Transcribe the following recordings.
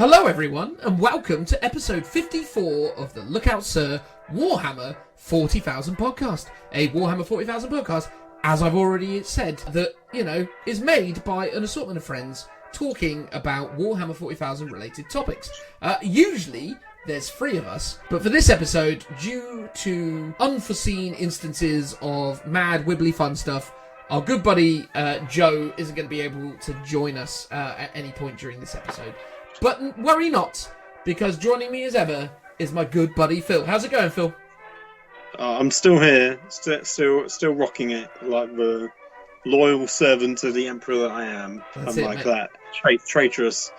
Hello everyone, and welcome to episode 54 of the Look Out Sir Warhammer 40,000 podcast. A Warhammer 40,000 podcast, as I've already said, that, is made by an assortment of friends talking about Warhammer 40,000 related topics. Usually, there's three of us, but for this episode, due to unforeseen instances of mad, wibbly fun stuff, our good buddy Joe isn't going to be able to join us at any point during this episode. But worry not, because joining me as ever is my good buddy Phil. How's it going, Phil? I'm still here, still rocking it like the loyal servant of the Emperor that I am. Unlike that traitorous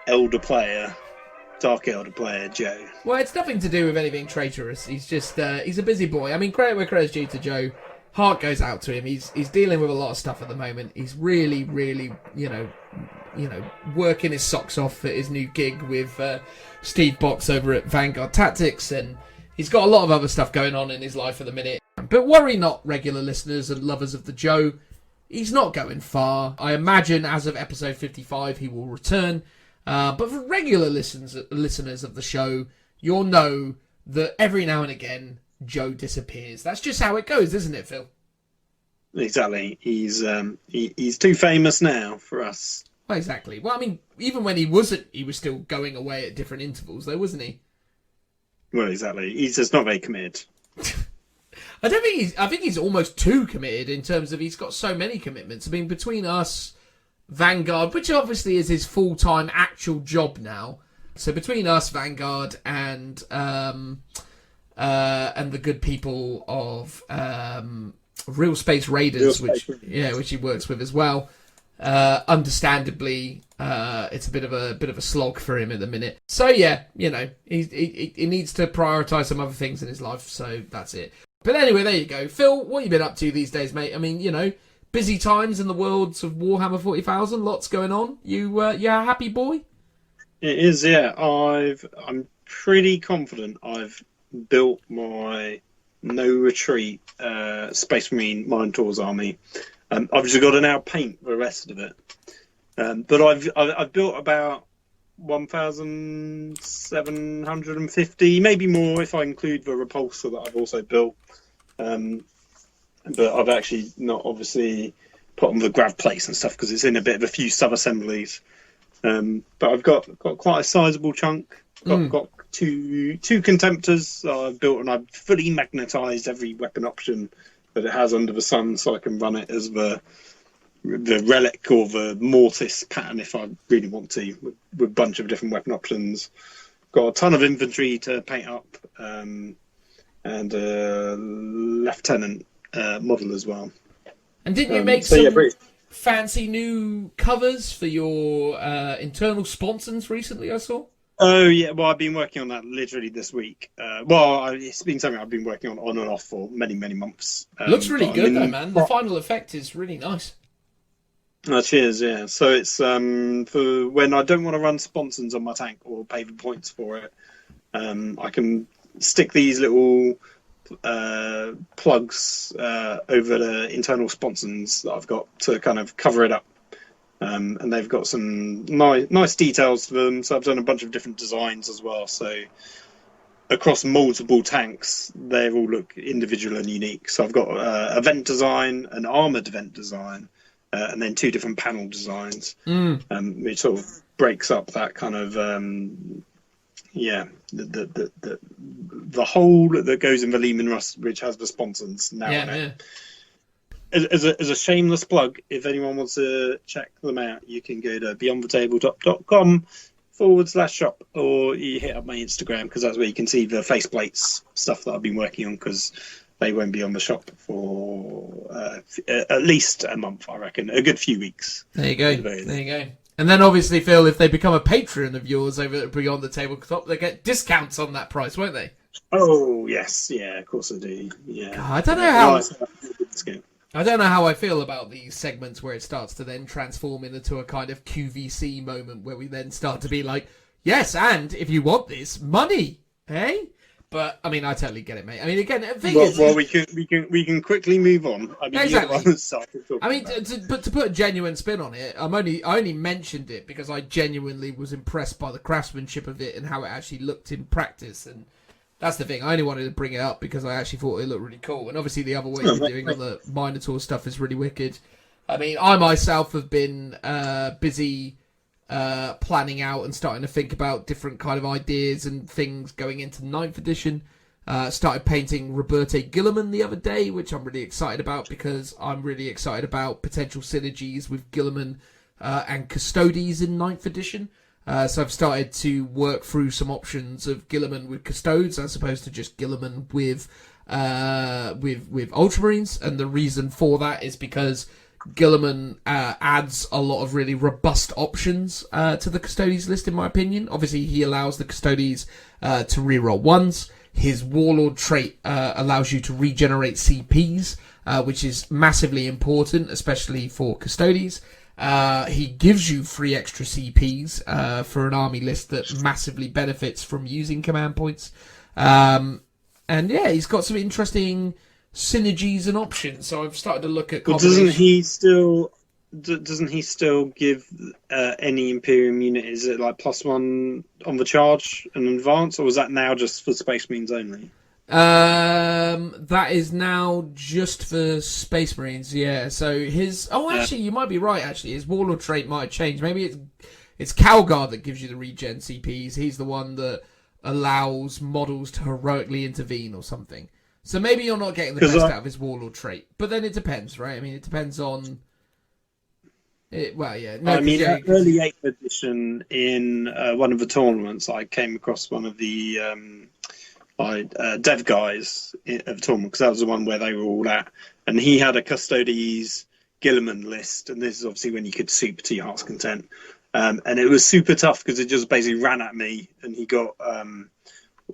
elder player, dark elder player, Joe. Well, it's nothing to do with anything traitorous. He's just he's a busy boy. I mean, credit where credit's due to Joe. Heart goes out to him. He's dealing with a lot of stuff at the moment. He's really, working his socks off at his new gig with Steve Box over at Vanguard Tactics, and he's got a lot of other stuff going on in his life at the minute. But worry not, regular listeners and lovers of the Joe. He's not going far. I imagine as of episode 55 he will return. But for regular listeners of the show, you'll know that every now and again Joe disappears. That's just how it goes, isn't it, Phil? Exactly. He's too famous now for us. Well, exactly. Well, I mean, even when he wasn't, he was still going away at different intervals, though, wasn't he? Well, exactly. He's just not very committed. I think he's almost too committed in terms of he's got so many commitments. I mean, between us, Vanguard, which obviously is his full-time actual job now. So between us, Vanguard, and the good people of Real Space Raiders, which he works with as well. Understandably, it's a bit of a slog for him at the minute. So yeah, he needs to prioritise some other things in his life. So that's it. But anyway, there you go, Phil. What have you been up to these days, mate? I mean, busy times in the worlds of Warhammer 40,000. Lots going on. You a happy boy? It is, yeah. I'm pretty confident I've built my no retreat Space Marine Mind Tours army. I've just got to now paint the rest of it. But I've built about 1,750, maybe more if I include the repulsor that I've also built. But I've actually not obviously put on the grav plates and stuff because it's in a bit of a few sub-assemblies. But I've got quite a sizable chunk. Got two contemptors I've built, and I've fully magnetised every weapon option that it has under the sun, so I can run it as the relic or the mortis pattern if I really want to, with a bunch of different weapon options. Got a ton of inventory to paint up, and a lieutenant model as well. And didn't you make some fancy new covers for your internal sponsons recently, I saw? Oh, yeah. Well, I've been working on that literally this week. It's been something I've been working on and off for many, many months. Looks really good, though, man. The final effect is really nice. Cheers, yeah. So it's for when I don't want to run sponsons on my tank or pay the points for it. I can stick these little plugs over the internal sponsons that I've got to kind of cover it up. And they've got some nice details to them. So I've done a bunch of different designs as well. So across multiple tanks, they all look individual and unique. So I've got a vent design, an armoured vent design, and then two different panel designs, which sort of breaks up that kind of the hole that goes in the Lehman Russ, which has the sponsons now on it. Yeah. As a shameless plug, if anyone wants to check them out, you can go to beyondthetabletop.com/shop, or you hit up my Instagram, because that's where you can see the faceplates stuff that I've been working on, because they won't be on the shop for at least a month, I reckon. A good few weeks. There you go. And then obviously, Phil, if they become a patron of yours over at Beyond the Tabletop, they get discounts on that price, won't they? Oh, yes. Yeah, of course I do. Yeah. God, I don't know how... I don't know how I feel about these segments where it starts to then transform into a kind of QVC moment where we then start to be like, yes, and if you want this, money, eh? But I mean, I totally get it, mate. I mean, again, the thing Well, is, we can quickly move on. I mean, Exactly. I mean, about. to put a genuine spin on it, I only mentioned it because I genuinely was impressed by the craftsmanship of it and how it actually looked in practice. And that's the thing. I only wanted to bring it up because I actually thought it looked really cool. And obviously, the other way you're doing on the Minotaur stuff is really wicked. I mean, I myself have been busy planning out and starting to think about different kind of ideas and things going into 9th edition. Started painting Roberto Guilliman the other day, which I'm really excited about because I'm really excited about potential synergies with Guilliman and Custodes in 9th edition. So I've started to work through some options of Guilliman with Custodes as opposed to just Guilliman with Ultramarines, and the reason for that is because Guilliman adds a lot of really robust options to the Custodes list, in my opinion. Obviously, he allows the Custodes to reroll 1s. His Warlord trait allows you to regenerate CPs, which is massively important, especially for Custodes. He gives you 3 extra CPs for an army list that massively benefits from using command points. And yeah, he's got some interesting synergies and options. So I've started to look at. Well, doesn't he still give any Imperium unit? Is it like +1 on the charge and advance, or was that now just for Space Marines only? That is now just for Space Marines. Yeah. So his. Oh, actually, you might be right. Actually, his Warlord trait might change. Maybe it's Calgar that gives you the regen CPs. He's the one that allows models to heroically intervene or something. So maybe you're not getting the best out of his Warlord trait. But then it depends, right? I mean, it depends on... early 8th edition in one of the tournaments, I came across one of the dev guys of the tournament, because that was the one where they were all at. And he had a Custodes Guilliman list, and this is obviously when you could super to your heart's content. And it was super tough because it just basically ran at me, and he got...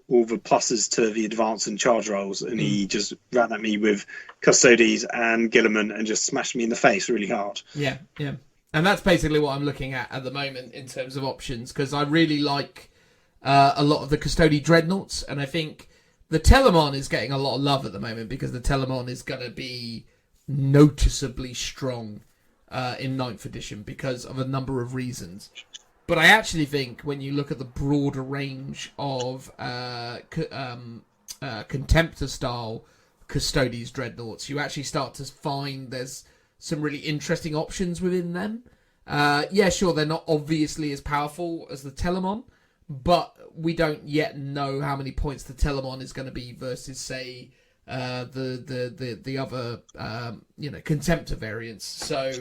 all the pluses to the advance and charge rolls, and he just ran at me with Custodes and Guilliman and just smashed me in the face really hard. Yeah. And that's basically what I'm looking at the moment in terms of options, because I really like a lot of the Custodes Dreadnoughts, and I think the Telemon is getting a lot of love at the moment because the Telemon is going to be noticeably strong in 9th edition because of a number of reasons. But I actually think when you look at the broader range of Contemptor-style Custodes Dreadnoughts, you actually start to find there's some really interesting options within them. Yeah, sure, they're not obviously as powerful as the Telemon, but we don't yet know how many points the Telemon is going to be versus, say, the other Contemptor variants. So...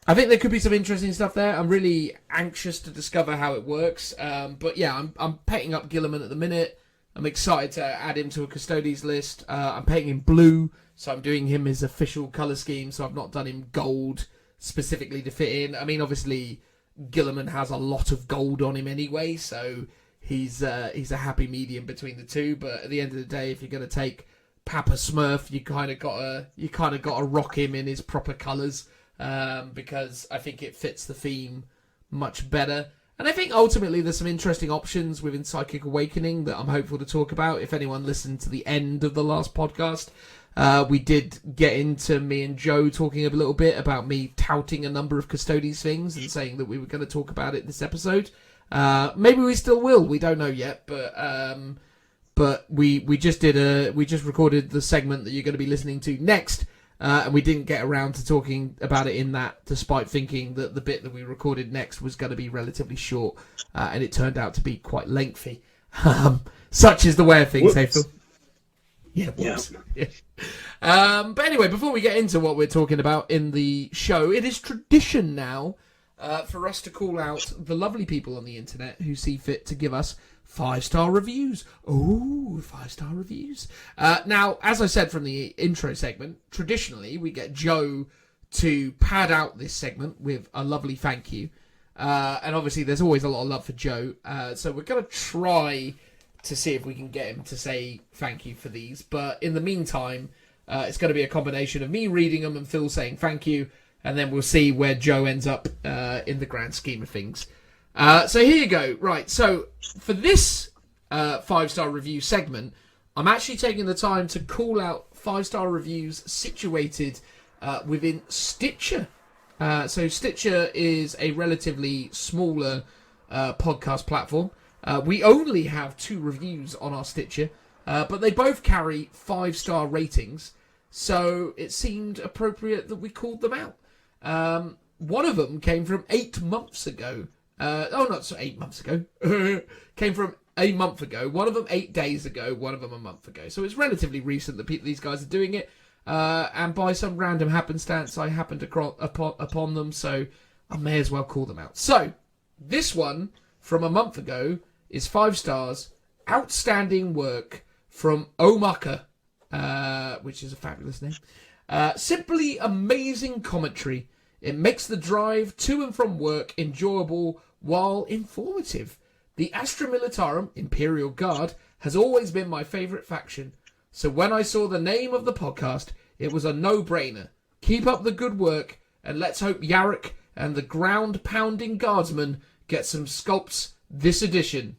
I think there could be some interesting stuff there. I'm really anxious to discover how it works. But yeah, I'm painting up Guilliman at the minute. I'm excited to add him to a Custodes list. I'm painting him blue, so I'm doing him his official colour scheme, so I've not done him gold specifically to fit in. I mean, obviously, Guilliman has a lot of gold on him anyway, so he's a happy medium between the two. But at the end of the day, if you're going to take Papa Smurf, you kind of gotta rock him in his proper colours. Because I think it fits the theme much better. And I think ultimately there's some interesting options within Psychic Awakening that I'm hopeful to talk about. If anyone listened to the end of the last podcast, we did get into me and Joe talking a little bit about me touting a number of Custodes things and saying that we were going to talk about it this episode. Maybe we still will. We don't know yet, but we just recorded the segment that you're going to be listening to next. And we didn't get around to talking about it in that, despite thinking that the bit that we recorded next was going to be relatively short, and it turned out to be quite lengthy. Such is the way of things, hey Phil. Yeah. But anyway, before we get into what we're talking about in the show, it is tradition now for us to call out the lovely people on the internet who see fit to give us 5-star reviews. Ooh, 5-star reviews. Now, as I said from the intro segment, traditionally we get Joe to pad out this segment with a lovely thank you. And obviously there's always a lot of love for Joe. So we're going to try to see if we can get him to say thank you for these. But in the meantime, it's going to be a combination of me reading them and Phil saying thank you. And then we'll see where Joe ends up in the grand scheme of things. So here you go. Right, so for this 5-star review segment, I'm actually taking the time to call out 5-star reviews situated within Stitcher. So Stitcher is a relatively smaller podcast platform. We only have 2 reviews on our Stitcher, but they both carry 5-star ratings, so it seemed appropriate that we called them out. One of them came from 8 months ago. Not 8 months ago. Came from a month ago. One of them 8 days ago. One of them a month ago. So it's relatively recent that these guys are doing it. And by some random happenstance, I happened upon them, so I may as well call them out. So, this one from a month ago is 5 stars. Outstanding work from Omaka, which is a fabulous name. Simply amazing commentary. It makes the drive to and from work enjoyable while informative. The Astra Militarum, Imperial Guard, has always been my favourite faction. So when I saw the name of the podcast, it was a no-brainer. Keep up the good work, and let's hope Yarrick and the ground-pounding guardsmen get some sculpts this edition.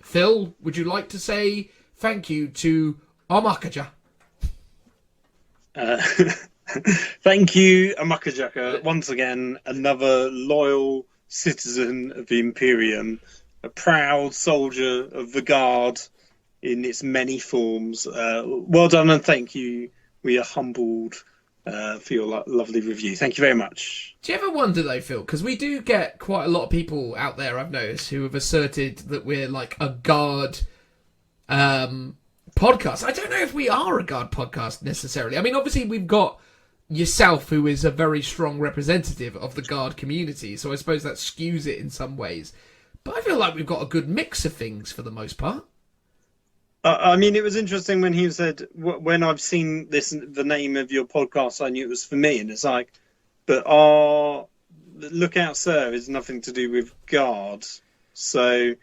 Phil, would you like to say thank you to Omakaja? Thank you, Amakajaka. Once again, another loyal citizen of the Imperium, a proud soldier of the Guard in its many forms. Well done, and thank you. We are humbled for your lovely review. Thank you very much. Do you ever wonder, though, Phil, because we do get quite a lot of people out there, I've noticed, who have asserted that we're like a Guard podcast. I don't know if we are a Guard podcast necessarily. I mean, obviously, we've got yourself, who is a very strong representative of the Guard community, so I suppose that skews it in some ways. But I feel like we've got a good mix of things for the most part. I mean, it was interesting when he said, when I've seen the name of your podcast, I knew it was for me. And it's like, but our Lookout Sir is nothing to do with Guard. So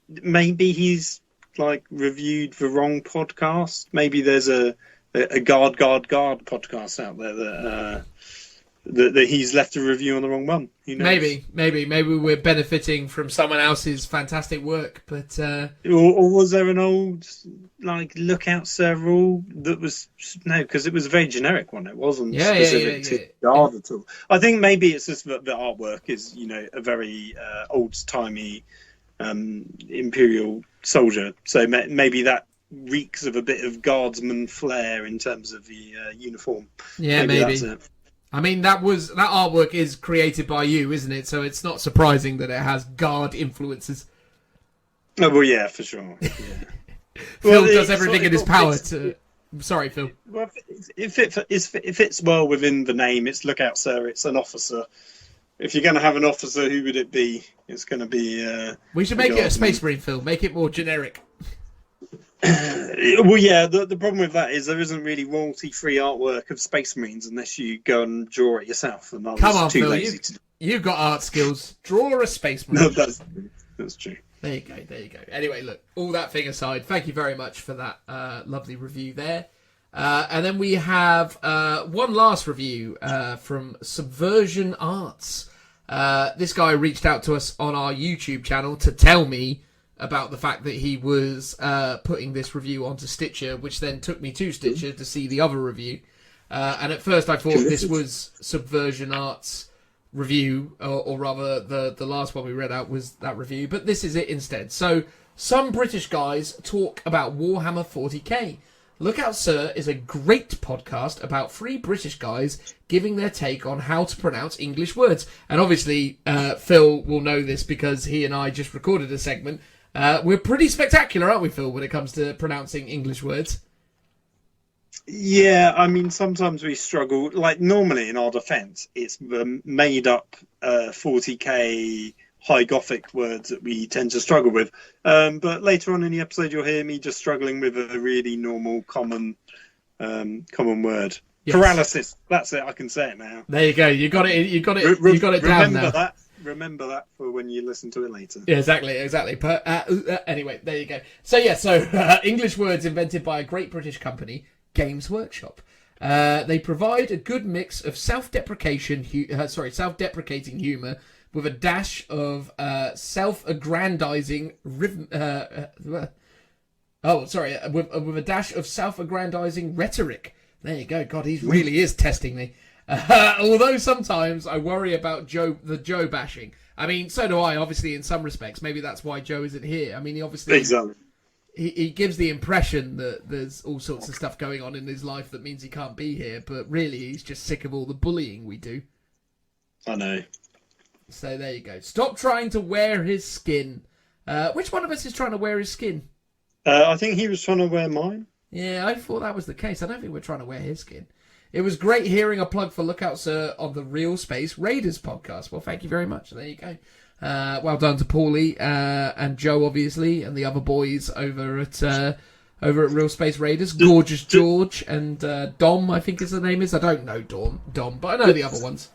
maybe he's like reviewed the wrong podcast. Maybe there's a Guard podcast out there that he's left a review on the wrong one. Who knows? Maybe we're benefiting from someone else's fantastic work, but or was there an old like Lookout Sir rule that was because it was a very generic one. It wasn't specific to Guard at all. I think maybe it's just that the artwork is a very old timey Imperial soldier, so maybe that reeks of a bit of guardsman flair in terms of the uniform. Yeah, maybe. That's it. I mean, that artwork is created by you, isn't it? So it's not surprising that it has Guard influences. Oh, well, yeah, for sure. Yeah. Phil does everything in his power to... Sorry, Phil. Well, if it fits well within the name, it's Lookout Sir, it's an officer. If you're going to have an officer, who would it be? It's going to be... we should make it a Space Marine, Phil. Make it more generic. Well, yeah, the problem with that is there isn't really royalty-free artwork of Space Marines unless you go and draw it yourself. And I was too lazy to do. You've got art skills. Draw a Space Marine. No, that's true. There you go. Anyway, look, all that thing aside, thank you very much for that lovely review there. And then we have one last review from Subversion Arts. This guy reached out to us on our YouTube channel to tell me about the fact that he was putting this review onto Stitcher, which then took me to Stitcher to see the other review. And at first I thought this was Subversion Arts' review, or rather the last one we read out was that review, but this is it instead. So, some British guys talk about Warhammer 40k. Lookout Sir is a great podcast about 3 British guys giving their take on how to pronounce English words. And obviously, Phil will know this because he and I just recorded a segment. We're pretty spectacular, aren't we, Phil, when it comes to pronouncing English words? Yeah, I mean, sometimes we struggle. Like, normally in our defence, it's the made-up 40k High Gothic words that we tend to struggle with. But later on in the episode, you'll hear me just struggling with a really normal, common word. Yes. Paralysis. That's it. I can say it now. There you go. You got it. You got it down now. Remember that for when you listen to it later. Yeah, exactly. But anyway, there you go. So English words invented by a great British company, Games Workshop. They provide a good mix of self-deprecating humour with a dash of self-aggrandizing with a dash of self-aggrandizing rhetoric. There you go. God, he really is testing me. Although sometimes I worry about the Joe bashing. I mean, so do I, obviously, in some respects. Maybe that's why Joe isn't here. I mean, he obviously... Exactly. He gives the impression that there's all sorts of stuff going on in his life that means he can't be here, but really he's just sick of all the bullying we do. I know. So there you go. Stop trying to wear his skin. Which one of us is trying to wear his skin? I think he was trying to wear mine. Yeah, I thought that was the case. I don't think we're trying to wear his skin. It was great hearing a plug for Lookout Sir on the Real Space Raiders podcast. Well, thank you very much. There you go. Well done to Paulie and Joe, obviously, and the other boys over at Real Space Raiders. Gorgeous George and Dom, I think his name is. I don't know Dom, but I know the other ones.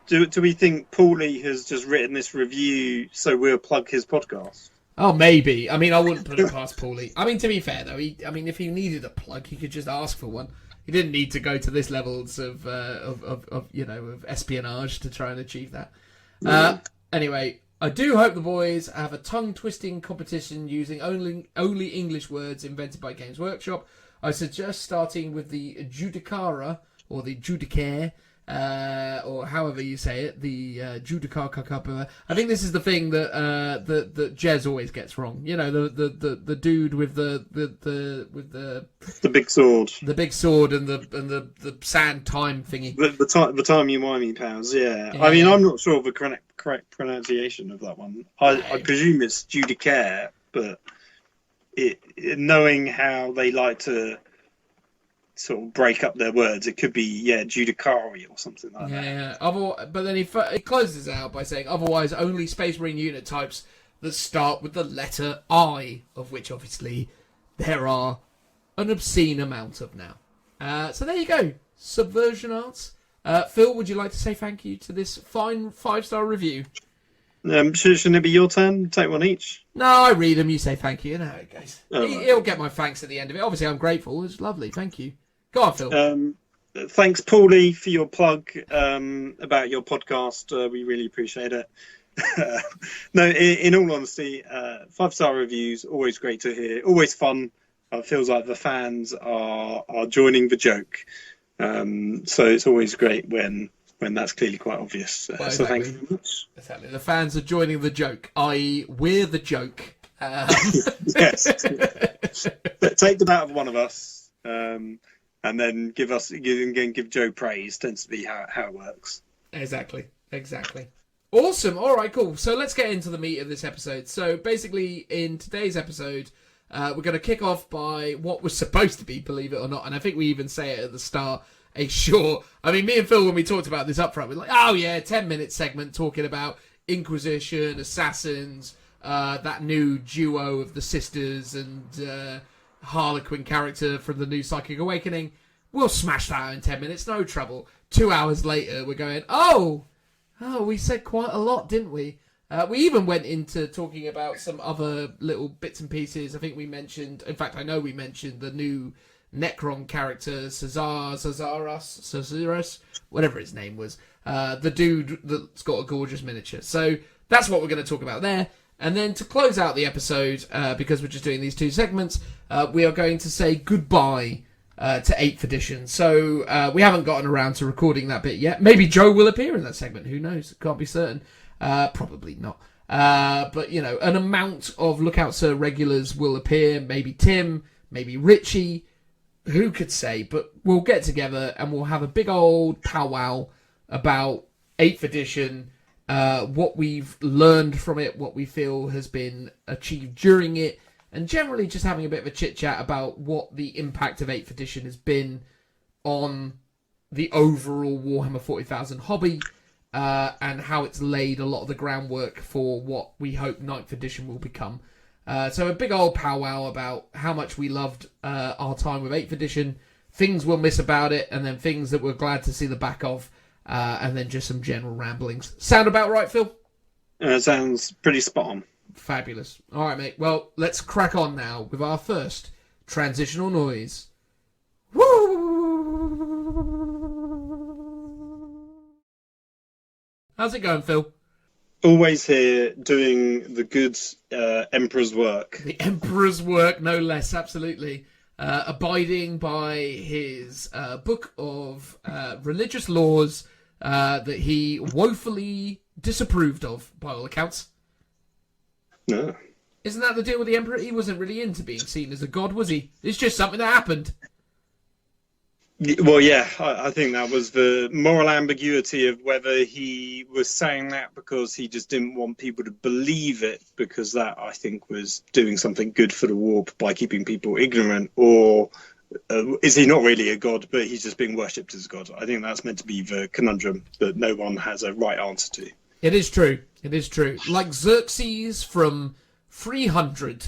Do we think Paulie has just written this review so we'll plug his podcast? Oh, maybe. I mean, I wouldn't put it past Paulie. I mean, to be fair, though, if he needed a plug, he could just ask for one. He didn't need to go to this levels of espionage to try and achieve that. Anyway, I do hope the boys have a tongue-twisting competition using only English words invented by Games Workshop. I suggest starting with the Judicara, or the Judicare, or however you say it, the Judicar Kakapa. I think this is the thing that Jez always gets wrong. You know, the dude with the big sword, the big sword, and the sand time thingy. The timey-wimey powers. Yeah. I mean, I'm not sure of the correct pronunciation of that one. I presume it's Judicare, but knowing how they like to sort of break up their words, it could be Judicari or something like that. Yeah. But then he closes out by saying, otherwise only Space Marine unit types that start with the letter I, of which obviously there are an obscene amount of now. So there you go, Subversion Arts. Phil, would you like to say thank you to this fine 5-star review? Shouldn't it be your turn? Take one each. No, I read them. You say thank you. You know how it goes. He'll get my thanks at the end of it. Obviously, I'm grateful. It's lovely. Thank you. Go on, Phil. Thanks, Paulie, for your plug about your podcast. We really appreciate it. No, in all honesty, 5-star reviews, always great to hear. Always fun. It feels like the fans are joining the joke. So it's always great when that's clearly quite obvious. Well, so thank you very much. Exactly. The fans are joining the joke, i.e. we're the joke. Yes. Take them out of one of us. And then give Joe praise. Tends to be how it works. Exactly. Awesome. All right, cool. So let's get into the meat of this episode. So basically, in today's episode, we're going to kick off by what was supposed to be, believe it or not, and I think we even say it at the start, a short... I mean, me and Phil, when we talked about this up front, we're like, 10-minute segment talking about Inquisition, Assassins, that new duo of the sisters, and... Harlequin character from the new Psychic Awakening. We'll smash that out in 10 minutes, no trouble. 2 hours later, we're going, we said quite a lot, didn't we? We even went into talking about some other little bits and pieces. I think we mentioned, in fact, I know we mentioned the new Necron character, Caesarus, whatever his name was. The dude that's got a gorgeous miniature. So that's what we're going to talk about there. And then to close out the episode, because we're just doing these 2 segments, we are going to say goodbye to 8th edition. So we haven't gotten around to recording that bit yet. Maybe Joe will appear in that segment. Who knows? Can't be certain. Probably not. But, you know, an amount of Lookout Sir regulars will appear. Maybe Tim, maybe Richie. Who could say? But we'll get together and we'll have a big old powwow about 8th edition, what we've learned from it, what we feel has been achieved during it, and generally just having a bit of a chit-chat about what the impact of 8th edition has been on the overall Warhammer 40,000 hobby, and how it's laid a lot of the groundwork for what we hope 9th edition will become. So a big old powwow about how much we loved our time with 8th edition, things we'll miss about it, and then things that we're glad to see the back of. And then just some general ramblings. Sound about right, Phil? Sounds pretty spot on. Fabulous. All right, mate. Well, let's crack on now with our first transitional noise. Woo! How's it going, Phil? Always here doing the good Emperor's work. The Emperor's work, no less, absolutely. Abiding by his book of religious laws that he woefully disapproved of, by all accounts. No. Isn't that the deal with the Emperor? He wasn't really into being seen as a god, was he? It's just something that happened. Well, yeah, I think that was the moral ambiguity of whether he was saying that because he just didn't want people to believe it, because that, I think, was doing something good for the warp by keeping people ignorant, or is he not really a god, but he's just being worshipped as a god? I think that's meant to be the conundrum that no one has a right answer to. It is true. It is true. Like Xerxes from 300,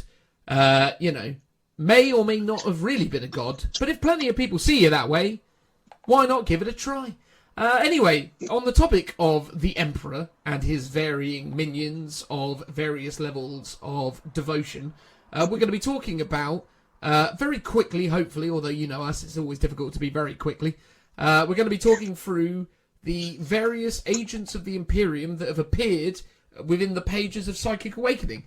may or may not have really been a god, but if plenty of people see you that way, why not give it a try? Anyway, on the topic of the Emperor and his varying minions of various levels of devotion, we're going to be talking about, very quickly, hopefully, although you know us, it's always difficult to be very quickly, we're going to be talking through the various agents of the Imperium that have appeared within the pages of Psychic Awakening.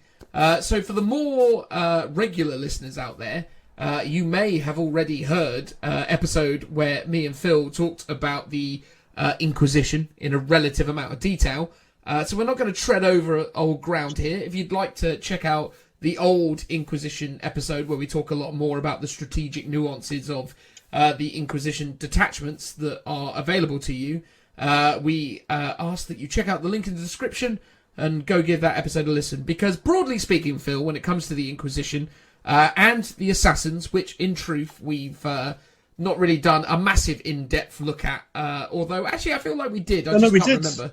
So for the more regular listeners out there, you may have already heard episode where me and Phil talked about the Inquisition in a relative amount of detail. So we're not going to tread over old ground here. If you'd like to check out the old Inquisition episode where we talk a lot more about the strategic nuances of the Inquisition detachments that are available to you, we ask that you check out the link in the description and go give that episode a listen. Because broadly speaking, Phil, when it comes to the Inquisition and the Assassins, which in truth we've not really done a massive in-depth look at, although actually I feel like we did. I can't remember.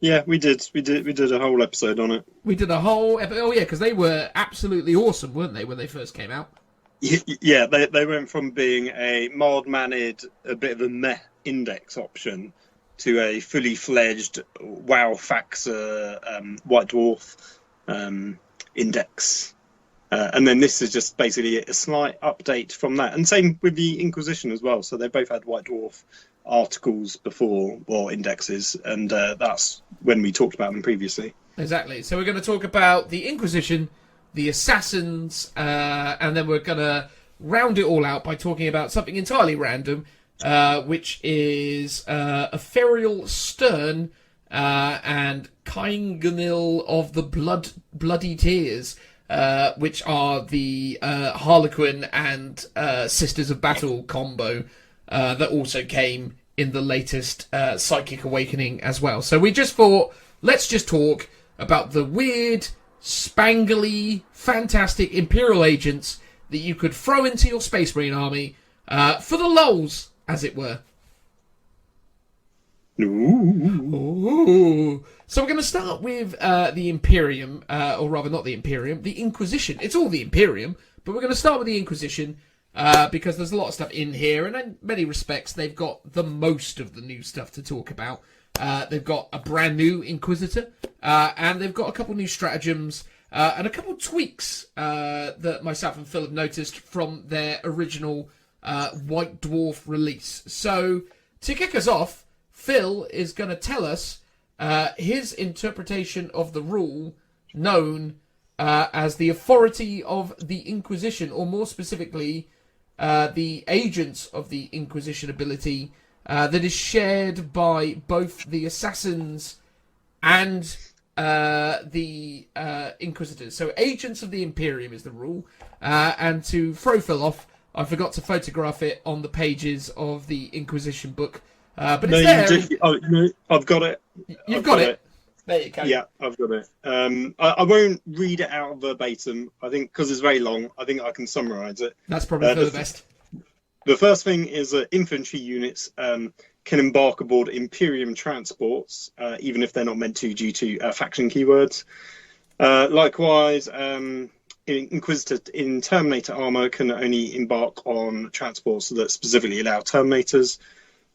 Yeah, we did. We did a whole episode on it. We did a whole episode. Oh yeah, because they were absolutely awesome, weren't they, when they first came out? Yeah, they went from being a mild-mannered, a bit of a meh index option to a fully fledged WoW Faxer White Dwarf index. And then this is just basically a slight update from that. And same with the Inquisition as well. So they both had White Dwarf articles before, or indexes, and that's when we talked about them previously. Exactly. So we're going to talk about the Inquisition, the Assassins, and then we're going to round it all out by talking about something entirely random, which is Ethereal Stern and Kainganil of the Bloody Tears, which are the Harlequin and Sisters of Battle combo that also came in the latest Psychic Awakening as well. So we just thought, let's just talk about the weird, spangly, fantastic Imperial agents that you could throw into your Space Marine army for the lulz, as it were. Ooh. So we're going to start with the Imperium, or rather not the Imperium, the Inquisition. It's all the Imperium, but we're going to start with the Inquisition because there's a lot of stuff in here, and in many respects they've got the most of the new stuff to talk about. They've got a brand new Inquisitor, and they've got a couple new stratagems, and a couple tweaks that myself and Phil have noticed from their original White Dwarf release. So to kick us off, Phil is going to tell us his interpretation of the rule known as the authority of the Inquisition, or more specifically, the agents of the Inquisition ability that is shared by both the Assassins and the Inquisitors. So agents of the Imperium is the rule, and to throw Phil off, I forgot to photograph it on the pages of the Inquisition book. But it's there. No, I've got it. You've got it. There you go. Yeah, I've got it. I won't read it out verbatim. I think because it's very long, I think I can summarise it. That's probably for the best. The first thing is that infantry units can embark aboard Imperium transports, even if they're not meant to due to faction keywords. Likewise, Inquisitor in Terminator armor can only embark on transports that specifically allow Terminators.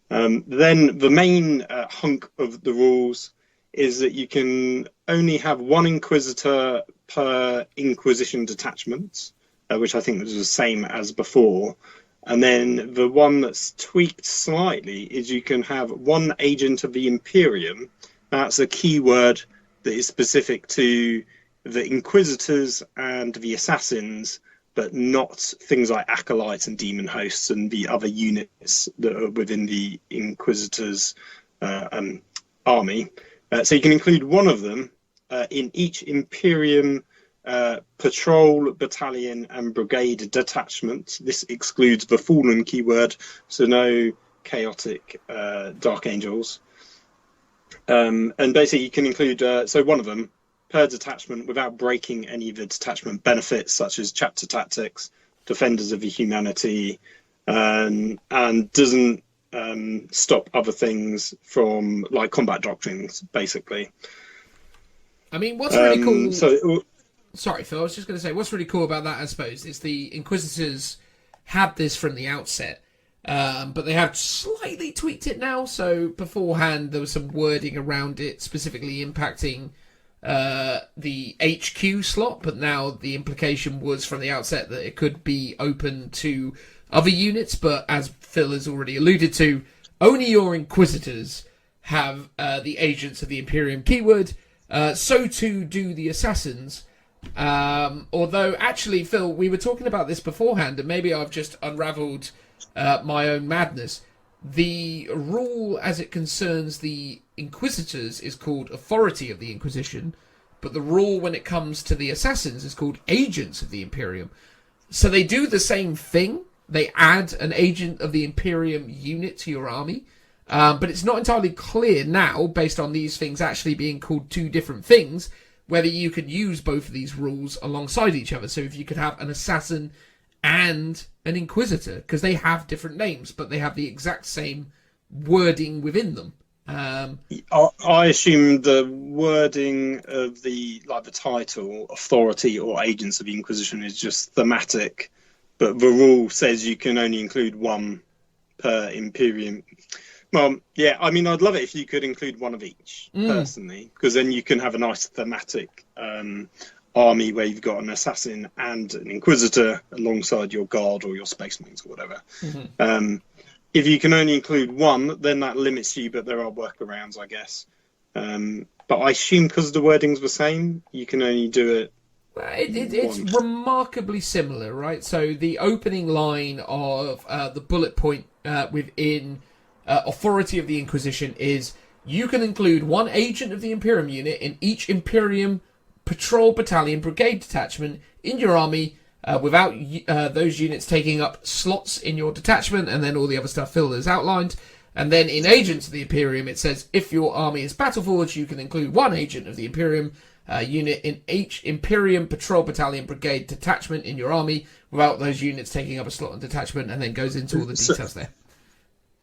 Then the main hunk of the rules is that you can only have one Inquisitor per Inquisition detachment, which I think was the same as before. And then the one that's tweaked slightly is you can have one agent of the Imperium. That's a keyword that is specific to the Inquisitors and the Assassins, but not things like Acolytes and Demon Hosts and the other units that are within the Inquisitors' army. So you can include one of them in each Imperium patrol, battalion, and brigade detachment. This excludes the Fallen keyword, so no chaotic Dark Angels. And basically you can include, so one of them, per detachment without breaking any of the detachment benefits, such as chapter tactics, defenders of the humanity, and doesn't stop other things from, like, combat doctrines, basically. I mean, what's really cool... Sorry, Phil, I was just going to say, what's really cool about that, I suppose, is the Inquisitors had this from the outset, but they have slightly tweaked it now. So beforehand, there was some wording around it, specifically impacting the HQ slot, but now the implication was from the outset that it could be open to other units. But as Phil has already alluded to, only your Inquisitors have the Agents of the Imperium keyword. So too do the Assassins. Although, actually, Phil, we were talking about this beforehand, and maybe I've just unravelled my own madness. The rule as it concerns the Inquisitors is called Authority of the Inquisition, but the rule when it comes to the Assassins is called Agents of the Imperium. So they do the same thing. They add an Agent of the Imperium unit to your army, but it's not entirely clear now, based on these things actually being called two different things, whether you could use both of these rules alongside each other. So if you could have an assassin and an inquisitor, because they have different names, but they have the exact same wording within them. I assume the wording of the title, authority or agents of the Inquisition, is just thematic, but the rule says you can only include one per Imperium. Well, yeah, I mean, I'd love it if you could include one of each, personally, because then you can have a nice thematic army where you've got an assassin and an inquisitor alongside your guard or your space marines or whatever. If you can only include one, then that limits you, but there are workarounds, I guess. But I assume because the wording's the same, you can only do it. It's remarkably similar, right? So the opening line of the bullet point within Authority of the Inquisition is, you can include one agent of the Imperium unit in each Imperium patrol, battalion, brigade detachment in your army without those units taking up slots in your detachment, and then all the other stuff Phil has outlined. And then in Agents of the Imperium, it says, if your army is battle-forged, you can include one agent of the Imperium unit in each Imperium patrol, battalion, brigade detachment in your army without those units taking up a slot in detachment, and then goes into all the details there.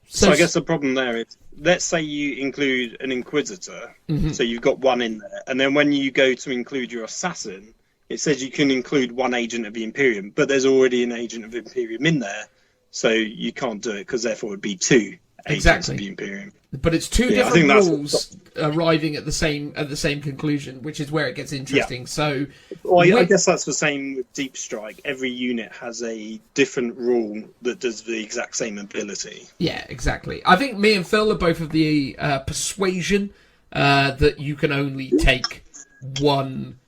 So I guess the problem there is, let's say you include an Inquisitor, so you've got one in there, and then when you go to include your Assassin, it says you can include one agent of the Imperium, but there's already an agent of the Imperium in there, so you can't do it, because therefore it would be two agents of the Imperium. But it's two different rules arriving at the same conclusion, which is where it gets interesting. So, I guess that's the same with Deep Strike. Every unit has a different rule that does the exact same ability. Yeah, exactly. I think me and Phil are both of the persuasion that you can only take one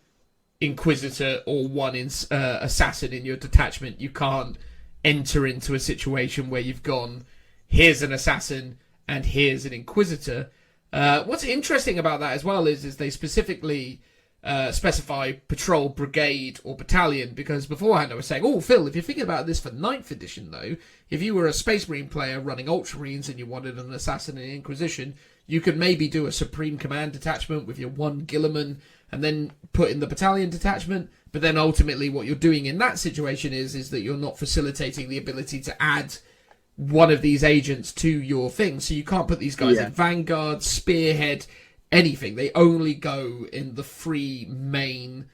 Inquisitor or one Assassin in your detachment. You can't enter into a situation where you've gone, here's an Assassin and here's an Inquisitor. What's interesting about that as well is they specifically specify patrol, brigade, or battalion, because beforehand I was saying, oh, Phil, if you're thinking about this for 9th edition, though, if you were a Space Marine player running Ultramarines and you wanted an Assassin and Inquisition, you could maybe do a Supreme Command detachment with your one Guilliman and then put in the battalion detachment, but then ultimately what you're doing in that situation is that you're not facilitating the ability to add one of these agents to your thing. So you can't put these guys in Vanguard, Spearhead, anything. They only go in the 3 main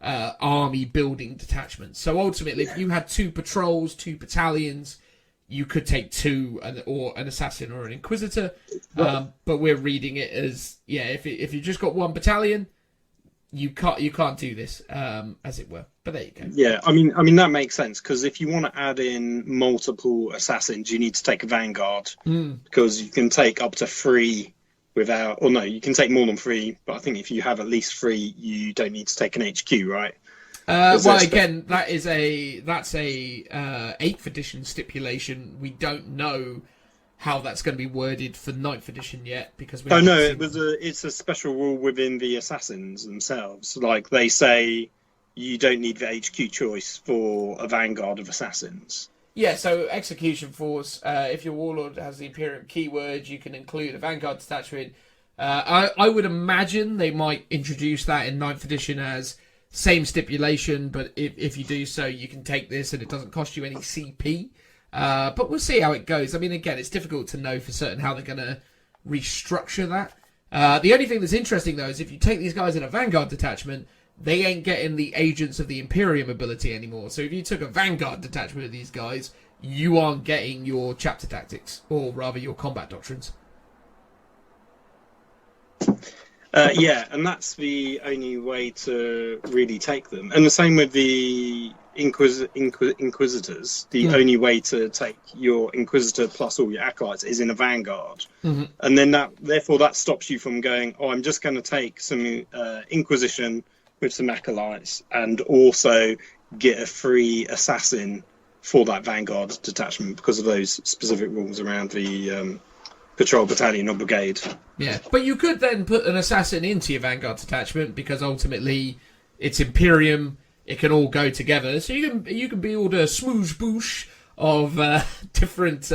army building detachments. So ultimately, if you had 2 patrols, 2 battalions, you could take 2, or an Assassin or an Inquisitor. But we're reading it as, if you just got 1 battalion, you can't do this, as it were. But there you go. Yeah, I mean that makes sense, because if you want to add in multiple Assassins, you need to take a Vanguard, because you can take up to 3 without, or no, you can take more than 3, but I think if you have at least 3, you don't need to take an HQ, right? Well, again, that's a 8th edition stipulation. We don't know how that's going to be worded for 9th edition yet, because we it's a special rule within the assassins themselves. Like, they say you don't need the HQ choice for a vanguard of assassins. Yeah, so execution force, if your warlord has the Imperium keyword, you can include a vanguard detachment. I would imagine they might introduce that in 9th edition as same stipulation, but if you do so, you can take this and it doesn't cost you any CP. But we'll see how it goes. I mean, again, it's difficult to know for certain how they're going to restructure that. The only thing that's interesting, though, is if you take these guys in a vanguard detachment, they ain't getting the Agents of the Imperium ability anymore. So if you took a vanguard detachment of these guys, you aren't getting your chapter tactics, or rather your combat doctrines. Yeah, and that's the only way to really take them. And the same with the Inquisitors. The only way to take your Inquisitor plus all your acolytes is in a vanguard. Mm-hmm. And then therefore that stops you from going, oh, I'm just going to take some Inquisition with some acolytes and also get a free assassin for that vanguard detachment because of those specific rules around the patrol battalion or brigade. Yeah, but you could then put an assassin into your vanguard detachment because ultimately it's Imperium. It can all go together, so you can build a smoosh boosh of different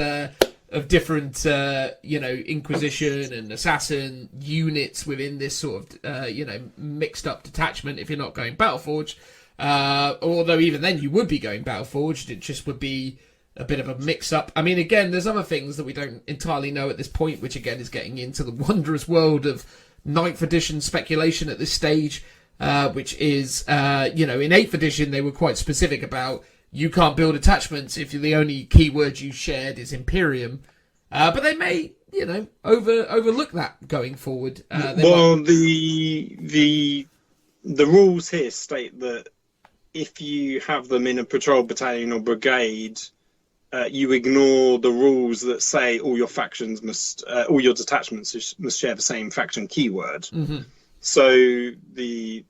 Inquisition and assassin units within this sort of mixed up detachment. If you're not going Battleforged, although even then you would be going Battleforged, it just would be a bit of a mix-up. I mean, again, there's other things that we don't entirely know at this point, which again is getting into the wondrous world of 9th edition speculation at this stage, which is, in 8th edition they were quite specific about you can't build attachments if the only keyword you shared is Imperium. But they may, overlook that going forward. The rules here state that if you have them in a patrol battalion or brigade, you ignore the rules that say all your factions all your detachments must share the same faction keyword. Mm-hmm. So the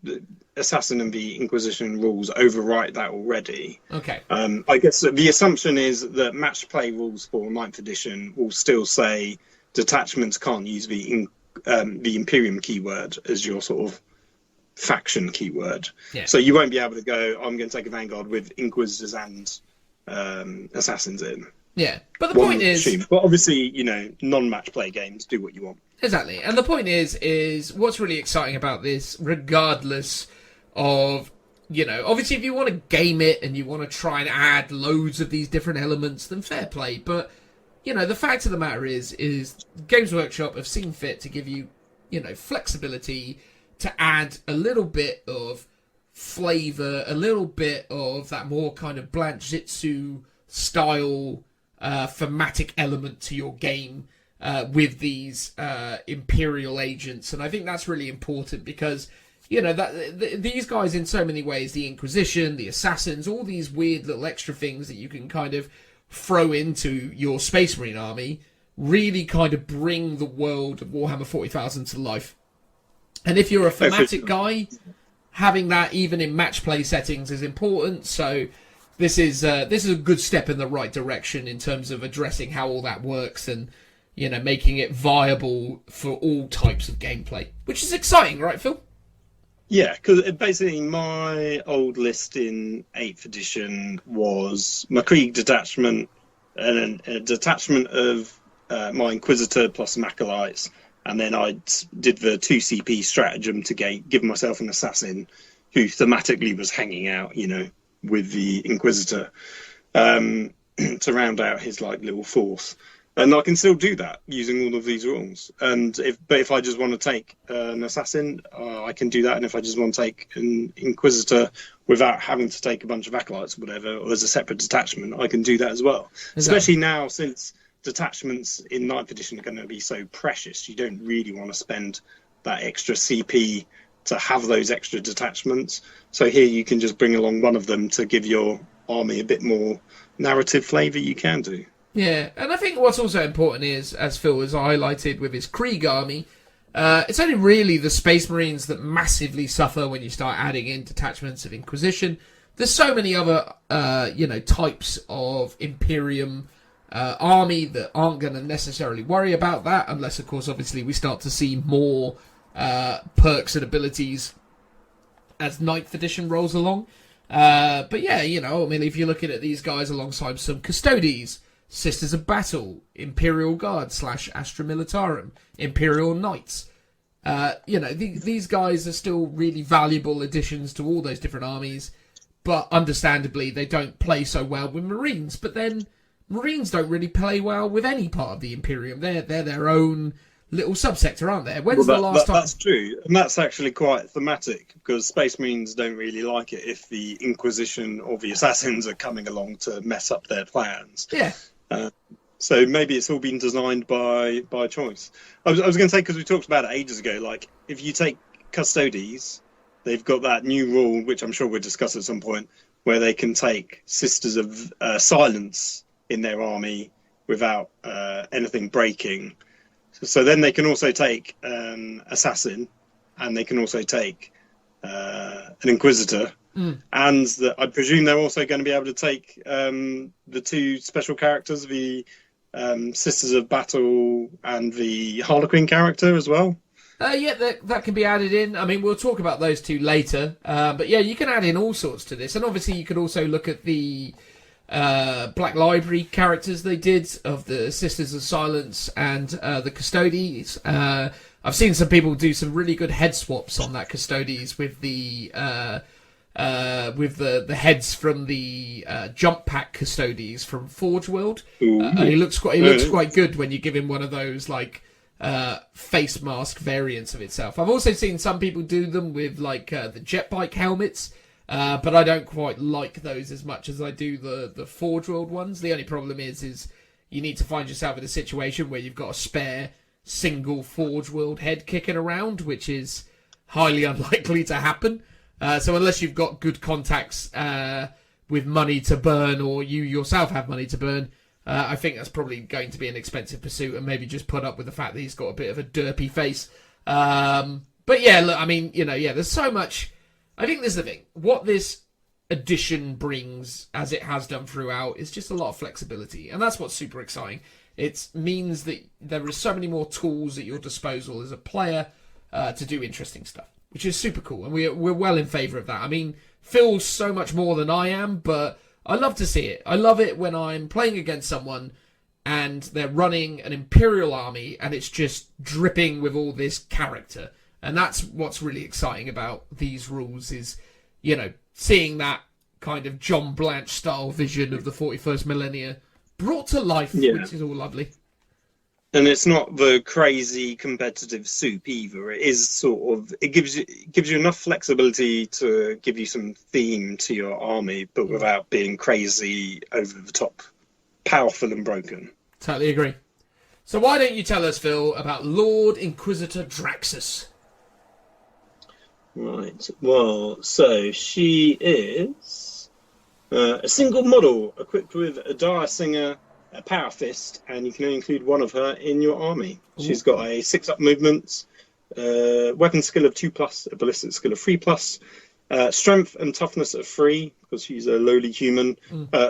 Assassin and the Inquisition rules overwrite that already. Okay. I guess the assumption is that match play rules for 9th edition will still say detachments can't use the Imperium keyword as your sort of faction keyword. Yeah. So you won't be able to go, I'm going to take a vanguard with Inquisitors and assassins in. Yeah, but the point is... But obviously, non-match play games do what you want. Exactly, and the point is what's really exciting about this, regardless of, obviously if you want to game it and you want to try and add loads of these different elements, then fair play, but, the fact of the matter is Games Workshop have seen fit to give you, flexibility to add a little bit of flavour, a little bit of that more kind of Blanchitsu style thematic element to your game with these Imperial agents. And I think that's really important because, these guys in so many ways, the Inquisition, the Assassins, all these weird little extra things that you can kind of throw into your Space Marine army really kind of bring the world of Warhammer 40,000 to life. And if you're a thematic guy, having that even in match play settings is important. So this is a good step in the right direction in terms of addressing how all that works and making it viable for all types of gameplay, which is exciting, right, Phil? Yeah, because basically my old list in 8th edition was my Krieg detachment and a detachment of my Inquisitor plus some acolytes. And then I did the 2 CP stratagem to give myself an assassin who thematically was hanging out, with the Inquisitor to round out his little force. And I can still do that using all of these rules. And if I just want to take an assassin, I can do that. And if I just want to take an Inquisitor without having to take a bunch of acolytes or whatever, or as a separate detachment, I can do that as well. Exactly. Especially now since detachments in 9th edition are going to be so precious, you don't really want to spend that extra CP to have those extra detachments. So here you can just bring along one of them to give your army a bit more narrative flavour. You can do. Yeah, and I think what's also important is, as Phil has highlighted with his Krieg army, It's only really the Space Marines that massively suffer when you start adding in detachments of Inquisition. There's so many other, types of Imperium army that aren't going to necessarily worry about that, unless, of course, obviously we start to see more perks and abilities as 9th edition rolls along. But yeah, if you're looking at these guys alongside some Custodes, Sisters of Battle, Imperial Guard / Astra Militarum, Imperial Knights, these guys are still really valuable additions to all those different armies, but understandably they don't play so well with Marines. But then Marines don't really play well with any part of the Imperium. They're their own little subsector, aren't they? When's the last time? That's true, and that's actually quite thematic, because Space Marines don't really like it if the Inquisition or the Assassins are coming along to mess up their plans. Yeah. So maybe it's all been designed by choice. I was going to say, because we talked about it ages ago, like if you take Custodes, they've got that new rule, which I'm sure we'll discuss at some point, where they can take Sisters of Silence in their army without anything breaking. So then they can also take an Assassin, and they can also take an Inquisitor. And I presume they're also going to be able to take the 2 special characters, the Sisters of Battle and the Harlequin character as well. That can be added in. I mean, we'll talk about those 2 later. But yeah, you can add in all sorts to this. And obviously you could also look at the Black Library characters they did of the Sisters of Silence and the Custodes. I've seen some people do some really good head swaps on that Custodes with the heads from the jump pack Custodes from Forge World. And he looks quite good when you give him one of those face mask variants of itself. I've also seen some people do them with the jet bike helmets, but I don't quite like those as much as I do the Forge World ones. The only problem is you need to find yourself in a situation where you've got a spare single Forge World head kicking around, which is highly unlikely to happen. So unless you've got good contacts with money to burn, or you yourself have money to burn, I think that's probably going to be an expensive pursuit, and maybe just put up with the fact that he's got a bit of a derpy face. But yeah, look, I mean, there's so much. I think this is the thing. What this edition brings, as it has done throughout, is just a lot of flexibility, and that's what's super exciting. It means that there are so many more tools at your disposal as a player to do interesting stuff, which is super cool, and we're well in favour of that. I mean, Phil's so much more than I am, but I love to see it. I love it when I'm playing against someone and they're running an Imperial army and it's just dripping with all this character. And that's what's really exciting about these rules is, seeing that kind of John Blanche style vision of the 41st millennia brought to life, which is all lovely. And it's not the crazy competitive soup either. It is it gives you enough flexibility to give you some theme to your army, but without being crazy, over the top, powerful and broken. Totally agree. So why don't you tell us, Phil, about Lord Inquisitor Draxus? Right. Well, so she is a single model equipped with a Dire Singer, a Power Fist, and you can only include one of her in your army. Ooh. She's got a 6-up movement, weapon skill of 2+, a ballistic skill of 3+, strength and toughness of 3, because she's a lowly human,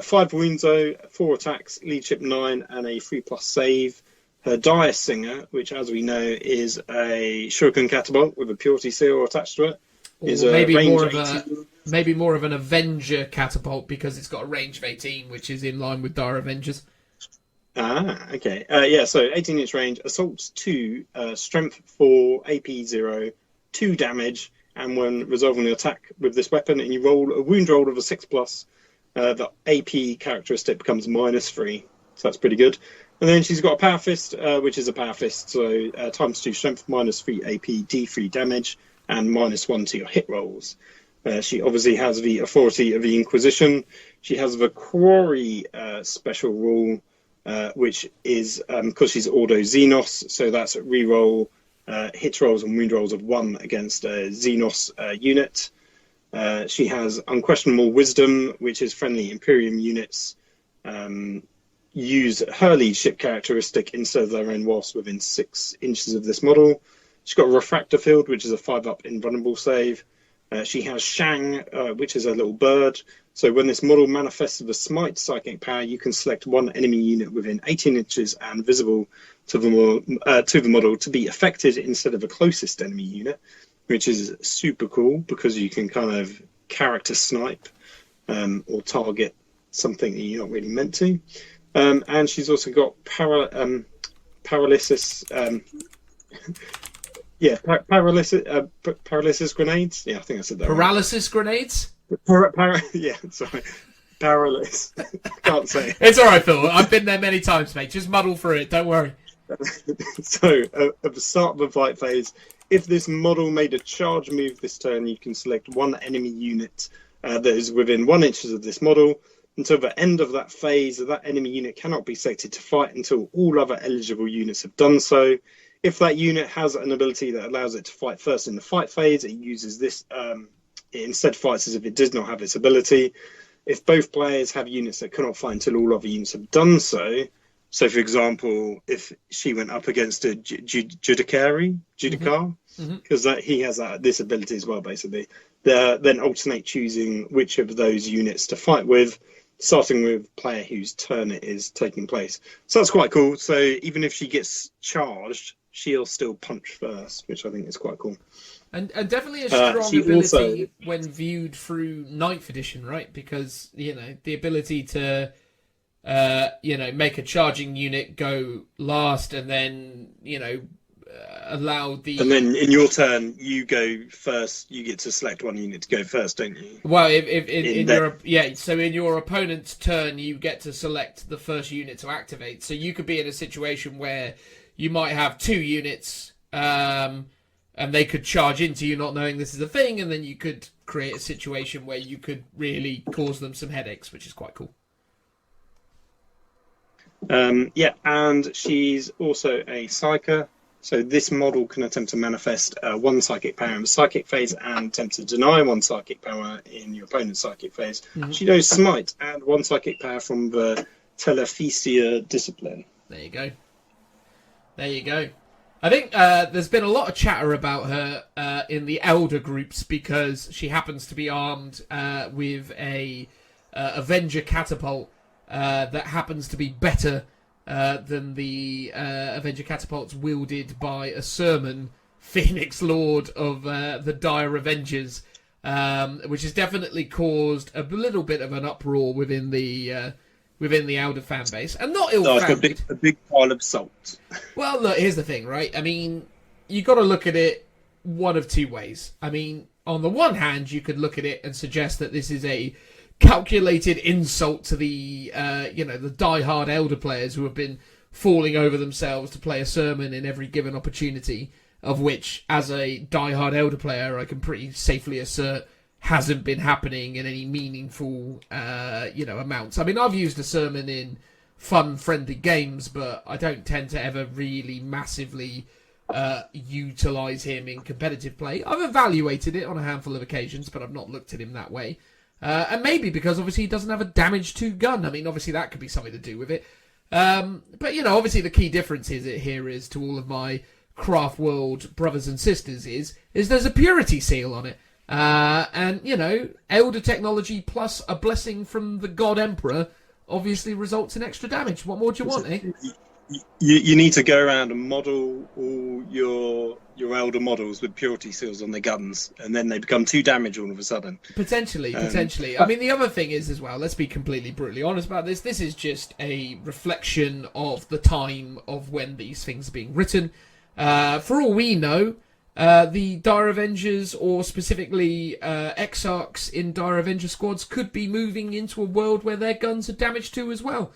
5 wounds though, 4 attacks, leadership 9, and a 3+ save. Her Dire Singer, which as we know is a Shuriken Catapult with a Purity Seal attached to it, is maybe range more of of 18. Maybe more of an Avenger Catapult, because it's got a range of 18, which is in line with Dire Avengers. Ah, okay. So 18-inch range, assault 2, strength 4, AP 0, 2 damage, and when resolving an attack with this weapon and you roll a wound roll of a 6+, the AP characteristic becomes -3, so that's pretty good. And then she's got a Power Fist, which is a Power Fist, so times 2 strength, -3 AP, D3 damage, and -1 to your hit rolls. She obviously has the authority of the Inquisition. She has the Quarry special rule, which is because she's Ordo Xenos, so that's reroll hit rolls and wound rolls of 1 against a Xenos unit. She has Unquestionable Wisdom, which is friendly Imperium units use her leadership characteristic instead of their own whilst within 6 inches of this model. She's got a Refractor Field, which is a 5-up invulnerable save. She has Shang, which is a little bird. So when this model manifests with a Smite psychic power, you can select one enemy unit within 18 inches and visible to the model to be affected instead of a closest enemy unit, which is super cool because you can kind of character snipe or target something that you're not really meant to. And she's also got paralysis. Paralysis grenades. Yeah, I think I said that. Paralysis grenades? Yeah, sorry. Paralysis. Can't say it. It's all right, Phil. I've been there many times, mate. Just muddle through it. Don't worry. So, at the start of the fight phase, if this model made a charge move this turn, you can select one enemy unit that is within 1 inch of this model. Until the end of that phase, that enemy unit cannot be selected to fight until all other eligible units have done so. If that unit has an ability that allows it to fight first in the fight phase, it uses this. It instead fights as if it does not have this ability. If both players have units that cannot fight until all other units have done so, so for example, if she went up against a Judicar, because he has this ability as well, basically, then alternate choosing which of those units to fight with, starting with player whose turn it is taking place. So that's quite cool. So even if she gets charged, she'll still punch first, which I think is quite cool. And definitely a strong ability when viewed through 9th edition, right? Because, the ability to, make a charging unit go last and then, allow the... And then in your turn, you go first. You get to select one unit to go first, don't you? Well, so in your opponent's turn, you get to select the first unit to activate. So you could be in a situation where you might have 2 units, and they could charge into you not knowing this is a thing, and then you could create a situation where you could really cause them some headaches, which is quite cool. And she's also a Psyker. So this model can attempt to manifest 1 psychic power in the psychic phase and attempt to deny 1 psychic power in your opponent's psychic phase. Mm-hmm. She knows Smite and 1 psychic power from the Telephysia discipline. There you go. I think there's been a lot of chatter about her in the Elder groups because she happens to be armed with a Avenger catapult that happens to be better than the Avenger catapults wielded by a Sermon, Phoenix Lord of the Dire Avengers, which has definitely caused a little bit of an uproar within the Elder fan base, and not ill-founded. It's a big pile of salt. Well, look, here's the thing, right? I mean, you got to look at it one of 2 ways. I mean, on the one hand, you could look at it and suggest that this is a calculated insult to the die-hard Elder players who have been falling over themselves to play a Sermon in every given opportunity, of which, as a die-hard Elder player, I can pretty safely assert hasn't been happening in any meaningful, amounts. I mean, I've used a Sermon in fun, friendly games, but I don't tend to ever really massively utilise him in competitive play. I've evaluated it on a handful of occasions, but I've not looked at him that way. And maybe because, obviously, he doesn't have a damage 2 gun. I mean, obviously, that could be something to do with it. But, obviously, the key difference here is to all of my Craft World brothers and sisters is there's a purity seal on it. And, Elder technology plus a blessing from the God Emperor obviously results in extra damage. What more do you want, eh? You need to go around and model all your Elder models with purity seals on their guns, and then they become 2 damage all of a sudden. Potentially. I mean, the other thing is as well, let's be completely brutally honest about this. This is just a reflection of the time of when these things are being written. For all we know, the Dire Avengers, or specifically Exarchs in Dire Avenger squads, could be moving into a world where their guns are damaged too as well.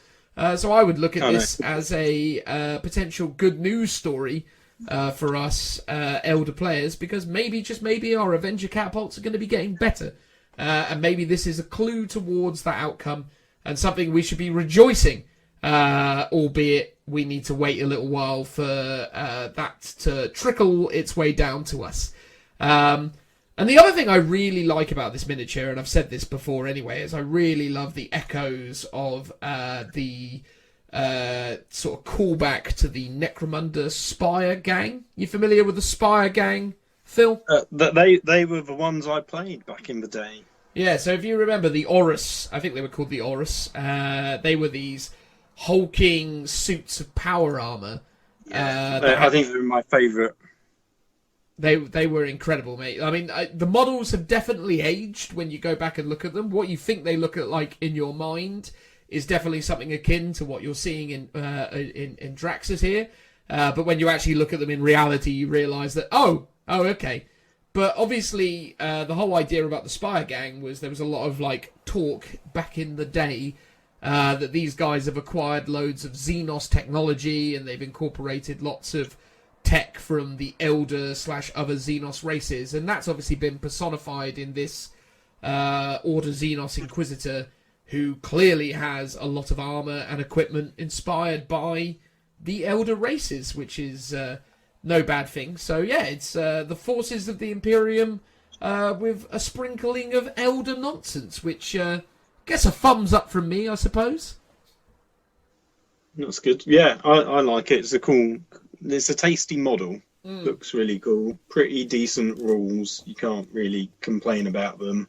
So I would look at this as a potential good news story for us Elder players, because maybe our Avenger catapults are going to be getting better. And maybe this is a clue towards that outcome and something we should be rejoicing, albeit we need to wait a little while for that to trickle its way down to us. And the other thing I really like about this miniature, and I've said this before anyway, is I really love the echoes of the sort of callback to the Necromunda Spire gang. You familiar with the Spire gang, Phil? They were the ones I played back in the day. Yeah, so if you remember the Aurus, I think they were called the Aurus, they were these hulking suits of power armor. Yeah. I think they were my favourite. They were incredible, mate. I mean, the models have definitely aged when you go back and look at them. What you think they look at like in your mind is definitely something akin to what you're seeing in Draxus here. But when you actually look at them in reality, you realise that, oh, okay. But obviously, the whole idea about the Spire Gang was there was a lot of like talk back in the day that these guys have acquired loads of Xenos technology and they've incorporated lots of tech from the Elder/other Xenos races, and that's obviously been personified in this Order Xenos Inquisitor, who clearly has a lot of armor and equipment inspired by the Elder races, which is no bad thing. So yeah, it's the forces of the Imperium with a sprinkling of Elder nonsense, which gets a thumbs up from me, I suppose. That's good. Yeah, I like it. It's a tasty model. Looks really cool. Pretty decent rules. You can't really complain about them.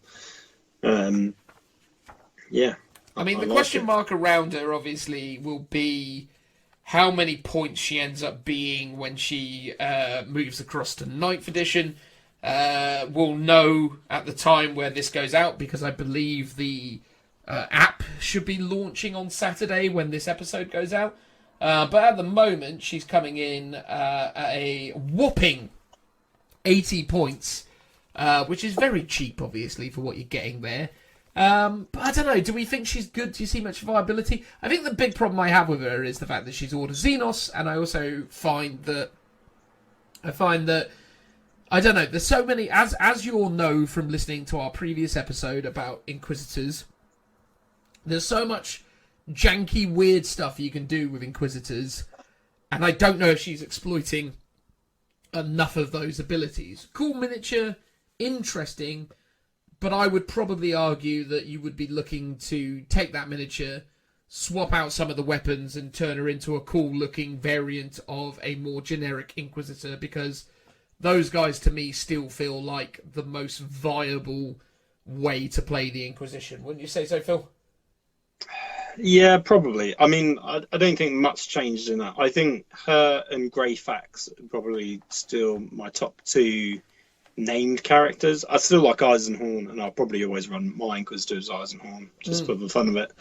Yeah. I mean, the question mark around her obviously will be how many points she ends up being when she moves across to 9th edition. We'll know at the time where this goes out, because I believe the app should be launching on Saturday when this episode goes out. But at the moment, she's coming in at a whopping 80 points, which is very cheap, obviously, for what you're getting there. But I don't know, do we think she's good? Do you see much viability? I think the big problem I have with her is the fact that she's Order Xenos, and I also find that... I don't know, there's so many... As you all know from listening to our previous episode about Inquisitors, there's so much janky, weird stuff you can do with Inquisitors, and I don't know if she's exploiting enough of those abilities. Cool miniature, interesting, but I would probably argue that you would be looking to take that miniature, swap out some of the weapons, and turn her into a cool-looking variant of a more generic Inquisitor, because those guys, to me, still feel like the most viable way to play the Inquisition. Wouldn't you say so, Phil? Yeah, probably. I mean, I don't think much changed in that. I think her and Grey Fax are probably still my top two named characters. I still like Eisenhorn, and I'll probably always run my Inquisitor as Eisenhorn, just for the fun of it.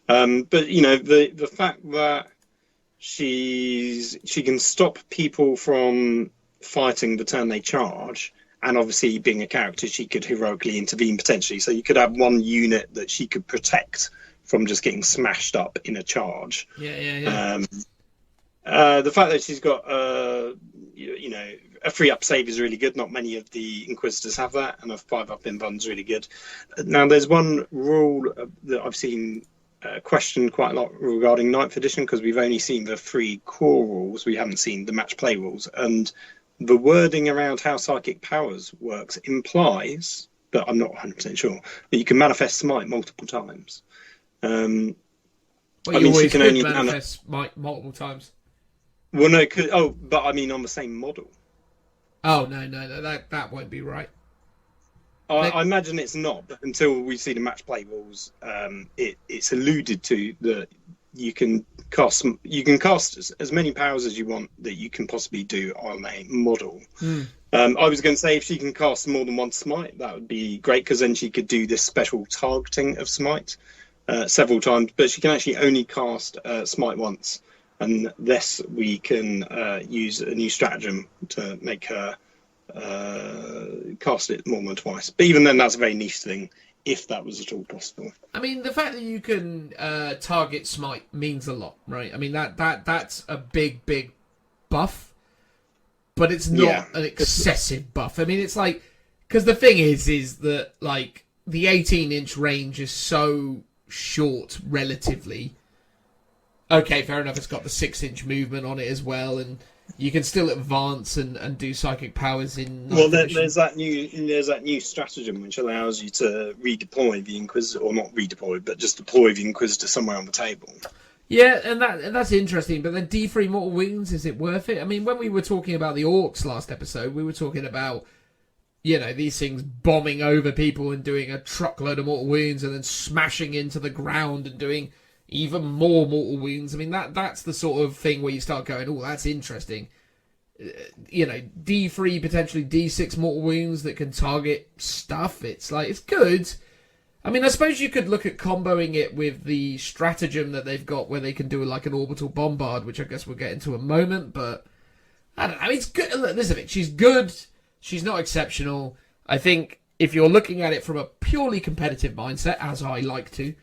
But, you know, the fact that she can stop people from fighting the turn they charge, and obviously being a character, she could heroically intervene potentially. So you could have one unit that she could protect from just getting smashed up in a charge. Yeah. The fact that she's got, you know, a 3-up save is really good. Not many of the Inquisitors have that, and a 5-up invuln is really good. Now, there's one rule that I've seen questioned quite a lot regarding 9th edition, because we've only seen the 3 core rules. We haven't seen the match play rules. And the wording around how Psychic Powers works implies, but I'm not 100% sure, that you can manifest Smite multiple times. Well, you mean, always she can could only manifest multiple times. Well, no, but I mean on the same model. Oh, no, that won't be right. I imagine it's not, but until we see the match play rules, it's alluded to that you can cast as many powers as you want that you can possibly do on a model. I was going to say, if she can cast more than one Smite, that would be great, because then she could do this special targeting of Smite several times, but she can actually only cast Smite once, and thus we can use a new stratagem to make her cast it more than twice. But even then, that's a very niche thing, if that was at all possible. I mean, the fact that you can target Smite means a lot, right? I mean, that's a big buff, but it's not an excessive buff. I mean, it's like, because the thing is that, like, the 18-inch range is so short relatively. Okay, fair enough, it's got the 6-inch movement on it as well, and you can still advance and do psychic powers in... Well, there's that new stratagem which allows you to redeploy the Inquisitor, or not redeploy, but just deploy the Inquisitor somewhere on the table. Yeah, and that's interesting. But then D3 Mortal Wounds, is it worth it? I mean, when we were talking about the Orcs last episode, we were talking about, you know, these things bombing over people and doing a truckload of Mortal Wounds and then smashing into the ground and doing even more Mortal Wounds. I mean, that's the sort of thing where you start going, oh, that's interesting. You know, D3, potentially D6 Mortal Wounds that can target stuff. It's like, it's good. I mean, I suppose you could look at comboing it with the stratagem that they've got where they can do like an orbital bombard, which I guess we'll get into a moment, but I don't know. I mean, it's good. Look, listen, she's good. She's not exceptional. I think if you're looking at it from a purely competitive mindset, as I like to,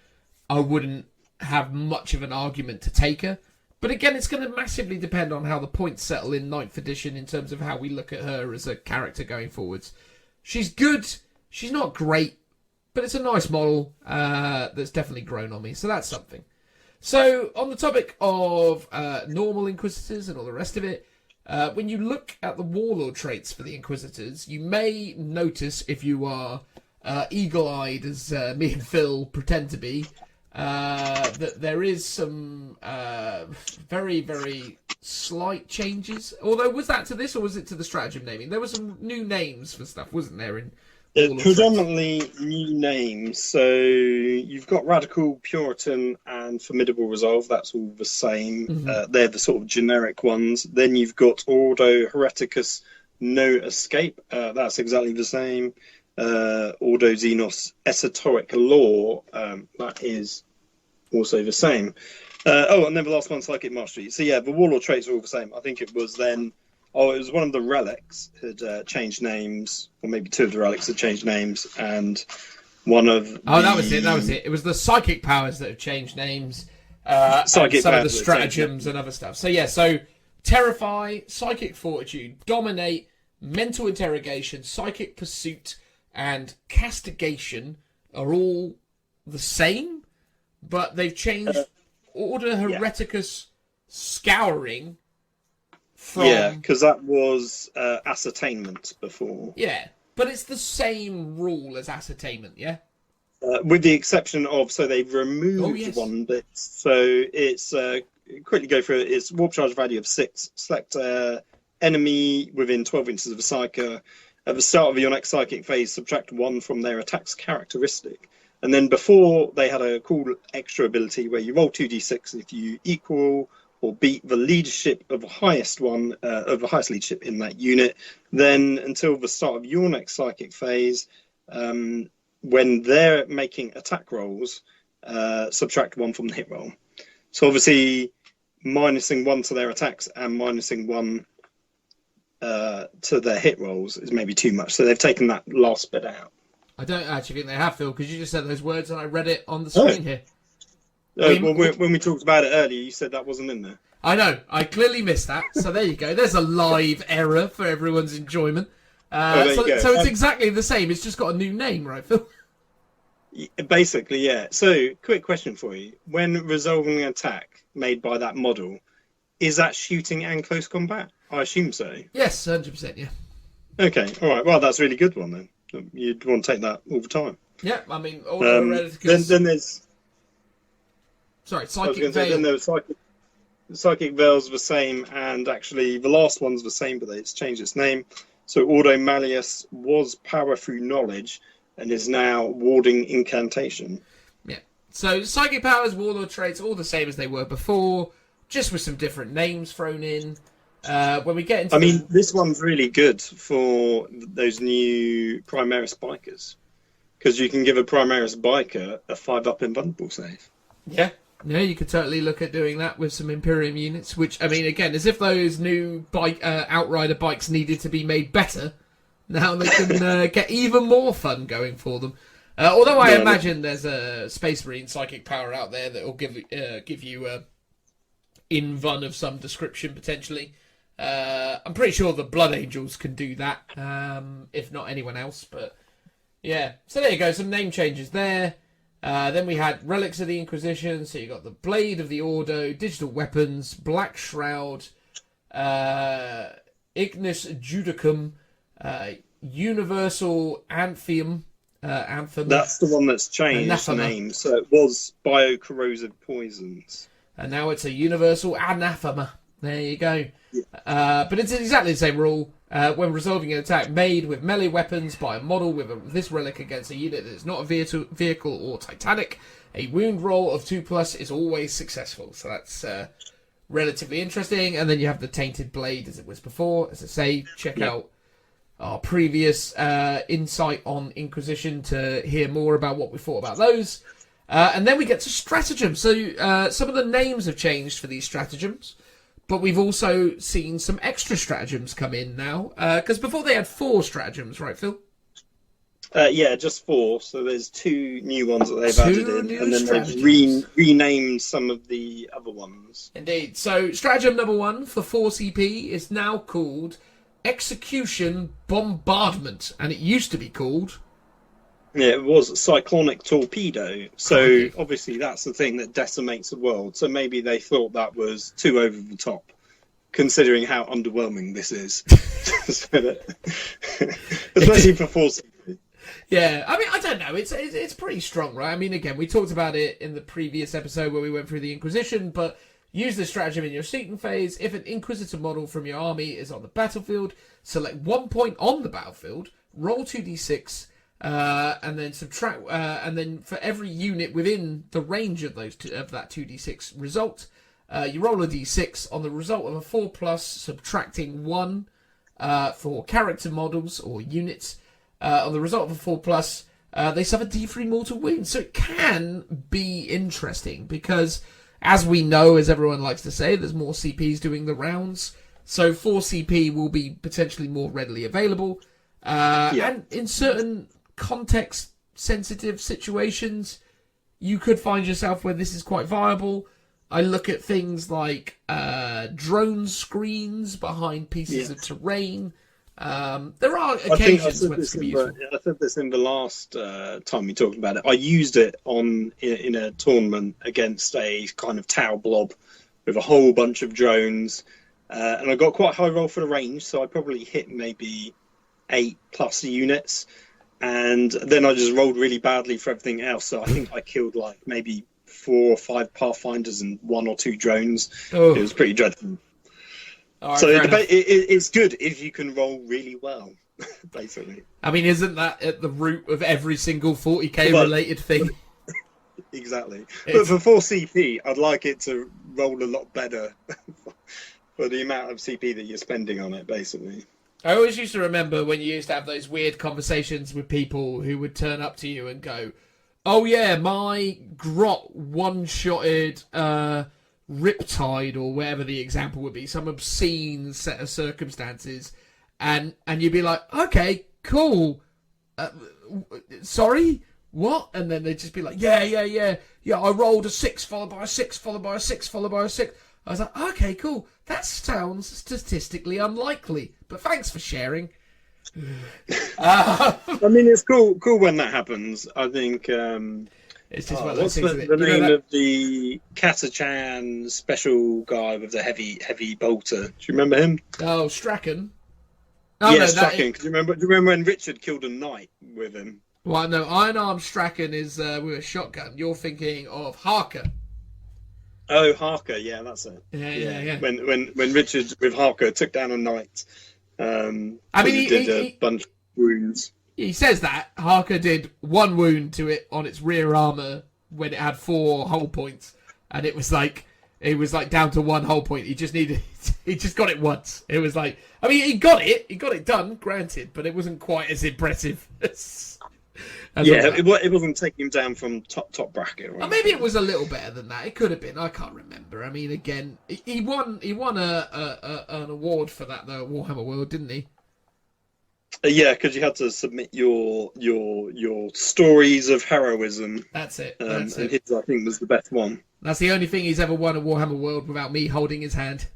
I wouldn't have much of an argument to take her. But again, it's going to massively depend on how the points settle in 9th edition in terms of how we look at her as a character going forwards. She's good. She's not great. But it's a nice model that's definitely grown on me, so that's something. So, on the topic of normal Inquisitors and all the rest of it, when you look at the Warlord traits for the Inquisitors, you may notice, if you are eagle-eyed, as me and Phil pretend to be, that there is some very, very slight changes. Although, was that to this, or was it to the stratagem naming? There were some new names for stuff, wasn't there, in predominantly new names. So you've got Radical, Puritan, and Formidable Resolve. That's all the same. Mm-hmm. They're the sort of generic ones. Then you've got Ordo, Hereticus, No Escape. That's exactly the same. Ordo Xenos, Esoteric Law. That is also the same. And then the last one, Psychic Mastery. So yeah, the Warlord traits are all the same. I think it was then... it was one of the relics had changed names, or maybe two of the relics had changed names, and one of that was it. It was the psychic powers that have changed names, psychic some of the stratagems and other stuff. So yeah, so Terrify, Psychic Fortitude, Dominate, Mental Interrogation, Psychic Pursuit, and Castigation are all the same, but they've changed Order Hereticus Scouring. Yeah, because that was ascertainment before. Yeah, but it's the same rule as ascertainment, yeah? With the exception of, so they've removed one bit. So it's, quickly go through it, it's warp charge value of 6. Select enemy within 12 inches of a psyker. At the start of your next psychic phase, subtract 1 from their attack's characteristic. And then before, they had a cool extra ability where you roll 2d6 if you equal... or beat the leadership of the highest one, of the highest leadership in that unit. Then until the start of your next psychic phase, when they're making attack rolls, subtract 1 from the hit roll. So obviously, minusing 1 to their attacks and minusing 1 to their hit rolls is maybe too much. So they've taken that last bit out. I don't actually think they have, Phil, because you just said those words and I read it on the screen here. When we talked about it earlier, you said that wasn't in there. I know. I clearly missed that. So there you go. There's a live error for everyone's enjoyment. So it's exactly the same. It's just got a new name, right, Phil? Basically, yeah. So, quick question for you. When resolving an attack made by that model, is that shooting and close combat? I assume so. Yes, 100%, yeah. Okay, all right. Well, that's a really good one, then. You'd want to take that all the time. Yeah, I mean... Then there's... Sorry, Psychic Veil. Then there was Psychic Veil's the same, and actually the last one's the same, but it's changed its name. So Ordo Malleus was Power Through Knowledge, and is now Warding Incantation. Yeah. So Psychic Powers, Warlord traits, all the same as they were before, just with some different names thrown in. When we get into... this one's really good for those new Primaris bikers, because you can give a Primaris biker a 5-up invulnerable save. Yeah. Yeah, you could totally look at doing that with some Imperium units, which, I mean, again, as if those new Outrider bikes needed to be made better, now they can get even more fun going for them. Although I imagine there's a Space Marine Psychic Power out there that will give you a invuln of some description, potentially. I'm pretty sure the Blood Angels can do that, if not anyone else, but yeah. So there you go, some name changes there. Then we had Relics of the Inquisition, so you got the Blade of the Ordo, Digital Weapons, Black Shroud, Ignis Judicum, Universal Anthem. That's the one that's changed the name, so it was Biocorrosive Poisons. and now it's a universal anathema. There you go. But it's exactly the same rule. When resolving an attack made with melee weapons by a model with this relic against a unit that is not a vehicle or titanic, a wound roll of 2+ is always successful. So that's relatively interesting. And then you have the Tainted Blade, as it was before. As I say, check out our previous insight on Inquisition to hear more about what we thought about those. And then we get to stratagem. So some of the names have changed for these stratagems, but we've also seen some extra stratagems come in now. Because before they had 4 stratagems, right, Phil? Yeah, just 4. So there's 2 new ones that they've added in, and then they've renamed some of the other ones. Indeed. So stratagem number 1 for 4 CP is now called Execution Bombardment, and it used to be called... Yeah, it was Cyclonic Torpedo. So obviously that's the thing that decimates the world. So maybe they thought that was too over the top, considering how underwhelming this is. Especially for 4 CP. Yeah, I mean, I don't know. It's pretty strong, right? I mean, again, we talked about it in the previous episode where we went through the Inquisition, but use this stratagem in your seeking phase. If an Inquisitor model from your army is on the battlefield, select 1 point on the battlefield, roll 2d6, and then subtract, and then for every unit within the range of of that 2d6 result, you roll a d6 on the result of a 4+, subtracting 1 for character models or units. On the result of a 4+, they suffer D3 mortal wounds. So it can be interesting because, as we know, as everyone likes to say, there's more CPs doing the rounds. So 4 CP will be potentially more readily available. And in certain context-sensitive situations, you could find yourself where this is quite viable. I look at things like drone screens behind pieces of terrain. There are occasions when it's useful. I said this in the last time we talked about it. I used it in a tournament against a kind of Tau blob with a whole bunch of drones, and I got quite a high roll for the range, so I probably hit maybe 8+ units, and then I just rolled really badly for everything else. So I think I killed like maybe 4 or 5 Pathfinders and 1 or 2 drones. Oh. It was pretty dreadful. Right, so it's good if you can roll really well, basically. I mean, isn't that at the root of every single 40k related thing? Exactly. But for 4 CP, I'd like it to roll a lot better for the amount of CP that you're spending on it, basically. I always used to remember when you used to have those weird conversations with people who would turn up to you and go, "Oh yeah, my grot one-shotted Riptide," or whatever the example would be, some obscene set of circumstances, and you'd be like, "Okay, cool. Sorry, what?" And then they'd just be like, "Yeah. I rolled a 6 followed by a 6 followed by a 6 followed by a 6." I was like, "Okay, cool. That sounds statistically unlikely, but thanks for sharing." I mean, it's cool when that happens. I think. It's just what's the name of the Katachan special guy with the heavy bolter? Do you remember him? Oh, Strachan. Oh, yeah, no, Strachan. Do you remember when Richard killed a knight with him? Well, no, Iron Arm Strachan is with a shotgun. You're thinking of Harker. Oh, Harker, yeah, that's it. Yeah. When Richard with Harker took down a knight, I mean, he did a bunch of wounds. He says that Harker did 1 wound to it on its rear armor when it had 4 hull points, and it was like down to 1 hull point. He just got it once. It was like, I mean, he got it done, granted, but it wasn't quite as impressive as it wasn't taking him down from top bracket. Or maybe it was a little better than that. It could have been. I can't remember. I mean, again, he won an award for that though at Warhammer World, didn't he? Yeah, because you had to submit your stories of heroism. That's it. And his, I think, was the best one. That's the only thing he's ever won at Warhammer World without me holding his hand.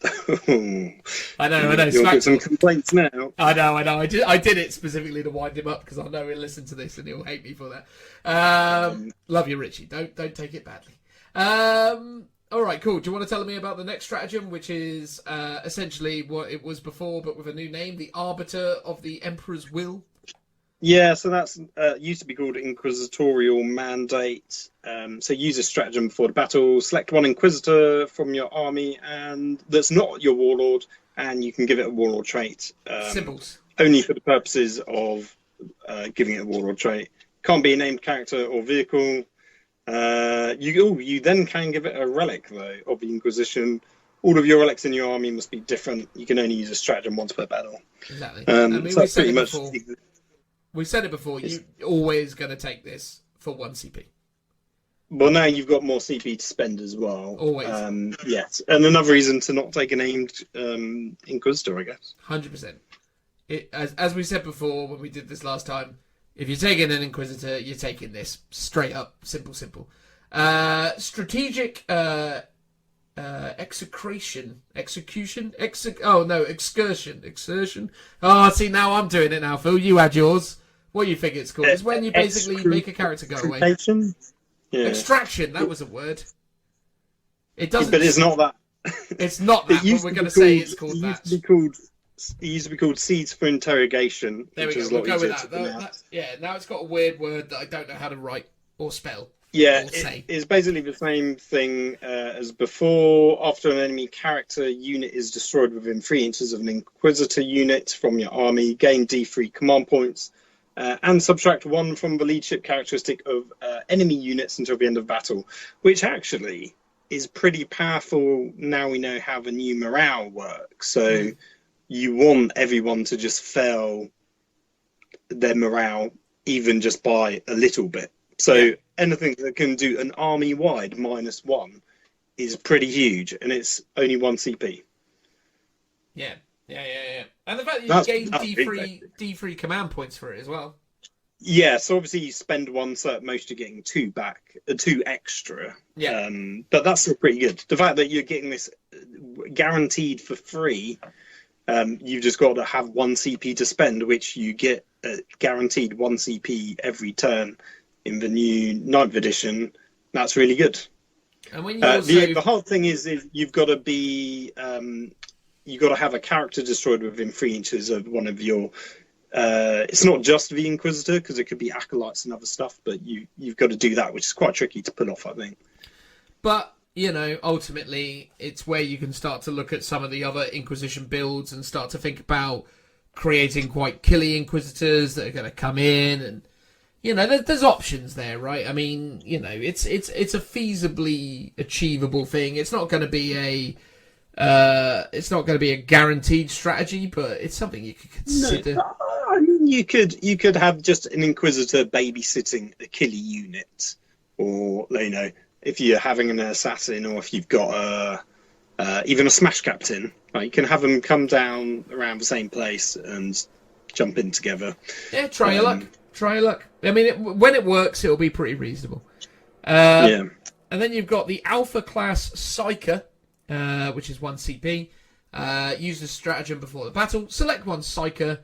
I know. You'll get some complaints now. I know. I did it specifically to wind him up because I know he'll listen to this and he'll hate me for that. Love you, Richie. Don't take it badly. All right, cool. Do you want to tell me about the next stratagem, which is essentially what it was before, but with a new name, the Arbiter of the Emperor's Will? Yeah, so that's used to be called Inquisitorial Mandate. So use a stratagem before the battle. Select one Inquisitor from your army, and that's not your Warlord, and you can give it a Warlord trait. Symbols. Only for the purposes of giving it a Warlord trait. Can't be a named character or vehicle. You then can give it a relic, though, of the Inquisition. All of your relics in your army must be different. You can only use a stratagem once per battle. Exactly. So that's pretty much... We said it before, you're always going to take this for 1 CP. Well, now you've got more CP to spend as well. Always. Yes. And another reason to not take a named Inquisitor, I guess. 100%. As we said before when we did this last time, if you're taking an Inquisitor, you're taking this. Straight up. Simple. Strategic excursion. Oh, see, now I'm doing it now, Phil. You had yours. What do you think it's called? It's when you basically make a character go away. Yeah. Extraction, that was a word. It doesn't. But it's not that. It's not that, but we're going to say it's called that. It used to be called Seeds for Interrogation. There we go. We'll go with that. Yeah, now it's got a weird word that I don't know how to write or spell. Yeah, it's basically the same thing as before. After an enemy character unit is destroyed within 3 inches of an Inquisitor unit from your army, gain D3 command points, and subtract 1 from the leadership characteristic of enemy units until the end of battle, which actually is pretty powerful now we know how the new morale works. So you want everyone to just fail their morale, even just by a little bit. So anything that can do an army-wide -1 is pretty huge, and it's only 1 CP. Yeah. And the fact that you gain D3 command points for it as well. Yeah, so obviously you spend 1 so at most you're getting 2 back, 2 extra. Yeah. But that's still pretty good. The fact that you're getting this guaranteed for free, you've just got to have 1 CP to spend, which you get guaranteed 1 CP every turn in the new 9th edition. That's really good. And when you also... the hard thing is you've got to be you've got to have a character destroyed within 3 inches of one of your it's not just the Inquisitor, because it could be acolytes and other stuff, but you've got to do that, which is quite tricky to pull off, I think. But ultimately it's where you can start to look at some of the other Inquisition builds and start to think about creating quite killy Inquisitors that are going to come in, and there's options there, right? I mean, it's a feasibly achievable thing. It's not going to be a guaranteed strategy, but it's something you could consider. No, I mean, you could have just an Inquisitor babysitting a killy unit, or if you're having an assassin, or if you've got even a smash captain, right, you can have them come down around the same place and jump in together. Yeah, try your luck. I mean, when it works, it'll be pretty reasonable. Yeah. And then you've got the Alpha Class Psyker, which is 1 CP. Use the stratagem before the battle. Select 1 Psyker,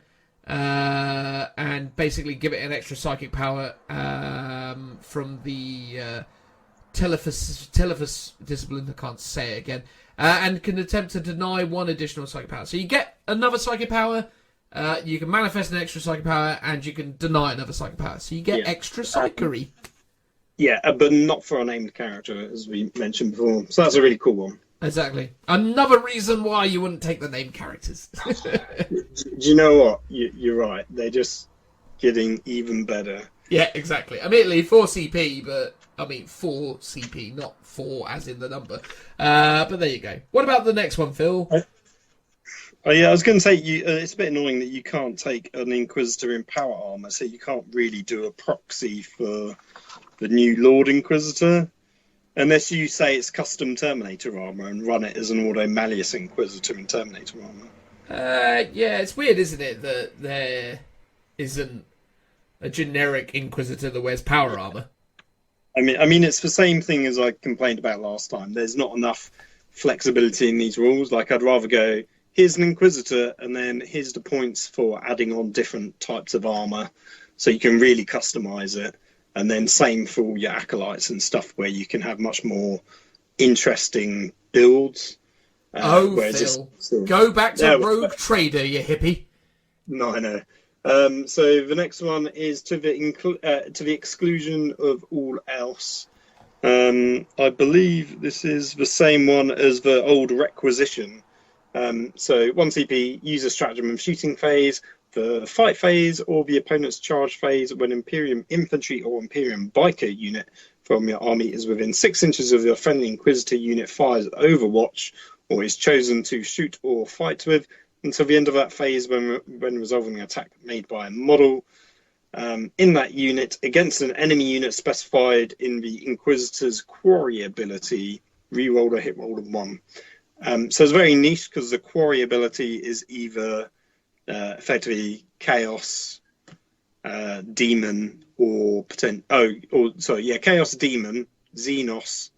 and basically give it an extra psychic power from the Telephus discipline. I can't say it again. And can attempt to deny 1 additional psychic power. So you get another psychic power. You can manifest an extra psychic power, and you can deny another psychic power. So you get extra psychery. Yeah, but not for a named character, as we mentioned before. So that's a really cool one. Exactly. Another reason why you wouldn't take the named characters. Do you know what? You're right. They're just getting even better. Yeah, exactly. Admittedly, 4 CP, but... 4 CP, not 4 as in the number. But there you go. What about the next one, Phil? I was going to say, it's a bit annoying that you can't take an Inquisitor in power armor, so you can't really do a proxy for the new Lord Inquisitor, unless you say it's custom Terminator armor and run it as an Auto Malleus Inquisitor in Terminator armor. Yeah, it's weird, isn't it, that there isn't a generic Inquisitor that wears power armor. I mean, it's the same thing as I complained about last time. There's not enough flexibility in these rules. Like, I'd rather go, here's an Inquisitor, and then here's the points for adding on different types of armor, so you can really customize it. And then same for all your acolytes and stuff, where you can have much more interesting builds. Phil, go back to Rogue Trader, you hippie. No, I know. So the next one is to the exclusion of all else. I believe this is the same one as the old requisition. So 1 CP, use a stratagem of shooting phase, the fight phase, or the opponent's charge phase when Imperium infantry or Imperium biker unit from your army is within 6 inches of your friendly Inquisitor unit fires Overwatch or is chosen to shoot or fight with until the end of that phase when resolving an attack made by a model in that unit against an enemy unit specified in the Inquisitor's Quarry ability, reroll a hit roll of 1. So it's very niche because the Quarry ability is either effectively Chaos, Demon, or Chaos, Demon, Xenos,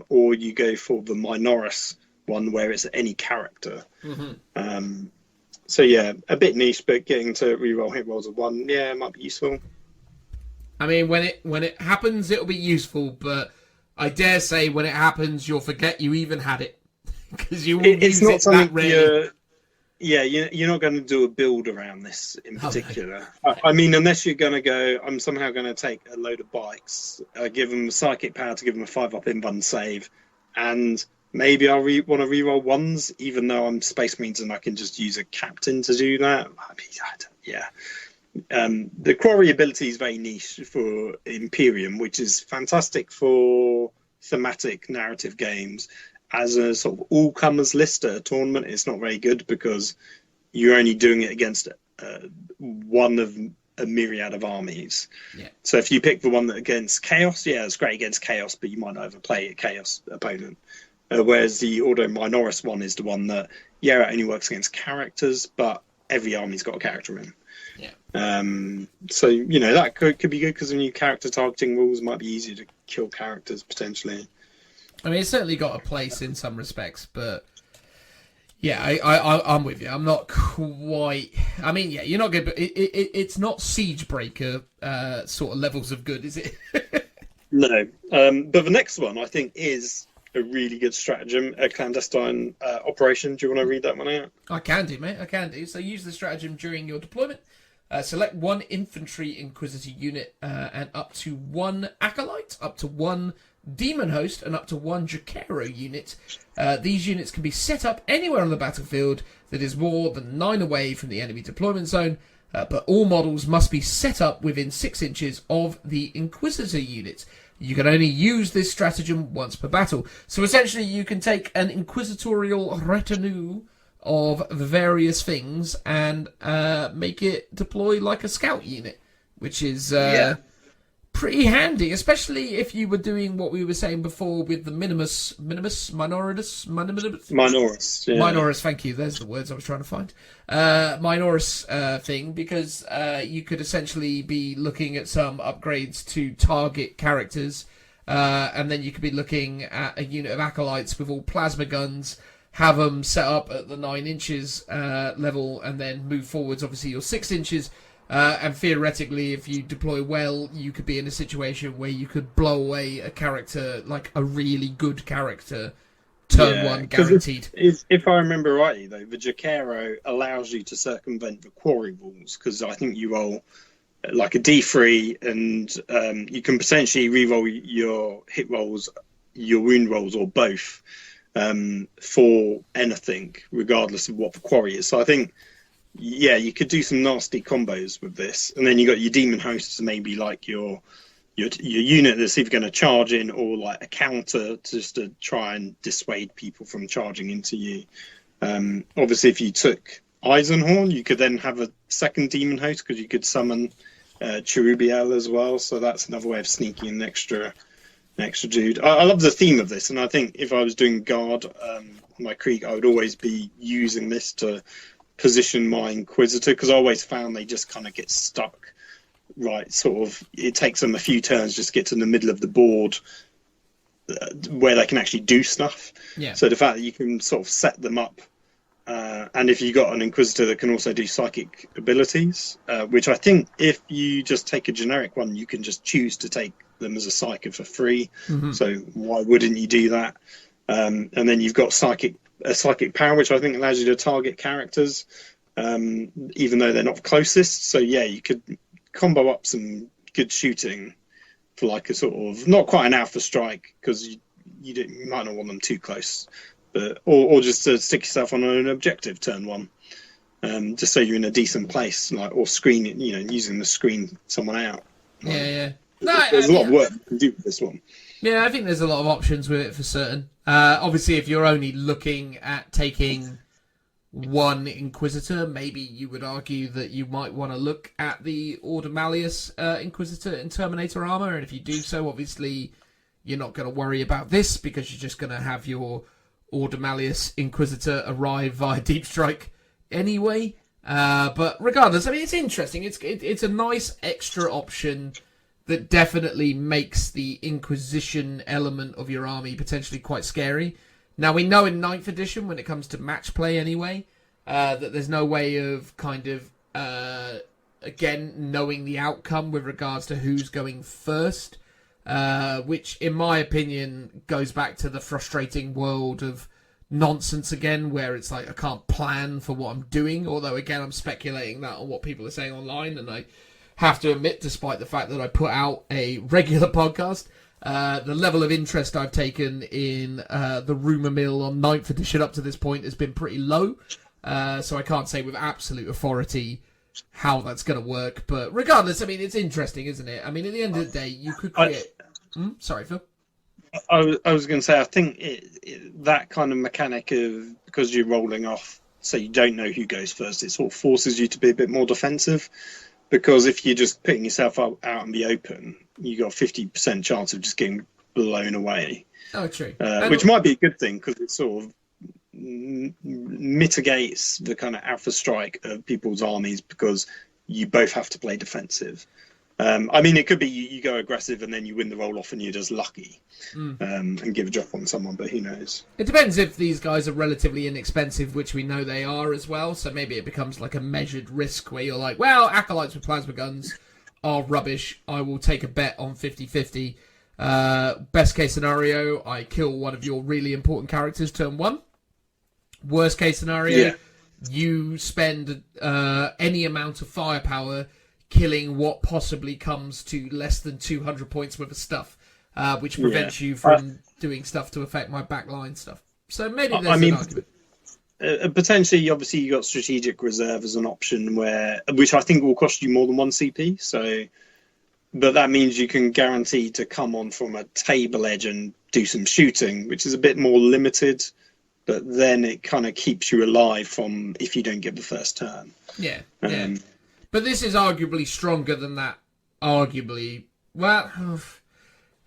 or you go for the Minoris one where it's any character. Mm-hmm. So yeah, a bit niche, but getting to reroll hit rolls of 1, yeah, might be useful. I mean, when it happens, it'll be useful, but I dare say when it happens, you'll forget you even had it because you won't use it that rarely. You're not going to do a build around this in particular. Oh, I mean, unless you're going to go, I'm somehow going to take a load of bikes, give them psychic power to give them a 5-up invuln save, and maybe I'll want to reroll 1s, even though I'm Space Marines and I can just use a captain to do that. The Quarry ability is very niche for Imperium, which is fantastic for thematic narrative games. As a sort of all-comers list at a tournament, it's not very good because you're only doing it against one of a myriad of armies. Yeah. So if you pick the one that against Chaos, yeah, it's great against Chaos, but you might not overplay a Chaos opponent. Whereas the Ordo Minoris one is the one that, yeah, it only works against characters, but every army's got a character in. Yeah. So, you know, that could be good because the new character targeting rules might be easier to kill characters potentially. I mean, it's certainly got a place in some respects, but yeah, I'm with you. I'm not quite. I mean, yeah, you're not good, but it's not Siegebreaker sort of levels of good, is it? No. But the next one, I think, is a really good stratagem, a clandestine operation. Do you want to read that one out? I can do, mate. I can do. So use the stratagem during your deployment. Select 1 infantry Inquisitor unit and up to 1 acolyte, up to 1 demon host, and up to 1 Jacaro unit. These units can be set up anywhere on the battlefield that is more than 9 away from the enemy deployment zone, but all models must be set up within 6 inches of the Inquisitor unit. You can only use this stratagem once per battle. So essentially you can take an inquisitorial retinue of various things and make it deploy like a scout unit, which is pretty handy, especially if you were doing what we were saying before with the Minoris, thank you, there's the words I was trying to find. Minoris thing, because you could essentially be looking at some upgrades to target characters, and then you could be looking at a unit of acolytes with all plasma guns, have them set up at the 9 inches level, and then move forwards, obviously you're 6 inches. And theoretically, if you deploy well, you could be in a situation where you could blow away a character, like a really good character, turn 1 guaranteed. If I remember rightly, though, the Jacaro allows you to circumvent the quarry rules, because I think you roll like a D3, and you can potentially re-roll your hit rolls, your wound rolls, or both for anything, regardless of what the quarry is. So I think, yeah, you could do some nasty combos with this, and then you got your demon hosts, maybe like your unit that's either going to charge in or like a counter just to try and dissuade people from charging into you. Obviously, if you took Eisenhorn, you could then have a second demon host because you could summon Cherubiel as well. So that's another way of sneaking an extra dude. I love the theme of this, and I think if I was doing guard my Krieg, I would always be using this to position my Inquisitor, because I always found they just kind of get stuck, right? Sort of, it takes them a few turns just to get to the middle of the board where they can actually do stuff. Yeah. So the fact that you can sort of set them up, and if you got an Inquisitor that can also do psychic abilities, which I think if you just take a generic one, you can just choose to take them as a psyker for free. Mm-hmm. So why wouldn't you do that? And then you've got psychic power, which I think allows you to target characters. even though they're not closest. So yeah, you could combo up some good shooting for like a sort of not quite an alpha strike, because you might not want them too close, but or just to stick yourself on an objective turn one, just so you're in a decent place, like, or screen, using the screen someone out. Yeah. There's a lot of work you can do with this one. Yeah, I think there's a lot of options with it for certain. Obviously, if you're only looking at taking one Inquisitor, maybe you would argue that you might want to look at the Order Malleus Inquisitor in Terminator armor, and if you do so, obviously you're not going to worry about this, because you're just going to have your Order Malleus Inquisitor arrive via Deep Strike anyway. But regardless, I mean, it's interesting. It's a nice extra option that definitely makes the Inquisition element of your army potentially quite scary. Now, we know in 9th edition, when it comes to match play anyway, that there's no way of kind of, again, knowing the outcome with regards to who's going first, which, in my opinion, goes back to the frustrating world of nonsense again, where it's like, I can't plan for what I'm doing, although, again, I'm speculating that on what people are saying online, and I have to admit, despite the fact that I put out a regular podcast, the level of interest I've taken in the rumour mill on 9th edition up to this point has been pretty low. So I can't say with absolute authority how that's going to work. But regardless, I mean, it's interesting, isn't it? I mean, at the end of the day, you could create... Sorry, Phil? I was going to say, I think that kind of mechanic of, because you're rolling off, so you don't know who goes first, it sort of forces you to be a bit more defensive. Because if you're just putting yourself out in the open, you got a 50% chance of just getting blown away. Oh, true. Which might be a good thing, because it sort of mitigates the kind of alpha strike of people's armies, because you both have to play defensive. I mean, it could be you go aggressive and then you win the roll-off and you're just lucky and give a drop on someone, but who knows? It depends if these guys are relatively inexpensive, which we know they are as well, so maybe it becomes like a measured risk where you're like, well, Acolytes with plasma guns are rubbish. I will take a bet on 50-50. Best case scenario, I kill one of your really important characters turn one. Worst case scenario, you spend any amount of firepower killing what possibly comes to less than 200 points worth of stuff, which prevents you from doing stuff to affect my backline stuff. So maybe there's an argument. Potentially, obviously, you got strategic reserve as an option, which I think will cost you more than one CP. So, but that means you can guarantee to come on from a table edge and do some shooting, which is a bit more limited. But then it kind of keeps you alive from if you don't get the first turn. Yeah. But this is arguably stronger than that. Arguably, well,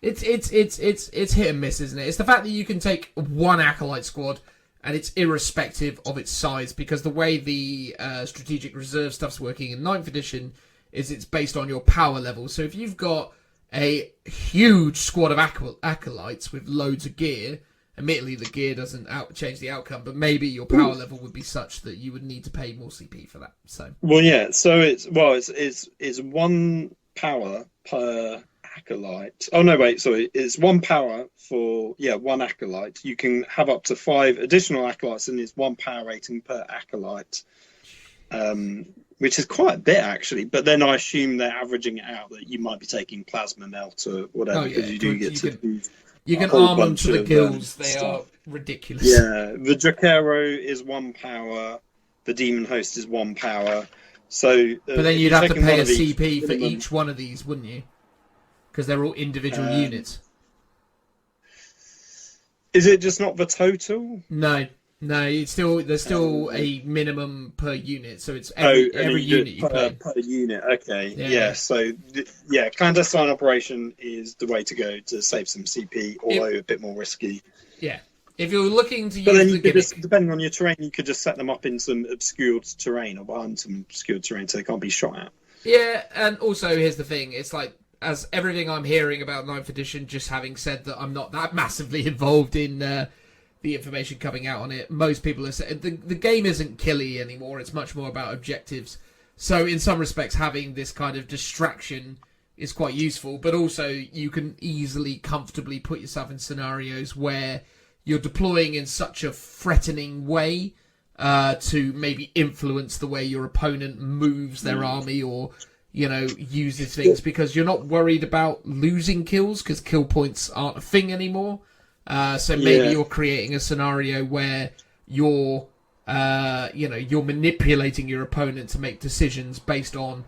it's hit and miss, isn't it? It's the fact that you can take one Acolyte squad and it's irrespective of its size, because the way the strategic reserve stuff's working in 9th edition is it's based on your power level. So if you've got a huge squad of Acolytes with loads of gear, admittedly the gear doesn't change the outcome, but maybe your power level would be such that you would need to pay more CP for that. So it's one power per Acolyte. Oh no, wait, sorry, it's one power for one Acolyte. You can have up to 5 additional Acolytes, and it's 1 power rating per Acolyte, which is quite a bit actually. But then I assume they're averaging it out that you might be taking plasma melt or whatever, because you do get to. You can arm them to the gills. They are ridiculous. Yeah, the Drakero is 1 power. The Demon Host is 1 power. So, but then you'd have to pay a CP for each one of these, wouldn't you? Because they're all individual units. Is it just not the total? No. There's still a minimum per unit, so it's every unit you pay. Per unit, okay. Yeah, so, clandestine operation is the way to go to save some CP, although a bit more risky. Yeah. If you're looking to use the gimmick... depending on your terrain, you could just set them up in some obscured terrain or behind some obscured terrain so they can't be shot at. Yeah, and also, here's the thing, it's like, as everything I'm hearing about 9th edition, just having said that I'm not that massively involved in... the information coming out on it, most people are saying the game isn't killy anymore. It's much more about objectives. So in some respects, having this kind of distraction is quite useful, but also you can easily, comfortably put yourself in scenarios where you're deploying in such a threatening way to maybe influence the way your opponent moves their army or, you know, uses things, because you're not worried about losing kills because kill points aren't a thing anymore. So maybe you're creating a scenario where you're, you're manipulating your opponent to make decisions based on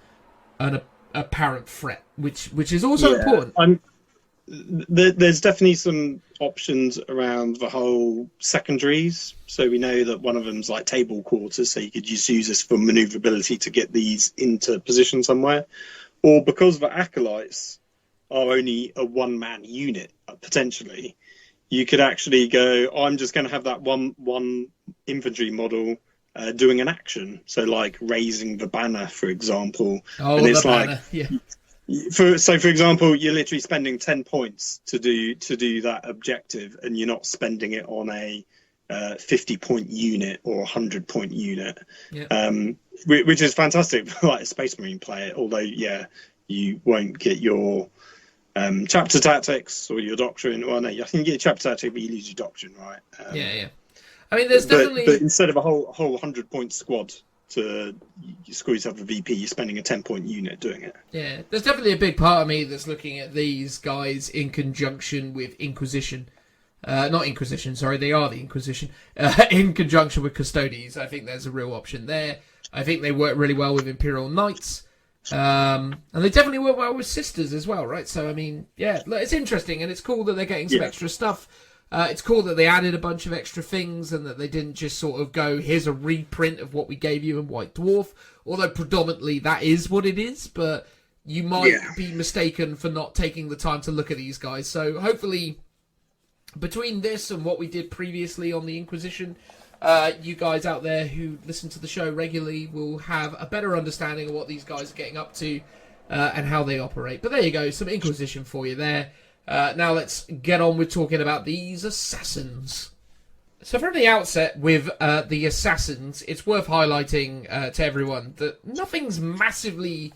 an apparent threat, which is also important. There's definitely some options around the whole secondaries. So we know that one of them's like table quarters, so you could just use this for maneuverability to get these into position somewhere. Or because the acolytes are only a one-man unit, potentially, you could actually go, I'm just going to have that one infantry model doing an action. So like raising the banner, for example. Oh, and it's the like, banner, yeah. For example, you're literally spending 10 points to do that objective, and you're not spending it on a 50-point unit or a 100-point unit, which is fantastic for like a Space Marine player. Although, you won't get your chapter tactics or your doctrine. Well, no, I think you get your chapter tactic, but you lose your doctrine, right? I mean, there's definitely. But instead of a whole 100-point squad to score yourself a VP, you're spending a 10-point unit doing it. Yeah, there's definitely a big part of me that's looking at these guys in conjunction with Inquisition. Not Inquisition, sorry, they are the Inquisition. In conjunction with Custodes, I think there's a real option there. I think they work really well with Imperial Knights. And they definitely work well with Sisters as well, right? So, I mean, yeah, it's interesting, and it's cool that they're getting some extra stuff. It's cool that they added a bunch of extra things and that they didn't just sort of go, here's a reprint of what we gave you in White Dwarf, although predominantly that is what it is, but you might be mistaken for not taking the time to look at these guys. So hopefully, between this and what we did previously on the Inquisition, you guys out there who listen to the show regularly will have a better understanding of what these guys are getting up to and how they operate. But there you go, some Inquisition for you there. Now let's get on with talking about these assassins. So from the outset with the assassins, it's worth highlighting to everyone that nothing's massively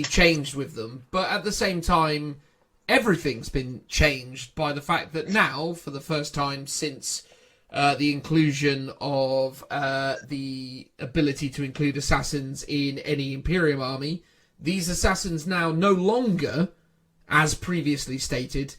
changed with them, but at the same time, everything's been changed by the fact that now, for the first time since the inclusion of the ability to include assassins in any Imperium army, these assassins now no longer, as previously stated,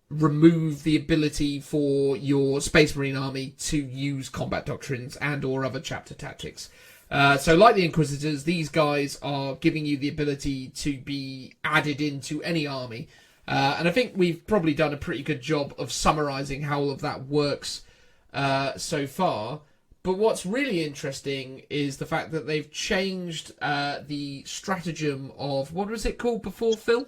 remove the ability for your Space Marine army to use combat doctrines and or other chapter tactics. So like the Inquisitors, these guys are giving you the ability to be added into any army. And I think we've probably done a pretty good job of summarising how all of that works so far. But what's really interesting is the fact that they've changed the stratagem of, what was it called before, Phil?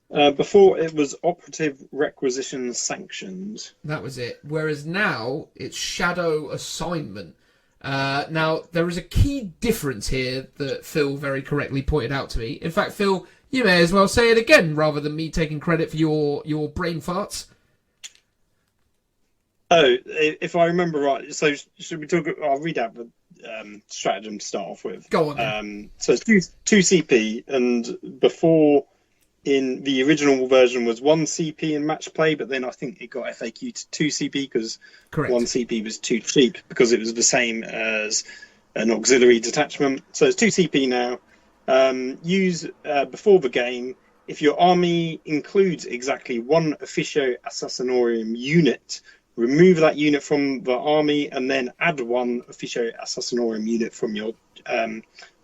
Before it was operative requisition sanctions. That was it. Whereas now it's shadow assignment. Now there is a key difference here that Phil very correctly pointed out to me. In fact, Phil, you may as well say it again rather than me taking credit for your brain farts. Oh, if I remember right, so should we talk? I'll read out the stratagem to start off with. Go on then. So it's 2 CP, and before, in the original version, was 1 CP in match play, but then I think it got FAQ to 2 CP because 1 CP was too cheap because it was the same as an auxiliary detachment. So it's 2 CP now. Use before the game if your army includes exactly 1 Officio Assassinorum unit. Remove that unit from the army and then add 1 Officio Assassinorum unit from your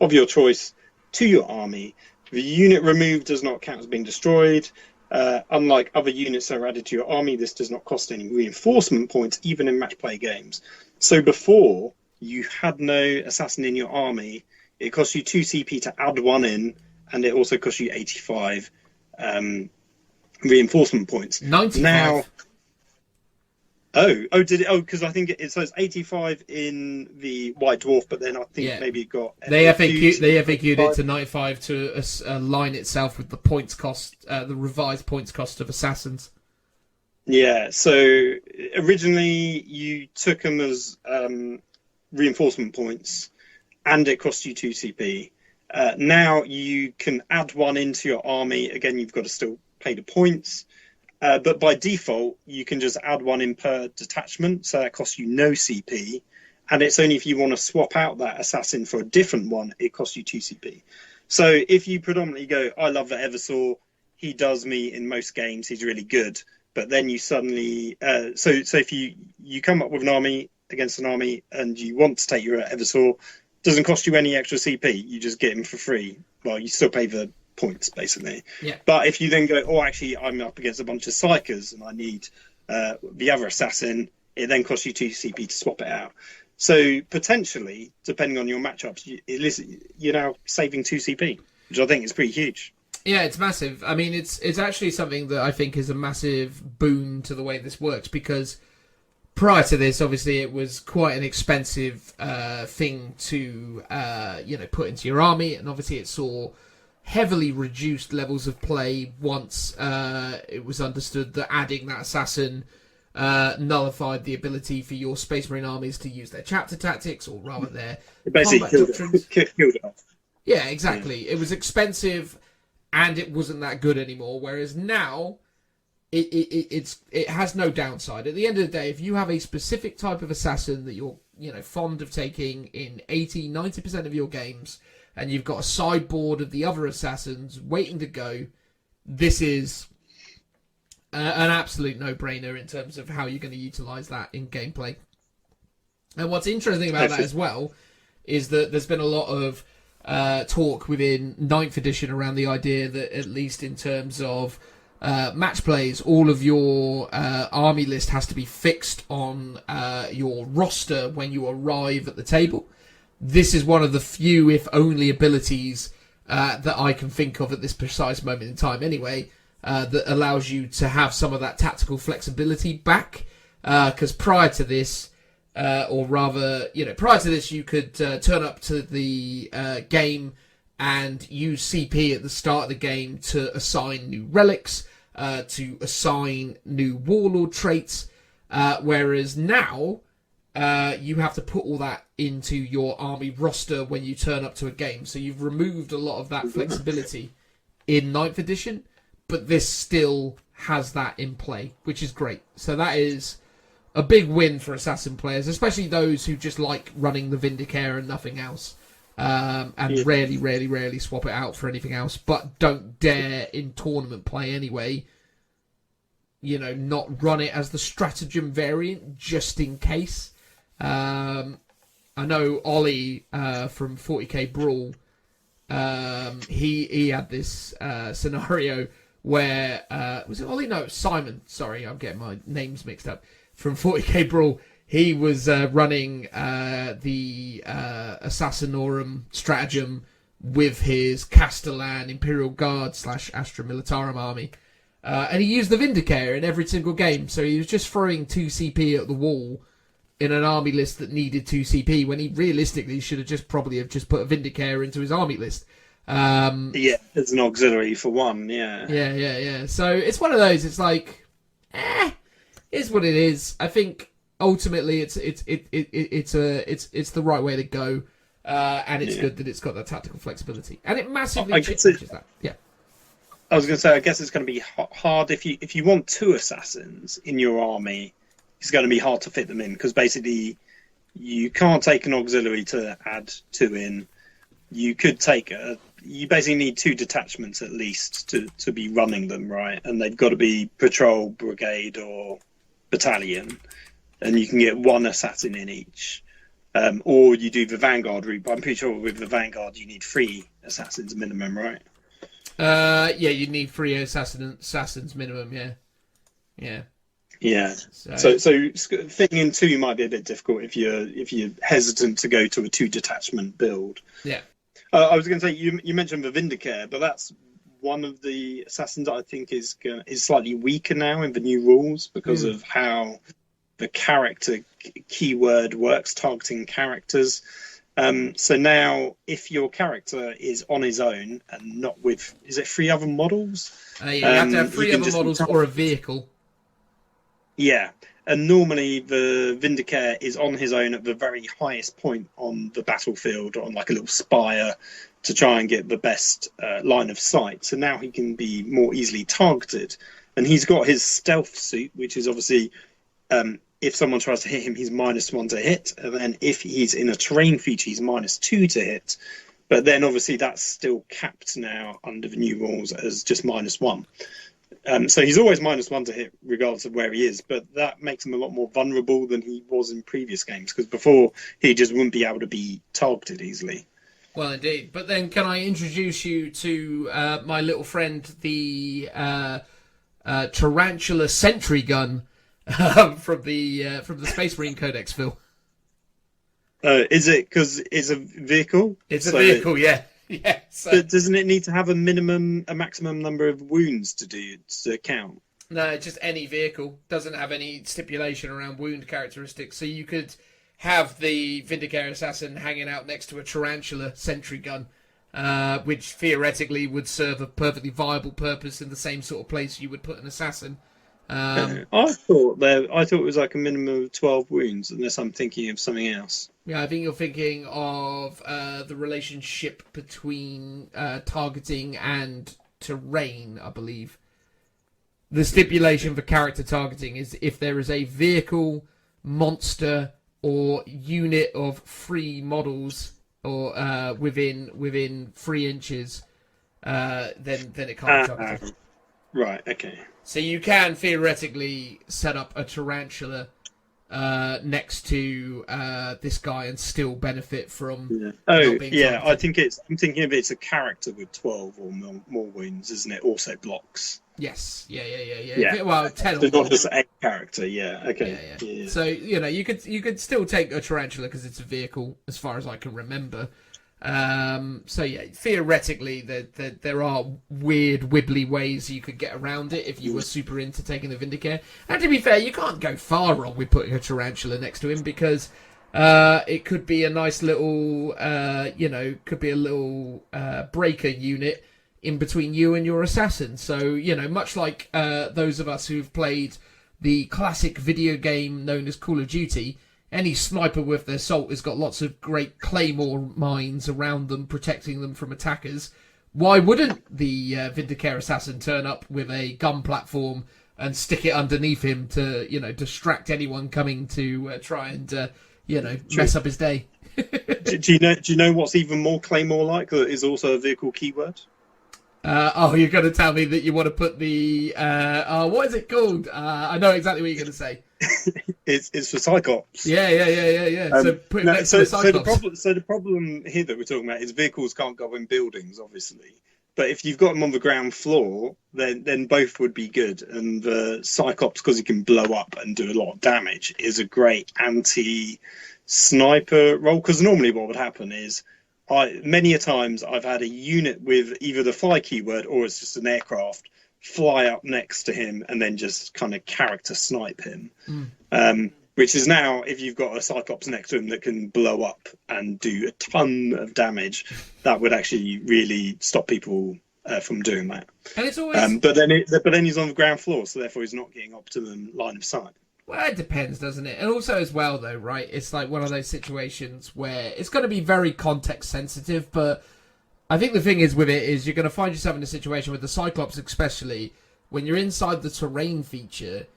of your choice to your army. The unit removed does not count as being destroyed. Unlike other units that are added to your army, this does not cost any reinforcement points, even in match play games. So before, you had no assassin in your army. It cost you 2 CP to add 1 in, and it also cost you 85 reinforcement points. 95. Now, did it? Oh, because I think it says 85 in the White Dwarf, but then I think maybe it got they FAQ'd it to 95 to align itself with the points cost, the revised points cost of assassins. Yeah. So originally you took them as reinforcement points, and it cost you 2 CP. Now you can add 1 into your army. Again, you've got to still pay the points. But by default, you can just add 1 in per detachment, so that costs you no CP. and it's only if you want to swap out that assassin for a different one, it costs you 2 CP. So if you predominantly go, I love the Eversaw, he does me in most games, he's really good, but then you suddenly, so if you come up with an army against an army and you want to take your Eversaw, doesn't cost you any extra CP, you just get him for free. Well, you still pay the points, basically. Yeah. But if you then go, oh, actually, I'm up against a bunch of Psychers and I need the other assassin, it then costs you 2 CP to swap it out. So potentially, depending on your matchups, you're now saving 2 CP, which I think is pretty huge. Yeah, it's massive. I mean, it's actually something that I think is a massive boon to the way this works, because prior to this, obviously, it was quite an expensive thing to put into your army, and obviously it saw heavily reduced levels of play once it was understood that adding that assassin nullified the ability for your Space Marine armies to use their chapter tactics, or rather their combat doctrines. Killed it off. Yeah, exactly. It was expensive, and it wasn't that good anymore. Whereas now, it has no downside. At the end of the day, if you have a specific type of assassin that you're fond of taking in 80-90% of your games, and you've got a sideboard of the other assassins waiting to go, this is an absolute no-brainer in terms of how you're going to utilize that in gameplay. And what's interesting about that as well is that there's been a lot of talk within 9th edition around the idea that, at least in terms of match plays, all of your army list has to be fixed on your roster when you arrive at the table. This is one of the few, if only, abilities that I can think of at this precise moment in time anyway, that allows you to have some of that tactical flexibility back. Because prior to this, prior to this, you could turn up to the game and use CP at the start of the game to assign new relics, to assign new warlord traits, whereas now you have to put all that into your army roster when you turn up to a game. So you've removed a lot of that flexibility in 9th edition, but this still has that in play, which is great. So that is a big win for Assassin players, especially those who just like running the Vindicare and nothing else, and rarely swap it out for anything else, but don't dare in tournament play anyway, not run it as the stratagem variant just in case. I know Ollie from 40k Brawl, he had this scenario where was it Ollie? No, Simon. Sorry, I'm getting my names mixed up. From 40k Brawl, he was running the Assassinorum stratagem with his Castellan Imperial Guard / Astra Militarum army, and he used the Vindicare in every single game. So he was just throwing 2 CP at the wall in an army list that needed 2 CP, when he realistically should have just put a Vindicare into his army list. As an auxiliary for one. Yeah. So it's one of those. It's like, is what it is. I think ultimately it's the right way to go, and it's good that it's got that tactical flexibility, and it massively changes that. Yeah. I was going to say, I guess it's going to be hard if you want 2 assassins in your army. It's going to be hard to fit them in, because basically you can't take an auxiliary to add 2 in. You could you basically need 2 detachments at least to be running them, right? And they've got to be patrol, brigade, or battalion, and you can get 1 assassin in each. Or you do the Vanguard route, but I'm pretty sure with the Vanguard you need 3 assassins minimum, right? You need 3 assassins minimum, yeah. Yeah. So fitting in 2 might be a bit difficult if you're hesitant to go to a 2 detachment build. Yeah. I was going to say, you mentioned the Vindicare, but that's one of the assassins that I think is slightly weaker now in the new rules because of how the character keyword works, targeting characters. So now, if your character is on his own and not with, is it 3 other models? You have to have 3 other models or a vehicle. Yeah, and normally the Vindicare is on his own at the very highest point on the battlefield, on like a little spire, to try and get the best line of sight. So now he can be more easily targeted. And he's got his stealth suit, which is obviously, if someone tries to hit him, he's -1 to hit, and then if he's in a terrain feature, he's -2 to hit. But then obviously that's still capped now under the new rules as just -1. So he's always -1 to hit regardless of where he is, but that makes him a lot more vulnerable than he was in previous games, because before he just wouldn't be able to be targeted easily. Well, indeed. But then can I introduce you to my little friend, the Tarantula Sentry Gun from the Space Marine Codex, Phil? Is it because it's a vehicle? It's a vehicle, yeah. Yeah. So... But doesn't it need to have a maximum number of wounds to count? No, just any vehicle. Doesn't have any stipulation around wound characteristics. So you could have the Vindicator Assassin hanging out next to a Tarantula Sentry Gun, which theoretically would serve a perfectly viable purpose in the same sort of place you would put an assassin. I thought it was like a minimum of 12 wounds, unless I'm thinking of something else. Yeah, I think you're thinking of the relationship between targeting and terrain, I believe. The stipulation for character targeting is if there is a vehicle, monster, or unit of free models or within 3 inches, then it can't be targeted. Right, okay. So you can theoretically set up a tarantula next to this guy and still benefit from. Yeah. Oh, yeah. I'm thinking of it's a character with 12 or more wounds, isn't it? Also blocks. Yes. Yeah. Well, 10 so or more. not just a character. Yeah. Okay. Yeah. So you could still take a tarantula because it's a vehicle, as far as I can remember. So yeah, theoretically, there are weird, wibbly ways you could get around it if you were super into taking the Vindicator. And to be fair, you can't go far wrong with putting a tarantula next to him because it could be a nice little, breaker unit in between you and your assassin. So much like those of us who've played the classic video game known as Call of Duty. Any sniper with their salt has got lots of great claymore mines around them, protecting them from attackers. Why wouldn't the Vindicator Assassin turn up with a gun platform and stick it underneath him to, distract anyone coming to try and, mess up his day? do you know what's even more claymore-like that is also a vehicle keyword? You're going to tell me that you want to put the... what is it called? I know exactly what you're going to say. It's for Cyclops. Yeah. So put it next to the Cyclops. So the problem here that we're talking about is vehicles can't go in buildings, obviously. But if you've got them on the ground floor, then both would be good. And the Cyclops, because he can blow up and do a lot of damage, is a great anti-sniper role. Because normally what would happen is, many a times I've had a unit with either the fly keyword or it's just an aircraft fly up next to him and then just kind of character snipe him. Which is now, if you've got a Cyclops next to him that can blow up and do a ton of damage, that would actually really stop people from doing that. And it's always... but then he's on the ground floor, so therefore he's not getting optimum line of sight. Well, it depends, doesn't it? And also as well, though, right? It's like one of those situations where it's going to be very context sensitive, but I think the thing is with it is you're going to find yourself in a situation with the Cyclops, especially when you're inside the terrain feature,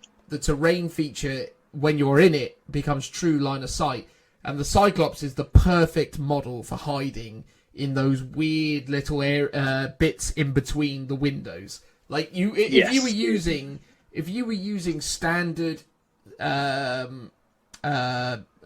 when you're in it, becomes true line of sight. And the Cyclops is the perfect model for hiding in those weird little bits in between the windows. Like if you were using standard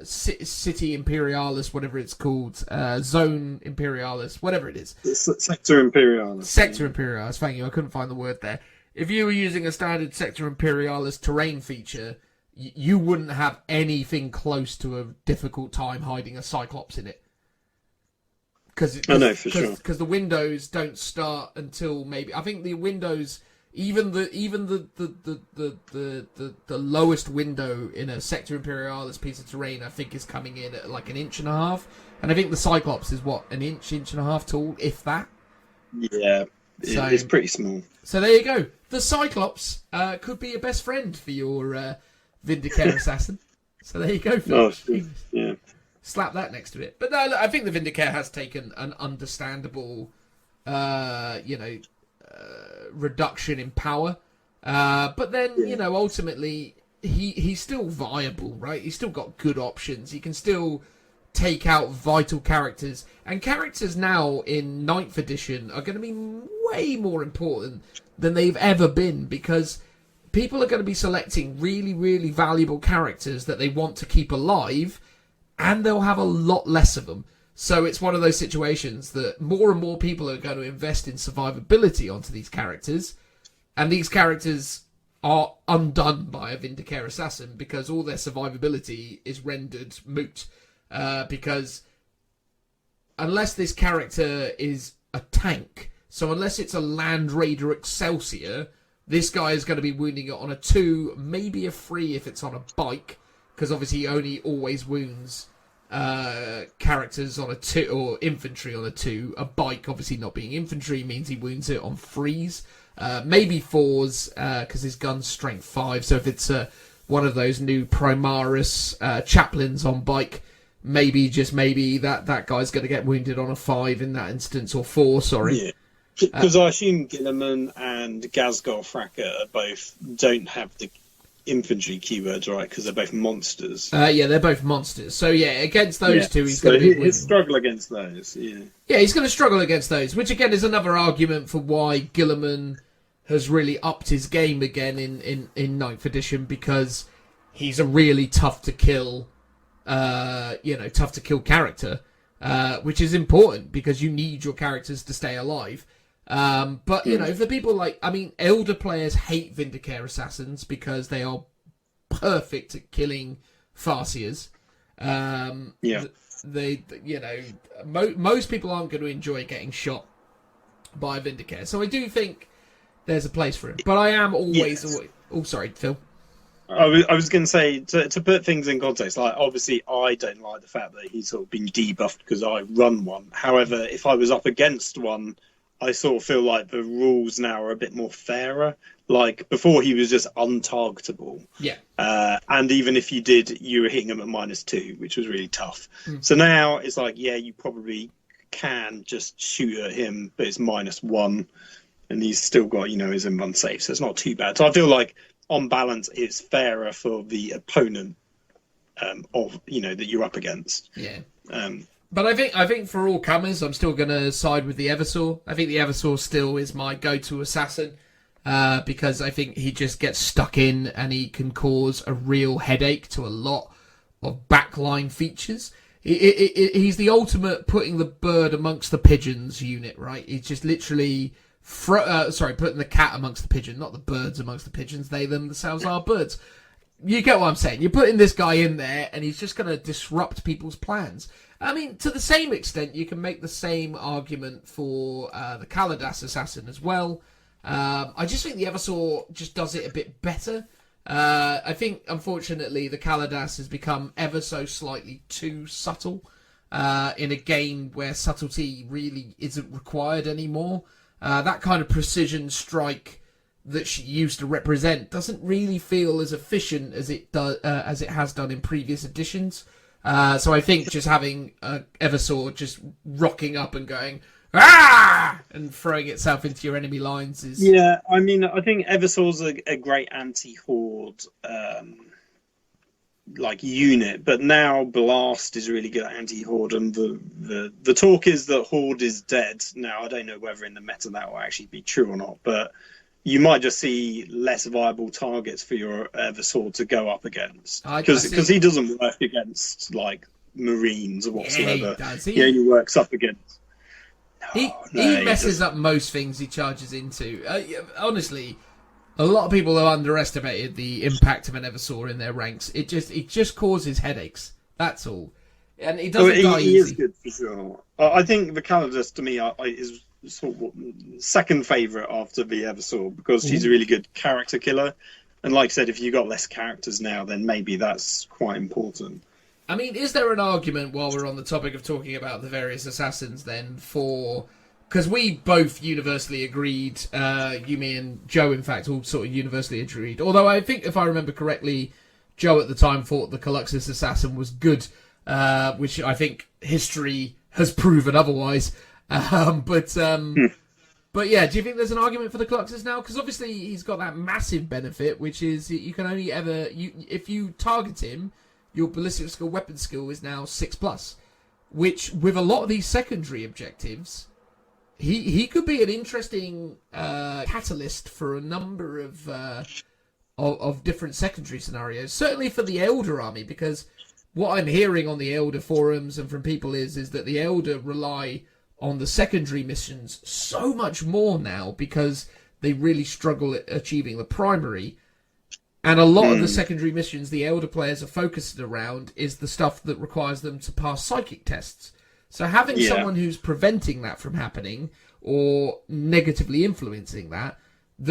City Imperialis, whatever it's called, Zone Imperialis, whatever it is. Sector Imperialis. Sector Imperialis, thank you. I couldn't find the word there. If you were using a standard Sector Imperialis terrain feature, you wouldn't have anything close to a difficult time hiding a Cyclops in it. Because the windows don't start until maybe... I think the windows... Even the lowest window in a Sector Imperialis piece of terrain, I think, is coming in at like 1.5 inches, and I think the Cyclops is what, 1 inch, 1.5 inches tall, if that. Yeah, it's pretty small. So there you go. The Cyclops could be a best friend for your Vindicator Assassin. So there you go, Phil. Yeah. Slap that next to it. But no, look, I think the Vindicator has taken an understandable, reduction in power, but then ultimately he's still viable, right? He's still got good options. He can still take out vital characters, and characters now in 9th edition are going to be way more important than they've ever been, because people are going to be selecting really, really valuable characters that they want to keep alive, and they'll have a lot less of them. So it's one of those situations that more and more people are going to invest in survivability onto these characters, and these characters are undone by a Vindicare Assassin because all their survivability is rendered moot. Because unless this character is a tank, so unless it's a Land Raider Excelsior, this guy is going to be wounding it on a 2, maybe a 3 if it's on a bike, because obviously he only always wounds characters on a 2, or infantry on a 2. A bike, obviously not being infantry, means he wounds it on 3s, maybe 4s, because his gun's strength 5. So if it's one of those new Primaris chaplains on bike, maybe, just maybe, that guy's going to get wounded on a 5 in that instance, or 4, sorry. Yeah. Because I assume Gilliman and Gasgol Fracker both don't have the infantry keywords, right? Because they're both monsters. Yeah, they're both monsters. So yeah, against those two, he's so going to he'll struggle against those. Yeah. Yeah, he's going to struggle against those, which again is another argument for why Gilliman has really upped his game again in 9th edition, because he's a really tough to kill character, which is important because you need your characters to stay alive. But, for people like, Elder players hate Vindicare Assassins because they are perfect at killing Farseers. Most people aren't going to enjoy getting shot by Vindicare. So I do think there's a place for him. But I am always... Yes. Oh, sorry, Phil. I was going to say, to put things in context, like, obviously I don't like the fact that he's sort of been debuffed because I run one. However, if I was up against one, I sort of feel like the rules now are a bit more fairer. Like, before he was just untargetable. Yeah. And even if you did, you were hitting him at -2, which was really tough. So now it's like, yeah, you probably can just shoot at him, but it's -1. And he's still got, his in-run safe, so it's not too bad. So I feel like, on balance, it's fairer for the opponent that you're up against. Yeah. But I think for all comers, I'm still going to side with the Eversaw. I think the Eversaw still is my go-to assassin, because I think he just gets stuck in and he can cause a real headache to a lot of backline features. He's the ultimate putting the bird amongst the pigeons unit, right? He's just literally... putting the cat amongst the pigeon, not the birds amongst the pigeons. They, themselves are birds. You get what I'm saying. You're putting this guy in there, and he's just going to disrupt people's plans. To the same extent, you can make the same argument for the Kaladas assassin as well. I just think the Eversaw just does it a bit better. I think, unfortunately, the Kaladas has become ever so slightly too subtle in a game where subtlety really isn't required anymore. That kind of precision strike that she used to represent doesn't really feel as efficient as it has done in previous editions. So I think just having Eversaw just rocking up and going "Ah!" and throwing itself into your enemy lines is... Yeah, I think Eversaw's a great anti-horde unit, but now Blast is really good at anti-horde, and the talk is that Horde is dead. Now, I don't know whether in the meta that will actually be true or not, but you might just see less viable targets for your Eversaw to go up against, because he doesn't work against Marines or whatsoever. Yeah, he only works up against... He messes up most things he charges into. Honestly, a lot of people have underestimated the impact of an Eversaw in their ranks. It just causes headaches. That's all. And it doesn't die easy. He is good for sure. I think the Kaladas, to me, is sort of second favourite after the Eversaw, because she's a really good character killer. And like I said, if you've got less characters now, then maybe that's quite important. Is there an argument, while we're on the topic of talking about the various assassins, then, for... Because we both universally agreed, you, me, and Joe, in fact, all sort of universally agreed. Although I think, if I remember correctly, Joe at the time thought the Caluxus assassin was good, which I think history has proven otherwise. But yeah, do you think there's an argument for the Cluxes now? Because obviously he's got that massive benefit, which is you can only ever if you target him, your ballistic skill weapon skill is now 6+, which with a lot of these secondary objectives, he could be an interesting catalyst for a number of different secondary scenarios. Certainly for the Elder army, because what I'm hearing on the Elder forums and from people is that the Elder rely on the secondary missions so much more now because they really struggle at achieving the primary. And a lot of the secondary missions the Elder players are focused around is the stuff that requires them to pass psychic tests. So having someone who's preventing that from happening or negatively influencing that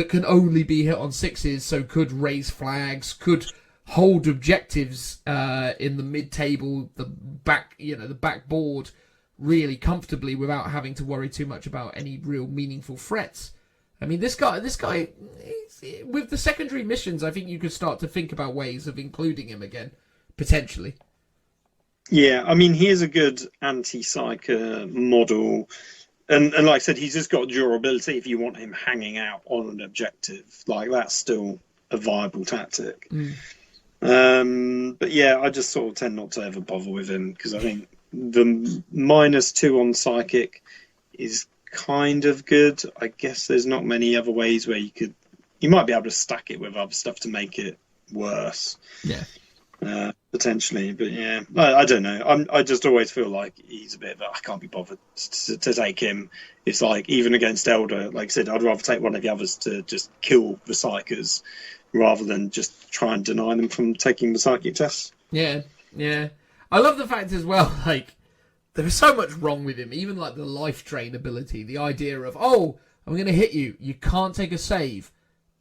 can only be hit on 6s, so could raise flags, could hold objectives in the mid-table, the backboard, really comfortably without having to worry too much about any real meaningful threats. I mean, this guy, with the secondary missions, I think you could start to think about ways of including him again, potentially. Yeah, I mean, he is a good anti-psyker model. And like I said, he's just got durability if you want him hanging out on an objective. Like, that's still a viable tactic. But yeah, I just sort of tend not to ever bother with him because I think the -2 on psychic is kind of good. I guess there's not many other ways where you might be able to stack it with other stuff to make it worse. Yeah. Potentially, but yeah, I don't know. I just always feel like he's a bit of I can't be bothered to take him. It's like, even against Elder, like I said, I'd rather take one of the others to just kill the psychers rather than just try and deny them from taking the psychic tests. Yeah. I love the fact as well, like, there's so much wrong with him, even like the life drain ability, the idea of, I'm going to hit you, you can't take a save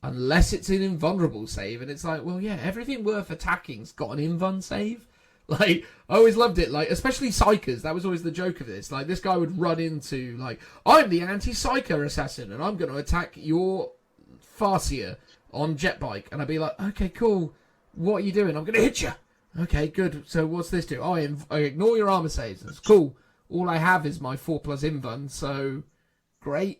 unless it's an invulnerable save, and it's like, well, yeah, everything worth attacking's got an invuln save. Like, I always loved it, like, especially psychers, that was always the joke of this. Like, this guy would run into, like, I'm the anti-psyker assassin, and I'm going to attack your Farseer on Jetbike, and I'd be like, okay, cool, what are you doing? I'm going to hit you. Okay, good. So what's this do? I ignore your armor saves. It's cool. All I have is my 4+ invuln, so great.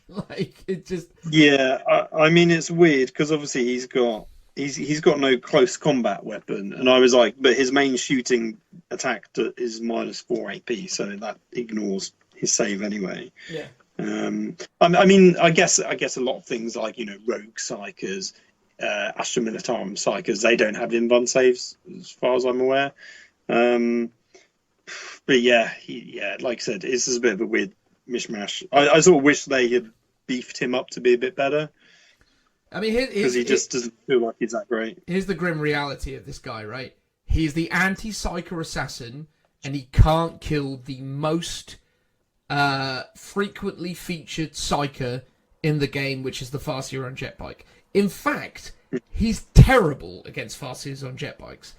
Like it just. Yeah, I mean, it's weird because obviously he's got no close combat weapon, and I was like, but his main shooting attack is -4 AP, so that ignores his save anyway. Yeah. I mean, I guess a lot of things like, rogue psychers, Astra Militarum psychers, they don't have invuln saves as far as I'm aware. But yeah, like I said, this is a bit of a weird mishmash. I sort of wish they had beefed him up to be a bit better. I mean, because he just doesn't feel like he's that great. Here's the grim reality of this guy, right? He's the anti-psyker assassin, and he can't kill the most frequently featured psyker in the game, which is the Farseer on Jetbike. In fact, he's terrible against Farseers on Jetbikes.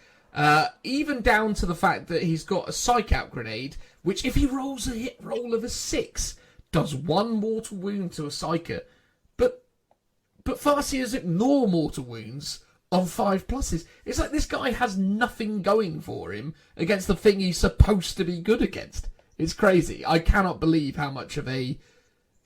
Even down to the fact that he's got a psych out grenade, which if he rolls a hit roll of a 6, does 1 mortal wound to a psyker. But Farseers ignore mortal wounds on 5+. It's like this guy has nothing going for him against the thing he's supposed to be good against. It's crazy. I cannot believe how much of a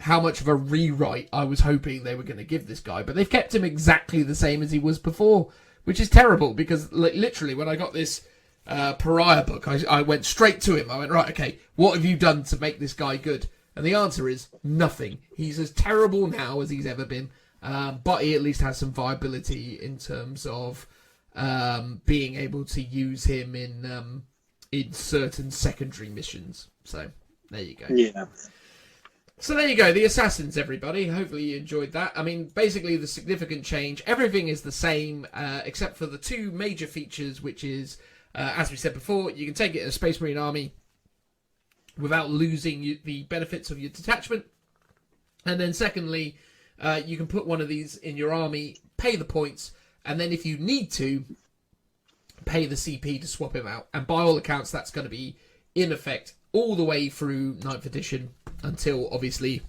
rewrite I was hoping they were going to give this guy, but they've kept him exactly the same as he was before, which is terrible because literally when I got this Pariah book, I went straight to him. I went, right, okay, what have you done to make this guy good? And the answer is nothing. He's as terrible now as he's ever been, but he at least has some viability in terms of being able to use him in certain secondary missions. So there you go. Yeah. So there you go, the Assassins, everybody. Hopefully you enjoyed that. I mean, basically the significant change, everything is the same, except for the 2 major features, which is, as we said before, you can take it in a Space Marine army without losing the benefits of your detachment. And then secondly, you can put one of these in your army, pay the points, and then if you need to, pay the CP to swap him out. And by all accounts, that's going to be in effect all the way through 9th edition until, obviously,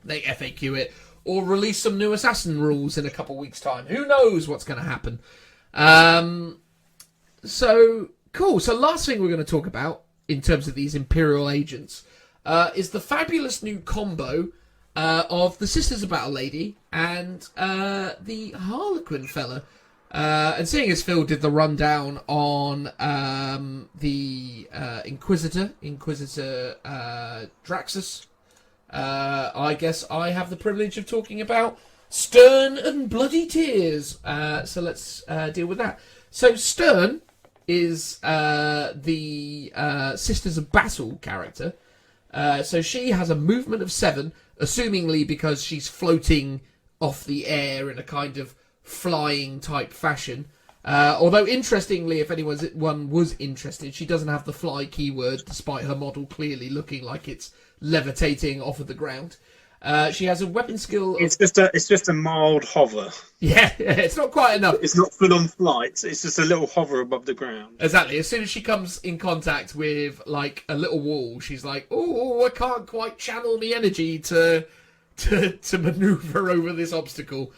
they FAQ it or release some new assassin rules in a couple weeks' time. Who knows what's going to happen? So, cool. So last thing we're going to talk about in terms of these Imperial agents is the fabulous new combo of the Sisters of Battle Lady and the Harlequin fella. And seeing as Phil did the rundown on the Inquisitor Draxus, I guess I have the privilege of talking about Stern and Bloody Tears. So let's deal with that. So Stern is the Sisters of Battle character. So she has a movement of 7, assumingly because she's floating off the air in a kind of flying type fashion. Although, interestingly, if anyone was interested, she doesn't have the fly keyword, despite her model clearly looking like it's levitating off of the ground. She has a weapon skill. It's just a mild hover. Yeah, it's not quite enough. It's not full on flight. It's just a little hover above the ground. Exactly. As soon as she comes in contact with like a little wall, she's like, "Oh, I can't quite channel the energy to maneuver over this obstacle."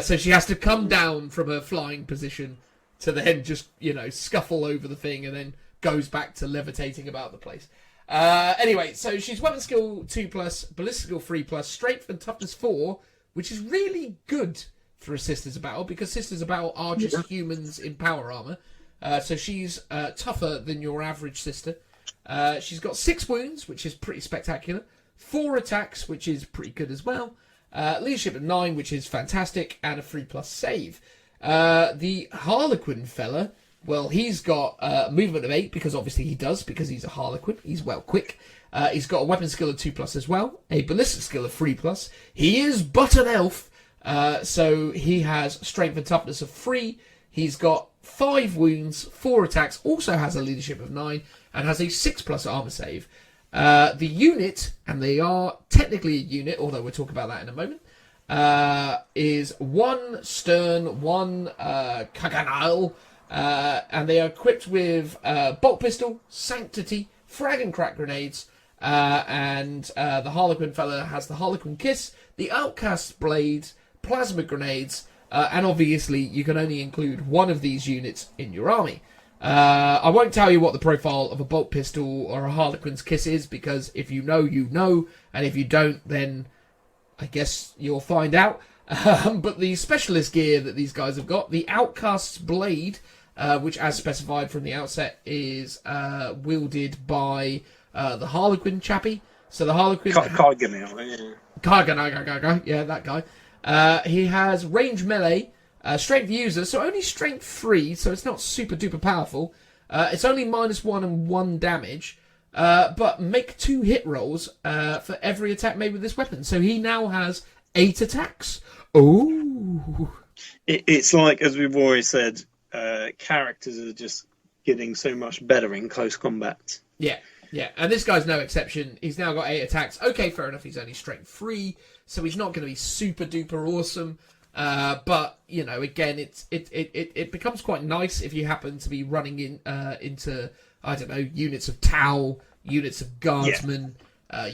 So she has to come down from her flying position to then just scuffle over the thing, and then goes back to levitating about the place. Anyway, so she's weapon skill 2+, ballistic skill 3+, strength and toughness 4, which is really good for a Sisters of Battle, because Sisters of Battle are just humans in power armor. So she's tougher than your average sister. She's got 6 wounds, which is pretty spectacular. 4 attacks, which is pretty good as well. Leadership of 9, which is fantastic, and a 3+ save. The Harlequin fella, well, he's got a movement of 8, because obviously he does, because he's a Harlequin. He's well quick. He's got a weapon skill of 2+ as well, a ballistic skill of 3+. He is but an elf, so he has strength and toughness of 3. He's got 5 wounds, 4 attacks, also has a leadership of 9, and has a 6+ armor save. The unit, and they are technically a unit, although we'll talk about that in a moment, is 1 Stern, 1 Kaganal, and they are equipped with bolt pistol, sanctity, frag and crack grenades, and the Harlequin fella has the Harlequin kiss, the outcast blades, plasma grenades, and obviously you can only include one of these units in your army. I won't tell you what the profile of a bolt pistol or a Harlequin's kiss is, because if you know, you know, and if you don't, then I guess you'll find out. But the specialist gear that these guys have got, the Outcast's Blade, which as specified from the outset is wielded by the Harlequin chappie. So the Harlequin... Kargan, yeah, that guy. He has range melee, strength user, so only strength 3, so it's not super duper powerful. It's only -1 and 1 damage, but make 2 hit rolls for every attack made with this weapon. So he now has 8 attacks. Ooh. It's like, as we've always said, characters are just getting so much better in close combat. Yeah, and this guy's no exception. He's now got 8 attacks. Okay, fair enough, he's only strength 3, so he's not going to be super duper awesome. But again, it becomes quite nice if you happen to be running into I don't know, units of Tau, units of Guardsmen,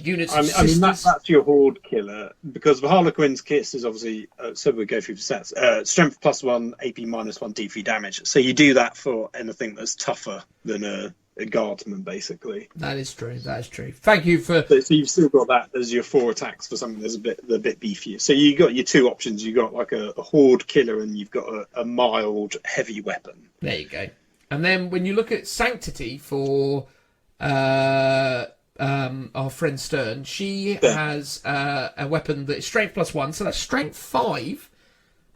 units of Sisters. I mean that's your horde killer, because the Harlequin's kiss is obviously so we'll go through the stats. Strength +1, AP -1, D3 damage. So you do that for anything that's tougher than a Guardsman, basically. That is true. Thank you for... So you've still got that as your 4 attacks for something that's a bit beefier. So you got your 2 options. You got like a horde killer, and you've got a mild heavy weapon. There you go. And then when you look at sanctity for our friend Stern, she has a weapon that is strength +1, so that's strength 5,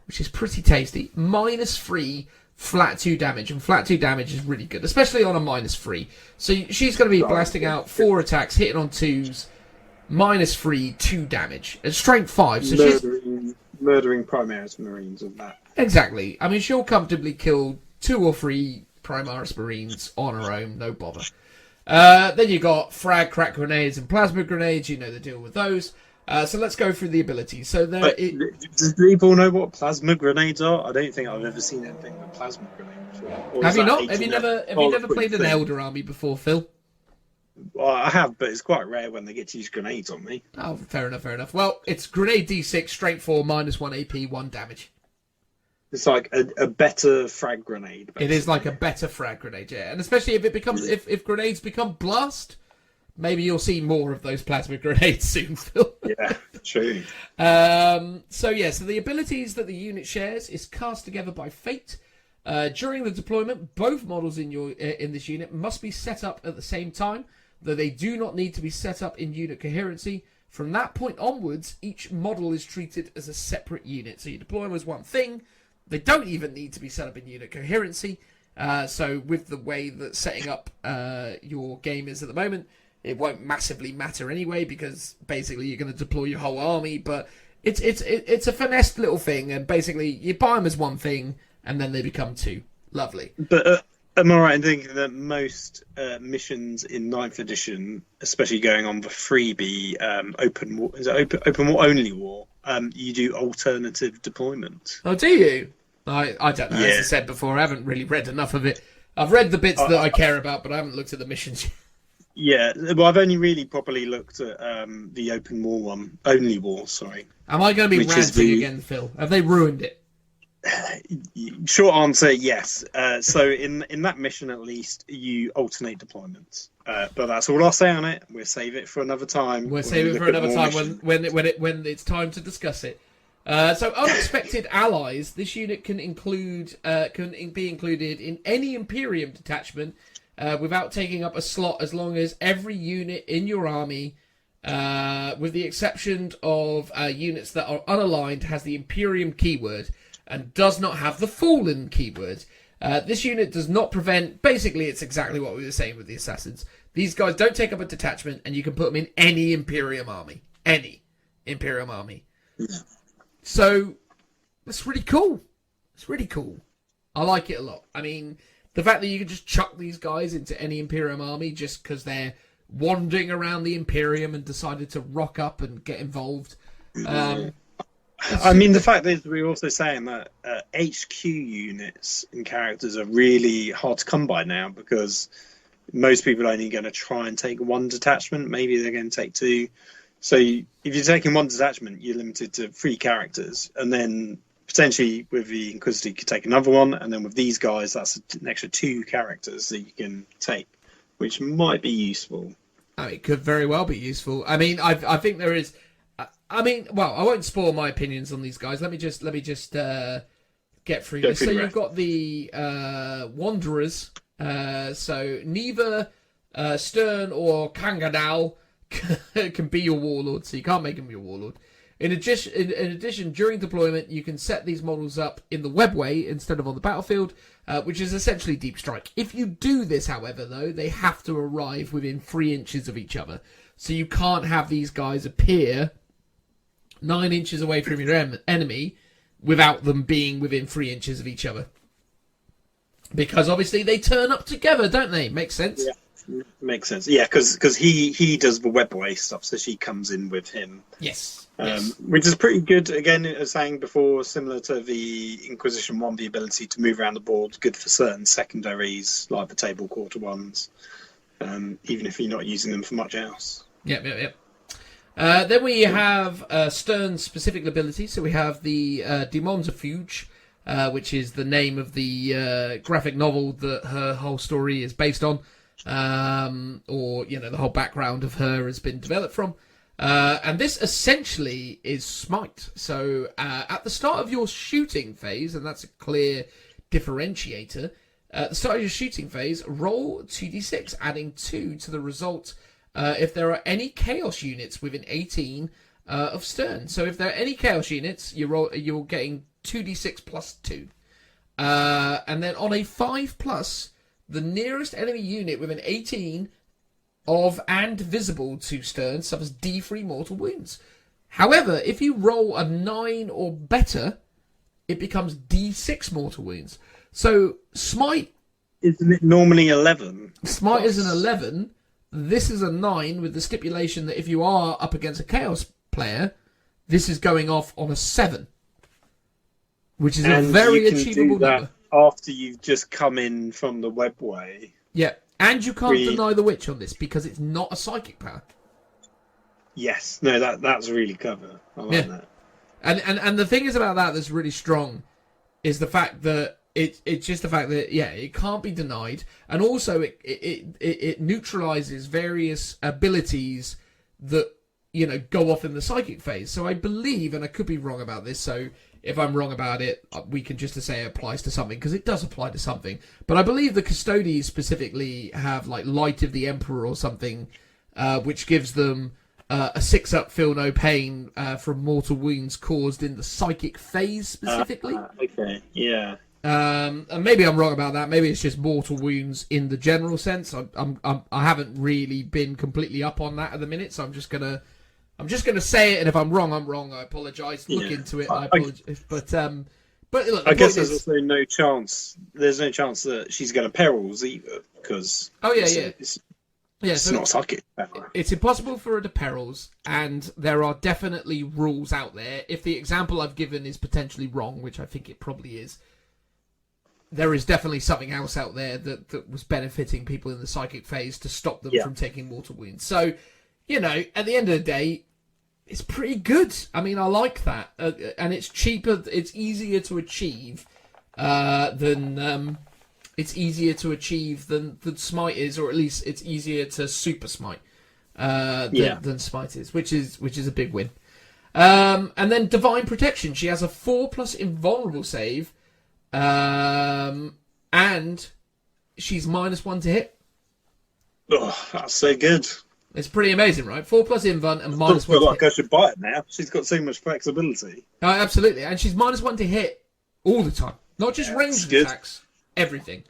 which is pretty tasty. -3. Flat 2 damage, and flat 2 damage is really good, especially on a -3. So she's going to be blasting out 4 attacks, hitting on 2s, -3, 2 damage, and strength 5. So murdering Primaris Marines and that. Exactly. I mean, she'll comfortably kill 2 or 3 Primaris Marines on her own, no bother. Then you got frag, crack grenades, and plasma grenades. You know the deal with those. So let's go through the abilities. So there, do people know what plasma grenades are? I don't think I've ever seen anything with plasma grenades before. Have you not? Have you never played an Elder Army before, Phil? Well, I have, but it's quite rare when they get to use grenades on me. Oh, fair enough. Well, it's grenade D6, strength 4, -1 AP, 1 damage. It's like a better frag grenade. Basically. It is like a better frag grenade, yeah. And especially if it becomes if grenades become blast, maybe you'll see more of those plasma grenades soon, Phil. Yeah. True. So the abilities that the unit shares is cast together by fate. During the deployment, both models in this unit must be set up at the same time, though they do not need to be set up in unit coherency. From that point onwards, each model is treated as a separate unit. So you deploy them as one thing. They don't even need to be set up in unit coherency. So with the way that setting up your game is at the moment, it won't massively matter anyway, because basically you're going to deploy your whole army. But it's a finessed little thing, and basically you buy them as one thing, and then they become two. Lovely. But am I right in thinking that most missions in 9th edition, especially going on the freebie open war, is it open war only war? You do alternative deployment. Oh, do you? I don't know. Yeah. As I said before, I haven't really read enough of it. I've read the bits that I care about, but I haven't looked at the missions. Yeah, well, I've only really properly looked at the open war one, only war. Sorry. Am I going to be Which is ranting again, Phil? Have they ruined it? Short answer, yes. So in that mission, at least, you alternate deployments. But that's all I'll say on it. We'll save it for another time. We'll save it for another time when it's time to discuss it. So unexpected allies. This unit can be included in any Imperium detachment without taking up a slot, as long as every unit in your army, with the exception of units that are unaligned, has the Imperium keyword and does not have the Fallen keyword. This unit does not prevent... Basically, it's exactly what we were saying with the Assassins. These guys don't take up a detachment, and you can put them in any Imperium army. Any Imperium army. Yeah. So, that's really cool. It's really cool. I like it a lot. I mean, the fact that you can just chuck these guys into any Imperium army just because they're wandering around the Imperium and decided to rock up and get involved... I mean, the fact is, we're also saying that HQ units and characters are really hard to come by now, because most people are only going to try and take one detachment. Maybe they're going to take two. So if you're taking one detachment, you're limited to 3 characters. And then potentially with the Inquisitor, you could take another one. And then with these guys, that's an extra 2 characters that you can take, which might be useful. It could very well be useful. I mean, I think there is... I mean, well, I won't spoil my opinions on these guys. Let me just get through this. So you've got the Wanderers. So neither Stern or Kangadal can be your warlord, so you can't make him your warlord. In addition, during deployment, you can set these models up in the webway instead of on the battlefield, which is essentially deep strike. If you do this, however, though, they have to arrive within 3 inches of each other. So you can't have these guys appear 9 inches away from your enemy without them being within 3 inches of each other. Because obviously they turn up together, don't they? Makes sense? Yeah, makes sense. Yeah, because he does the webway stuff, so she comes in with him. Yes. Which is pretty good. Again, as saying before, similar to the Inquisition 1, the ability to move around the board, good for certain secondaries, like the table quarter ones, even if you're not using them for much else. Yep. Then we have Stern's specific ability. So we have the DAEMONIFUGE, which is the name of the graphic novel that her whole story is based on, or the whole background of her has been developed from. And this essentially is Smite. So at the start of your shooting phase, and that's a clear differentiator, at the start of your shooting phase, roll 2d6, adding 2 to the result if there are any Chaos units within 18 of Stern. So if there are any Chaos units, you're getting 2d6 plus 2. And then on a 5+, the nearest enemy unit within 18 of and visible to Stern suffers D3 mortal wounds. However, if you roll a 9 or better, it becomes D6 mortal wounds. So Smite... Isn't it normally 11? Smite is an 11. This is a 9, with the stipulation that if you are up against a Chaos player, this is going off on a 7. Which is a very achievable number. After you've just come in from the webway. Yeah, and you can't deny the witch on this because it's not a psychic power. Yes, no, that's really clever. I like that. And the thing is about that that's really strong is the fact that it's just the fact that it can't be denied, and also it neutralizes various abilities that go off in the psychic phase. So I believe, and I could be wrong about this, so if I'm wrong about it, we can just say it applies to something, because it does apply to something. But I believe the Custodies specifically have, like, Light of the Emperor or something, which gives them a 6-up feel no pain from mortal wounds caused in the psychic phase specifically. Okay, yeah. And maybe I'm wrong about that. Maybe it's just mortal wounds in the general sense. I haven't really been completely up on that at the minute, so I'm just gonna say it. And if I'm wrong, I'm wrong. I apologise. Look into it. I apologise. But look, I guess there's also no chance. There's no chance that she's going to perils either, because it's not psychic. It's impossible for her to perils, and there are definitely rules out there. If the example I've given is potentially wrong, which I think it probably is, there is definitely something else out there that was benefiting people in the psychic phase to stop them from taking mortal wounds. So, at the end of the day, it's pretty good. I mean, I like that. And it's cheaper, it's easier to achieve than Smite is, or at least it's easier to super Smite than Smite is, which is a big win. And then Divine Protection. She has a 4+ invulnerable save. And she's -1 to hit. Oh, that's so good. It's pretty amazing, right? 4+ invuln and -1 I feel to like hit. I should buy it now. She's got so much flexibility. Oh, absolutely. And she's -1 to hit all the time. Not just ranged attacks. Everything.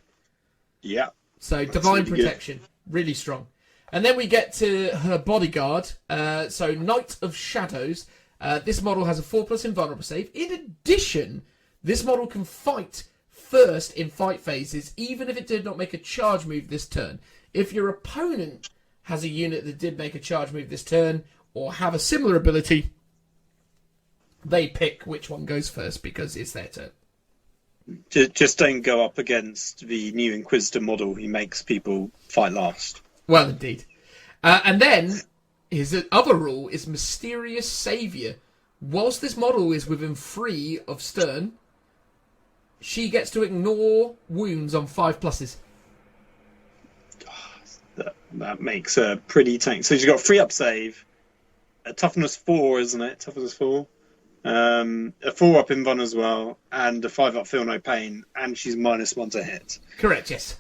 Yeah. So Divine Protection. Really strong. And then we get to her bodyguard. So Knight of Shadows. This model has a 4+ invulnerable save. In addition, this model can fight first in fight phases, even if it did not make a charge move this turn. If your opponent has a unit that did make a charge move this turn, or have a similar ability, they pick which one goes first because it's their turn. Just don't go up against the new Inquisitor model who makes people fight last. Well, indeed. And then his other rule is Mysterious Saviour. Whilst this model is within 3 of Stern, she gets to ignore wounds on 5+. That makes her pretty tank. So she's got 3-up save, a toughness 4, isn't it? Toughness 4. A 4-up invuln as well, and a 5-up feel no pain, and she's -1 to hit. Correct, yes.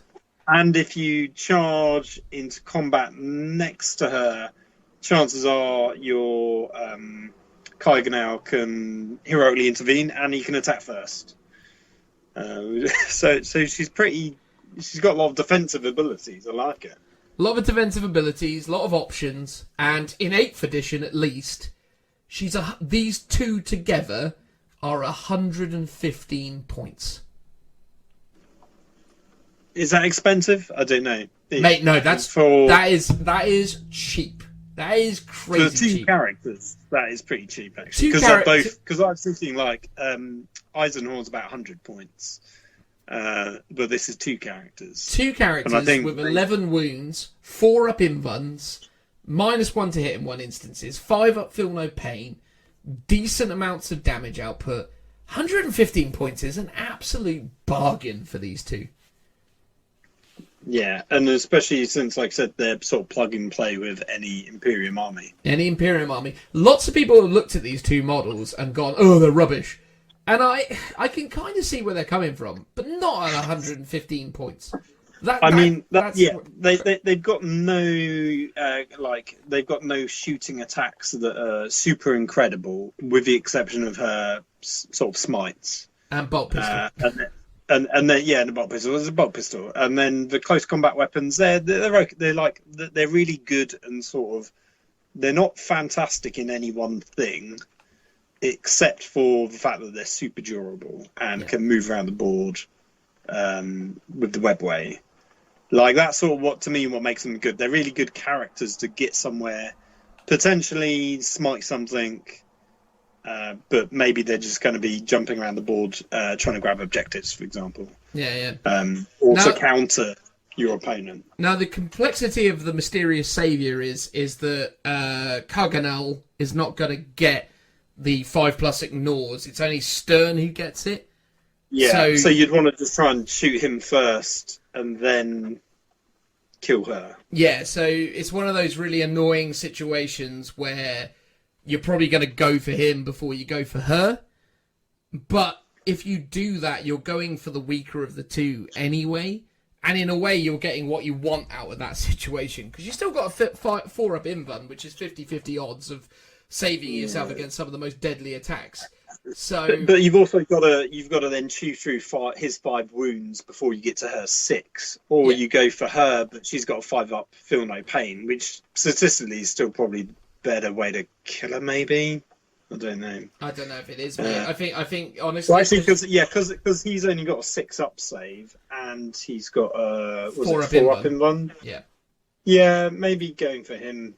And if you charge into combat next to her, chances are your Kaiganau can heroically intervene, and he can attack first. So she's got a lot of defensive abilities. I like it. A lot of defensive abilities, a lot of options, and in 8th edition at least, these two together are 115 points. Is that expensive? I don't know. Mate, no, that is cheap. That is crazy. For 2 cheap. characters, that is pretty cheap actually. Because they're both. Because I was thinking like Eisenhorn's about 100 points. But this is 2 characters. 2 characters with 11 wounds, 4-up invuns, -1 to hit in 1 instances, 5-up feel no pain, decent amounts of damage output. 115 points is an absolute bargain for these 2. Yeah, and especially since, like I said, they're sort of plug and play with any Imperium army. Lots of people have looked at these 2 models and gone, oh, they're rubbish. And I can kind of see where they're coming from, but not at 115 points. They've got no shooting attacks that are super incredible, with the exception of her sort of smites and bolt pistol. And then the bolt pistol. There's a bolt pistol, and then the close combat weapons. They're really good, and sort of they're not fantastic in any one thing, except for the fact that they're super durable and can move around the board with the webway. Like, that's sort of what makes them good. They're really good characters to get somewhere, potentially smite something, but maybe they're just going to be jumping around the board trying to grab objectives, for example. To counter your opponent. Now, the complexity of the Mysterious Saviour is that Kaiganau is not going to get the 5+ ignores. It's only Stern who gets it. Yeah, so you'd want to just try and shoot him first, and then kill her. Yeah, so it's one of those really annoying situations where you're probably going to go for him before you go for her. But if you do that, you're going for the weaker of the two anyway. And in a way, you're getting what you want out of that situation. Because you still got a 4-up invuln, which is 50-50 odds of saving yourself against some of the most deadly attacks. So, but you've also got to then chew through his 5 wounds before you get to her 6, or you go for her, but she's got a 5-up, feel no pain, which statistically is still probably better way to kill her. Maybe I don't know. I don't know if it is. Mate. I think honestly, well, actually, because he's only got a 6-up save and he's got a 4-up in one. Yeah, maybe going for him.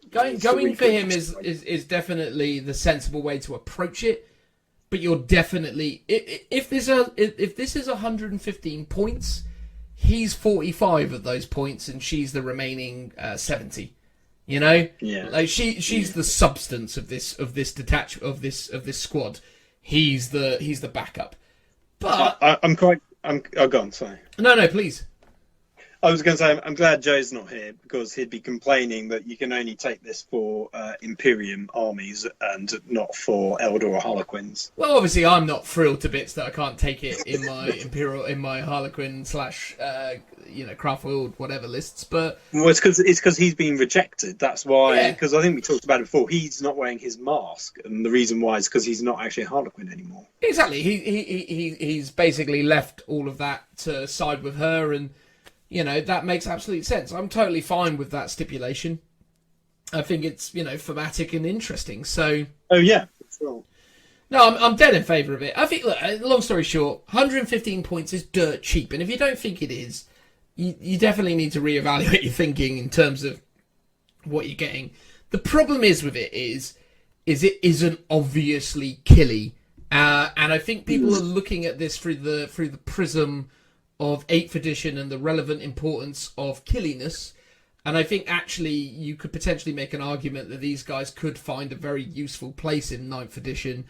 Going for him is definitely the sensible way to approach it, but you're definitely if this is 115 points, he's 45 of those points, and she's the remaining 70. You know, like she's the substance of this squad. He's the backup. But I'm gone. Sorry. No, please. I was going to say, I'm glad Joe's not here, because he'd be complaining that you can only take this for Imperium armies and not for Eldor or Harlequins. Well, obviously, I'm not thrilled to bits that I can't take it in my in my Harlequin / Craftworld whatever lists, but well, it's because he's been rejected. That's why. Because I think we talked about it before. He's not wearing his mask, and the reason why is because he's not actually a Harlequin anymore. Exactly. He's basically left all of that to side with her, and that makes absolute sense. I'm totally fine with that stipulation. I think it's, thematic and interesting. So. Oh yeah, sure. No, I'm dead in favour of it. I think, look, long story short, 115 points is dirt cheap, and if you don't think it is, you definitely need to reevaluate your thinking in terms of what you're getting. The problem is with it is it isn't obviously killy, and I think people are looking at this through the prism of 8th edition and the relevant importance of killiness, and I think actually you could potentially make an argument that these guys could find a very useful place in 9th edition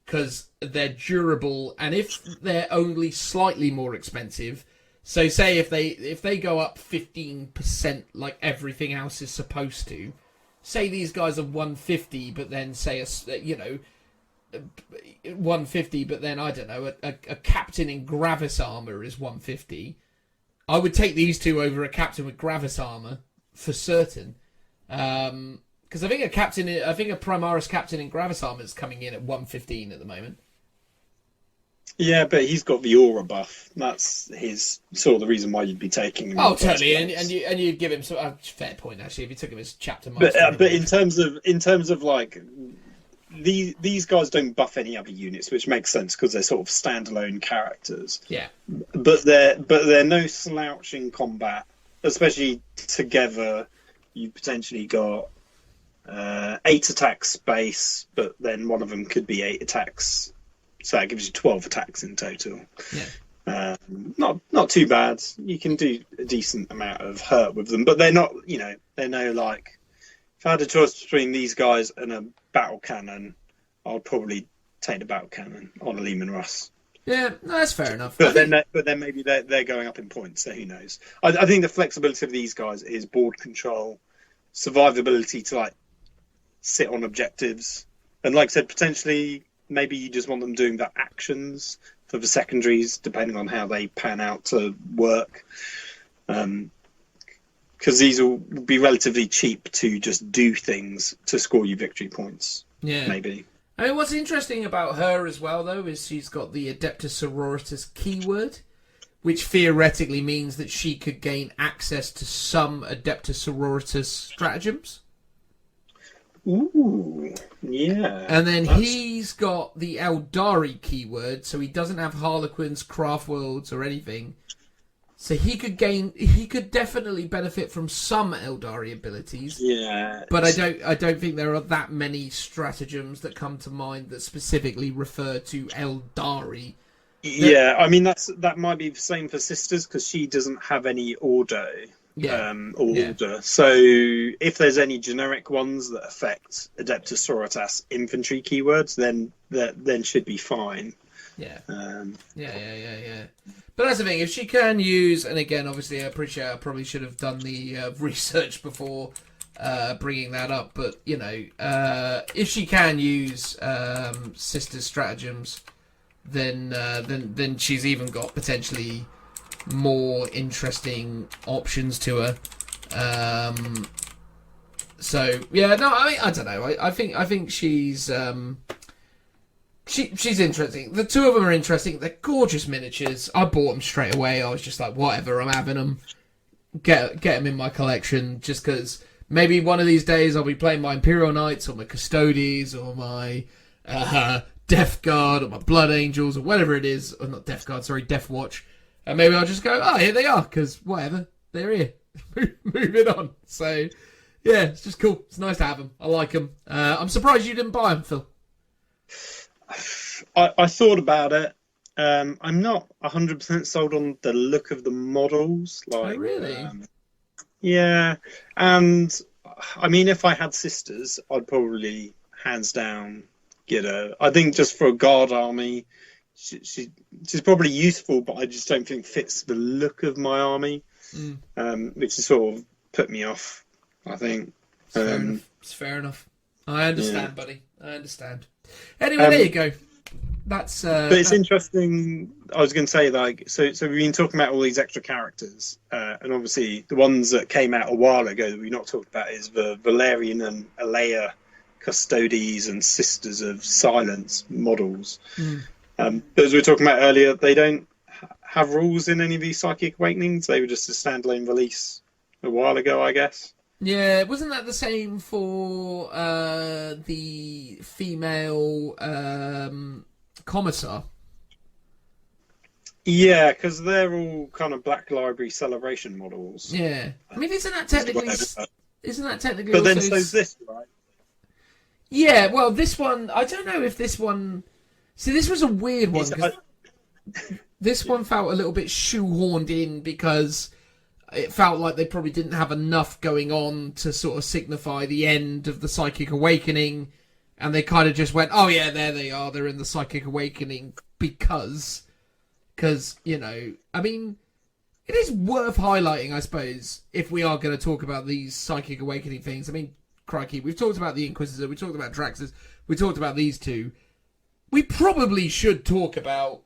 because they're durable, and if they're only slightly more expensive, so say if they go up 15% like everything else is supposed to, say these guys are 150, but then say 150, but then I don't know, a captain in Gravis armor is 150. I would take these two over a captain with Gravis armor for certain, because I think a Primaris captain in Gravis armor is coming in at 115 at the moment. Yeah, but he's got the aura buff. That's his sort of the reason why you'd be taking him. Oh, totally, and you give him some fair point actually if you took him as chapter master. But in terms of like. These guys don't buff any other units, which makes sense because they're sort of standalone characters. Yeah. But they're no slouch in combat, especially together. You potentially got 8 attacks space, but then one of them could be 8 attacks, so that gives you 12 attacks in total. Yeah. Not too bad. You can do a decent amount of hurt with them, but they're not. They're no like. If I had a choice between these guys and a battle cannon, I'd probably take the battle cannon on a Lehman Russ. Yeah, no, that's fair enough. But then maybe they're going up in points, so who knows? I think the flexibility of these guys is board control, survivability to like sit on objectives, and like I said, potentially maybe you just want them doing the actions for the secondaries, depending on how they pan out to work. Because these will be relatively cheap to just do things to score you victory points. Yeah. Maybe. I mean, what's interesting about her as well, though, is she's got the Adeptus Sororitas keyword, which theoretically means that she could gain access to some Adeptus Sororitas stratagems. Ooh, yeah. And then he's got the Eldari keyword, so he doesn't have Harlequins, Craftworlds, or anything. So he could definitely benefit from some Eldari abilities. Yeah. But I don't think there are that many stratagems that come to mind that specifically refer to Eldari. Yeah, I mean that might be the same for Sisters because she doesn't have any order. Order. So if there's any generic ones that affect Adeptus Sororitas infantry keywords, then should be fine. Yeah. Um, Yeah. But that's the thing. If she can use, and again, obviously, I appreciate I probably should have done the research before bringing that up. But if she can use Sister's stratagems, then she's even got potentially more interesting options to her. So yeah, no, I don't know. I think she's she's interesting. The two of them are interesting. They're gorgeous miniatures. I bought them straight away. I was just like, whatever, I'm having them. Get them in my collection just because maybe one of these days I'll be playing my Imperial Knights or my Custodes or my Death Guard or my Blood Angels or whatever it is. Or not Death Guard, sorry, Death Watch. And maybe I'll just go, oh, here they are, because whatever, they're here. Moving on. So, yeah, it's just cool. It's nice to have them. I like them. I'm surprised you didn't buy them, Phil. I thought about it. I'm not 100% sold on the look of the models. Like, oh, really? Yeah. And, I mean, if I had sisters, I'd probably, hands down, get her. I think just for a guard army, she's probably useful, but I just don't think fits the look of my army, which has sort of put me off, I think. It's fair enough. I understand, buddy. I understand. Anyway, there you go. That's. But it's interesting. I was going to say, like, so we've been talking about all these extra characters, and obviously the ones that came out a while ago that we've not talked about is the Valerian and Alea Custodes and Sisters of Silence models. But as we were talking about earlier, they don't have rules in any of these Psychic Awakenings. They were just a standalone release a while ago, I guess. Yeah, wasn't that the same for the female Commissar? Yeah, because they're all kind of Black Library Celebration models. Yeah, I mean, isn't that technically? But then so's this, right? Yeah, well, this one, I don't know if this one. See, this was a weird one. This one felt a little bit shoehorned in because it felt like they probably didn't have enough going on to sort of signify the end of the Psychic Awakening. And they kind of just went, oh yeah, there they are. They're in the Psychic Awakening because, I mean, it is worth highlighting, I suppose, if we are going to talk about these Psychic Awakening things. I mean, crikey, we've talked about the Inquisitor, we talked about Draxus, we talked about these two. We probably should talk about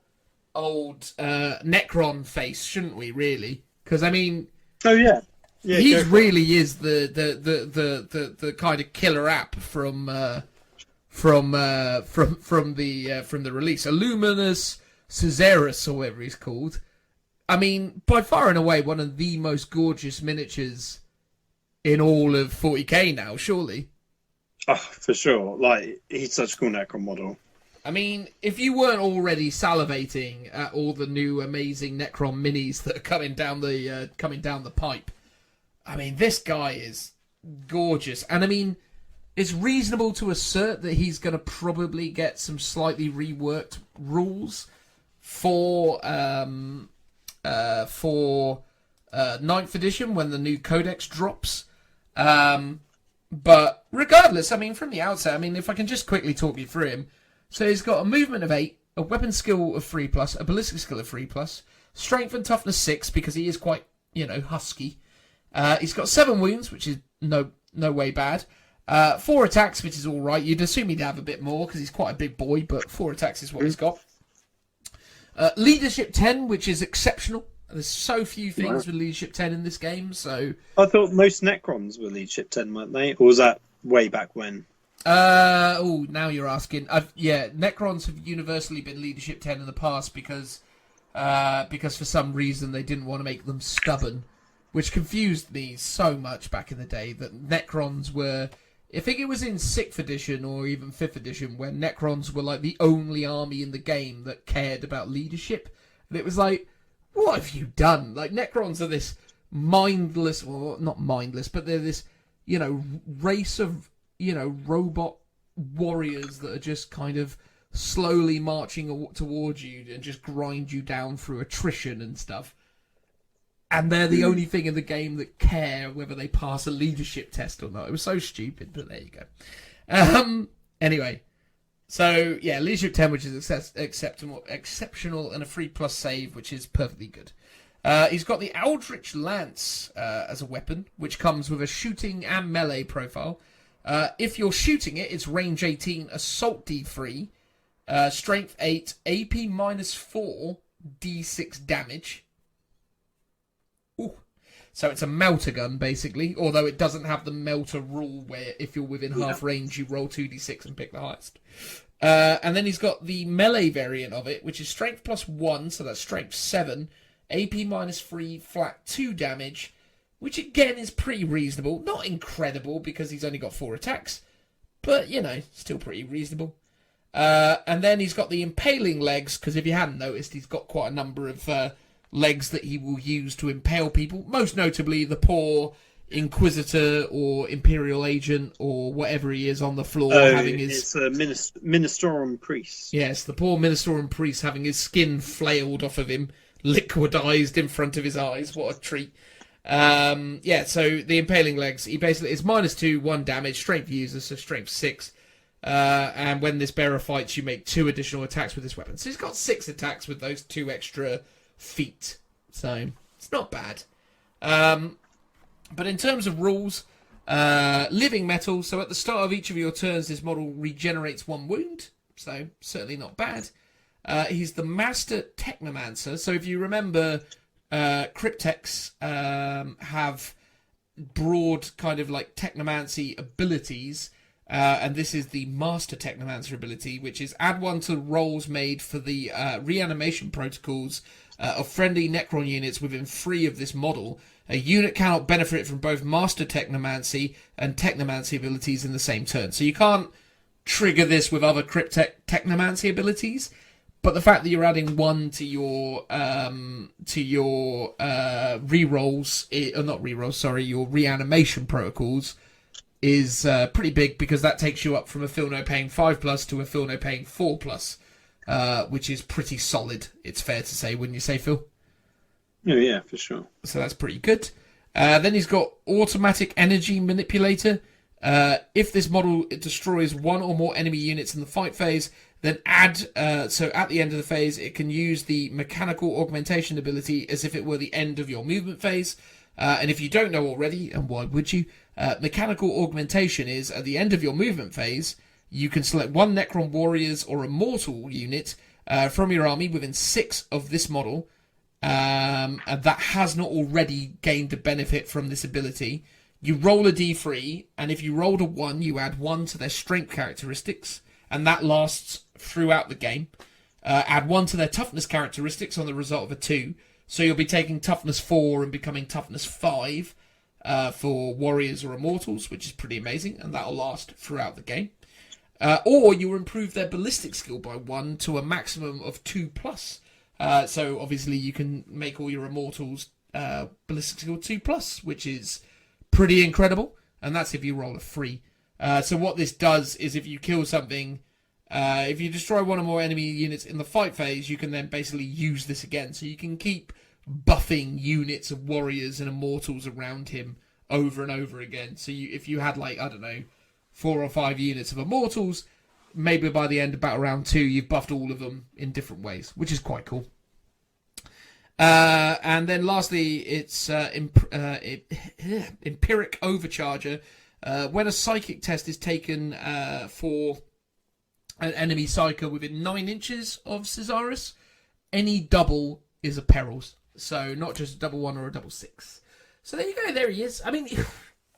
old Necron face, shouldn't we? Really, because I mean, oh yeah, he really is the kind of killer app from the release. Illuminus Caesarus, or whatever he's called. I mean, by far and away, one of the most gorgeous miniatures in all of 40k now, surely. Oh, for sure. Like, he's such a cool Necron model. I mean, if you weren't already salivating at all the new amazing Necron minis that are coming down the pipe, I mean, this guy is gorgeous. And I mean, it's reasonable to assert that he's going to probably get some slightly reworked rules for 9th edition when the new codex drops. But regardless, I mean, from the outset, I mean, if I can just quickly talk you through him. So he's got a movement of 8, a weapon skill of 3+, a ballistic skill of 3+, strength and toughness 6 because he is quite, husky. He's got 7 wounds, which is no way bad. 4 attacks, which is all right. You'd assume he'd have a bit more because he's quite a big boy, but 4 attacks is what he's got. Leadership 10, which is exceptional. There's so few things with leadership 10 in this game, so... I thought most Necrons were leadership 10, weren't they? Or was that way back when? Now you're asking. Necrons have universally been leadership 10 in the past because for some reason they didn't want to make them stubborn, which confused me so much back in the day that Necrons were... I think it was in 6th edition or even 5th edition where Necrons were like the only army in the game that cared about leadership. And it was like, what have you done? Like, Necrons are this mindless, well, not mindless, but they're this, race of, robot warriors that are just kind of slowly marching towards you and just grind you down through attrition and stuff. And they're the only thing in the game that care whether they pass a leadership test or not. It was so stupid, but there you go. Anyway, So, yeah, leadership 10, which is exceptional, and a 3+ save, which is perfectly good. He's got the Eldritch Lance as a weapon, which comes with a shooting and melee profile. If you're shooting it, it's range 18, assault D3, strength 8, AP -4, D6 damage. Ooh. So it's a melter gun, basically, although it doesn't have the melter rule where if you're within half range, you roll 2d6 and pick the highest. And then he's got the melee variant of it, which is strength +1, so that's strength 7, AP -3, flat 2 damage, which again is pretty reasonable. Not incredible, because he's only got 4 attacks, but, you know, still pretty reasonable. And then he's got the impaling legs, because if you hadn't noticed, he's got quite a number of legs that he will use to impale people, most notably the poor Inquisitor or Imperial agent or whatever he is on the floor having his... It's a Ministorum priest. Yes, the poor Ministorum priest having his skin flailed off of him, liquidized in front of his eyes. What a treat. Yeah, so the impaling legs, he basically is -2, 1 damage, strength user, so strength 6. And when this bearer fights, you make 2 additional attacks with this weapon. So he's got 6 attacks with those 2 extra feet. So it's not bad. But in terms of rules, living metal. So at the start of each of your turns, this model regenerates 1 wound. So certainly not bad. He's the Master Technomancer. So if you remember, Cryptex have broad kind of like technomancy abilities. And this is the Master Technomancer ability, which is add 1 to rolls made for the reanimation protocols of friendly Necron units within 3 of this model. A unit cannot benefit from both Master Technomancy and Technomancy abilities in the same turn. So you can't trigger this with other Cryptech Technomancy abilities, but the fact that you're adding 1 to your rerolls, or not rerolls, sorry, your reanimation protocols, is pretty big, because that takes you up from a Phil No Pain 5+ to a Phil No Pain 4+, which is pretty solid, it's fair to say, wouldn't you say, Phil? Oh, yeah, for sure. So that's pretty good. Then he's got Automatic Energy Manipulator. If this model destroys 1 or more enemy units in the fight phase, then so at the end of the phase, it can use the Mechanical Augmentation ability as if it were the end of your movement phase. And if you don't know already, and why would you, Mechanical Augmentation is, at the end of your movement phase, you can select 1 Necron Warriors or Immortal unit from your army within 6 of this model, and that has not already gained a benefit from this ability. You roll a d3, and if you rolled a 1, you add 1 to their strength characteristics, and that lasts throughout the game. Add 1 to their toughness characteristics on the result of a 2, so you'll be taking toughness 4 and becoming toughness 5 for warriors or immortals, which is pretty amazing, and that'll last throughout the game. Or you'll improve their ballistic skill by 1 to a maximum of 2+. So obviously you can make all your immortals ballistic skill 2+, which is pretty incredible, and that's if you roll a 3. So what this does is, if you kill something, if you destroy 1 or more enemy units in the fight phase, you can then basically use this again. So you can keep buffing units of warriors and immortals around him over and over again. So if you had, like, I don't know, 4 or 5 units of immortals, maybe by the end of battle round 2, you've buffed all of them in different ways, which is quite cool. And then lastly, it's Empiric Overcharger. When a psychic test is taken for an enemy psyker within 9 inches of Caesaris, any double is a perils. So not just a double 1 or a double 6. So there you go, there he is. I mean,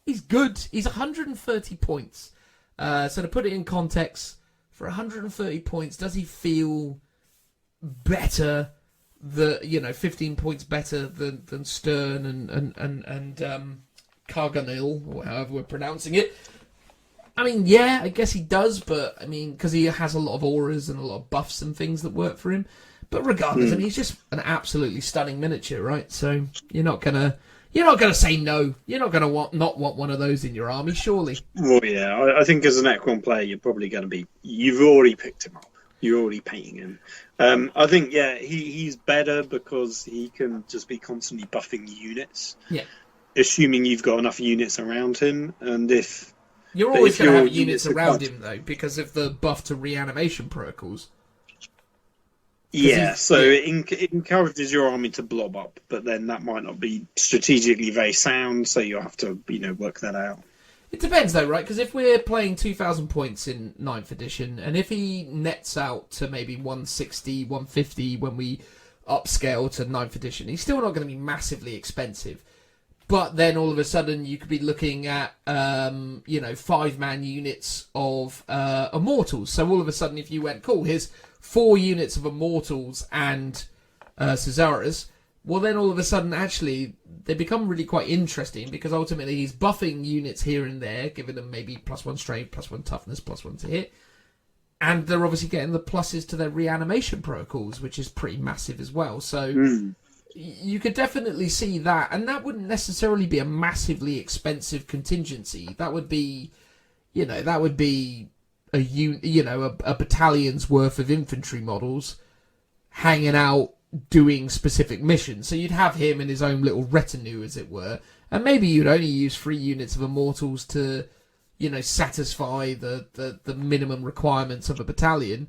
he's good. He's 130 points. So to put it in context, for 130 points, does he feel better? 15 points better than Stern and Carganil, or however we're pronouncing it. I mean, yeah, I guess he does, but I mean, because he has a lot of auras and a lot of buffs and things that work for him. But regardless, I mean, he's just an absolutely stunning miniature, right? So you're not gonna say no. You're not gonna not want one of those in your army, surely. Well, yeah, I think as an Necron player, you're probably going to be. You've already picked him up. You're already painting him. I think, yeah, he's better because he can just be constantly buffing units. Yeah. Assuming you've got enough units around him, and if You're But always if going to your have units are around quite- him, though, because of the buff to reanimation protocols. Yeah, so yeah. it encourages your army to blob up, but then that might not be strategically very sound, so you'll have to, work that out. It depends, though, right? Because if we're playing 2,000 points in 9th edition, and if he nets out to maybe 160, 150 when we upscale to 9th edition, he's still not going to be massively expensive. But then all of a sudden you could be looking at, 5-man units of Immortals. So all of a sudden if you went, cool, here's 4 units of Immortals and Caesaras, well then all of a sudden actually they become really quite interesting, because ultimately he's buffing units here and there, giving them maybe +1 strength, +1 toughness, +1 to hit. And they're obviously getting the pluses to their reanimation protocols, which is pretty massive as well. So you could definitely see that, and that wouldn't necessarily be a massively expensive contingency. That would be, a battalion's worth of infantry models hanging out doing specific missions. So you'd have him in his own little retinue, as it were, and maybe you'd only use 3 units of Immortals to, satisfy the minimum requirements of a battalion.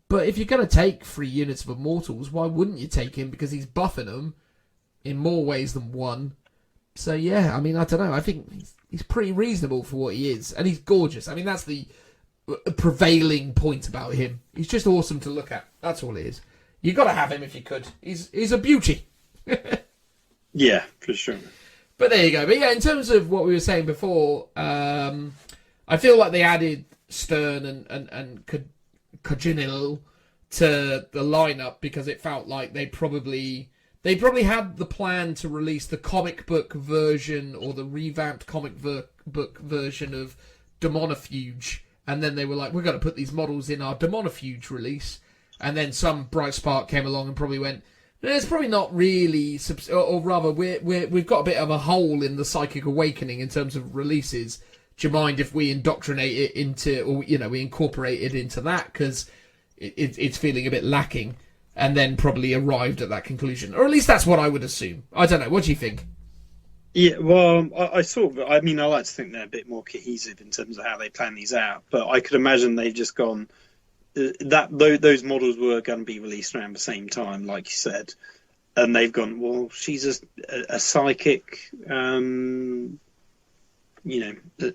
But if you're going to take 3 units of Immortals, why wouldn't you take him? Because he's buffing them in more ways than one. So yeah, I mean, I don't know. I think he's pretty reasonable for what he is, and he's gorgeous. I mean, that's the prevailing point about him. He's just awesome to look at. That's all it is. You got to have him if you could. He's a beauty. Yeah, for sure. But there you go. But yeah, in terms of what we were saying before, I feel like they added Stern and Kajinil to the lineup because it felt like they probably had the plan to release the comic book version or the revamped comic book version of Daemonifuge, and then they were like, we're going to put these models in our Daemonifuge release, and then some bright spark came along and probably went, it's probably not really, or rather, we've got a bit of a hole in the Psychic Awakening in terms of releases. Do you mind if we indoctrinate it into, or we incorporate it into that, because it's feeling a bit lacking, and then probably arrived at that conclusion, or at least that's what I would assume. I don't know. What do you think? Yeah, well, I like to think they're a bit more cohesive in terms of how they plan these out, but I could imagine they've just gone those models were going to be released around the same time, like you said, and they've gone, well, she's a psychic. A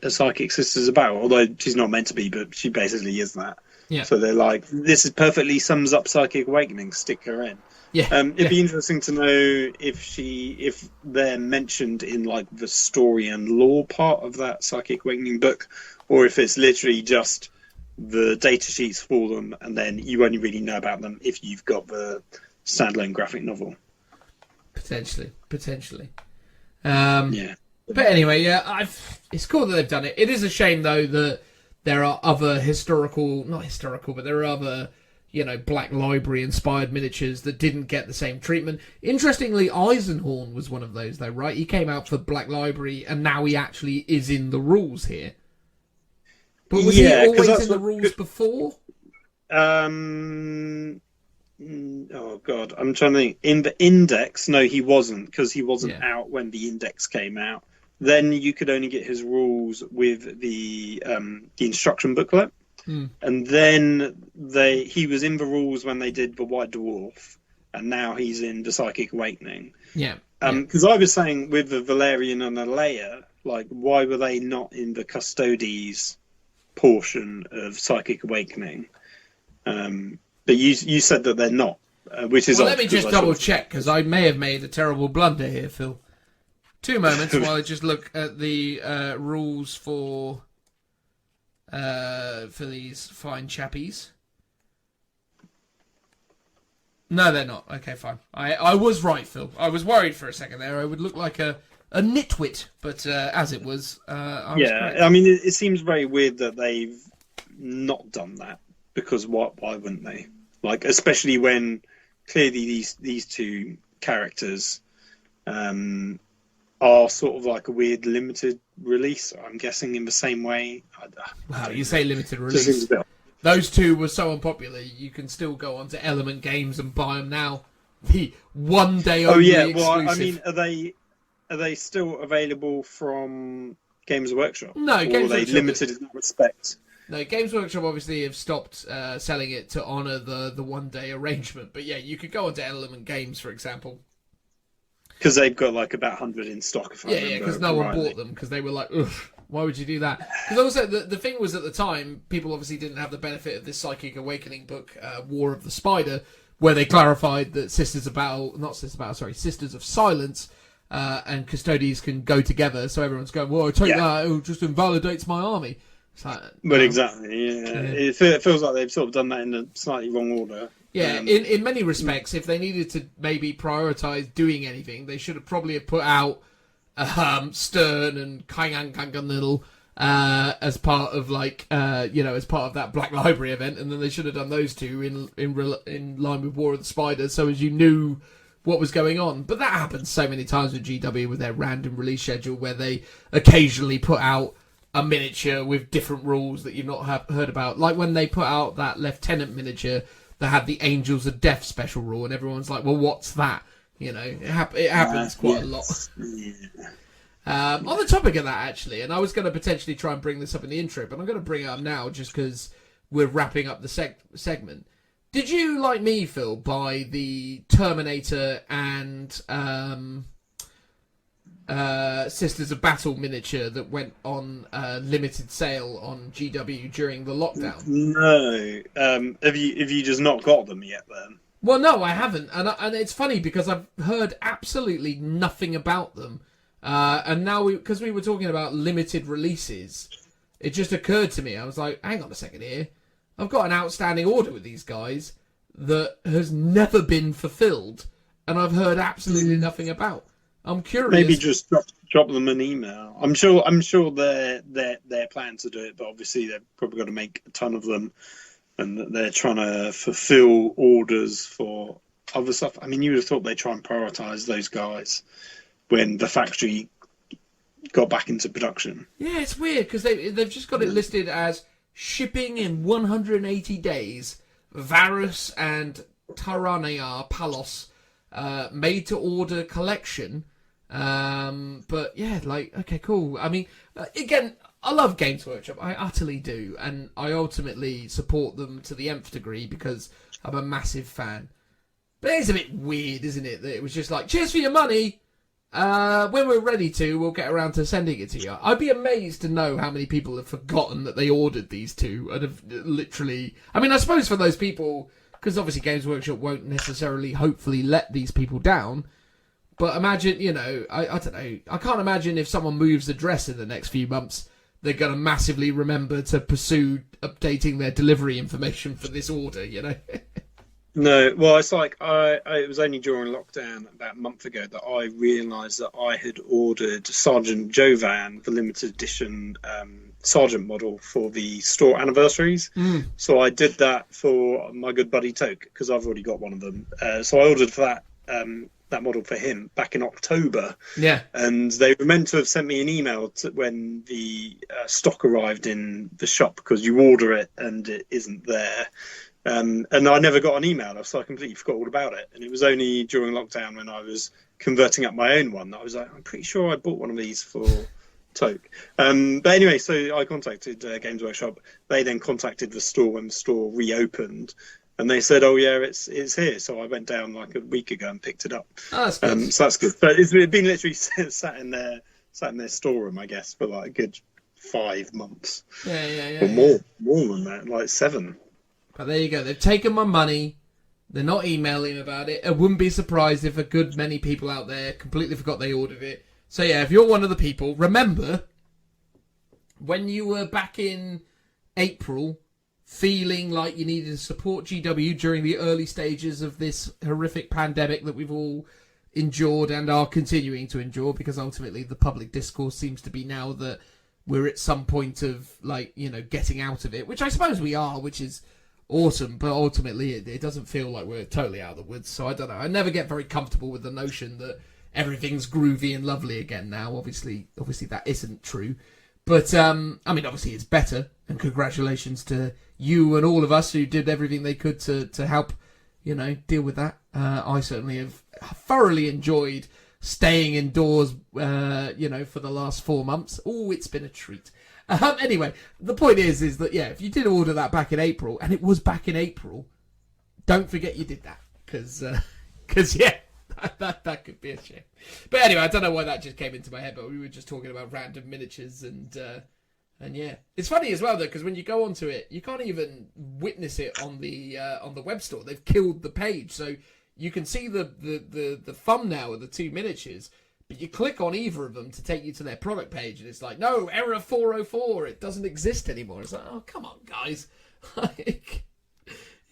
psychic sister's about, although she's not meant to be, but she basically is that. Yeah. So they're like, this is perfectly sums up Psychic Awakening, stick her in. Yeah. It'd be interesting to know if they're mentioned in like the story and lore part of that Psychic Awakening book, or if it's literally just the data sheets for them, and then you only really know about them if you've got the standalone graphic novel. Potentially. Yeah. But anyway, yeah, it's cool that they've done it. It is a shame, though, that there are other but there are other, Black Library-inspired miniatures that didn't get the same treatment. Interestingly, Eisenhorn was one of those, though, right? He came out for Black Library, and now he actually is in the rules here. But was he always in the rules before? Oh god, I'm trying to think. In the index, no, he wasn't, because he wasn't out when the index came out. Then you could only get his rules with the instruction booklet, and then he was in the rules when they did the White Dwarf, and now he's in the Psychic Awakening. Yeah. Because I was saying with the Valerian and Alea, like, why were they not in the Custodes portion of Psychic Awakening? But you said that they're not, which is. Well, let me just double check, because I may have made a terrible blunder here, Phil. 2 moments while I just look at the rules for these fine chappies. No, they're not. Okay, fine. I was right, Phil. I was worried for a second there. I would look like a nitwit, but as it was, I was correct. I mean, it seems very weird that they've not done that, because why wouldn't they? Like, especially when clearly these 2 characters are sort of like a weird limited release, I'm guessing, in the same way. Wow, you say limited release. Those 2 were so unpopular, you can still go onto Element Games and buy them now. The one day only exclusive. Well, I mean, are they still available from Games Workshop? No, or Games are they Workshop limited in that respect? No, Games Workshop obviously have stopped selling it to honour the one-day arrangement. But yeah, you could go onto Element Games, for example. Because they've got like about 100 in stock, if I remember. Yeah, because no one bought them, because they were like, ugh, why would you do that? Because also, the thing was, at the time, people obviously didn't have the benefit of this Psychic Awakening book, War of the Spider, where they clarified that Sisters of Silence and Custodies can go together, so everyone's going, well, I take that, it just invalidates my army. It's like, But exactly, yeah. It feels like they've sort of done that in a slightly wrong order. Yeah, in many respects, if they needed to maybe prioritise doing anything, they should have probably have put out Stern and Kanganganganil as part of as part of that Black Library event, and then they should have done those two in line with War of the Spider, so as you knew what was going on. But that happens so many times with GW with their random release schedule, where they occasionally put out a miniature with different rules that you've not heard about, like when they put out that Lieutenant miniature that had the Angels of Death special rule, and everyone's like, well, what's that? You know, it happens quite a lot. Yeah. On the topic of that, actually, and I was going to potentially try and bring this up in the intro, but I'm going to bring it up now just because we're wrapping up the segment. Did you, like me, Phil, buy the Terminator and Sisters of Battle miniature that went on limited sale on GW during the lockdown? No. Have you just not got them yet then? Well, no, I haven't, and it's funny because I've heard absolutely nothing about them, and now because we were talking about limited releases, it just occurred to me. I was like, hang on a second here, I've got an outstanding order with these guys that has never been fulfilled, and I've heard absolutely nothing about. I'm curious. Maybe just drop them an email. I'm sure they're planning to do it, but obviously they've probably got to make a ton of them, and they're trying to fulfill orders for other stuff. I mean, you would have thought they'd try and prioritise those guys when the factory got back into production. Yeah, it's weird because they've just got it listed as shipping in 180 days. Varus and Taranayar Palos. Made to order collection, but yeah, like, okay, cool. I mean, again, I love Games Workshop, I utterly do, and I ultimately support them to the nth degree because I'm a massive fan. But it's a bit weird, isn't it, that it was just like, cheers for your money, when we're ready to, we'll get around to sending it to you. I'd be amazed to know how many people have forgotten that they ordered these two and have literally, I mean, I suppose for those people, because obviously Games Workshop won't necessarily, hopefully, let these people down. But imagine, I don't know. I can't imagine if someone moves address in the next few months, they're going to massively remember to pursue updating their delivery information for this order, No, well, it's like it was only during lockdown about a month ago that I realised that I had ordered Sergeant Jovan, the limited edition Sergeant model for the store anniversaries. So I did that for my good buddy Toke because I've already got one of them. So I ordered for that model for him back in October. Yeah, and they were meant to have sent me an email when the stock arrived in the shop because you order it and it isn't there. And I never got an email, so I completely forgot all about it. And it was only during lockdown when I was converting up my own one that I was like, I'm pretty sure I bought one of these for Toke. But anyway, so I contacted Games Workshop. They then contacted the store when the store reopened, and they said, "Oh yeah, it's here." So I went down like a week ago and picked it up. Oh, that's good. So that's good. But it's been literally sat in their storeroom, I guess, for like a good 5 months. Yeah. Or more than that, like 7. But there you go. They've taken my money. They're not emailing about it. I wouldn't be surprised if a good many people out there completely forgot they ordered it. So yeah, if you're one of the people, remember when you were back in April feeling like you needed to support GW during the early stages of this horrific pandemic that we've all endured and are continuing to endure, because ultimately the public discourse seems to be now that we're at some point of, like, getting out of it, which I suppose we are, which is awesome, but ultimately it doesn't feel like we're totally out of the woods. So I don't know. I never get very comfortable with the notion that everything's groovy and lovely again now. Obviously that isn't true. But, I mean, obviously it's better, and congratulations to you and all of us who did everything they could to help, deal with that. I certainly have thoroughly enjoyed staying indoors, for the last 4 months. Oh, it's been a treat. Anyway, the point is that, yeah, if you did order that back in April, and it was back in April, don't forget you did that. Because yeah, that could be a shame. But anyway, I don't know why that just came into my head, but we were just talking about random miniatures, and yeah. It's funny as well, though, because when you go onto it, you can't even witness it on the web store. They've killed the page, so you can see the thumbnail of the two miniatures, but you click on either of them to take you to their product page, and it's like, no, error 404, it doesn't exist anymore. It's like, oh, come on, guys. Like,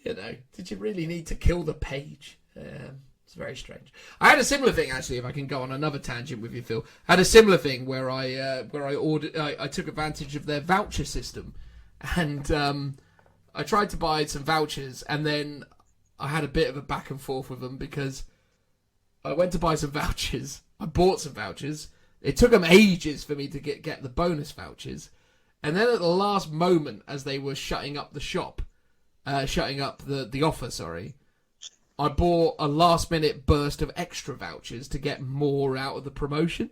did you really need to kill the page? It's very strange. I had a similar thing, actually, if I can go on another tangent with you, Phil. I had a similar thing where I took advantage of their voucher system, and I tried to buy some vouchers, and then I had a bit of a back and forth with them because I went to buy some vouchers. I bought some vouchers. It took them ages for me to get the bonus vouchers. And then at the last moment, as they were shutting up the shop, shutting up the offer, sorry, I bought a last minute burst of extra vouchers to get more out of the promotion.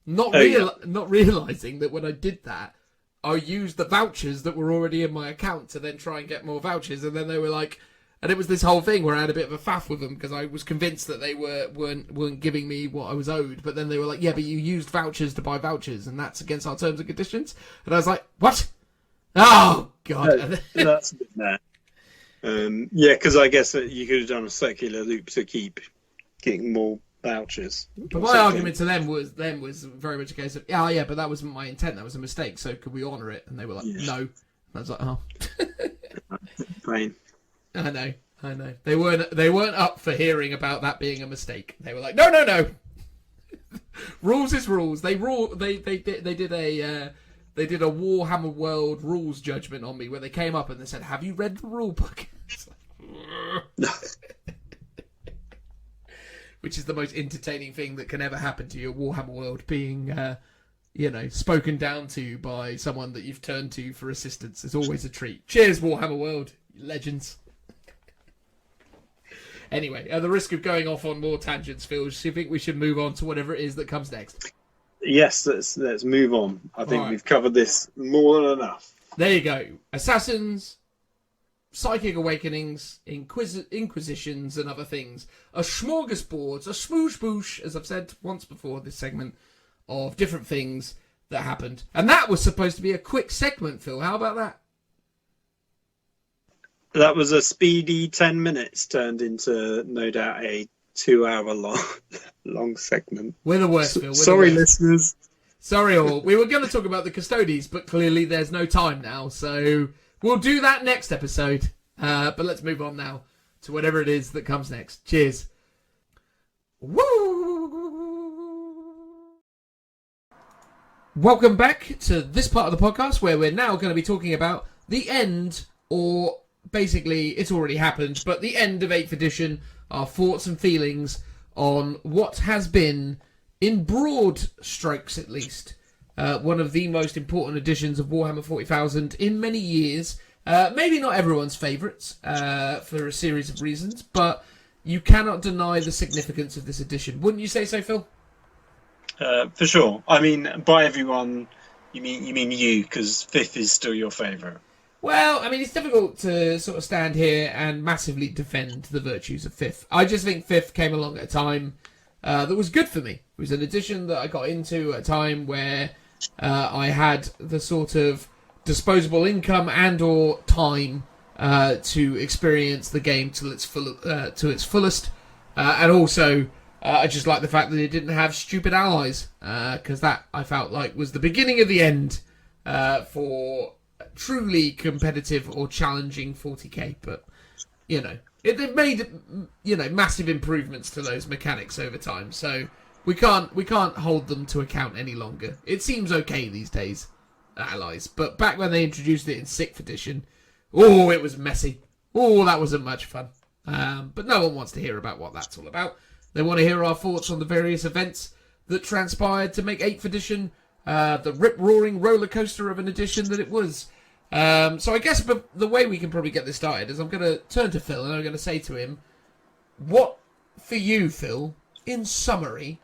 Not realizing that when I did that, I used the vouchers that were already in my account to then try and get more vouchers. And then they were like, and it was this whole thing where I had a bit of a faff with them because I was convinced that they weren't giving me what I was owed. But then they were like, yeah, but you used vouchers to buy vouchers, and that's against our terms and conditions. And I was like, what? Oh, God. That's a bit mad. Yeah, because I guess that you could have done a circular loop to keep getting more vouchers. But my argument to them was very much a case of, yeah, but that wasn't my intent. That was a mistake. So could we honour it? And they were like, no. And I was like, oh. Pain. I know. They weren't up for hearing about that being a mistake. They were like, no. Rules is rules. They did a Warhammer World rules judgment on me where they came up and they said, have you read the rule book? Which is the most entertaining thing that can ever happen to your Warhammer World, being spoken down to by someone that you've turned to for assistance. It's always a treat. Cheers, Warhammer World, legends. Anyway, at the risk of going off on more tangents, Phil, do you think we should move on to whatever it is that comes next? Yes, let's move on. I think we've covered this more than enough. There you go. Assassins, psychic awakenings, inquisitions, and other things. A smorgasbord, a smoosh boosh, as I've said once before this segment, of different things that happened. And that was supposed to be a quick segment, Phil. How about that? That was a speedy 10 minutes turned into, no doubt, a 2-hour long segment. We're the worst, Phil. Sorry, listeners. Sorry, all. We were going to talk about the custodies, but clearly there's no time now, so we'll do that next episode. But let's move on now to whatever it is that comes next. Cheers. Woo! Welcome back to this part of the podcast where we're now going to be talking about the end, or basically it's already happened, but the end of 8th edition, our thoughts and feelings on what has been, in broad strokes at least, one of the most important editions of Warhammer 40,000 in many years. Maybe not everyone's favourites for a series of reasons, but you cannot deny the significance of this edition. Wouldn't you say so, Phil? For sure. I mean, by everyone, you mean you, because 5th is still your favourite. Well, I mean, it's difficult to sort of stand here and massively defend the virtues of 5th. I just think 5th came along at a time that was good for me. It was an edition that I got into at a time where I had the sort of disposable income and or time to experience the game to its fullest. And also, I just like the fact that it didn't have stupid allies, because that, I felt like, was the beginning of the end for truly competitive or challenging 40k. But it made massive improvements to those mechanics over time, so we can't hold them to account any longer. It seems okay these days, allies, but back when they introduced it in 6th edition, it was messy. That wasn't much fun. But no one wants to hear about what that's all about. They want to hear our thoughts on the various events that transpired to make 8th edition the rip-roaring roller coaster of an edition that it was. So I guess the way we can probably get this started is I'm going to turn to Phil and I'm going to say to him, what, for you, Phil, in summary,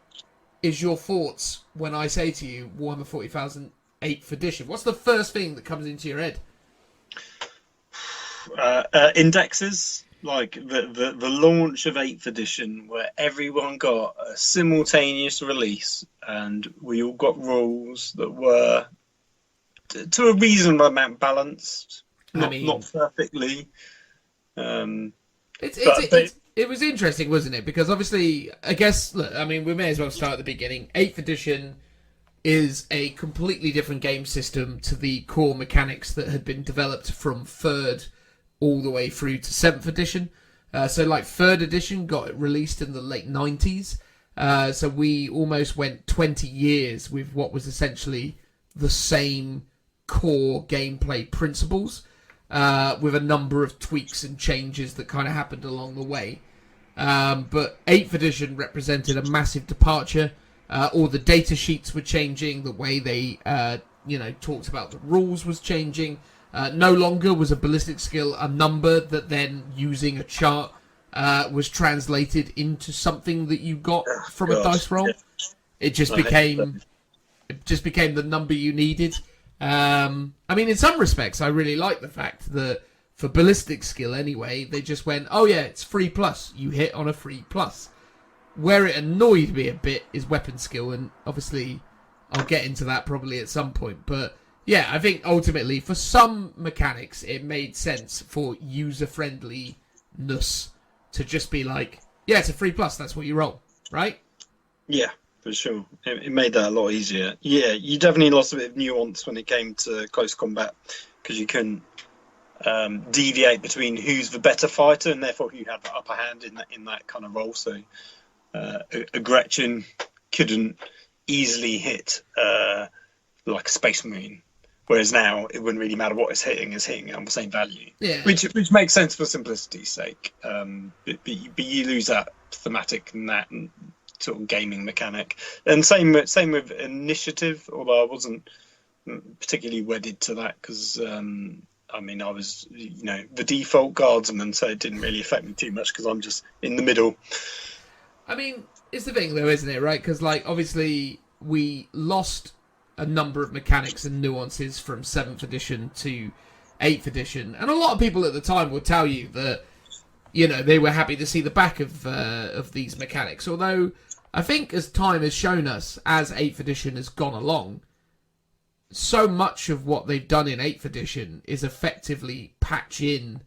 is your thoughts when I say to you Warhammer 40,000 8th edition? What's the first thing that comes into your head? Indexes, like the launch of 8th edition, where everyone got a simultaneous release and we all got rules that were to a reasonable amount balanced, not perfectly. It was interesting, wasn't it? Because obviously, I guess, look, I mean, we may as well start at the beginning. 8th edition is a completely different game system to the core mechanics that had been developed from 3rd all the way through to 7th edition. So, like, 3rd edition got released in the late 90s. So we almost went 20 years with what was essentially the same core gameplay principles, with a number of tweaks and changes that kind of happened along the way. But 8th edition represented a massive departure. All the data sheets were changing. The way they, talked about the rules was changing. No longer was a ballistic skill a number that then, using a chart, was translated into something that you got from a dice roll. It just became the number you needed. I mean, in some respects, I really like the fact that for ballistic skill anyway, they just went, oh yeah, it's 3+. You hit on a 3+. Where it annoyed me a bit is weapon skill, and obviously I'll get into that probably at some point. But yeah, I think ultimately for some mechanics it made sense for user-friendliness to just be like, yeah, it's a 3+, that's what you roll, right? Yeah, for sure. It made that a lot easier. Yeah, you definitely lost a bit of nuance when it came to close combat, because you couldn't deviate between who's the better fighter and therefore who had the upper hand in that kind of role. So a Gretchen couldn't easily hit like a Space Marine, whereas now it wouldn't really matter what it's hitting on the same value. Yeah. Which makes sense for simplicity's sake. But you lose that thematic and that sort of gaming mechanic. And same with initiative, although I wasn't particularly wedded to that because I mean, I was, the default guardsman, so it didn't really affect me too much because I'm just in the middle. I mean, it's the thing, though, isn't it, right? Because, like, obviously, we lost a number of mechanics and nuances from 7th edition to 8th edition. And a lot of people at the time will tell you that, they were happy to see the back of these mechanics. Although, I think as time has shown us, as 8th edition has gone along, so much of what they've done in 8th edition is effectively patch in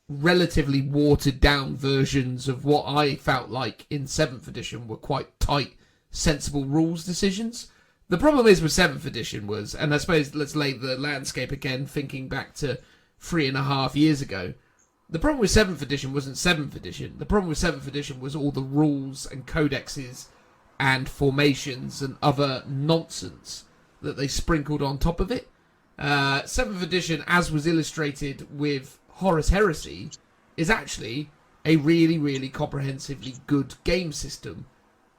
relatively watered down versions of what I felt like in 7th edition were quite tight, sensible rules decisions. The problem is with 7th edition was, and I suppose let's lay the landscape again, thinking back to 3.5 years ago, the problem with 7th edition wasn't 7th edition. The problem with 7th edition was all the rules and codexes and formations and other nonsense that they sprinkled on top of it. 7th edition, as was illustrated with Horus Heresy, is actually a really, really comprehensively good game system.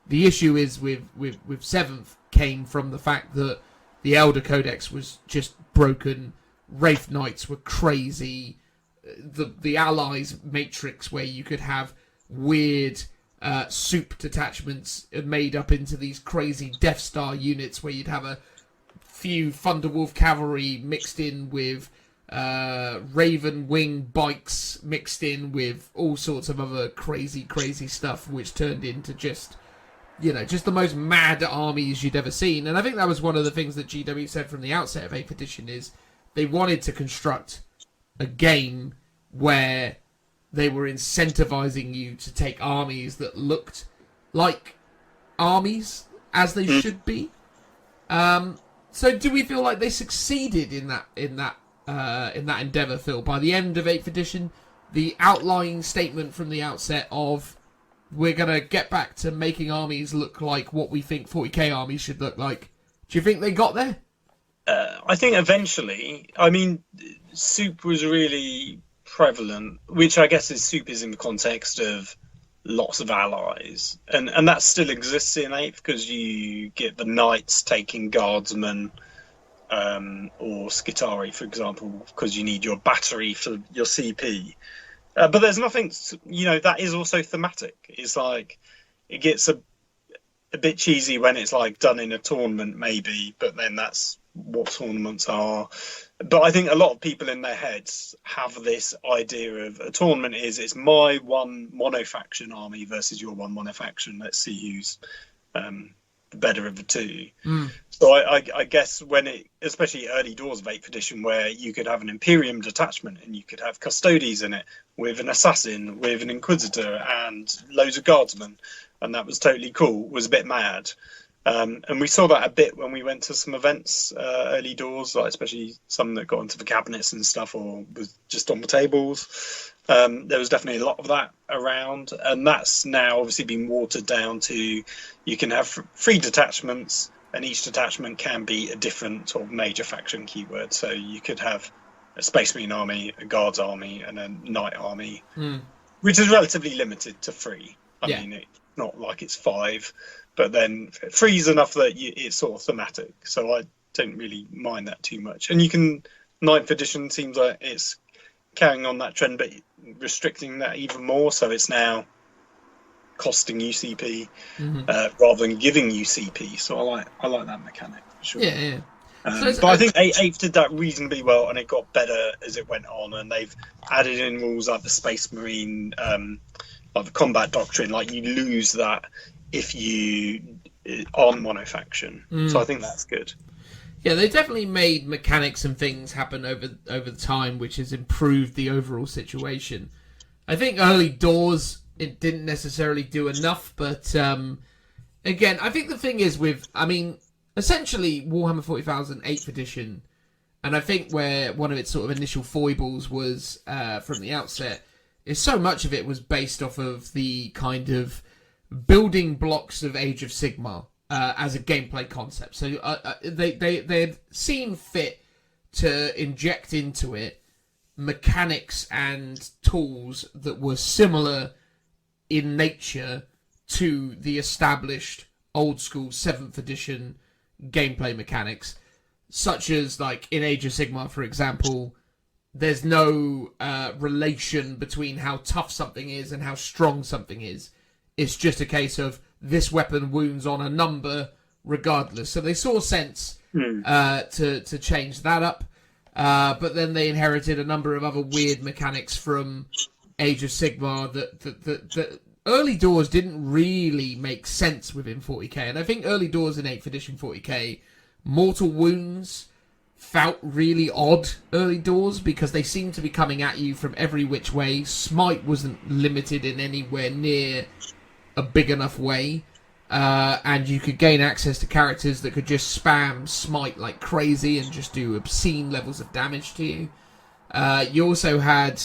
The issue is with 7th came from the fact that the Elder Codex was just broken, Wraith Knights were crazy, the Allies matrix where you could have weird soup detachments made up into these crazy Death Star units where you'd have a few Thunderwolf cavalry mixed in with Raven Wing bikes mixed in with all sorts of other crazy stuff, which turned into just the most mad armies you'd ever seen. And I think that was one of the things that GW said from the outset of 8th edition is they wanted to construct a game where they were incentivizing you to take armies that looked like armies as they should be. So do we feel like they succeeded in that endeavour, Phil? By the end of 8th edition, the outlying statement from the outset of we're going to get back to making armies look like what we think 40k armies should look like. Do you think they got there? I think eventually. I mean, soup was really prevalent, which I guess soup is in the context of lots of allies. And that still exists in 8th because you get the knights taking guardsmen or Skitari, for example, because you need your battery for your CP. But there's nothing, that is also thematic. It's like it gets a a bit cheesy when it's like done in a tournament, maybe, but then that's what tournaments are. But I think a lot of people in their heads have this idea of a tournament is it's my one monofaction army versus your one monofaction. Let's see who's the better of the two. So I guess when it, especially early doors of 8th edition, where you could have an Imperium detachment and you could have Custodes in it with an Assassin, with an Inquisitor and loads of Guardsmen, and that was totally cool, was a bit mad. And we saw that a bit when we went to some events early doors, like especially some that got into the cabinets and stuff or was just on the tables. There was definitely a lot of that around, and that's now obviously been watered down to you can have 3 detachments, and each detachment can be a different sort of major faction keyword. So you could have a Space Marine army, a Guards army, and a Knight army, which is relatively limited to 3. I mean, it's not like it's 5. But then 3 is enough that it's sort of thematic, so I don't really mind that too much. And you can, 9th edition seems like it's carrying on that trend, but restricting that even more. So it's now costing UCP rather than giving UCP. So I like that mechanic for sure. Yeah. But I think 8th did that reasonably well, and it got better as it went on. And they've added in rules like the Space Marine, like the combat doctrine. Like you lose that if you aren't monofaction. So I think that's good. Yeah, they definitely made mechanics and things happen over the time, which has improved the overall situation. I think early doors, it didn't necessarily do enough, but again, I think the thing is essentially Warhammer 40,000 8th edition, and I think where one of its sort of initial foibles was from the outset, is so much of it was based off of the kind of building blocks of Age of Sigmar as a gameplay concept. So they had seen fit to inject into it mechanics and tools that were similar in nature to the established old school 7th edition gameplay mechanics, such as like in Age of Sigmar, for example, there's no relation between how tough something is and how strong something is. It's just a case of this weapon wounds on a number regardless. So they saw sense to change that up. But then they inherited a number of other weird mechanics from Age of Sigmar that early doors didn't really make sense within 40k. And I think early doors in 8th edition 40k, mortal wounds felt really odd early doors because they seemed to be coming at you from every which way. Smite wasn't limited in anywhere near a big enough way, and you could gain access to characters that could just spam smite like crazy and just do obscene levels of damage to you. You also had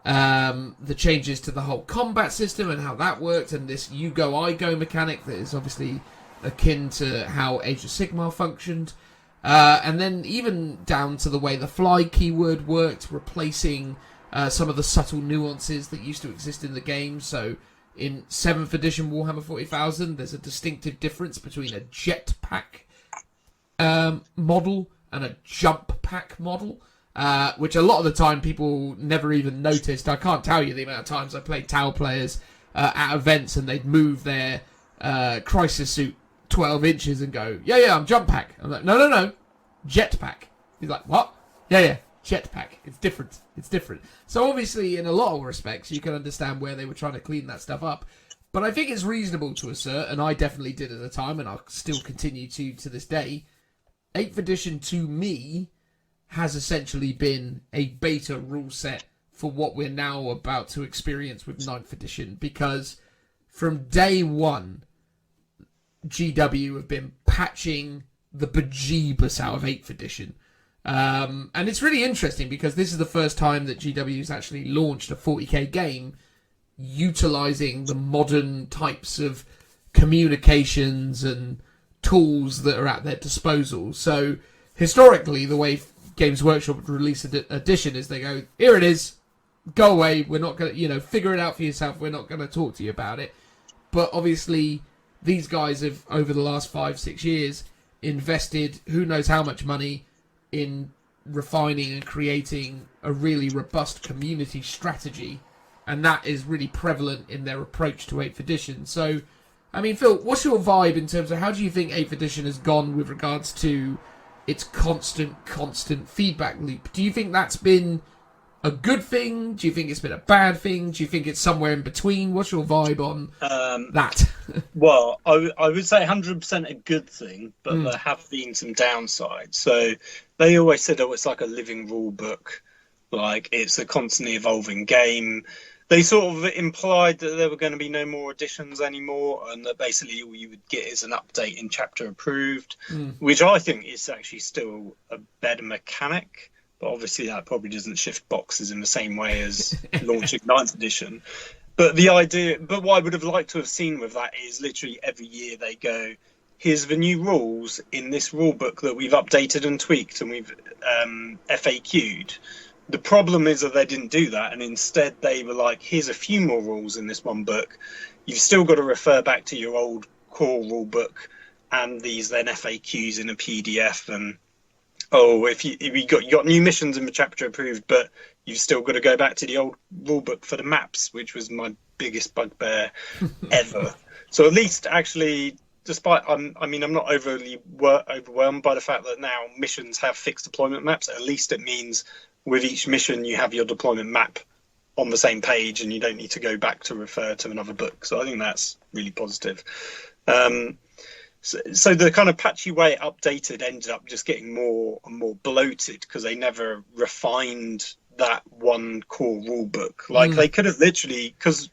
the changes to the whole combat system and how that worked, and this you go I go mechanic that is obviously akin to how Age of Sigmar functioned, and then even down to the way the fly keyword worked, replacing some of the subtle nuances that used to exist in the game. So in 7th edition Warhammer 40,000, there's a distinctive difference between a jetpack model and a jump pack model, which a lot of the time people never even noticed. I can't tell you the amount of times I played Tau players at events and they'd move their crisis suit 12 inches and go, yeah, I'm jump pack. I'm like, no, jetpack. He's like, what? Yeah, jetpack. It's different. So obviously, in a lot of respects, you can understand where they were trying to clean that stuff up. But I think it's reasonable to assert, and I definitely did at the time, and I'll still continue to this day, 8th edition to me has essentially been a beta rule set for what we're now about to experience with 9th edition, because from day one, GW have been patching the bejeebus out of 8th edition. And it's really interesting because this is the first time that GW's actually launched a 40k game utilizing the modern types of communications and tools that are at their disposal. So historically, the way Games Workshop would release an edition is they go, here it is, go away, we're not going to, figure it out for yourself, we're not going to talk to you about it. But obviously, these guys have, over the last 5-6 years, invested who knows how much money in refining and creating a really robust community strategy, and that is really prevalent in their approach to 8th edition. So I mean, Phil, what's your vibe in terms of how do you think 8th edition has gone with regards to its constant feedback loop? Do you think that's been a good thing? Do you think it's been a bad thing? Do you think it's somewhere in between? What's your vibe on that? Well, I would say 100% a good thing, but there have been some downsides. So they always said, oh, it's like a living rule book, like it's a constantly evolving game. They sort of implied that there were going to be no more editions anymore, and that basically all you would get is an update in chapter approved, which I think is actually still a better mechanic. But obviously that probably doesn't shift boxes in the same way as launching 9th edition. But what I would have liked to have seen with that is literally every year they go, here's the new rules in this rule book that we've updated and tweaked and we've FAQ'd. The problem is that they didn't do that, and instead they were like, here's a few more rules in this one book. You've still got to refer back to your old core rule book and these then FAQs in a PDF. And you got new missions in the chapter approved, but you've still got to go back to the old rule book for the maps, which was my biggest bugbear ever. So at least actually, despite I'm not overly overwhelmed by the fact that now missions have fixed deployment maps. At least it means with each mission you have your deployment map on the same page and you don't need to go back to refer to another book. So I think that's really positive. So the kind of patchy way it updated ended up just getting more and more bloated because they never refined that one core rule book. Like they could have literally, because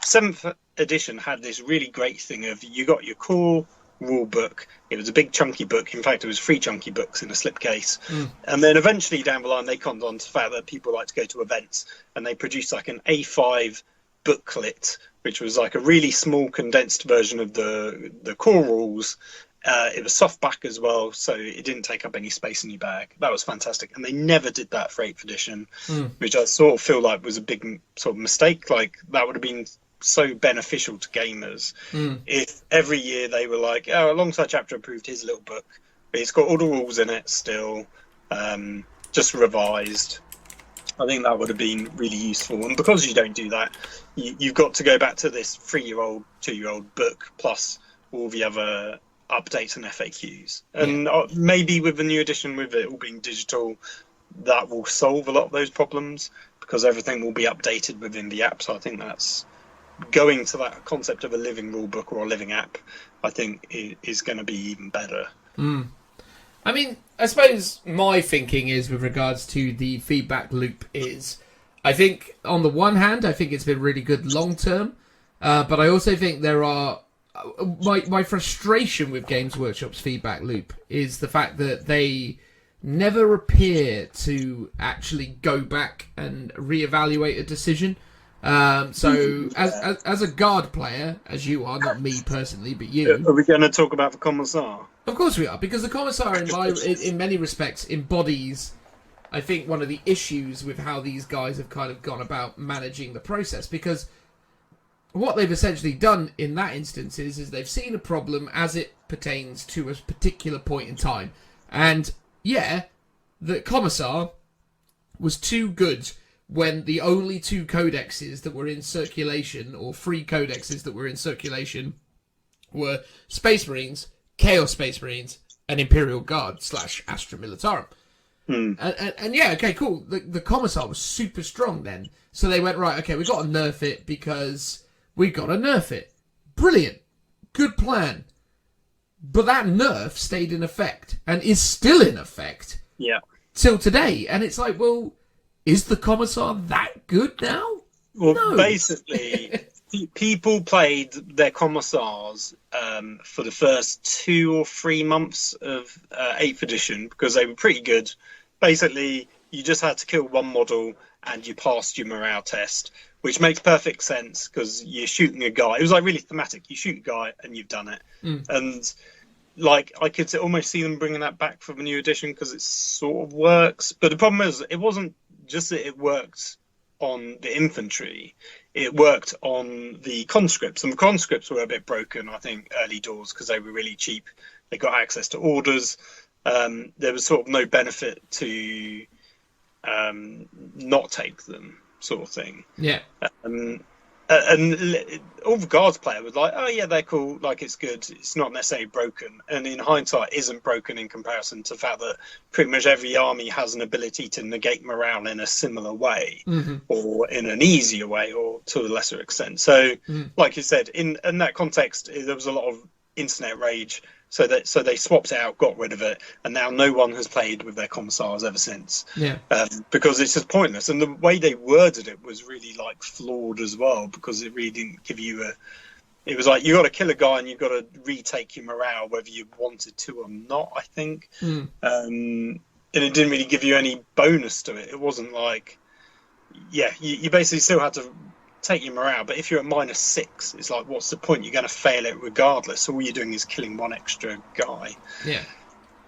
7th edition had this really great thing of you got your core rule book. It was a big chunky book. In fact, it was 3 chunky books in a slipcase. And then eventually down the line, they conned on to the fact that people like to go to events and they produced like an A5 booklet, which was like a really small condensed version of the core rules. It was softback as well, so it didn't take up any space in your bag. That was fantastic. And they never did that for 8th edition, which I sort of feel like was a big sort of mistake. Like that would have been so beneficial to gamers if every year they were like, oh, alongside chapter approved, here's a little book. But it's got all the rules in it still, just revised. I think that would have been really useful. And because you don't do that, you've got to go back to this 3-year-old, 2-year-old book, plus all the other updates and FAQs. And maybe with the new edition, with it all being digital, that will solve a lot of those problems because everything will be updated within the app. So I think that's going to that concept of a living rule book or a living app, I think is going to be even better. I mean, I suppose my thinking is with regards to the feedback loop is, I think on the one hand, I think it's been really good long term, but I also think there are my frustration with Games Workshop's feedback loop is the fact that they never appear to actually go back and reevaluate a decision. So as a guard player, as you are, not me personally, but you. Are we going to talk about the Commissar? Of course we are, because the Commissar in many respects embodies, I think, one of the issues with how these guys have kind of gone about managing the process, because what they've essentially done in that instance is they've seen a problem as it pertains to a particular point in time. And the Commissar was too good when the only 2 codexes that were in circulation, or 3 codexes that were in circulation, were Space Marines, Chaos Space Marines, and Imperial Guard / Astra Militarum. And okay, cool. The Commissar was super strong then. So they went, right, okay, we've got to nerf it because we've got to nerf it. Brilliant. Good plan. But that nerf stayed in effect and is still in effect till today. And it's like, well, is the Commissar that good now? Well, no. Basically, people played their Commissars for the first 2 or 3 months of 8th edition because they were pretty good. Basically, you just had to kill one model and you passed your morale test, which makes perfect sense because you're shooting a guy. It was like really thematic. You shoot a guy and you've done it. And like I could almost see them bringing that back for the new edition because it sort of works. But the problem is it wasn't just that it worked on the infantry, it worked on the conscripts, and the conscripts were a bit broken, I think, early doors because they were really cheap. They got access to orders. There was sort of no benefit to not take them, sort of thing. all the guards player was like, oh yeah, they're cool, like it's good, it's not necessarily broken, and in hindsight isn't broken in comparison to the fact that pretty much every army has an ability to negate morale in a similar way, or in an easier way, or to a lesser extent. So like you said, in that context, there was a lot of internet rage, so they swapped it out, got rid of it, and now no one has played with their commissars ever since. Because it's just pointless, and the way they worded it was really like flawed as well, because it really didn't give you it was like, you got to kill a guy and you've got to retake your morale whether you wanted to or not, I think. And it didn't really give you any bonus to it. It wasn't like, you basically still had to take your morale, but if you're at -6, it's like, what's the point? You're going to fail it regardless. All you're doing is killing one extra guy.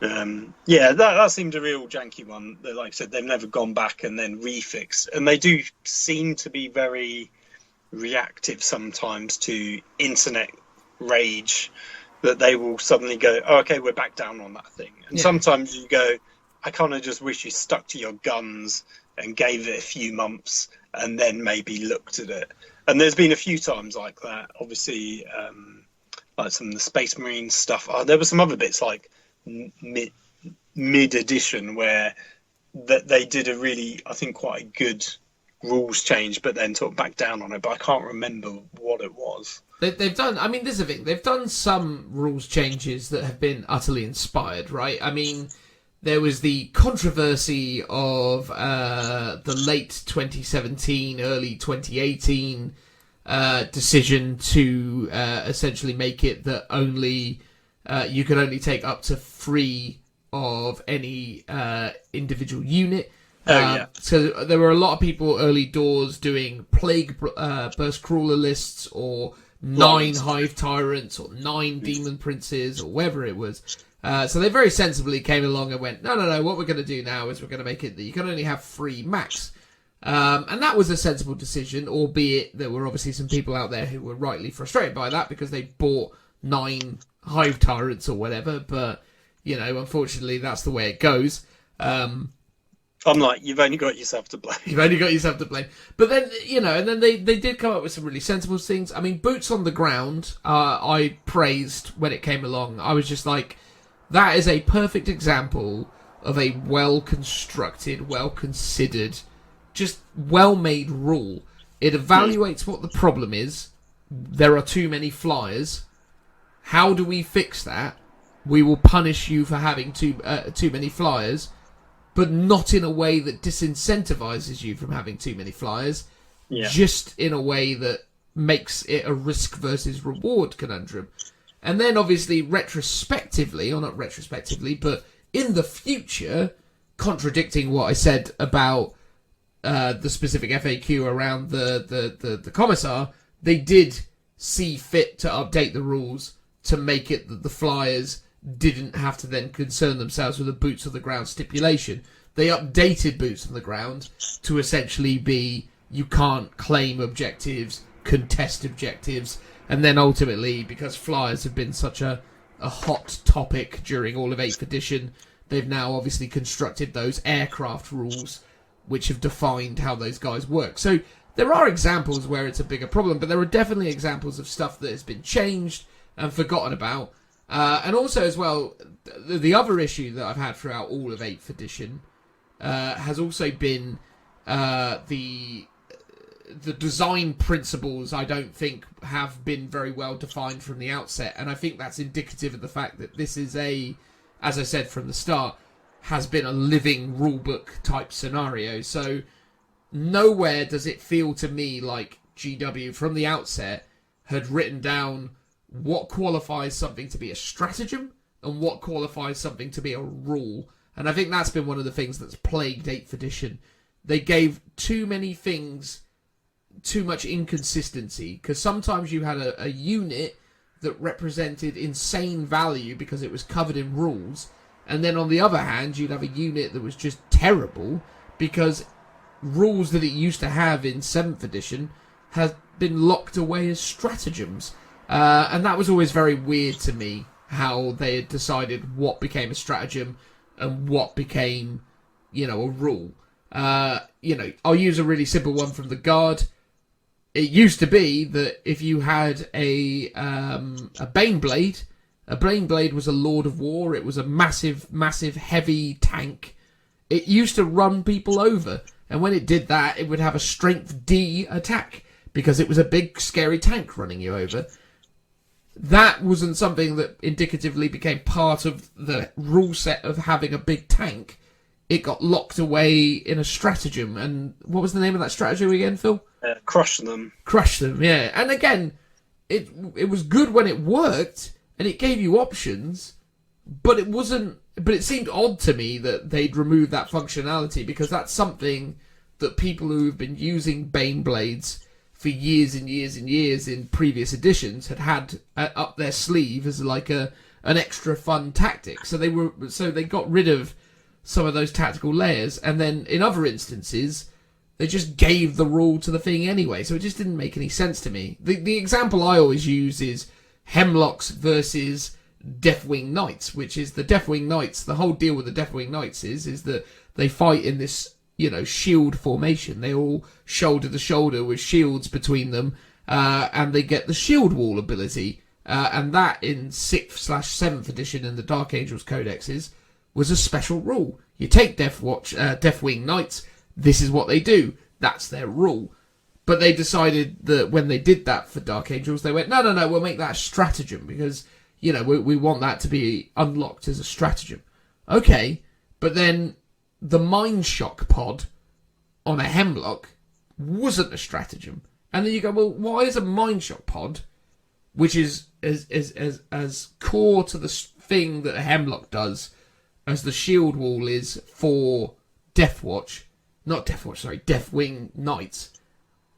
That seemed a real janky one that, like I said, they've never gone back and then refixed, and they do seem to be very reactive sometimes to internet rage, that they will suddenly go, oh, okay, we're back down on that thing. And sometimes you go, I kind of just wish you stuck to your guns and gave it a few months and then maybe looked at it. And there's been a few times like that, obviously, like some of the Space Marine stuff. There were some other bits like mid edition where they did a really, I think, quite a good rules change, but then sort of back down on it. But I can't remember what it was. They've done, I mean, this is the thing, they've done some rules changes that have been utterly inspired, right? I mean, there was the controversy of the late 2017, early 2018 decision to essentially make it that only you could only take up to 3 of any individual unit. So there were a lot of people early doors doing plague burst crawler lists, or 9 hive tyrants, or 9 demon princes, or whatever it was. So they very sensibly came along and went, no, what we're going to do now is we're going to make it that you can only have 3 max. And that was a sensible decision, albeit there were obviously some people out there who were rightly frustrated by that because they bought 9 hive tyrants or whatever. But, unfortunately, that's the way it goes. I'm like, you've only got yourself to blame. You've only got yourself to blame. But then, and then they did come up with some really sensible things. I mean, boots on the ground, I praised when it came along. I was just like, that is a perfect example of a well-constructed, well-considered, just well-made rule. It evaluates what the problem is. There are too many flyers. How do we fix that? We will punish you for having too many flyers, but not in a way that disincentivizes you from having too many flyers, just in a way that makes it a risk versus reward conundrum. And then, obviously, retrospectively, or not retrospectively, but in the future, contradicting what I said about the specific FAQ around the commissar, they did see fit to update the rules to make it that the flyers didn't have to then concern themselves with a boots on the ground stipulation. They updated boots on the ground to essentially be, you can't claim objectives, contest objectives, and then ultimately, because flyers have been such a hot topic during all of 8th edition, they've now obviously constructed those aircraft rules which have defined how those guys work. So there are examples where it's a bigger problem, but there are definitely examples of stuff that has been changed and forgotten about. And also, as well, the other issue that I've had throughout all of 8th edition has also been the design principles. I don't think have been very well defined from the outset, and I think that's indicative of the fact that this is as I said from the start, has been a living rulebook type scenario. So nowhere does it feel to me like GW from the outset had written down what qualifies something to be a stratagem and what qualifies something to be a rule. And I think that's been one of the things that's plagued 8th edition. They gave too many things too much inconsistency, because sometimes you had a unit that represented insane value because it was covered in rules, and then on the other hand you'd have a unit that was just terrible because rules that it used to have in 7th edition has been locked away as stratagems. And that was always very weird to me, how they had decided what became a stratagem and what became, a rule. I'll use a really simple one from the Guard. it used to be that if you had a Baneblade, a Baneblade was a Lord of War. It was a massive, massive, heavy tank. It used to run people over. And when it did that, it would have a strength D attack because it was a big, scary tank running you over. That wasn't something that indicatively became part of the rule set of having a big tank. It got locked away in a stratagem. And what was the name of that stratagem again, Phil? Crush them. Crush them, yeah. And again, it was good when it worked, and it gave you options, but it wasn't... But it seemed odd to me that they'd remove that functionality, because that's something that people who've been using Baneblades for years and years and years in previous editions had up their sleeve as like an extra fun tactic. So they got rid of some of those tactical layers, and then in other instances they just gave the rule to the thing anyway. So it just didn't make any sense to me. The example I always use is Hemlocks versus Deathwing Knights, which is the Deathwing Knights. The whole deal with the Deathwing Knights is that they fight in this, shield formation. They all shoulder to shoulder with shields between them, and they get the shield wall ability. And that in 6th/7th edition in the Dark Angels codexes was a special rule. You take Deathwing Knights, this is what they do. That's their rule. But they decided that when they did that for Dark Angels, they went, no, we'll make that a stratagem because, we want that to be unlocked as a stratagem. Okay, but then the Mind Shock pod on a Hemlock wasn't a stratagem. And then you go, well, why is a Mind Shock pod, which is as core to the thing that a Hemlock does as the shield wall is for Deathwing Knights,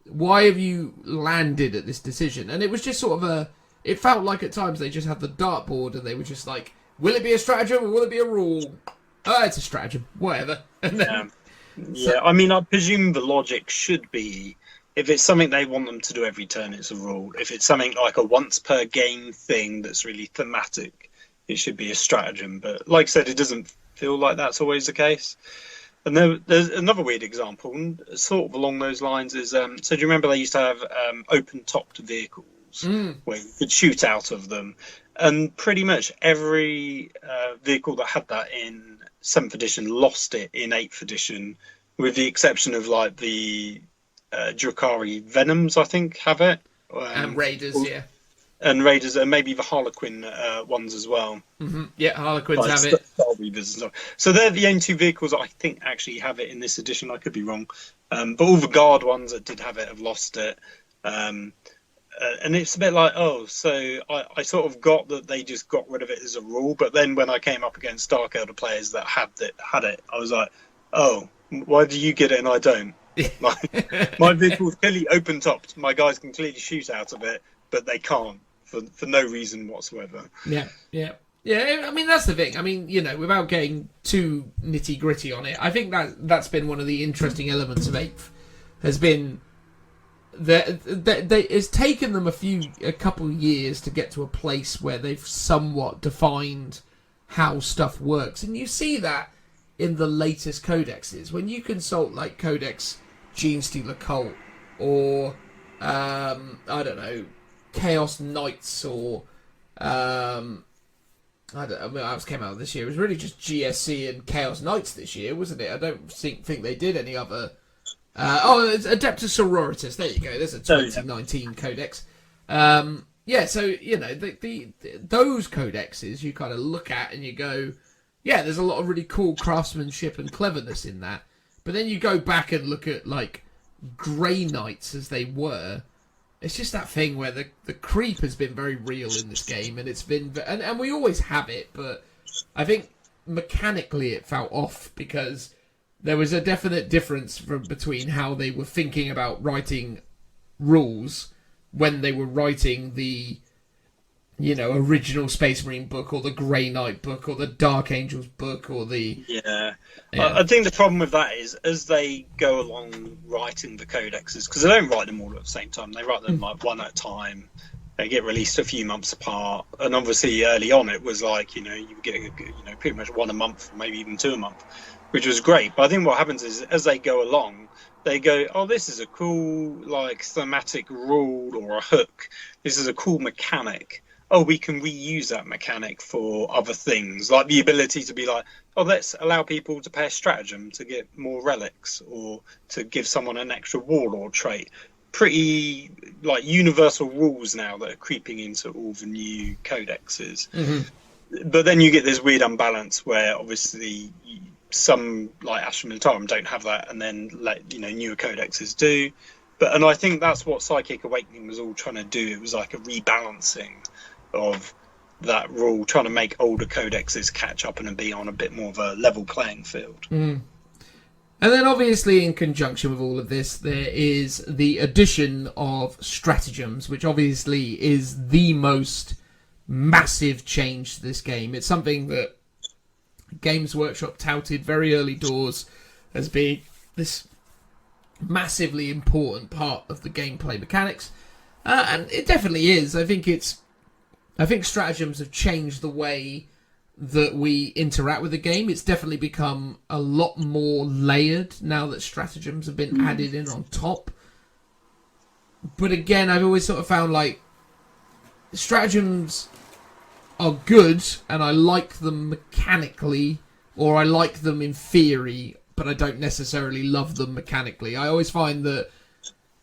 why have you landed at this decision? And it was just sort of it felt like at times they just had the dartboard and they were just like, will it be a stratagem or will it be a rule? Oh, it's a stratagem, whatever. And then, I mean, I presume the logic should be, if it's something they want them to do every turn, it's a rule. If it's something like a once per game thing that's really thematic, it should be a stratagem. But like I said, it doesn't feel like that's always the case. And there's another weird example, sort of along those lines, is so do you remember they used to have open-topped vehicles where you could shoot out of them? And pretty much every vehicle that had that in 7th edition lost it in 8th edition, with the exception of like the Drakari Venoms, I think, have it. And Raiders, yeah. And Raiders, and maybe the Harlequin ones as well. Mm-hmm. Yeah, Harlequins have it. Star Reavers and stuff. So they're the only two vehicles that I think actually have it in this edition. I could be wrong. But all the Guard ones that did have it have lost it. And it's a bit like, so I sort of got that they just got rid of it as a rule. But then when I came up against Dark Elder players that had it, I was like, why do you get it and I don't? My vehicle's clearly open-topped. My guys can clearly shoot out of it, but they can't. For no reason whatsoever. Yeah. I mean, that's the thing. I mean, without getting too nitty gritty on it, I think that's been one of the interesting elements of 8th. Has been that it's taken them a couple of years to get to a place where they've somewhat defined how stuff works, and you see that in the latest codexes when you consult like Codex Genestealer Cult or I don't know, Chaos Knights or I was came out this year. It was really just GSC and Chaos Knights this year, wasn't it? I don't think they did any other. It's Adeptus Sororitas. There you go. There's a 2019 codex. So those codexes you kind of look at and you go, yeah, there's a lot of really cool craftsmanship and cleverness in that. But then you go back and look at like Grey Knights as they were. It's just that thing where the creep has been very real in this game, and it's been and we always have it, but I think mechanically it felt off because there was a definite difference between how they were thinking about writing rules when they were writing the original Space Marine book or the Grey Knight book or the Dark Angels book or the... Yeah. I think the problem with that is as they go along writing the codexes, because they don't write them all at the same time, they write them like one at a time. They get released a few months apart, and obviously early on it was like, you were getting pretty much one a month, maybe even two a month, which was great. But I think what happens is as they go along, they go, oh, this is a cool like thematic rule or a hook. This is a cool mechanic. Oh, we can reuse that mechanic for other things, like the ability to be like, oh, let's allow people to play a stratagem to get more relics, or to give someone an extra warlord trait. Pretty like universal rules now that are creeping into all the new codexes. But then you get this weird unbalance where obviously some like Astra Militarum don't have that, and then newer codexes do. And I think that's what Psychic Awakening was all trying to do. It was like a rebalancing of that rule, trying to make older codexes catch up and be on a bit more of a level playing field. And then obviously in conjunction with all of this, there is the addition of stratagems, which obviously is the most massive change to this game. It's something that Games Workshop touted very early doors as being this massively important part of the gameplay mechanics, and it definitely is. I think stratagems have changed the way that we interact with the game. It's definitely become a lot more layered now that stratagems have been added in on top. But again, I've always sort of found like stratagems are good, and I like them mechanically, or I like them in theory, but I don't necessarily love them mechanically. I always find that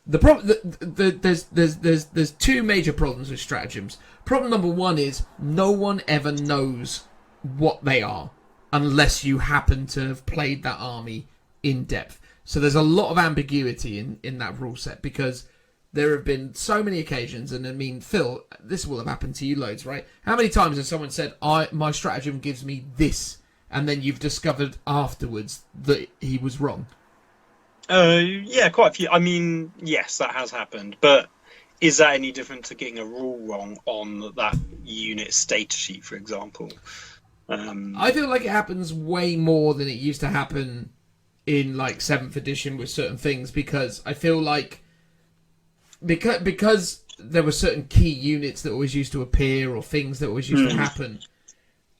the problem, there's two major problems with stratagems. Problem number one is no one ever knows what they are unless you happen to have played that army in depth. So there's a lot of ambiguity in that rule set, because there have been so many occasions, and I mean, Phil, this will have happened to you loads, right? How many times has someone said, my stratagem gives me this, and then you've discovered afterwards that he was wrong? Yeah, quite a few. I mean, yes, that has happened, but is that any different to getting a rule wrong on that unit status sheet, for example? I feel like it happens way more than it used to happen in like 7th edition with certain things, because I feel like because there were certain key units that always used to appear, or things that always used to happen.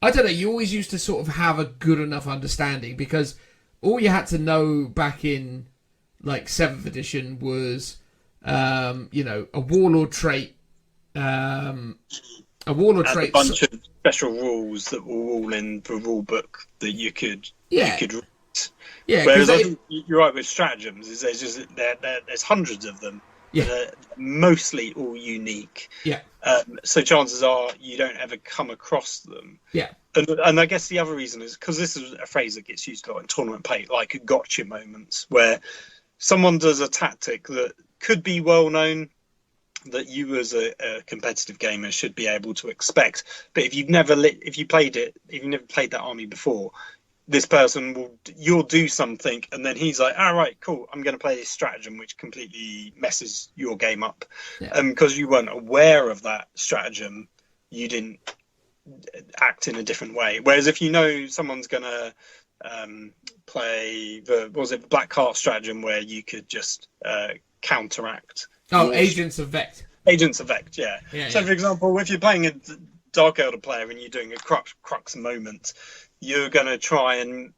I don't know, you always used to sort of have a good enough understanding, because all you had to know back in like 7th edition was a warlord trait, a bunch of special rules that were all in the rule book that you could read. Yeah, whereas I think you're right with stratagems, is there's hundreds of them. Yeah. They're mostly all unique. Yeah. So chances are you don't ever come across them. Yeah. And I guess the other reason is because this is a phrase that gets used a lot in tournament play, like gotcha moments, where someone does a tactic that could be well known, that you as a competitive gamer should be able to expect. But if you've never played that army before, this person you'll do something, and then he's like, all right, cool, I'm going to play this stratagem, which completely messes your game up. And because you weren't aware of that stratagem, you didn't act in a different way. Whereas if you know someone's going to play the Black Heart stratagem, where you could just counteract. Agents of Vect. Agents of Vect, yeah. So, for example, if you're playing a Dark Elder player and you're doing a crux moment, you're going to try and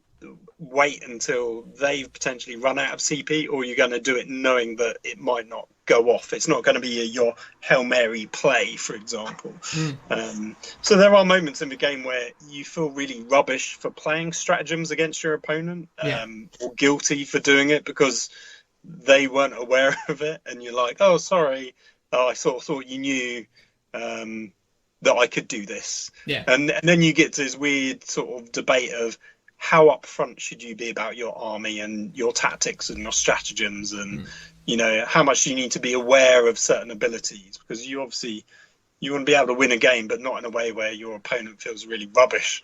wait until they've potentially run out of CP, or you're going to do it knowing that it might not go off. It's not going to be your Hail Mary play, for example. So there are moments in the game where you feel really rubbish for playing stratagems against your opponent, or guilty for doing it because they weren't aware of it, and you're like, oh, sorry, I sort of thought you knew that I could do this. Yeah. And then you get to this weird sort of debate of how upfront should you be about your army and your tactics and your stratagems, and how much you need to be aware of certain abilities, because you want to be able to win a game, but not in a way where your opponent feels really rubbish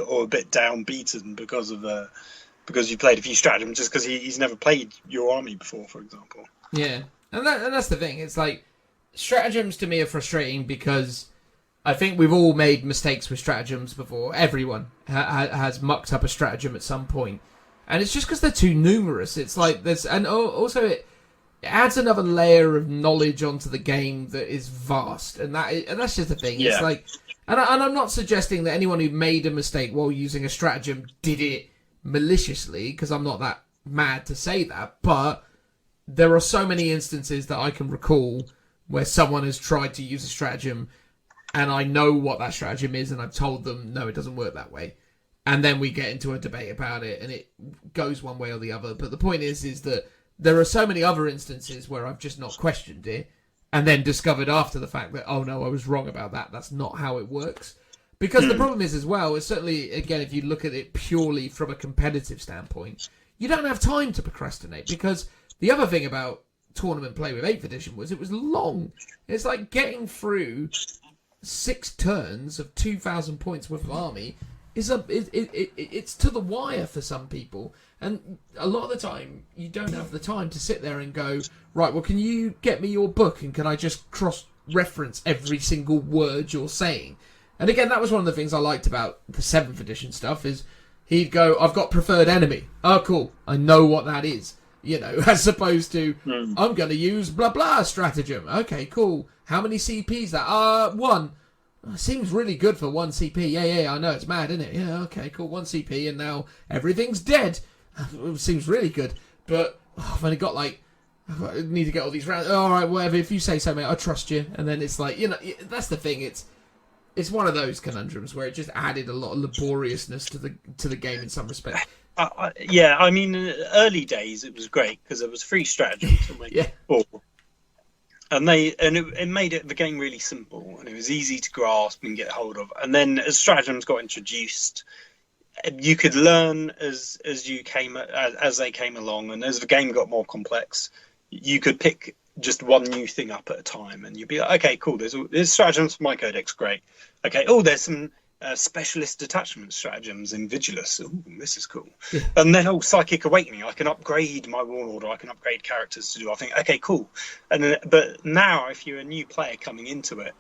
or a bit downbeaten because you played a few stratagems, just because he's never played your army before, for example. Yeah, and that's the thing. It's like stratagems to me are frustrating because I think we've all made mistakes with stratagems before. Everyone has mucked up a stratagem at some point, and it's just because they're too numerous. It's like and also it adds another layer of knowledge onto the game that is vast, and that's just the thing. Yeah. It's like, and I'm not suggesting that anyone who made a mistake while using a stratagem did it maliciously, because I'm not that mad to say that, but there are so many instances that I can recall where someone has tried to use a stratagem and I know what that stratagem is and I've told them, no, it doesn't work that way. And then we get into a debate about it and it goes one way or the other. But the point is that there are so many other instances where I've just not questioned it and then discovered after the fact that, oh no, I was wrong about that. That's not how it works. Because the problem is as well, is certainly, again, if you look at it purely from a competitive standpoint, you don't have time to procrastinate. Because the other thing about tournament play with 8th edition was it was long. It's like getting through 6 turns of 2,000 points worth of army it's to the wire for some people. And a lot of the time, you don't have the time to sit there and go, right, well, can you get me your book and can I just cross-reference every single word you're saying? And again, that was one of the things I liked about the 7th edition stuff is he'd go, I've got preferred enemy. Oh, cool. I know what that is. You know, as opposed to, I'm going to use blah, blah stratagem. Okay, cool. How many CPs that? 1. Seems really good for 1 CP. Yeah, I know. It's mad, isn't it? Yeah, okay, cool. 1 CP and now everything's dead. Seems really good. But I've only got I need to get all these rounds. All right, whatever. If you say so, mate, I trust you. And then it's like, that's the thing. It's one of those conundrums where it just added a lot of laboriousness to the game in some respect. Yeah, I mean, in the early days it was great because there was free strategy to make it ball, and it made the game really simple and it was easy to grasp and get hold of. And then as stratagems got introduced, you could learn as they came along, and as the game got more complex, you could pick just one new thing up at a time, and you'd be like, okay, cool. There's stratagems for my codex, great. Okay, there's some specialist detachment stratagems in Vigilus. Ooh, this is cool. Yeah. And then Psychic Awakening. I can upgrade my Warlord, or I can upgrade characters to do. I think, okay, cool. But now, if you're a new player coming into it,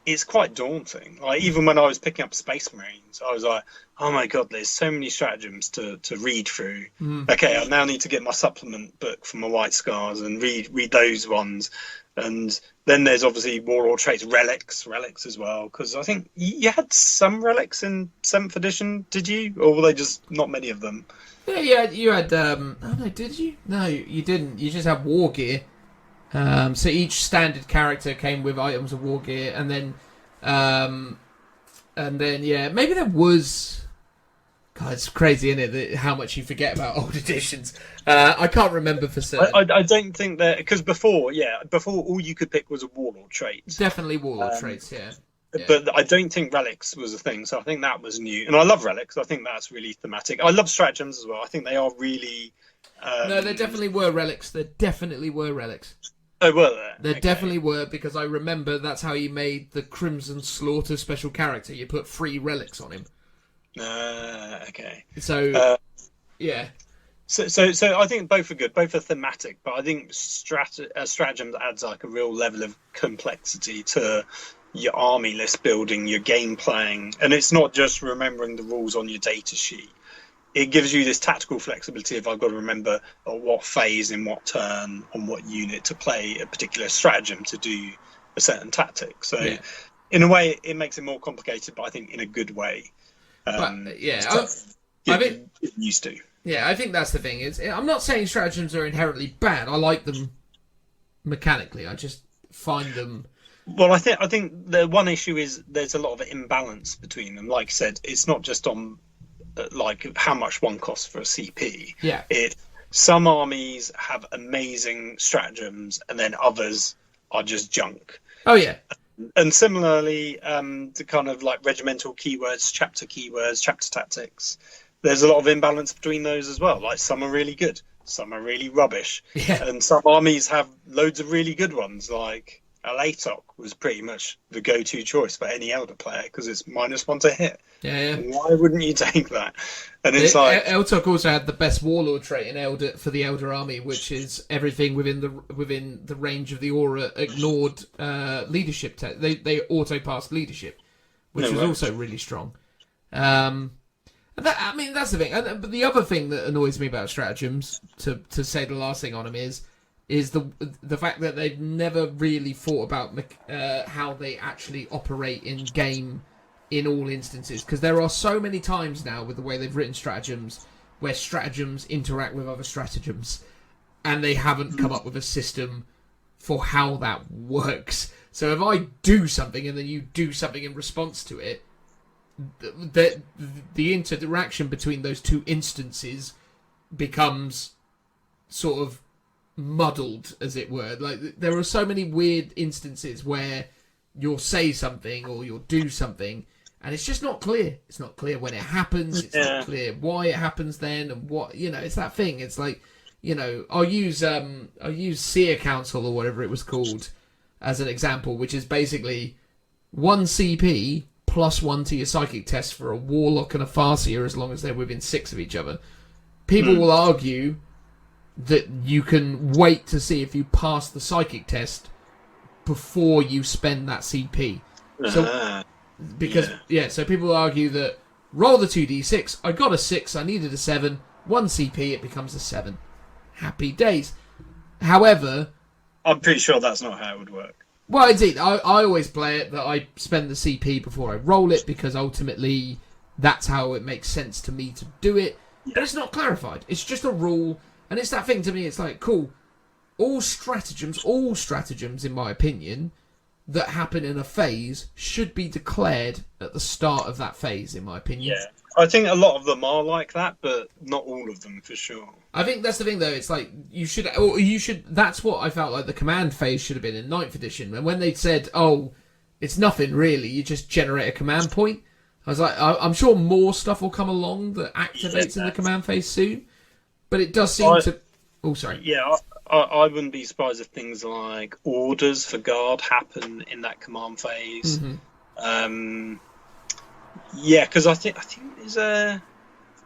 it's quite daunting. Like even when I was picking up Space Marines, I was like, oh my god, there's so many stratagems to read through. Okay, I now need to get my supplement book for my White Scars and read those ones. And then there's obviously Warlord traits, relics as well, because I think you had some relics in 7th edition, did you? Or were they just not many of them? Yeah, you had oh no, did you? No, you didn't. You just had war gear. So each standard character came with items of war gear, and then maybe there was. God, it's crazy, isn't it? How much you forget about old editions. I can't remember for certain. I don't think that because before all you could pick was a Warlord trait. Definitely Warlord traits, yeah. But I don't think relics was a thing, so I think that was new. And I love relics. I think that's really thematic. I love stratagems as well. I think they are really. No, there definitely were relics. Oh, were there? There definitely were, because I remember that's how you made the Crimson Slaughter special character. You put 3 relics on him. Okay. So, yeah. So I think both are good. Both are thematic, but I think stratagems adds like a real level of complexity to your army list building, your game playing, and it's not just remembering the rules on your data sheet. It gives you this tactical flexibility if I've got to remember what phase in what turn on what unit to play a particular stratagem to do a certain tactic. So in a way, it makes it more complicated, but I think in a good way. I think used to. Yeah, I think that's the thing. I'm not saying stratagems are inherently bad. I like them mechanically. I just find them. Well, I think the one issue is there's a lot of imbalance between them. Like I said, it's not just on like how much one costs for a CP. Yeah. Some armies have amazing stratagems, and then others are just junk. Oh yeah. And similarly, the kind of like regimental keywords, chapter tactics, there's a lot of imbalance between those as well. Like some are really good, some are really rubbish. Yeah. And some armies have loads of really good ones. Like Alatok was pretty much the go-to choice for any Elder player because it's -1 to hit. Yeah. Why wouldn't you take that? And it's like Alatok also had the best Warlord trait in Elder for the Elder army, which is everything within the range of the aura ignored leadership. They auto passed leadership, which was also really strong. That's the thing. But the other thing that annoys me about stratagems, to say the last thing on them, is the fact that they've never really thought about how they actually operate in game in all instances. Because there are so many times now with the way they've written stratagems where stratagems interact with other stratagems, and they haven't come up with a system for how that works. So if I do something and then you do something in response to it, the interaction between those two instances becomes sort of muddled, as it were. Like, there are so many weird instances where you'll say something or you'll do something and it's just not clear. It's not clear when it happens. It's not clear why it happens then, and what, it's that thing. It's like, I'll use Seer Council or whatever it was called as an example, which is basically 1 CP plus 1 to your psychic test for a Warlock and a Farseer as long as they're within 6 of each other. People will argue that you can wait to see if you pass the psychic test before you spend that CP. So, so people argue that roll the 2d6, I got a 6, I needed a 7, 1 CP, it becomes a 7. Happy days. However, I'm pretty sure that's not how it would work. Well, indeed, I always play it that I spend the CP before I roll it, because ultimately that's how it makes sense to me to do it. Yeah. But it's not clarified. It's just a rule, and it's that thing to me. It's like, cool. All stratagems, in my opinion, that happen in a phase should be declared at the start of that phase, in my opinion. Yeah, I think a lot of them are like that, but not all of them for sure. I think that's the thing, though. It's like you should. That's what I felt like the command phase should have been in 9th edition. And when they said, "Oh, it's nothing really, you just generate a command point," I was like, I'm sure more stuff will come along that activates in the command phase soon. But it does seem to. Oh, sorry. Yeah, I wouldn't be surprised if things like orders for guard happen in that command phase. Mm-hmm. Yeah, because I think there's a.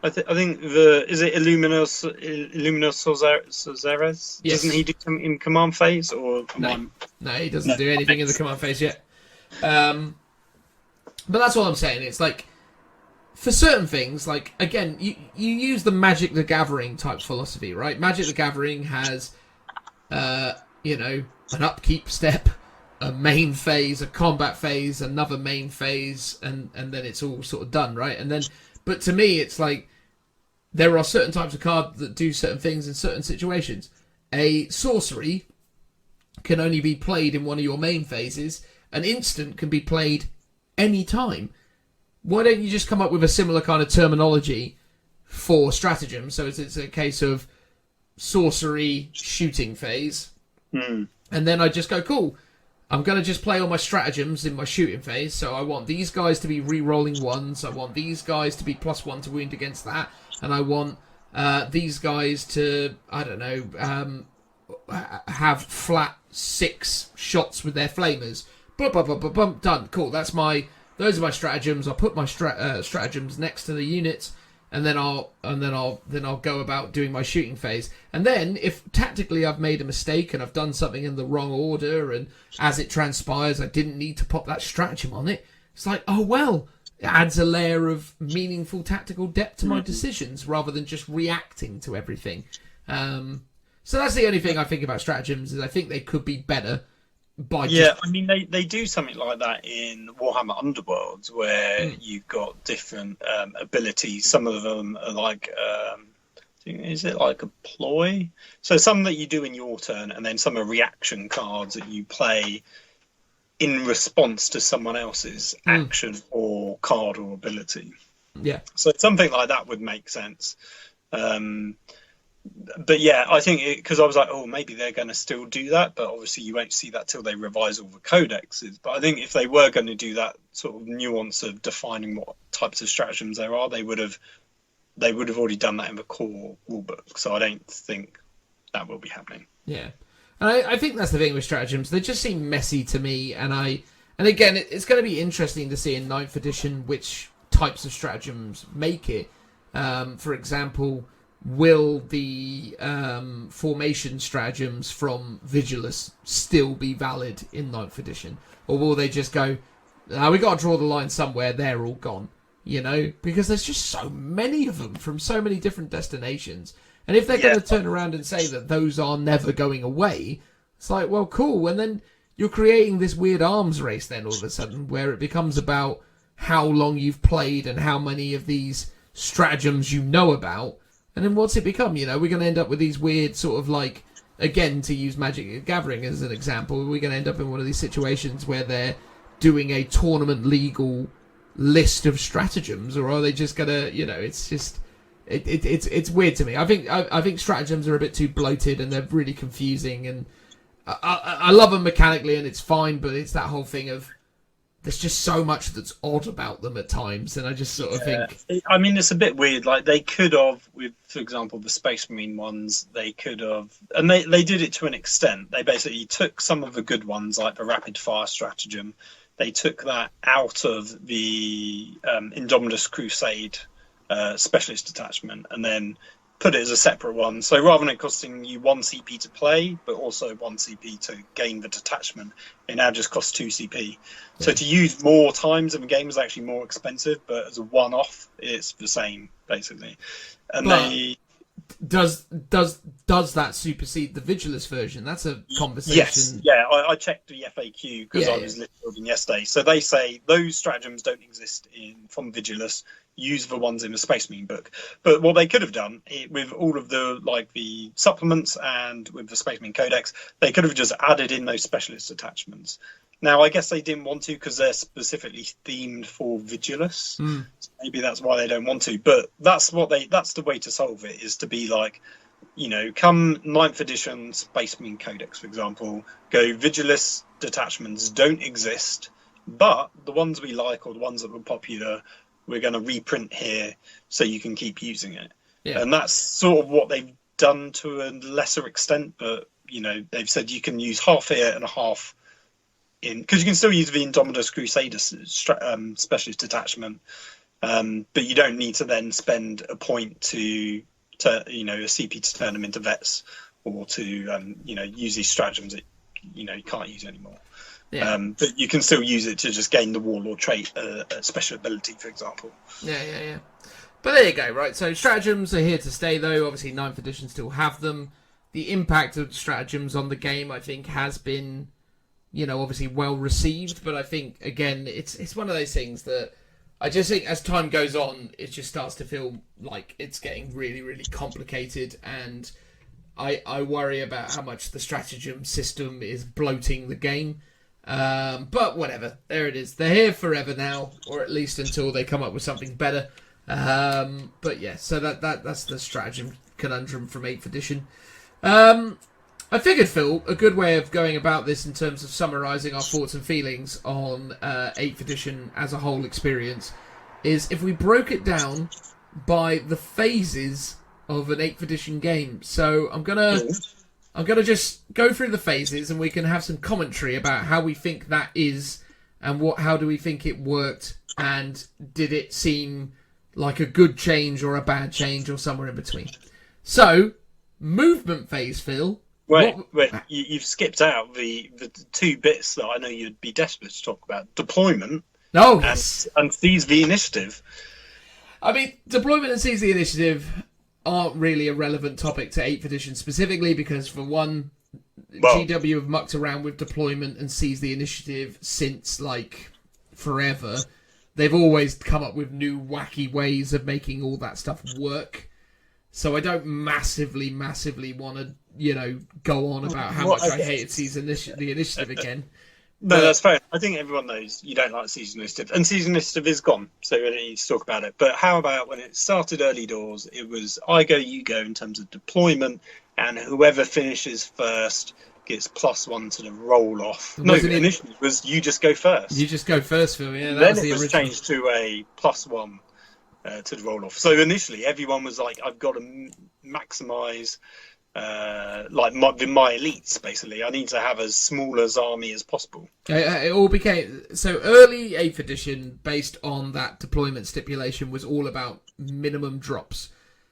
I think is it Illuminus Sozares? Yes. Doesn't he do some in command phase, or no, he doesn't do anything in the command phase yet. But that's all I'm saying. It's like, for certain things, like, again, you use the Magic the Gathering type philosophy, right? Magic the Gathering has, an upkeep step, a main phase, a combat phase, another main phase, and then it's all sort of done, right? And then, but to me, it's like, there are certain types of cards that do certain things in certain situations. A sorcery can only be played in one of your main phases. An instant can be played any time. Why don't you just come up with a similar kind of terminology for stratagem? So it's a case of sorcery shooting phase. And then I just go, cool, I'm going to just play all my stratagems in my shooting phase. So I want these guys to be re-rolling 1s. I want these guys to be +1 to wound against that. And I want these guys to, I don't know, have flat 6 shots with their flamers. Done. Cool. Those are my stratagems. I'll put my stratagems next to the units, and then I'll go about doing my shooting phase. And then, if tactically I've made a mistake and I've done something in the wrong order, and as it transpires I didn't need to pop that stratagem on it, it's like, oh well, it adds a layer of meaningful tactical depth to my decisions rather than just reacting to everything. So that's the only thing I think about stratagems, is I think they could be better. I mean, they do something like that in Warhammer Underworlds, where you've got different abilities. Some of them are like, is it like a ploy? So some that you do in your turn, and then some are reaction cards that you play in response to someone else's action or card or ability. Yeah. So something like that would make sense. But yeah, I think because I was like, oh, maybe they're going to still do that, but obviously you won't see that till they revise all the codexes. But I think if they were going to do that sort of nuance of defining what types of stratagems there are, they would have already done that in the core rulebook. So I don't think that will be happening. Yeah, and I think that's the thing with stratagems; they just seem messy to me. And again, it's going to be interesting to see in 9th edition which types of stratagems make it. For example, will the formation stratagems from Vigilus still be valid in 9th edition? Or will they just go, we got to draw the line somewhere, they're all gone? Because there's just so many of them from so many different destinations. And if they're going to turn around and say that those are never going away, it's like, well, cool. And then you're creating this weird arms race then all of a sudden, where it becomes about how long you've played and how many of these stratagems you know about, And then what's it become? You know, we're going to end up with these weird sort of like, again, to use Magic the Gathering as an example, we're going to end up in one of these situations where they're doing a tournament legal list of stratagems, or are they just going to, you know, it's just, it's weird to me. I think stratagems are a bit too bloated and they're really confusing, and I love them mechanically and it's fine, but it's that whole thing of, there's just so much that's odd about them at times, and I just sort of think... I mean, it's a bit weird. Like, they could have, with, for example, the Space Marine ones, they could have... And they did it to an extent. They basically took some of the good ones, like the Rapid Fire Stratagem. They took that out of the Indomitus Crusade Specialist Detachment, and then put it as a separate one. So rather than it costing you 1 CP to play, but also 1 CP to gain the detachment, it now just costs 2 CP. Yeah. So to use more times in the game is actually more expensive, but as a one-off, it's the same, basically. And does that supersede the Vigilus version? That's a conversation. Yes, yeah, I checked the FAQ because I was list building yesterday. So they say those stratagems don't exist from Vigilus. Use the ones in the Space Marine book. But what they could have done with all of the supplements and with the Space Marine Codex, they could have just added in those specialist attachments. Now, I guess they didn't want to because they're specifically themed for Vigilus. So maybe that's why they don't want to. But that's the way to solve it, is to be like, you know, come 9th edition Space Marine Codex, for example, go Vigilus detachments don't exist, but the ones we like or the ones that were popular, we're going to reprint here so you can keep using it. Yeah. And that's sort of what they've done to a lesser extent, but, you know, they've said you can use half here and a half in, because you can still use the Indomitus Crusader specialist detachment, but you don't need to then spend a point to you know, a CP to turn them into vets, or to, you know, use these stratagems that, you know, you can't use anymore. Yeah. But you can still use it to just gain the Warlord trait, a special ability, for example. Yeah. But there you go, right? So stratagems are here to stay, though. Obviously, 9th edition still have them. The impact of stratagems on the game, I think, has been, you know, obviously well received. But I think, again, it's one of those things that I just think as time goes on, it just starts to feel like it's getting really, really complicated. And I worry about how much the stratagem system is bloating the game. But whatever, there it is. They're here forever now, or at least until they come up with something better. But yeah, so that's the stratagem conundrum from 8th edition. I figured, Phil, a good way of going about this in terms of summarising our thoughts and feelings on 8th edition as a whole experience is if we broke it down by the phases of an 8th edition game. So I'm gonna just go through the phases, and we can have some commentary about how we think that is, and how do we think it worked, and did it seem like a good change or a bad change or somewhere in between. So, movement phase, Phil. Wait, you've skipped out the 2 bits that I know you'd be desperate to talk about. Deployment and seize the initiative. I mean, deployment and seize the initiative aren't really a relevant topic to 8th edition specifically, because for one, GW have mucked around with deployment and seized the initiative since like forever. They've always come up with new wacky ways of making all that stuff work. So I don't massively want to, you know, go on about how much I hated seize the initiative again. No, that's fair. I think everyone knows you don't like Season Initiative. And Season Initiative is gone, so we don't need to talk about it. But how about when it started early doors, it was I go, you go in terms of deployment, and whoever finishes first gets +1 to the roll-off. No, initially it was you just go first. You just go first, Phil, yeah. Then it was changed to a +1 to the roll-off. So initially everyone was like, I've got to maximise... like my elites, basically. I need to have as small as army as possible. It all became so early 8th edition, based on that deployment stipulation, was all about minimum drops,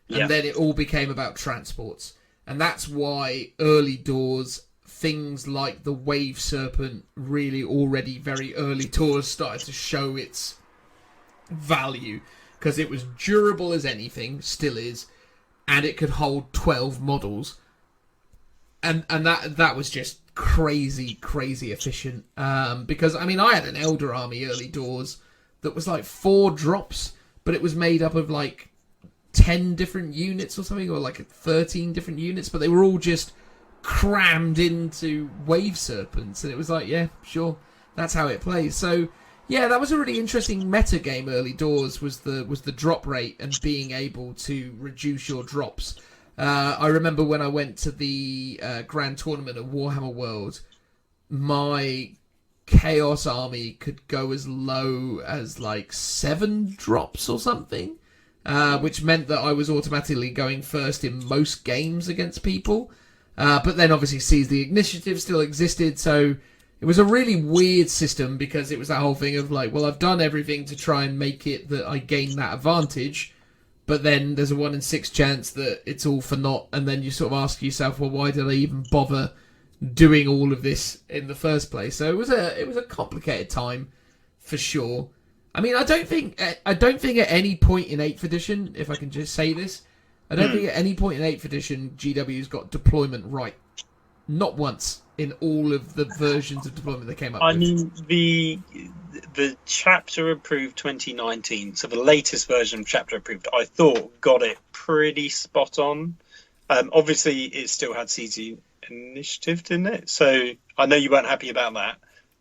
and then it all became about transports, and that's why early doors things like the Wave Serpent really already very early doors started to show its value, because it was durable as anything, still is. And it could hold 12 models, and that was just crazy efficient. Because I mean, I had an Elder army early doors that was like 4 drops, but it was made up of like 10 different units or something, or like 13 different units, but they were all just crammed into wave serpents, and it was like, yeah, sure, that's how it plays. So yeah, that was a really interesting meta game early doors, was the drop rate and being able to reduce your drops. I remember when I went to the grand tournament at Warhammer World, my Chaos army could go as low as like 7 drops or something, which meant that I was automatically going first in most games against people. But then obviously Seize the Initiative still existed, so it was a really weird system, because it was that whole thing of like, well, I've done everything to try and make it that I gain that advantage, but then there's a 1 in 6 chance that it's all for naught, and then you sort of ask yourself, well, why did I even bother doing all of this in the first place? So it was a complicated time for sure. I mean, I don't think at any point in 8th edition, if I can just say this, I don't think at any point in 8th edition GW's got deployment right. Not once in all of the versions of deployment they came up with. I mean, the chapter approved 2019, so the latest version of chapter approved, I thought got it pretty spot on. Obviously, it still had CZ Initiative, didn't it? So I know you weren't happy about that,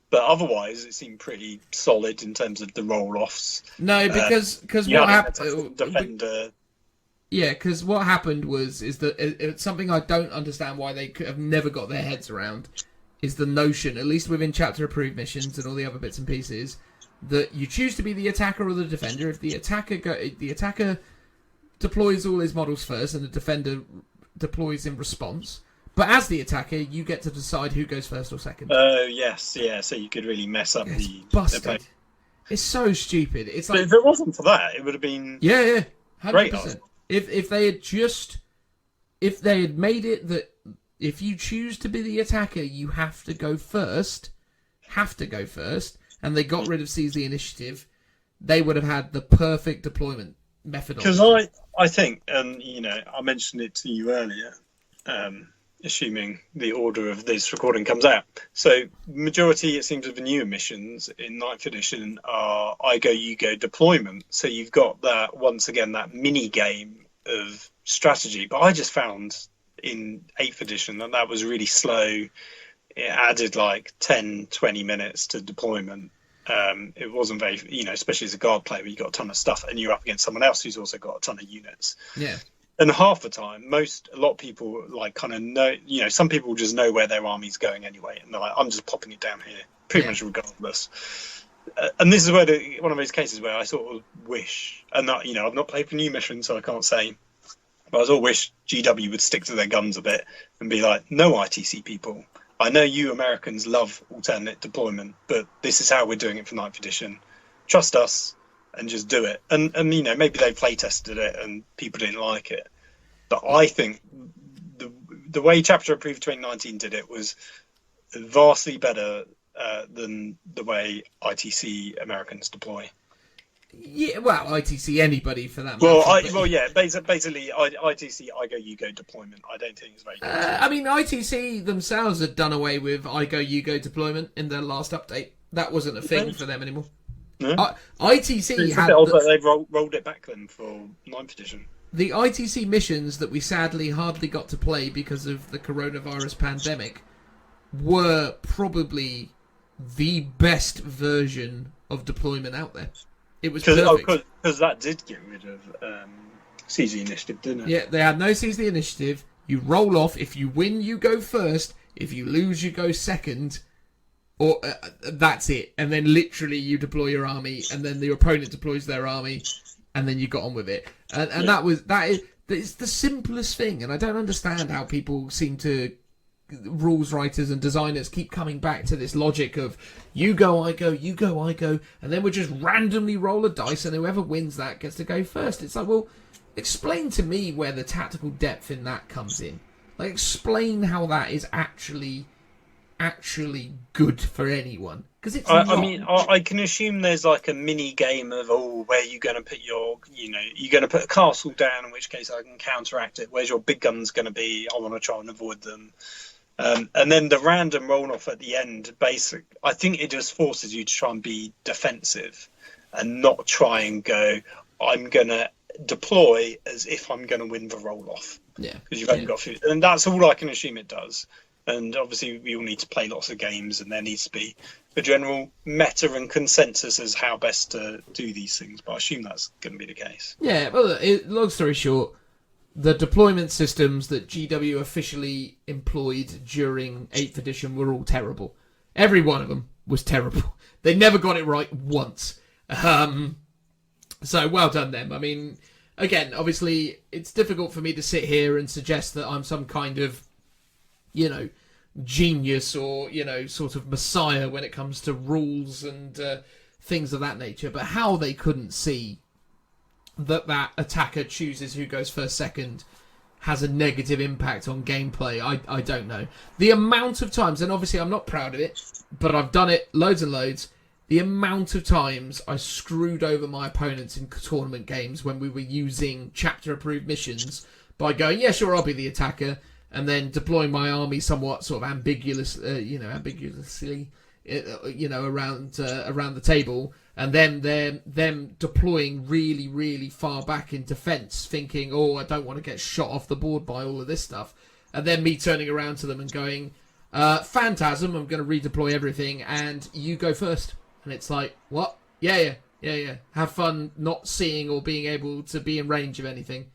but otherwise it seemed pretty solid in terms of the roll-offs. No, because what happened? Defender. Yeah, because what happened is that it's something I don't understand why they have never got their heads around, is the notion, at least within chapter approved missions and all the other bits and pieces, that you choose to be the attacker or the defender. If the attacker deploys all his models first, and the defender deploys in response. But as the attacker, you get to decide who goes first or second. Oh, yes, yeah. So you could really mess up the busted. It's so stupid. It's like, but if it wasn't for that, it would have been 100%. Great. If they had made it that if you choose to be the attacker, you have to go first, and they got rid of Seize the Initiative, they would have had the perfect deployment methodology. Because I think, and I mentioned it to you earlier, assuming the order of this recording comes out. So majority, it seems, of the new missions in 9th edition are I go, you go deployment. So you've got that, once again, that mini game of strategy. But I just found in 8th edition that was really slow. It added like 10, 20 minutes to deployment. It wasn't very, especially as a guard player, where you got a ton of stuff and you're up against someone else who's also got a ton of units. Yeah. And half the time, a lot of people kind of know, some people just know where their army's going anyway. And they're like, I'm just popping it down here, pretty much regardless. And this is where one of those cases where I sort of wish, and that, I've not played for new missions, so I can't say, but I sort of wish GW would stick to their guns a bit and be like, no, ITC people, I know you Americans love alternate deployment, but this is how we're doing it for 9th edition. Trust us. And just do it, and maybe they play tested it and people didn't like it, but I think the way Chapter Approved 2019 did it was vastly better than the way ITC Americans deploy. Yeah, well, ITC anybody for that. Basically, ITC I go you go deployment. I don't think it's very good. I mean, ITC themselves had done away with I go you go deployment in their last update. That wasn't a thing for them anymore. No? ITC had... They've rolled it back then for 9th edition. The ITC missions that we sadly hardly got to play because of the coronavirus pandemic were probably the best version of deployment out there. It was perfect. Because that did get rid of Seize the Initiative, didn't it? Yeah, they had no Seize the Initiative. You roll off. If you win, you go first. If you lose, you go second. Or that's it, and then literally you deploy your army, and then your opponent deploys their army, and then you got on with it. And that is the simplest thing. And I don't understand how people seem to, rules writers and designers, keep coming back to this logic of you go, I go, you go, I go, and then we just randomly roll a dice, and whoever wins that gets to go first. It's like, well, explain to me where the tactical depth in that comes in. Like, explain how that is actually good for anyone, because it's not. I mean, I can assume there's like a mini game of where you're going to put your, you're going to put a castle down, in which case I can counteract it. Where's your big guns going to be? I want to try and avoid them. And then the random roll off at the end, I think it just forces you to try and be defensive and not try and go, I'm going to deploy as if I'm going to win the roll-off. Yeah. Because you've only got food. And that's all I can assume it does. And obviously we all need to play lots of games, and there needs to be a general meta and consensus as how best to do these things. But I assume that's going to be the case. Yeah, well, long story short, the deployment systems that GW officially employed during 8th edition were all terrible. Every one of them was terrible. They never got it right once. So well done them. I mean, again, obviously, it's difficult for me to sit here and suggest that I'm some kind of, genius or, sort of messiah when it comes to rules and things of that nature. But how they couldn't see that attacker chooses who goes first, second, has a negative impact on gameplay, I don't know. The amount of times, and obviously I'm not proud of it, but I've done it loads and loads, the amount of times I screwed over my opponents in tournament games when we were using chapter-approved missions by going, yeah, sure, I'll be the attacker, and then deploying my army somewhat sort of ambiguously, around the table, and then them deploying really, really far back in defence, thinking, oh, I don't want to get shot off the board by all of this stuff, and then me turning around to them and going, Phantasm, I'm going to redeploy everything, and you go first. And it's like, what? Yeah. Have fun not seeing or being able to be in range of anything.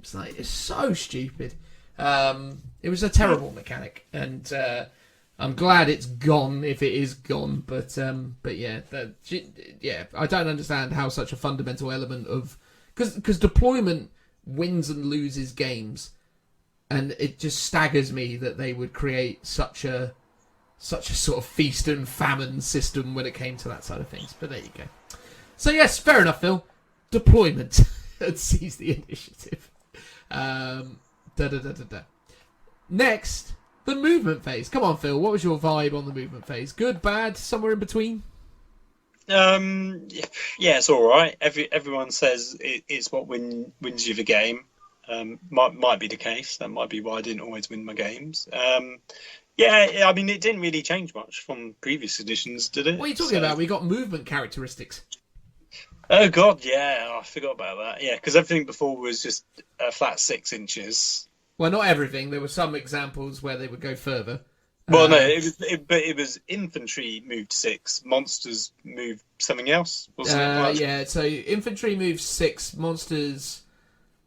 It's like, it's so stupid. It was a terrible mechanic, and I'm glad it's gone if it is gone. But yeah, I don't understand how such a fundamental element of because deployment wins and loses games, and it just staggers me that they would create such a sort of feast and famine system when it came to that side of things. But there you go. So yes, fair enough, Phil. Deployment and seize the initiative. Next, the movement phase. Come on, Phil. What was your vibe on the movement phase? Good, bad, somewhere in between? Yeah, it's all right. Everyone says it's what wins you the game. Might be the case. That might be why I didn't always win my games. Yeah, I mean, it didn't really change much from previous editions, did it? What are you talking about? We got movement characteristics. Oh, God, yeah. I forgot about that. Yeah, because everything before was just a flat 6 inches. Well, not everything. There were some examples where they would go further. Well, no, it was infantry moved 6, monsters moved something else, wasn't it? Yeah, so infantry moved 6, monsters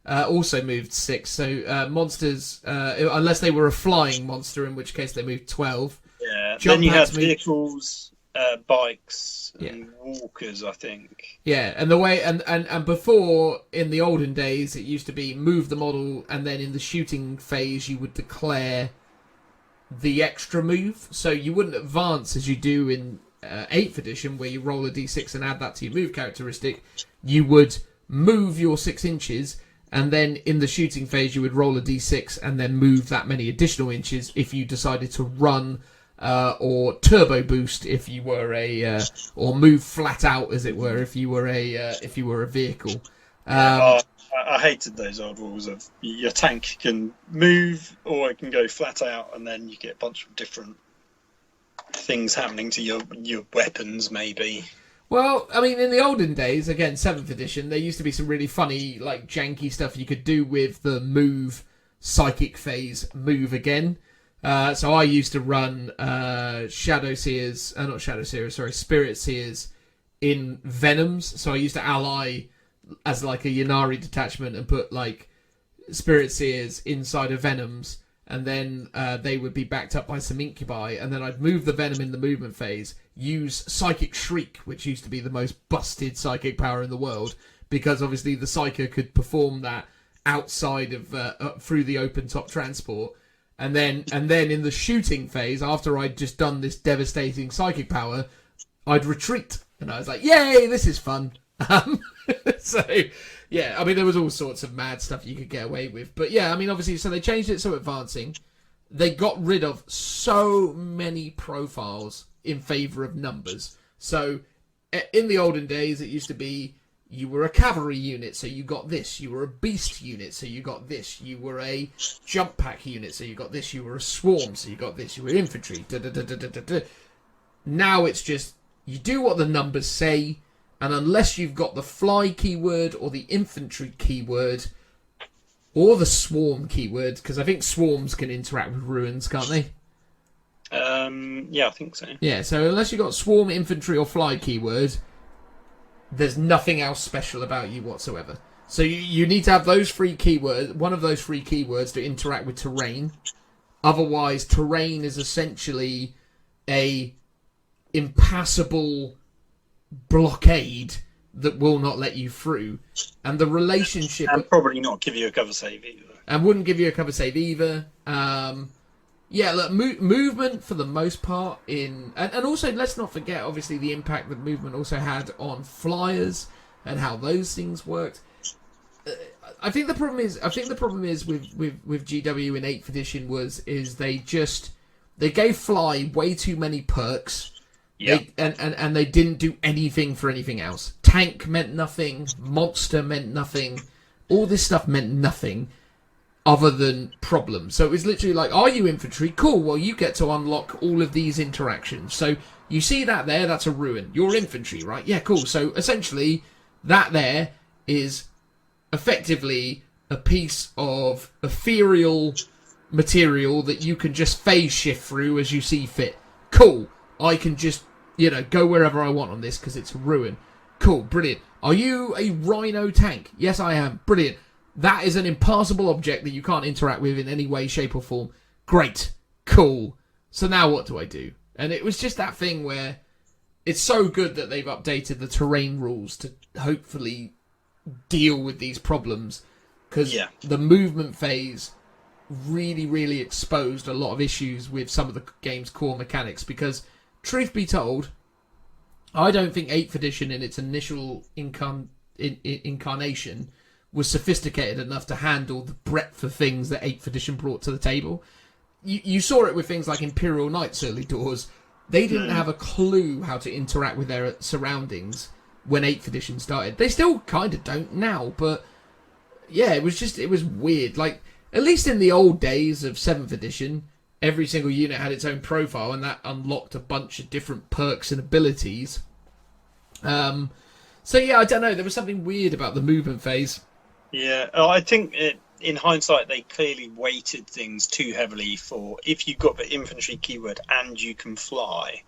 also moved 6. So monsters, unless they were a flying monster, in which case they moved 12. Yeah, then you had vehicles, bikes, and walkers, I think. Yeah, and the way and before, in the olden days, it used to be move the model, and then in the shooting phase you would declare the extra move. So you wouldn't advance as you do in 8th edition, where you roll a d6 and add that to your move characteristic. You would move your 6 inches, and then in the shooting phase you would roll a d6 and then move that many additional inches if you decided to run or turbo boost if you were or move flat out, as it were, if you were a vehicle. I hated those old rules of your tank can move or it can go flat out, and then you get a bunch of different things happening to your weapons, maybe. Well, I mean, in the olden days, again, 7th edition, there used to be some really funny, like, janky stuff you could do with the move psychic phase, move again. So I used to run Spirit Seers in Venoms. So I used to ally as like a Yanari detachment and put like Spirit Seers inside of Venoms, and then they would be backed up by some Incubi, and then I'd move the Venom in the movement phase, use Psychic Shriek, which used to be the most busted psychic power in the world, because obviously the Psyker could perform that outside of through the open top transport. And then in the shooting phase, after I'd just done this devastating psychic power, I'd retreat. And I was like, yay, this is fun. So, yeah, I mean, there was all sorts of mad stuff you could get away with. But yeah, I mean, obviously, so they changed it so advancing. They got rid of so many profiles in favour of numbers. So in the olden days, it used to be you were a cavalry unit, so you got this. You were a beast unit, so you got this. You were a jump pack unit, so you got this. You were a swarm, so you got this. You were infantry. Now it's just, you do what the numbers say, And unless you've got the fly keyword or the infantry keyword or the swarm keyword, because I think swarms can interact with ruins, can't they? Yeah, I think so. Yeah, so unless you've got swarm, infantry, or fly keyword, there's nothing else special about you whatsoever. So you need to have those three keywords, one of those three keywords to interact with terrain. Otherwise, terrain is essentially a impassable blockade that will not let you through. And the relationship... And probably not give you a cover save either. And wouldn't give you a cover save either. Yeah, look, movement for the most part in... And also, let's not forget, obviously, the impact that movement also had on flyers and how those things worked. I think the problem is with GW in 8th edition is they gave fly way too many perks. Yeah. And they didn't do anything for anything else. Tank meant nothing, monster meant nothing, all this stuff meant nothing other than problems. So it was literally like, are you infantry? Cool, well you get to unlock all of these interactions. So you see that there, that's a ruin. You're infantry, right? Yeah, cool. So essentially that there is effectively a piece of ethereal material that you can just phase shift through as you see fit. Cool. I can just, go wherever I want on this because it's a ruin. Cool. Brilliant. Are you a rhino tank? Yes, I am. Brilliant. That is an impassable object that you can't interact with in any way, shape or form. Great. Cool. So now what do I do? And it was just that thing where it's so good that they've updated the terrain rules to hopefully deal with these problems, because the movement phase really, really exposed a lot of issues with some of the game's core mechanics. Because, truth be told, I don't think 8th edition in its initial incarnation was sophisticated enough to handle the breadth of things that 8th edition brought to the table. You saw it with things like Imperial Knights early doors. They didn't have a clue how to interact with their surroundings when 8th edition started. They still kind of don't now, but yeah, it was weird. Like, at least in the old days of 7th edition, every single unit had its own profile, and that unlocked a bunch of different perks and abilities. So yeah, I don't know, there was something weird about the movement phase. Yeah, I think in hindsight they clearly weighted things too heavily for, if you've got the infantry keyword and you can fly,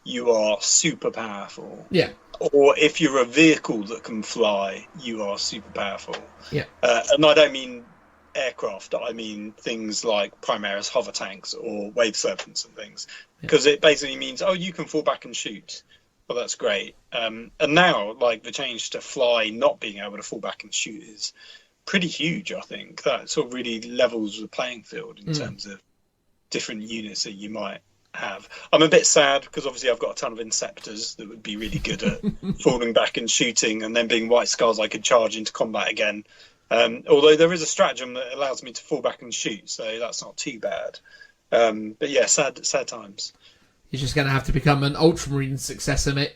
you are super powerful. Yeah. Or if you're a vehicle that can fly, you are super powerful. Yeah. And I don't mean aircraft, I mean things like PARIAH's hover tanks or wave serpents and things. Because it basically means, you can fall back and shoot. Well, that's great. And now, like, the change to fly not being able to fall back and shoot is pretty huge, I think. That sort of really levels the playing field in terms of different units that you might have. I'm a bit sad because obviously I've got a ton of Inceptors that would be really good at falling back and shooting, and then being White Scars I could charge into combat again. Although there is a stratagem that allows me to fall back and shoot, so that's not too bad. But yeah, sad times. You're just going to have to become an Ultramarine successor, mate.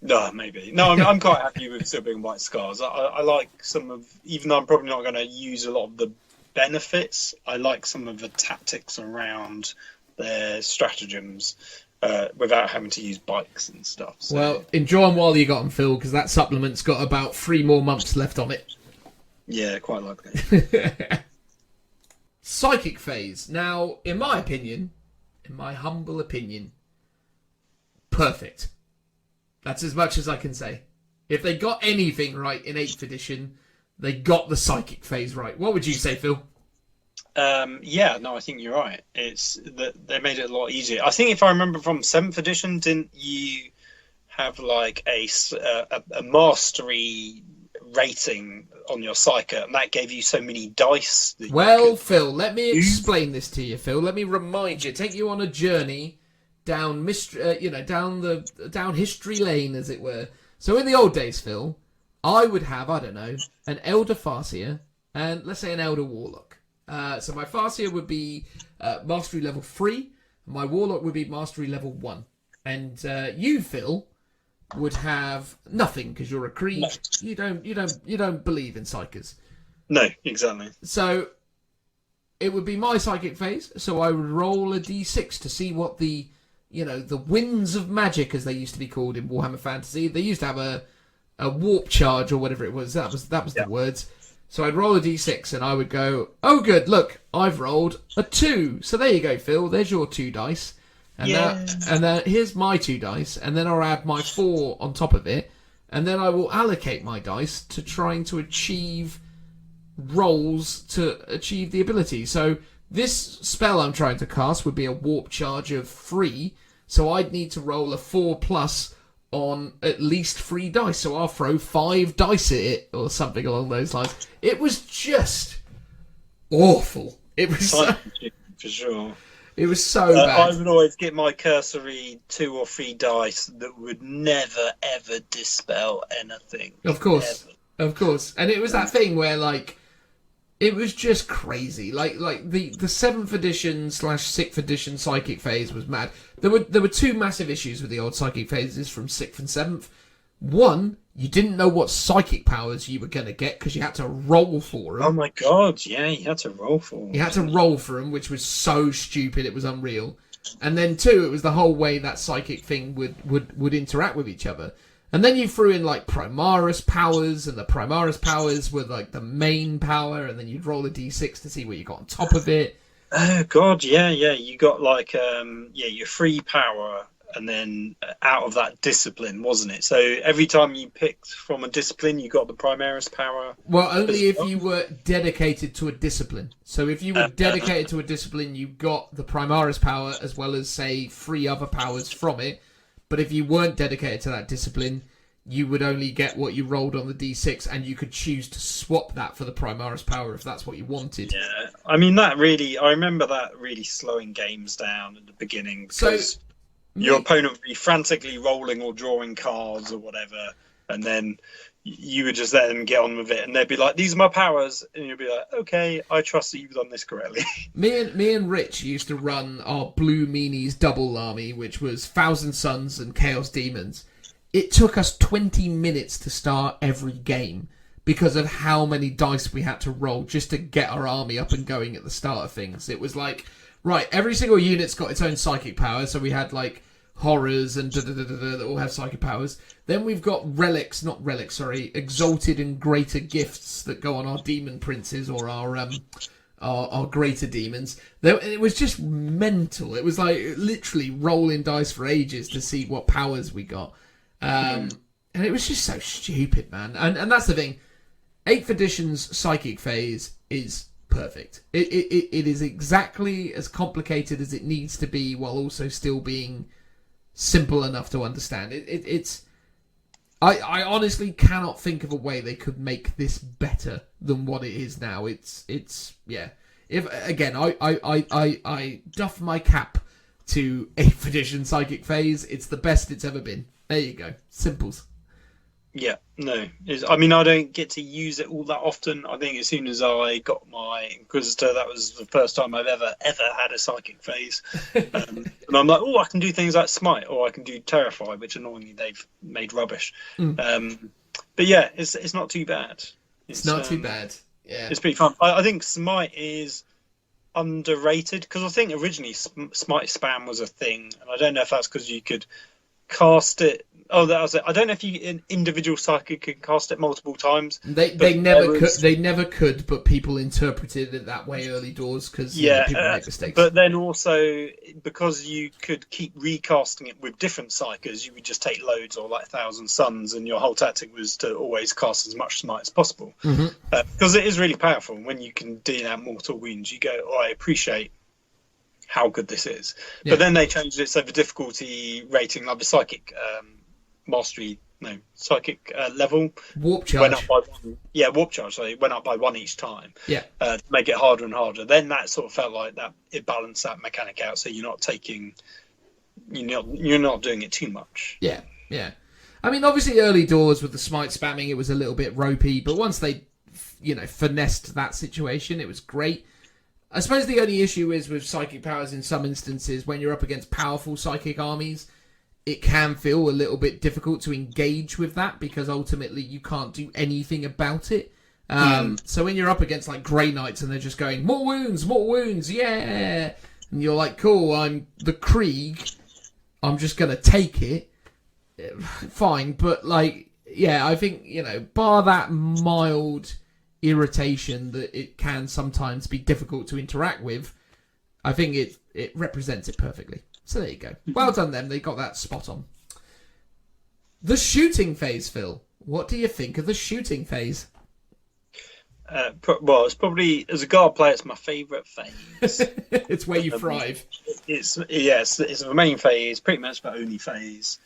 No, maybe. No, I'm quite happy with still being White Scars. I like some of, even though I'm probably not going to use a lot of the benefits, I like some of the tactics around their stratagems without having to use bikes and stuff. So. Well, enjoy them while you got them, Phil, because that supplement's got about 3 more months left on it. Yeah, quite likely. Psychic phase. Now, in my opinion, in my humble opinion, perfect. That's as much as I can say. If they got anything right in 8th edition, they got the psychic phase right. What would you say, Phil? Yeah, no, I think you're right. It's that they made it a lot easier. I think if I remember from 7th edition, didn't you have like a mastery rating on your psychic, and that gave you so many dice? Phil, let me explain this to you, Phil. Let me remind you, take you on a journey down down history lane, as it were. So in the old days, Phil, I would have, I don't know, an Elder Farseer and let's say an Elder Warlock. So my Farseer would be Mastery level 3, my Warlock would be Mastery level 1. And you, Phil, would have nothing because you're a Krieg. No. You don't believe in Psychers. No, exactly. So it would be my psychic phase. So I would roll a d6 to see what the winds of magic, as they used to be called in Warhammer Fantasy. They used to have a warp charge or whatever it was. That was the words. So I'd roll a d6 and I would go, oh good, look, I've rolled a 2. So there you go, Phil. There's your 2 dice. And then here's my 2 dice, and then I'll add my 4 on top of it, and then I will allocate my dice to trying to achieve rolls to achieve the ability. So this spell I'm trying to cast would be a warp charge of 3, so I'd need to roll a 4+ on at least 3 dice. So I'll throw 5 dice at it, or something along those lines. It was just awful. It was for sure. It was so bad. I would always get my cursory 2 or 3 dice that would never, ever dispel anything. Of course. Ever. Of course. And it was that thing where, like, it was just crazy. Like the 7th edition / 6th edition Psychic Phase was mad. There were 2 massive issues with the old Psychic Phases from 6th and 7th. One, you didn't know what psychic powers you were going to get because you had to roll for them. Oh my god, yeah, you had to roll for them. You had to roll for them, which was so stupid, it was unreal. And then 2, it was the whole way that psychic thing would interact with each other. And then you threw in, like, Primaris powers, and the Primaris powers were, like, the main power, and then you'd roll a d6 to see what you got on top of it. Oh god, yeah, you got, like, your free power, and then out of that discipline, wasn't it? So every time you picked from a discipline, you got the Primaris power. Well, only if you were dedicated to a discipline. So if you were dedicated to a discipline, you got the Primaris power as well as, say, 3 other powers from it. But if you weren't dedicated to that discipline, you would only get what you rolled on the d6, and you could choose to swap that for the Primaris power if that's what you wanted. Yeah, I mean, I remember that really slowing games down at the beginning, because your opponent would be frantically rolling or drawing cards or whatever, and then you would just let them get on with it, and they'd be like, these are my powers, and you'd be like, okay, I trust that you've done this correctly. Me and Rich used to run our Blue Meanies double army, which was Thousand Suns and Chaos Demons. It took us 20 minutes to start every game because of how many dice we had to roll just to get our army up and going at the start of things. It was like, right, every single unit's got its own psychic power, so we had, like, horrors and that all have psychic powers. Then we've got exalted and greater gifts that go on our demon princes or our greater demons. It was just mental. It was like literally rolling dice for ages to see what powers we got. And it was just so stupid, man. And that's the thing. 8th edition's Psychic Phase is perfect. It is exactly as complicated as it needs to be while also still being simple enough to understand. I honestly cannot think of a way they could make this better than what it is now. It's yeah. If again, I doff my cap to 8th edition Psychic Phase. It's the best it's ever been. There you go. Simples. Yeah, no. I mean, I don't get to use it all that often. I think as soon as I got my Inquisitor, that was the first time I've ever had a Psychic Phase. And I'm like, oh, I can do things like Smite, or I can do Terrify, which annoyingly they've made rubbish. But yeah, it's not too bad. It's not too bad. Yeah, it's pretty fun. I think Smite is underrated, because I think originally Smite spam was a thing, and I don't know if that's because you could cast it. Oh, that was it. I don't know if an individual psychic can cast it multiple times. They never could, but people interpreted it that way early doors because people make mistakes. But then also, because you could keep recasting it with different psychers, you would just take loads, or like 1,000 suns, and your whole tactic was to always cast as much Smite as possible. Because it is really powerful. When you can deal out mortal wounds, you go, oh, I appreciate how good this is. Yeah. But then they changed it so the difficulty rating, like the psychic psychic level warp charge went up by 1. Yeah, warp charge. So it went up by 1 each time. Yeah, to make it harder and harder. Then that sort of felt like that it balanced that mechanic out, so you're not doing it too much. Yeah. I mean, obviously, early doors with the Smite spamming, it was a little bit ropey, but once they, finessed that situation, it was great. I suppose the only issue is with psychic powers in some instances when you're up against powerful psychic armies. It can feel a little bit difficult to engage with that because ultimately you can't do anything about it. So when you're up against like Grey Knights and they're just going, more wounds, yeah! And you're like, cool, I'm the Krieg, I'm just going to take it. Fine, but like, yeah, I think, bar that mild irritation that it can sometimes be difficult to interact with, I think it represents it perfectly. So there you go. Well done them. They got that spot on. The shooting phase, Phil. What do you think of the shooting phase? Well, it's probably, as a guard player, it's my favourite phase. It's where you thrive. It's the main phase, pretty much the only phase.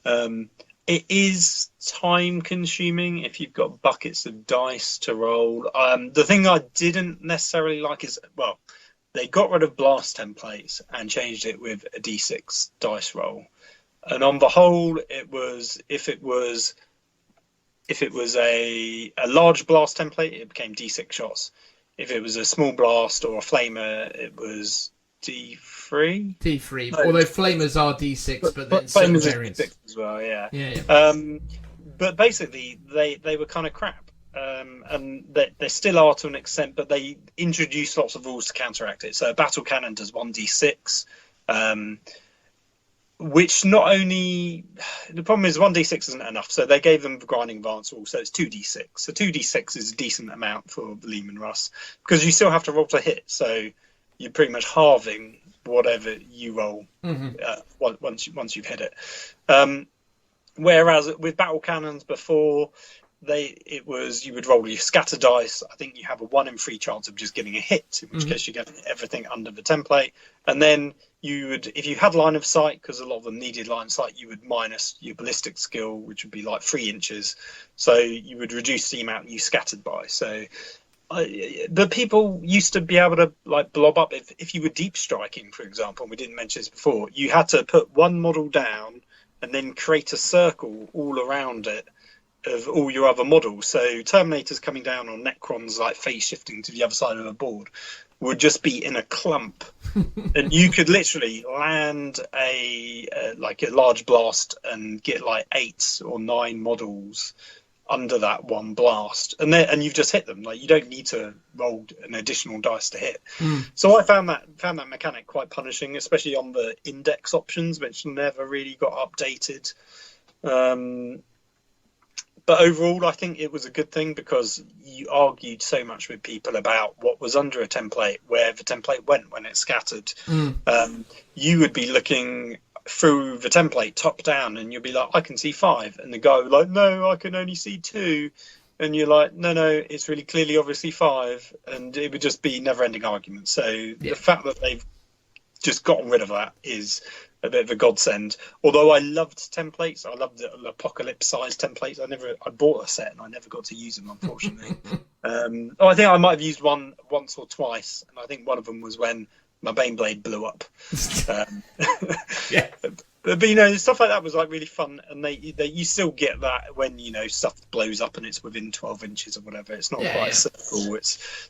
It is time consuming if you've got buckets of dice to roll. The thing I didn't necessarily like is, well, they got rid of blast templates and changed it with a d6 dice roll. And on the whole, if it was a large blast template, it became d6 shots. If it was a small blast or a flamer, it was d3. D3. Although flamers are d6, but then some variants as well. Yeah. Yeah. But basically, they were kind of crap. And they still are to an extent, but they introduced lots of rules to counteract it. So a battle cannon does 1d6, which not only... The problem is 1d6 isn't enough, so they gave them the grinding advance rule, so it's 2d6. So 2d6 is a decent amount for Lehman Russ, because you still have to roll to hit, so you're pretty much halving whatever you roll once you've hit it. Whereas with battle cannons before... you would roll your scatter dice. I think you have a 1 in 3 chance of just getting a hit, in which case you're getting everything under the template. And then you would, if you had line of sight, because a lot of them needed line of sight, you would minus your ballistic skill, which would be like 3 inches. So you would reduce the amount you scattered by. So, but people used to be able to like blob up if you were deep striking, for example. And we didn't mention this before. You had to put one model down and then create a circle all around it of all your other models. So Terminators coming down or Necrons like phase shifting to the other side of the board would just be in a clump. And you could literally land a large blast and get like 8 or 9 models under that one blast, and you've just hit them. Like, you don't need to roll an additional dice to hit. So I found that mechanic quite punishing, especially on the index options, which never really got updated. But overall, I think it was a good thing, because you argued so much with people about what was under a template, where the template went when it scattered. You would be looking through the template top down and you'll be like, I can see 5. And the guy would be like, no, I can only see 2. And you're like, no, it's really clearly obviously 5. And it would just be never-ending arguments. So the fact that they've just gotten rid of that is a bit of a godsend. Although I loved templates, I loved the apocalypse size templates. I bought a set and I never got to use them, unfortunately. I think I might have used one once or twice, and I think one of them was when my Baneblade blew up. But stuff like that was like really fun, and you still get that when stuff blows up and it's within 12 inches or whatever. It's not quite a circle,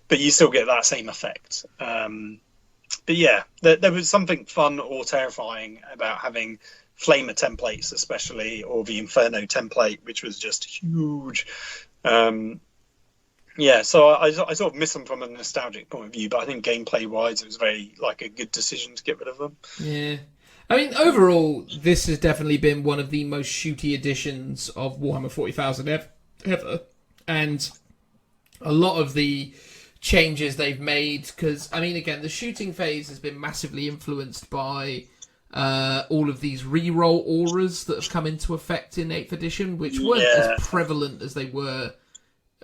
but you still get that same effect. But yeah, there was something fun or terrifying about having Flamer templates, especially, or the Inferno template, which was just huge. So I sort of miss them from a nostalgic point of view, but I think gameplay-wise, it was very a good decision to get rid of them. Yeah. I mean, overall, this has definitely been one of the most shooty editions of Warhammer 40,000 ever. And a lot of the changes they've made, because I mean, again, the shooting phase has been massively influenced by all of these reroll auras that have come into effect in 8th edition, which weren't as prevalent as they were.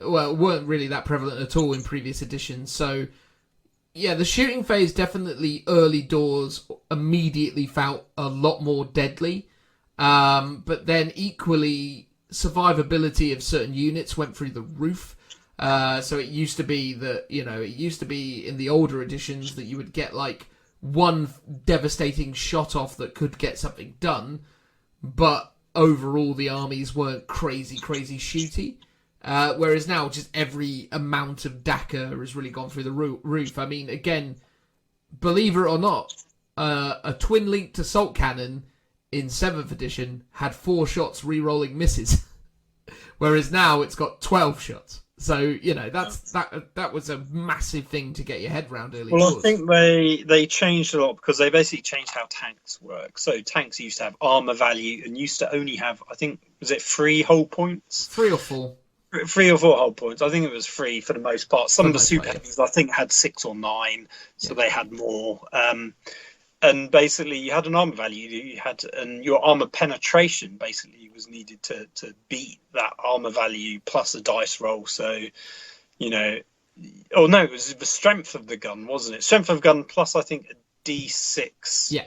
Well, weren't really that prevalent at all in previous editions. So yeah, the shooting phase definitely early doors immediately felt a lot more deadly, but then equally survivability of certain units went through the roof. So it used to be that, in the older editions that you would get like one devastating shot off that could get something done, but overall the armies weren't crazy shooty. Whereas now just every amount of DACA has really gone through the roof. I mean, again, believe it or not, a twin-linked assault cannon in 7th edition had 4 shots re-rolling misses. Whereas now it's got 12 shots. So, you know, that was a massive thing to get your head around early Well, doors. I think they changed a lot because they basically changed how tanks work. So tanks used to have armor value and used to only have, I think, was it 3 hull points? 3 or 4. 3 or 4 hull points. I think it was 3 for the most part. Some of the super yeah. heavies, I think, had 6 or 9, so they had more. And basically, you had an armor value. And your armor penetration basically was needed to beat that armor value plus a dice roll. So, you know, it was the strength of the gun, wasn't it? Strength of gun plus, I think, a D6. Yeah.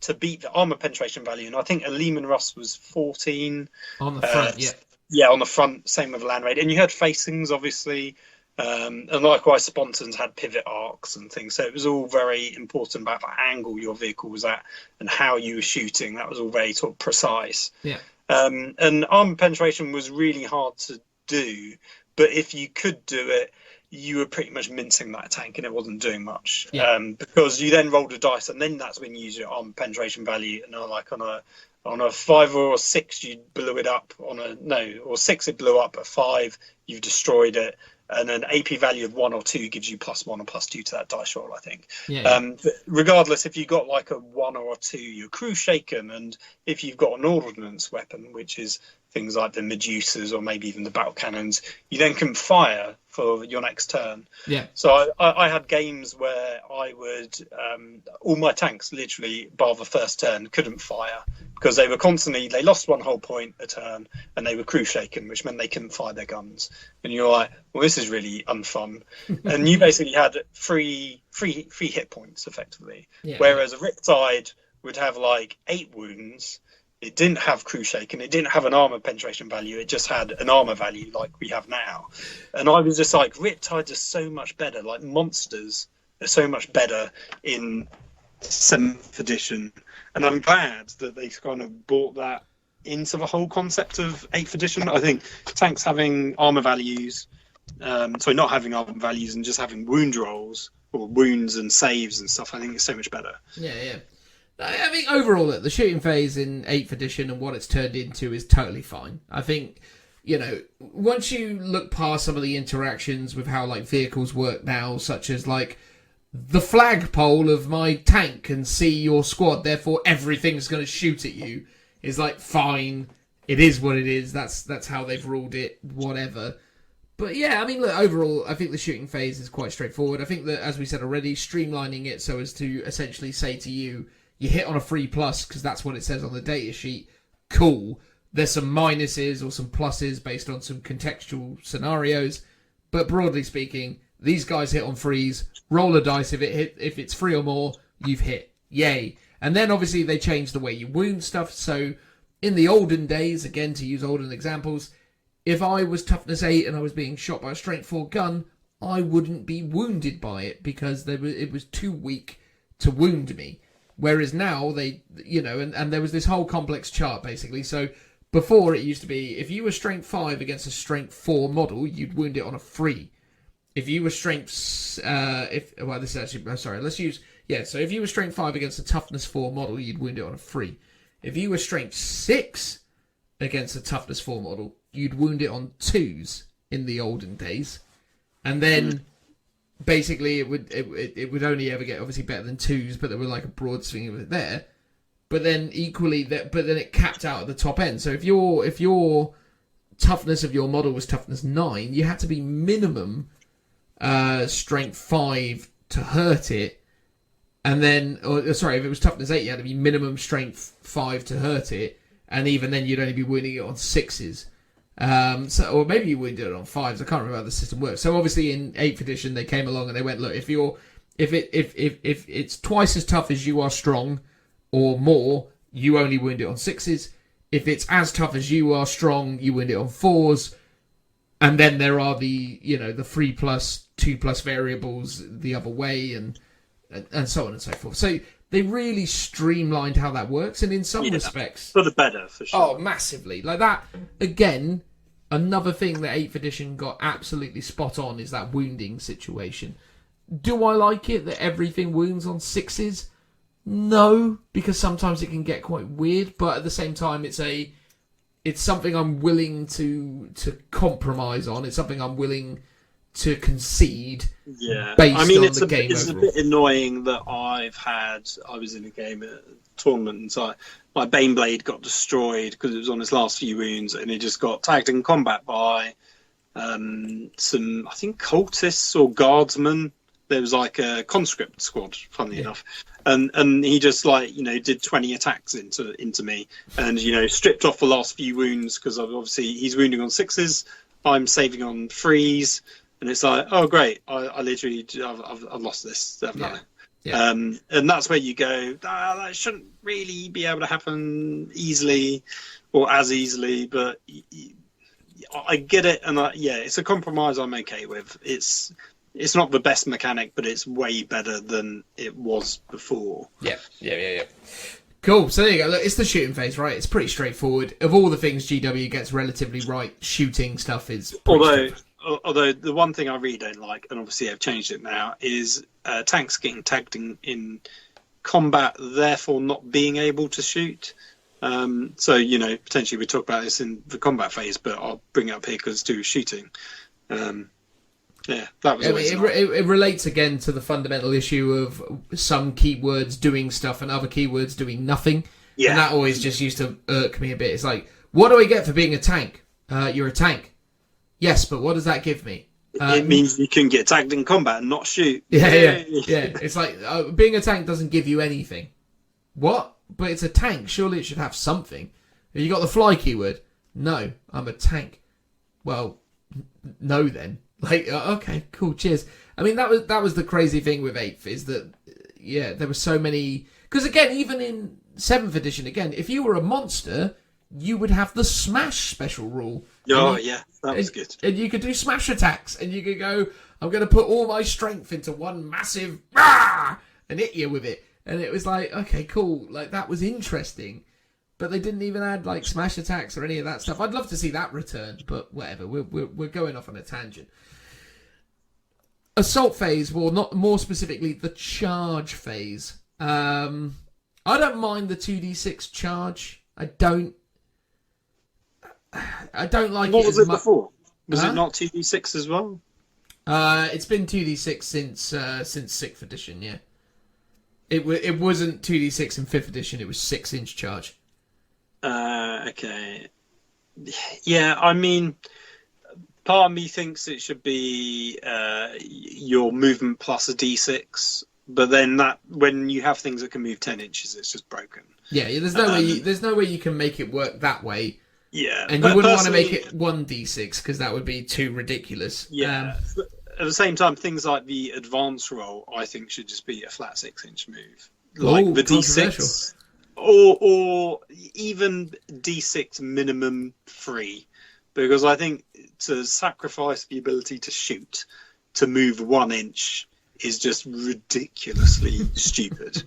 To beat the armor penetration value, and I think a Lehman Russ was 14 on the front. Yeah, on the front. Same with land raid, and you had facings, obviously. And likewise, Spontans had pivot arcs and things. So it was all very important about the angle your vehicle was at and how you were shooting. That was all very sort of precise. Yeah. And armor penetration was really hard to do. But if you could do it, you were pretty much mincing that tank and it wasn't doing much. Yeah. Because you then rolled a dice and then that's when you use your armor penetration value. And on a 5 or a 6, you blew it up. Or 6, it blew up. A 5, you've destroyed it. And an AP value of 1 or 2 gives you +1 or +2 to that dice roll, I think. Yeah. But regardless, if you got like a 1 or a 2, you're crew shaken. And if you've got an ordnance weapon, which is things like the Medusas or maybe even the battle cannons, you then can fire for your next turn. Yeah. So I had games where I would all my tanks literally bar the first turn couldn't fire because they lost 1 whole point a turn and they were crew shaken, which meant they couldn't fire their guns. And you're like, well, this is really unfun. And you basically had free hit points effectively. Yeah. Whereas a Riptide would have like 8 wounds. It didn't have crew shaken. It didn't have an armor penetration value. It just had an armor value like we have now. And I was just like, Riptides are so much better. Like monsters are so much better in 7th edition. And I'm glad that they kind of brought that into the whole concept of 8th edition. I think tanks having armor values, not having armor values and just having wound rolls or wounds and saves and stuff, I think it's so much better. Yeah, yeah. I think overall, the shooting phase in 8th edition and what it's turned into is totally fine. I think, you know, once you look past some of the interactions with how, like, vehicles work now, such as, like, the flagpole of my tank can see your squad, therefore everything's going to shoot at you, is, like, fine. It is what it is. That's how they've ruled it, whatever. But, yeah, I mean, look, overall, I think the shooting phase is quite straightforward. I think that, as we said already, streamlining it so as to essentially say to you, you hit on a 3+, because that's what it says on the data sheet. Cool. There's some minuses or some pluses based on some contextual scenarios. But broadly speaking, these guys hit on 3s. Roll a dice. If it's 3 or more, you've hit. Yay. And then obviously they changed the way you wound stuff. So in the olden days, again to use olden examples, if I was toughness 8 and I was being shot by a strength 4 gun, I wouldn't be wounded by it because it was too weak to wound me. Whereas now they, you know, and there was this whole complex chart basically. So before it used to be, if you were strength 5 against a strength 4 model, you'd wound it on a 3. If you were strength, so if you were strength 5 against a toughness 4 model, you'd wound it on a 3. If you were strength 6 against a toughness 4 model, you'd wound it on 2s in the olden days. And then basically it would only ever get obviously better than 2s, but there were like a broad swing of it there. But then equally but then it capped out at the top end. So if your toughness of your model was toughness 9, you had to be minimum strength 5 to hurt it. And then if it was toughness 8, you had to be minimum strength 5 to hurt it. And even then you'd only be wounding it on 6s. Or maybe you wounded it on 5s. I can't remember how the system works. So obviously in 8th edition they came along and they went, look, if it's twice as tough as you are strong or more, you only wound it on 6s. If it's as tough as you are strong, you wound it on 4s. And then there are the 3+, 2+ variables the other way and so on and so forth. So they really streamlined how that works, and in some respects, for the better, for sure. Oh, massively. Like that, again, another thing that 8th edition got absolutely spot on is that wounding situation. Do I like it that everything wounds on 6s? No, because sometimes it can get quite weird, but at the same time, it's a it's something I'm willing to compromise on. It's something I'm willing to concede. Yeah, based I mean, on it's the game a overall. bit annoying that I was in a game at a tournament, and so my Baneblade got destroyed because it was on his last few wounds, and he just got tagged in combat by some, I think, cultists or guardsmen. There was like a conscript squad, funnily enough, and he just did 20 attacks into me, and stripped off the last few wounds because obviously he's wounding on 6s, I'm saving on 3s, and it's like, oh great, I literally I've lost this, haven't I? Yeah. And that's where you go, that shouldn't really be able to happen easily or as easily, but I get it, and it's a compromise I'm okay with. It's not the best mechanic, but it's way better than it was before. Yeah. Cool. So there you go. Look, it's the shooting phase, right? It's pretty straightforward. Of all the things GW gets relatively right, shooting stuff is. Although the one thing I really don't like, and obviously I've changed it now, is tanks getting tagged in combat, therefore not being able to shoot. So potentially we talk about this in the combat phase, but I'll bring it up here because it's to shooting. That was it relates again to the fundamental issue of some keywords doing stuff and other keywords doing nothing. Yeah. And that always just used to irk me a bit. It's like, what do I get for being a tank? You're a tank. Yes, but what does that give me? It means you can get tagged in combat and not shoot. Yeah. It's like, being a tank doesn't give you anything. What? But it's a tank. Surely it should have something. You got the fly keyword? No, I'm a tank. Well, no then. Like, okay, cool, cheers. I mean, that was the crazy thing with 8th, is that, there were so many... Because, again, even in 7th edition, again, if you were a monster, you would have the smash special rule. Oh, that was good. And you could do smash attacks, and you could go, I'm going to put all my strength into one massive... Rah! And hit you with it. And it was like, okay, cool. Like, that was interesting. But they didn't even add, like, smash attacks or any of that stuff. I'd love to see that return, but whatever. We're going off on a tangent. Assault phase, well, not more specifically, the charge phase. I don't mind the 2d6 charge. I don't like what it. Was it before? Was it not 2d6 as well? It's been 2d6 since 6th edition. Yeah, it wasn't 2d6 in 5th edition. It was 6-inch charge. Okay. Yeah, I mean, part of me thinks it should be your movement plus a d6, but then that when you have things that can move 10 inches, it's just broken. Yeah, there's no way you can make it work that way. Yeah, and you wouldn't want to make it 1d6 because that would be too ridiculous. Yeah. At the same time, things like the advance roll, I think, should just be a flat 6-inch move, like the d6, or even d6 minimum 3. Because I think to sacrifice the ability to shoot to move 1 inch is just ridiculously stupid.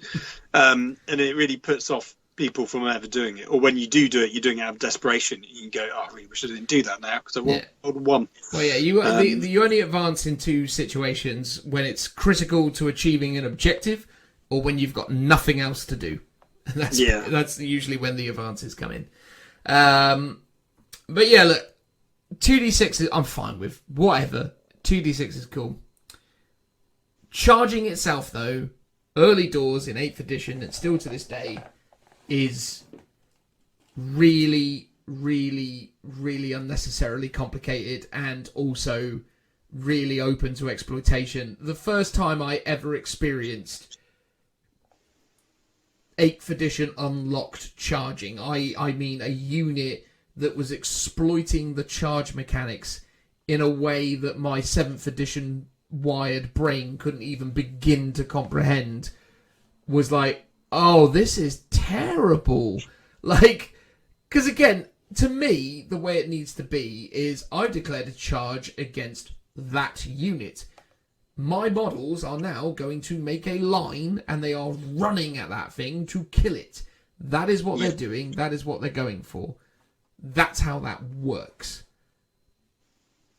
And it really puts off people from ever doing it. Or when you do it, you're doing it out of desperation. You can go, I really wish I didn't do that now because I want 1. Well, yeah, you only advance in 2 situations: when it's critical to achieving an objective or when you've got nothing else to do. And that's usually when the advances come in. But yeah, look. 2d6 I'm fine with. Whatever. 2d6 is cool. Charging itself, though, early doors in 8th edition, and still to this day, is really, really, really unnecessarily complicated and also really open to exploitation. The first time I ever experienced 8th edition unlocked charging, I mean a unit that was exploiting the charge mechanics in a way that my 7th edition wired brain couldn't even begin to comprehend, was like, oh, this is terrible. Like, because again, to me, the way it needs to be is I've declared a charge against that unit. My models are now going to make a line and they are running at that thing to kill it. That is what they're doing. That is what they're going for. That's how that works.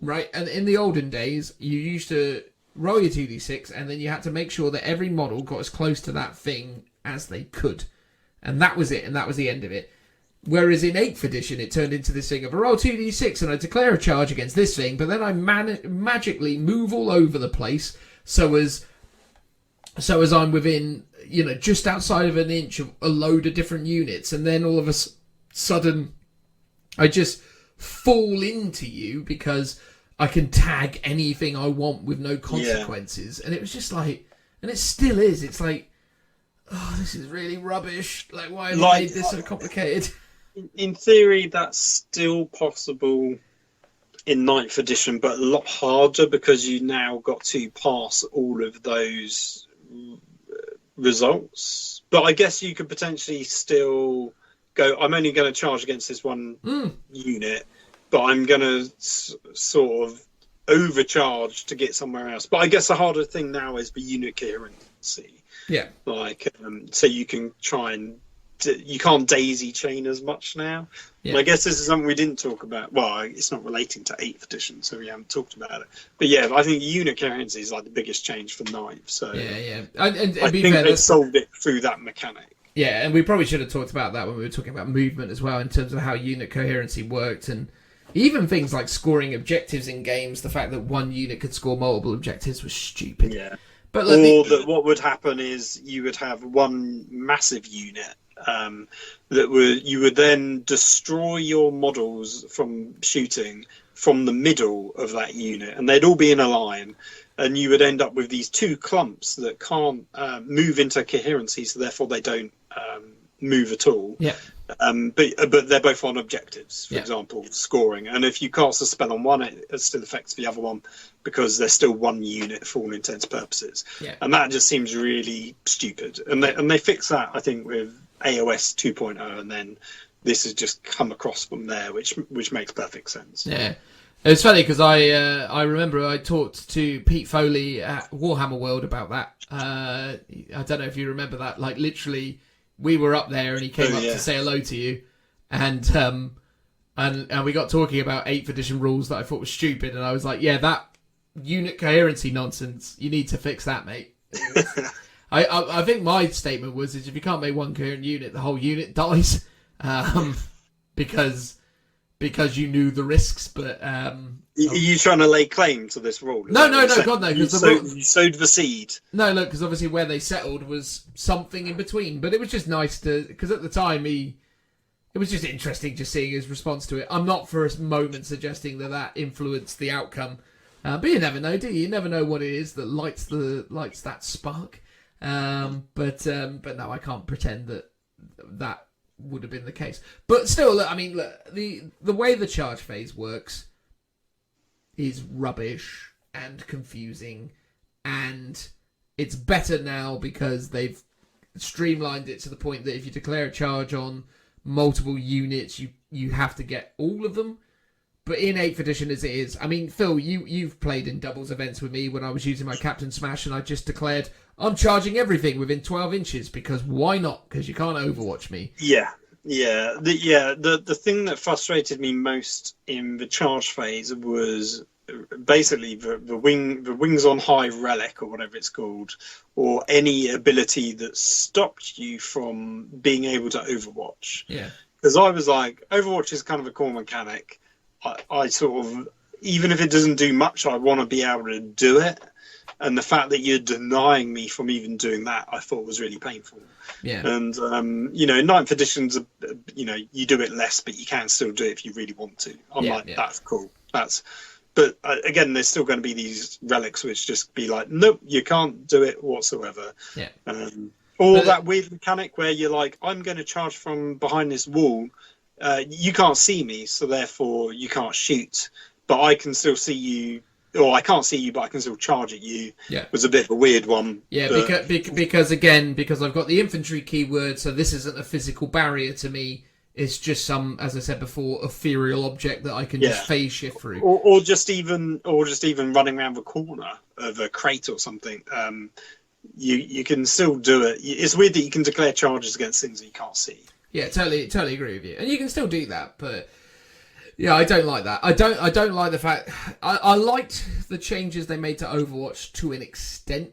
Right? And in the olden days, you used to roll your 2d6 and then you had to make sure that every model got as close to that thing as they could. And that was it. And that was the end of it. Whereas in 8th edition, it turned into this thing of I roll 2d6 and I declare a charge against this thing, but then I magically move all over the place so as I'm within, just outside of an inch of a load of different units, and then all of a sudden I just fall into you because I can tag anything I want with no consequences. And it was just like, and it still is, it's like, oh, this is really rubbish. Like, why have you made this so complicated? In theory, that's still possible in 9th edition, but a lot harder because you now got to pass all of those results. But I guess you could potentially still go, I'm only going to charge against this one unit, but I'm going to sort of overcharge to get somewhere else. But I guess the harder thing now is the unit coherency. Yeah. Like, so you can try and you can't daisy chain as much now. Yeah. And I guess this is something we didn't talk about. Well, it's not relating to 8th edition, so we haven't talked about it. But yeah, I think unit coherency is like the biggest change for 9th. So yeah. And I think they solved it through that mechanic. Yeah, and we probably should have talked about that when we were talking about movement as well, in terms of how unit coherency worked, and even things like scoring objectives in games. The fact that one unit could score multiple objectives was stupid. Yeah. But that what would happen is you would have one massive unit you would then destroy your models from shooting from the middle of that unit, and they'd all be in a line, and you would end up with these two clumps that can't move into coherency, so therefore they don't move at all. Yeah. But they're both on objectives, for example, scoring. And if you cast a spell on one, it still affects the other one because they're still one unit for all intents and purposes. Yeah. And that just seems really stupid. And they fix that, I think, with AOS 2.0, and then this has just come across from there, which makes perfect sense. Yeah. It's funny because I remember I talked to Pete Foley at Warhammer World about that. I don't know if you remember that. Like, literally, we were up there and he came up to say hello to you, and we got talking about 8th edition rules that I thought was stupid, and I was like, yeah, that unit coherency nonsense, you need to fix that, mate. I think my statement was if you can't make one coherent unit, the whole unit dies, because you knew the risks. But are you trying to lay claim to this rule? No, God no. You sowed the seed. No, look, because obviously where they settled was something in between. But it was just nice because at the time it was just interesting just seeing his response to it. I'm not for a moment suggesting that influenced the outcome, but you never know, do you? You never know what it is that lights that spark. But no, I can't pretend that would have been the case. But still, look, I mean, look, the way the charge phase works is rubbish and confusing, and it's better now because they've streamlined it to the point that if you declare a charge on multiple units, you have to get all of them. But in 8th edition as it is, I mean, Phil, you've played in doubles events with me when I was using my Captain Smash, and I just declared I'm charging everything within 12 inches because why not? Because you can't Overwatch me. Yeah. The thing that frustrated me most in the charge phase was basically the wings on high relic, or whatever it's called, or any ability that stopped you from being able to Overwatch. Yeah. Because I was like, Overwatch is kind of a core mechanic. I sort of, even if it doesn't do much, I want to be able to do it. And the fact that you're denying me from even doing that, I thought was really painful. Yeah. And, 9th editions, you do it less, but you can still do it if you really want to. That's cool. But again, there's still going to be these relics which just be like, nope, you can't do it whatsoever. Yeah. That weird mechanic where you're like, I'm going to charge from behind this wall. You can't see me, so therefore you can't shoot. But I can still see you. Or I can't see you, but I can still charge at you. Yeah, was a bit of a weird one. Yeah, because I've got the infantry keyword, so this isn't a physical barrier to me. It's just some, as I said before, ethereal object that I can just phase shift through. Or just even running around the corner of a crate or something. You can still do it. It's weird that you can declare charges against things that you can't see. Yeah, totally agree with you, and you can still do that, but. Yeah, I don't like that. I don't like the fact... I liked the changes they made to Overwatch to an extent.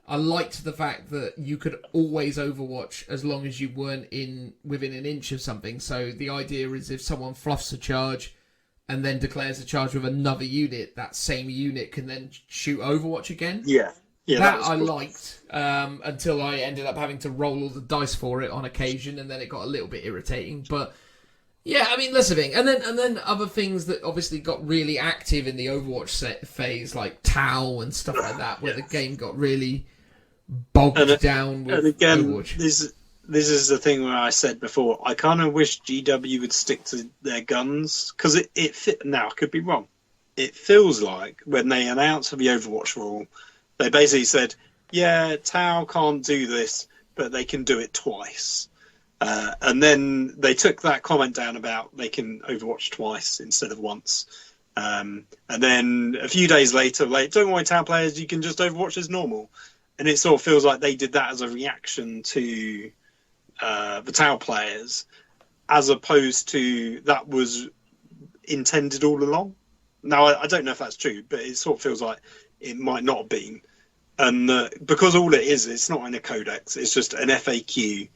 I liked the fact that you could always overwatch as long as you weren't within an inch of something. So the idea is if someone fluffs a charge and then declares a charge with another unit, that same unit can then shoot overwatch again. Yeah. Yeah, that I cool. liked until I ended up having to roll all the dice for it on occasion, and then it got a little bit irritating. But yeah, I mean, that's the thing. And then other things that obviously got really active in the Overwatch phase, like Tau and stuff like that, where the game got really bogged down with Overwatch. This is the thing where I said before, I kind of wish GW would stick to their guns, because it fit. Now, I could be wrong. It feels like when they announced the Overwatch rule, they basically said, yeah, Tau can't do this, but they can do it twice. And then they took that comment down about they can Overwatch twice instead of once. And then a few days later, like, don't worry, Tau players, you can just Overwatch as normal. And it sort of feels like they did that as a reaction to the Tau players, as opposed to that was intended all along. Now, I don't know if that's true, but it sort of feels like it might not have been. And because all it is, it's not in a codex, it's just an FAQ.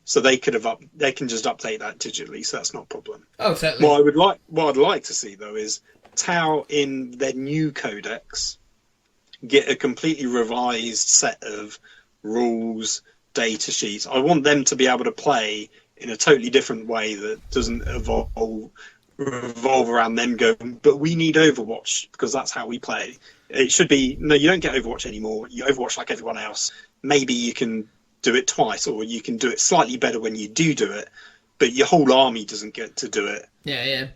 So they can just update that digitally, so that's not a problem. Oh, certainly. What I'd like to see though is Tau in their new codex get a completely revised set of rules, data sheets. I want them to be able to play in a totally different way that doesn't revolve around them going, but we need Overwatch because that's how we play. It should be, no, you don't get Overwatch anymore. You Overwatch like everyone else. Maybe you can do it twice, or you can do it slightly better when you do it, but your whole army doesn't get to do it. Yeah.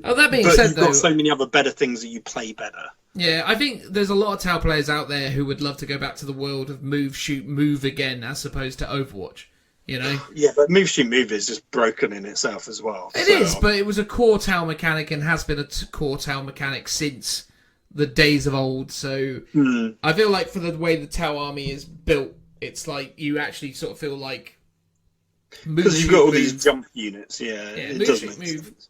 That being said, you've got so many other better things that you play better. Yeah, I think there's a lot of Tau players out there who would love to go back to the world of move, shoot, move again, as opposed to Overwatch. You know? Yeah, but move, shoot, move is just broken in itself as well. It is, but it was a core Tau mechanic and has been a core Tau mechanic since the days of old. So I feel like for the way the Tau army is built, it's like you actually sort of feel like because you've got all these jump units. Yeah, it does make sense.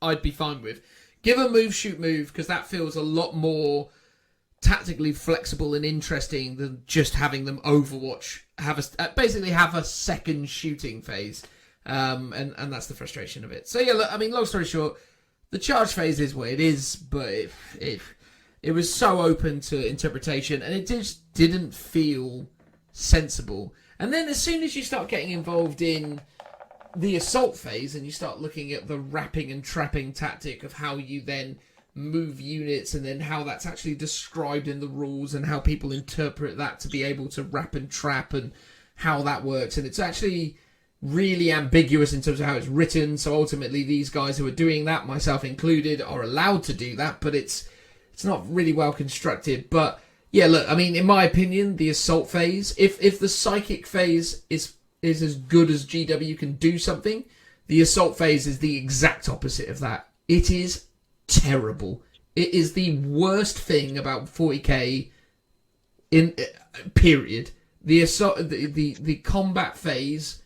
I'd be fine with. Give a move, shoot, move, because that feels a lot more tactically flexible and interesting than just having them Overwatch. Basically have a second shooting phase, and that's the frustration of it. So yeah, look, I mean, long story short, the charge phase is what it is, but it was so open to interpretation, and it just didn't feel sensible. And then as soon as you start getting involved in the assault phase and you start looking at the wrapping and trapping tactic of how you then move units and then how that's actually described in the rules and how people interpret that to be able to wrap and trap and how that works, and it's actually really ambiguous in terms of how it's written. So ultimately these guys who are doing that, myself included, are allowed to do that, but it's not really well constructed. But yeah, look, I mean, in my opinion, the assault phase, if the psychic phase is as good as GW can do something, the assault phase is the exact opposite of that. It is terrible. It is the worst thing about 40k in period. The assault, the combat phase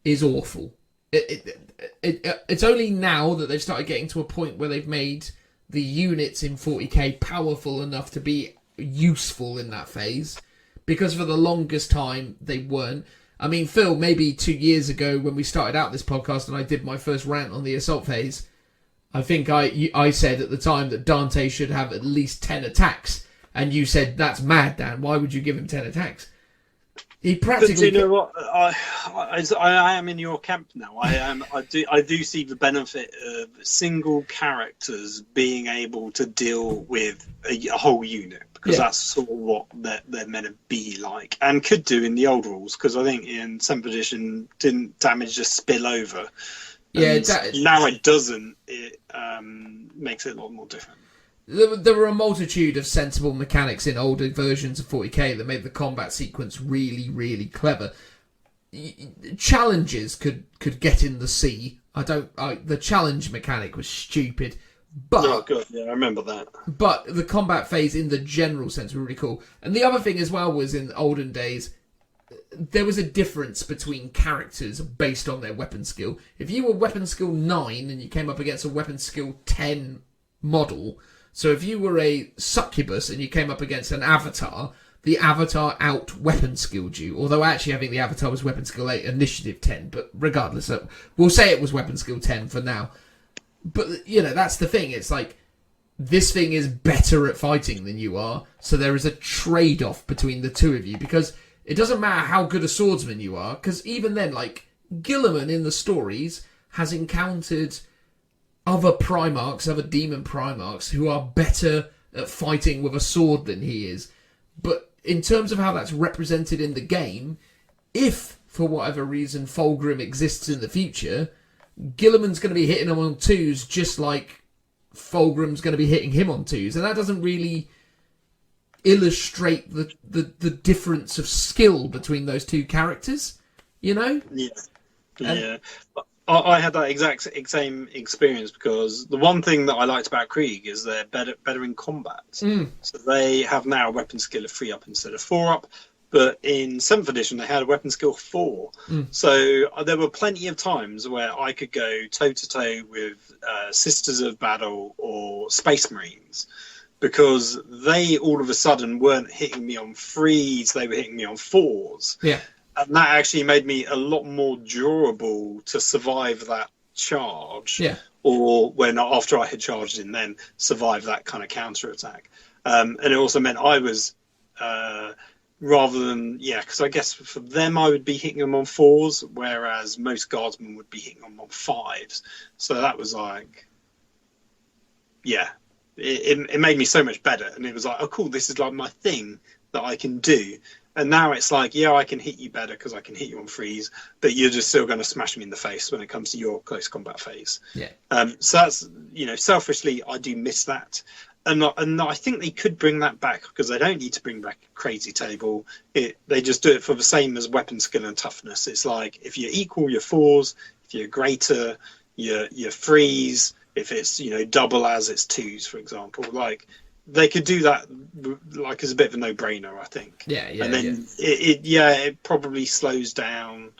is awful. It's only now that they've started getting to a point where they've made the units in 40k powerful enough to be useful in that phase, because for the longest time they weren't. I mean, Phil, maybe 2 years ago when we started out this podcast and I did my first rant on the assault phase, I think I said at the time that Dante should have at least 10 attacks, and you said, that's mad, Dan, why would you give him 10 attacks? He practically... But do you know what? I am in your camp now. I do see the benefit of single characters being able to deal with a whole unit, because that's sort of what they're meant to be like, and could do in the old rules, because I think in 7th edition didn't damage just spill over. Yeah, now it doesn't. It makes it a lot more different. There were a multitude of sensible mechanics in older versions of 40k that made the combat sequence really, really clever. Challenges could get in the sea. The challenge mechanic was stupid. But, oh, good. Yeah, I remember that. But the combat phase in the general sense were really cool. And the other thing as well was, in olden days, there was a difference between characters based on their weapon skill. If you were weapon skill 9 and you came up against a weapon skill 10 model, so if you were a succubus and you came up against an avatar, the Avatar out weapon skilled you. Although actually I think the Avatar was weapon skill 8, initiative 10. But regardless, we'll say it was weapon skill 10 for now. But, you know, that's the thing. It's like, this thing is better at fighting than you are. So there is a trade-off between the two of you. Because it doesn't matter how good a swordsman you are. Because even then, like, Gilliman in the stories has encountered other Primarchs, other demon Primarchs, who are better at fighting with a sword than he is. But in terms of how that's represented in the game, if, for whatever reason, Fulgrim exists in the future, Gilliman's going to be hitting him on 2s just like Fulgrim's going to be hitting him on 2s. And that doesn't really illustrate the difference of skill between those two characters, you know? Yeah. I had that exact same experience, because the one thing that I liked about Krieg is they're better in combat. So they have now a weapon skill of 3 up instead of 4 up. But in 7th edition, they had a weapon skill 4. So there were plenty of times where I could go toe-to-toe with Sisters of Battle or Space Marines, because they all of a sudden weren't hitting me on 3s, they were hitting me on 4s. Yeah. And that actually made me a lot more durable to survive that charge. Yeah. Or when after I had charged in, then survive that kind of counter-attack. And it also meant I was... rather than, because I guess for them I would be hitting them on 4s, whereas most guardsmen would be hitting them on 5s. So that was like, it made me so much better. And it was like, oh cool, this is like my thing that I can do. And now it's like, I can hit you better because I can hit you on 3s, but you're just still going to smash me in the face when it comes to your close combat phase. Yeah. So that's, selfishly, I do miss that. And I think they could bring that back, because they don't need to bring back Crazy Table. They just do it for the same as weapon skill and toughness. It's like, if you're equal, your 4s. If you're greater, your 3s. If it's, double as, it's 2s, for example. Like, they could do that, like, as a bit of a no-brainer, I think. Yeah. And then it probably slows down.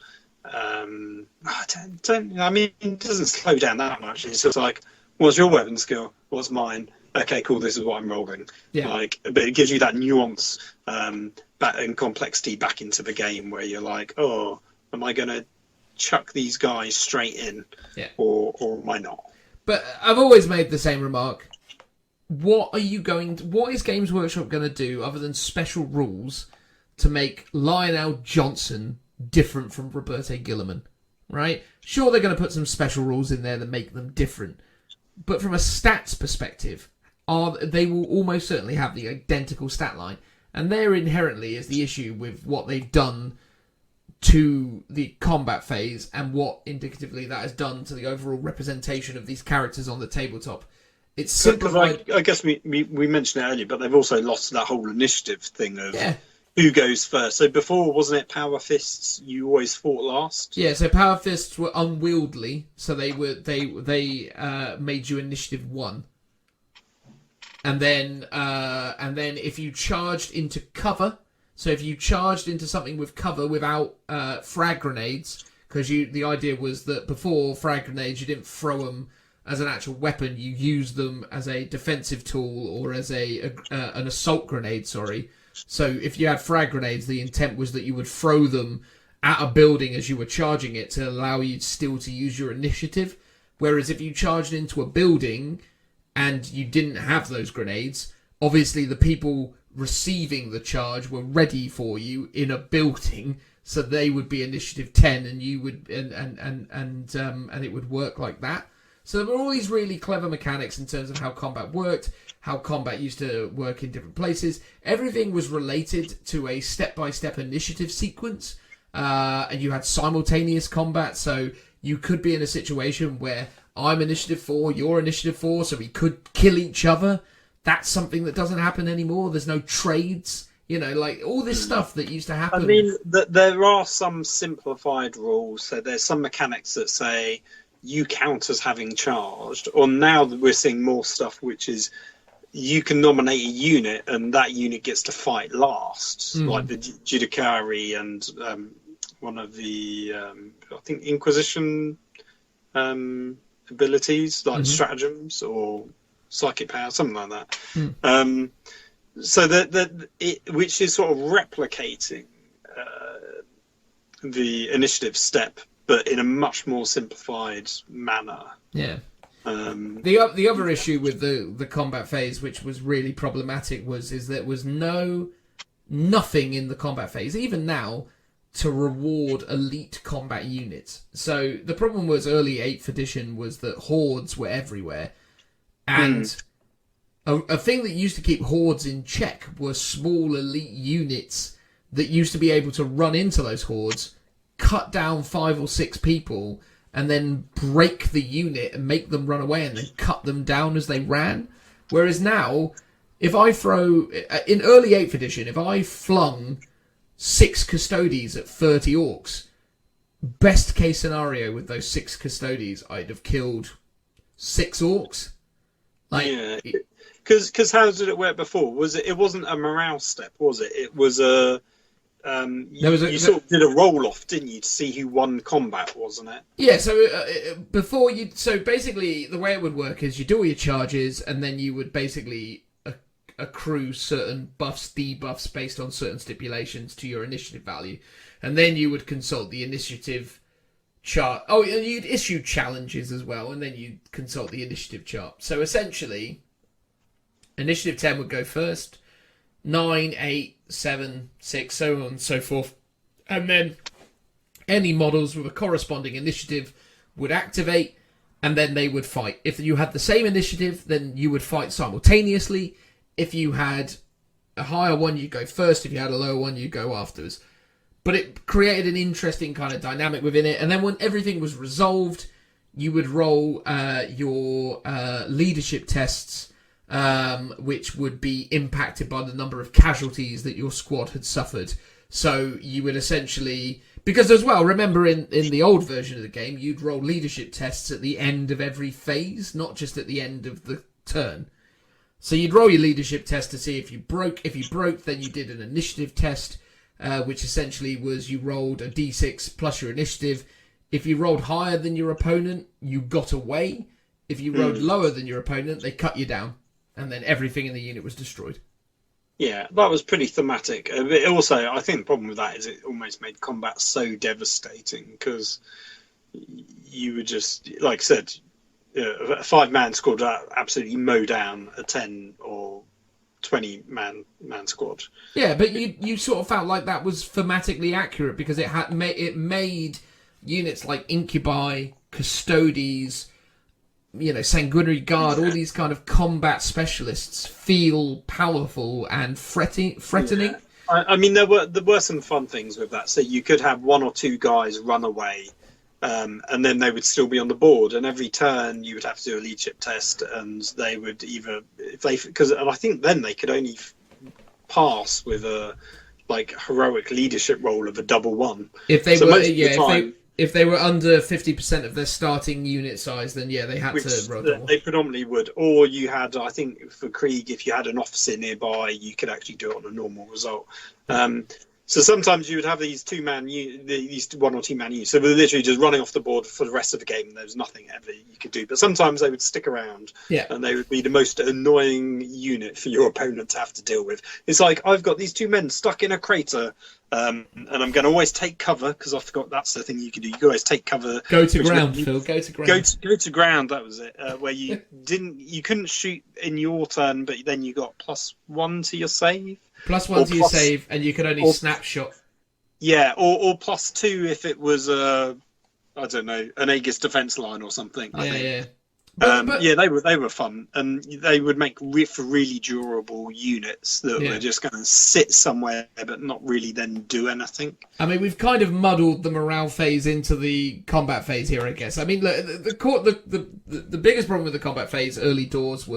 I mean, it doesn't slow down that much. It's just like, what's your weapon skill? What's mine? Okay, cool, this is what I'm rolling. Yeah. But it gives you that nuance and complexity back into the game, where you're like, oh, am I going to chuck these guys straight in? Yeah. Or am I not? But I've always made the same remark. What is Games Workshop going to do other than special rules to make Lionel Johnson different from Roberto Gilliman? Right? Sure, they're going to put some special rules in there that make them different. But from a stats perspective, they will almost certainly have the identical stat line. And there inherently is the issue with what they've done to the combat phase, and what indicatively that has done to the overall representation of these characters on the tabletop. It's simplified. I guess we mentioned it earlier, but they've also lost that whole initiative thing of who goes first. So before, wasn't it Power Fists? You always fought last. Yeah, so Power Fists were unwieldy, so they made you initiative 1. And then if you charged into cover, so if you charged into something with cover without frag grenades, because the idea was that before frag grenades you didn't throw them as an actual weapon, you used them as a defensive tool or as an assault grenade. So if you had frag grenades, the intent was that you would throw them at a building as you were charging it to allow you still to use your initiative. Whereas if you charged into a building and you didn't have those grenades, obviously the people receiving the charge were ready for you in a building, so they would be initiative 10, and you would and it would work like that. So there were all these really clever mechanics in terms of how combat worked, how combat used to work in different places. Everything was related to a step-by-step initiative sequence, and you had simultaneous combat, so you could be in a situation where I'm initiative 4, you're initiative 4, so we could kill each other. That's something that doesn't happen anymore. There's no trades, like all this stuff that used to happen. I mean, there are some simplified rules. So there's some mechanics that say you count as having charged, or now that we're seeing more stuff which is you can nominate a unit and that unit gets to fight last, like the Judicari and one of the I think Inquisition abilities, like stratagems or psychic power, something like that. so which is sort of replicating the initiative step, but in a much more simplified manner. Yeah. The other issue with the combat phase, which was really problematic, is there was nothing in the combat phase, even now, to reward elite combat units. So the problem was early 8th edition was that hordes were everywhere, and a thing that used to keep hordes in check were small elite units that used to be able to run into those hordes, cut down 5 or 6 people, and then break the unit and make them run away and then cut them down as they ran. Whereas now, if I throw... In early 8th edition, if I flung 6 Custodes at 30 orcs, best case scenario with those 6 Custodes, I'd have killed 6 orcs. Yeah, because how did it work before? It wasn't a morale step, was it? It was a... you sort of did a roll-off, didn't you, to see who won combat, wasn't it? Yeah, so before you... So basically, the way it would work is you do all your charges, and then you would basically accrue certain buffs, debuffs, based on certain stipulations to your initiative value. And then you would consult the initiative chart. Oh, and you'd issue challenges as well, and then you'd consult the initiative chart. So essentially, initiative 10 would go first, 9, 8, 7, 6, so on and so forth. And then any models with a corresponding initiative would activate, and then they would fight. If you had the same initiative, then you would fight simultaneously. If you had a higher one, you'd go first. If you had a lower one, you'd go afterwards. But it created an interesting kind of dynamic within it. And then when everything was resolved, you would roll your leadership tests, which would be impacted by the number of casualties that your squad had suffered. So you would essentially... Because as well, remember in the old version of the game, you'd roll leadership tests at the end of every phase, not just at the end of the turn. So you'd roll your leadership test to see if you broke. If you broke, then you did an initiative test, which essentially was you rolled a d6 plus your initiative. If you rolled higher than your opponent, you got away. If you rolled lower than your opponent, they cut you down. And then everything in the unit was destroyed. Yeah, that was pretty thematic. Also, I think the problem with that is it almost made combat so devastating because you would just, like I said, a 5-man squad would absolutely mow down a 10 or 20-man squad. Yeah, but you sort of felt like that was thematically accurate because it made units like Incubi, Custodes, Sanguinary Guard, all these kind of combat specialists feel powerful and threatening. Yeah. I mean, there were some fun things with that. So you could have 1 or 2 guys run away, and then they would still be on the board. And every turn you would have to do a leadership test, and they would either and I think then they could only pass with a heroic leadership roll of a double 1. If they were if they were under 50% of their starting unit size, then they had to roll double. They predominantly would. Or you had, I think, for Krieg, if you had an officer nearby, you could actually do it on a normal result. So sometimes you would have these 2-man, these 1 or 2-man units. So they're literally just running off the board for the rest of the game. And there was nothing ever you could do. But sometimes they would stick around, and they would be the most annoying unit for your opponent to have to deal with. It's like, I've got these 2 men stuck in a crater, and I'm going to always take cover, because I forgot that's the thing you can do. You can always take cover. Go to ground, Phil. Go to ground. Go to ground. That was it. Where you couldn't shoot in your turn, but then you got +1 to your save. +1 to your save, and you could only snapshot. Yeah, or +2 if it was I don't know, an Aegis defense line or something. I think. Yeah. They were fun, and they would make for really durable units that were just going to sit somewhere but not really then do anything. I mean, we've kind of muddled the morale phase into the combat phase here, I guess. I mean, look, the biggest problem with the combat phase early doors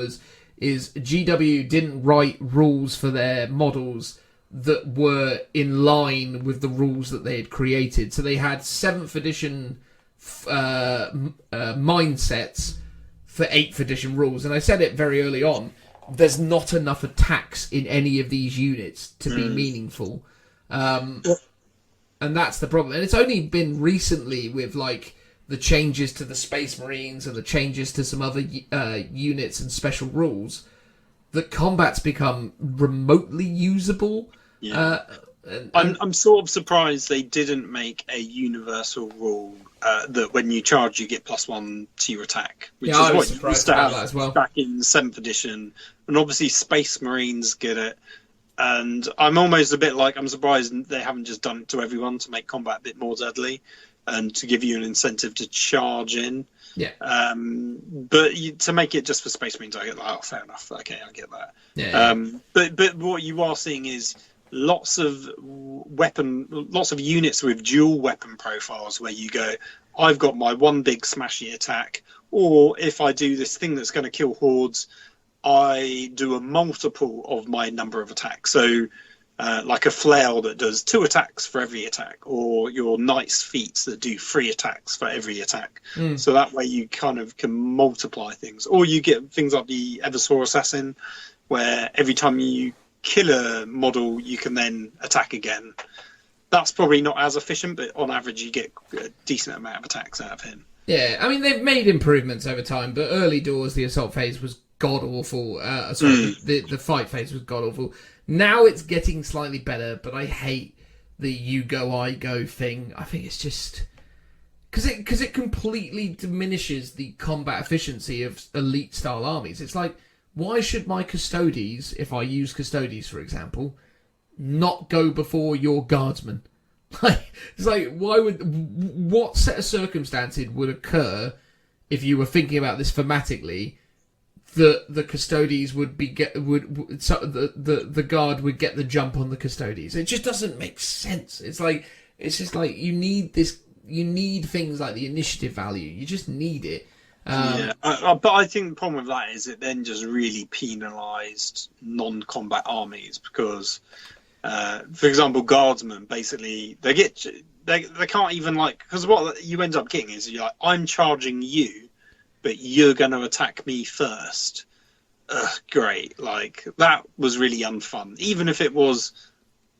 is GW didn't write rules for their models that were in line with the rules that they had created. So they had 7th edition mindsets for 8th edition rules. And I said it very early on, there's not enough attacks in any of these units to be meaningful. And that's the problem. And it's only been recently with the changes to the Space Marines and the changes to some other units and special rules that combat's become remotely usable. Yeah. I'm sort of surprised they didn't make a universal rule that when you charge, you get +1 to your attack, which is what you used to have that as well. back in 7th edition. And obviously, Space Marines get it. And I'm almost a bit like, I'm surprised they haven't just done it to everyone to make combat a bit more deadly and to give you an incentive to charge in. Yeah. But to make it just for Space Marines, I get that. Oh, fair enough. Okay, I get that. Yeah. But what you are seeing is lots of units with dual weapon profiles where you go, I've got my one big smashy attack, or if I do this thing that's going to kill hordes, I do a multiple of my number of attacks. So like a flail that does 2 attacks for every attack, or your knight's feats that do 3 attacks for every attack. So that way you kind of can multiply things. Or you get things like the Eversaw Assassin, where every time you kill a model, you can then attack again. That's probably not as efficient, but on average you get a decent amount of attacks out of him. Yeah, I mean, they've made improvements over time, but early doors, the assault phase was god-awful. The fight phase was god-awful. Now it's getting slightly better, but I hate the you go, I go thing. I think it's just... Because it completely diminishes the combat efficiency of elite-style armies. It's like, why should my Custodes, if I use Custodes, for example, not go before your Guardsmen? It's like, what set of circumstances would occur if you were thinking about this thematically, that the Custodes would the Guard would get the jump on the Custodes? It just doesn't make sense. It's just like you need things like the initiative value. You just need it. But I think the problem with that is it then just really penalised non-combat armies because, for example, Guardsmen basically they can't even because what you end up getting is you're like, I'm charging you, but you're going to attack me first. Great, that was really unfun. Even if it was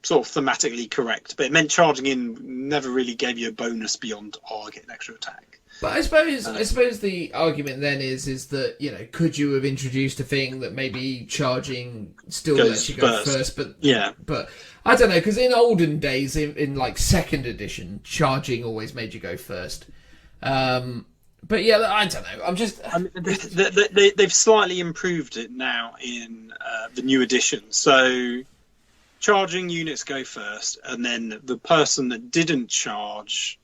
sort of thematically correct, but it meant charging in never really gave you a bonus beyond I get an extra attack. But I suppose the argument then is that, could you have introduced a thing that maybe charging still lets you go first? But I don't know, because in olden days, in 2nd edition, charging always made you go first. But yeah, I don't know. They've slightly improved it now in the new edition. So charging units go first, and then the person that didn't charge.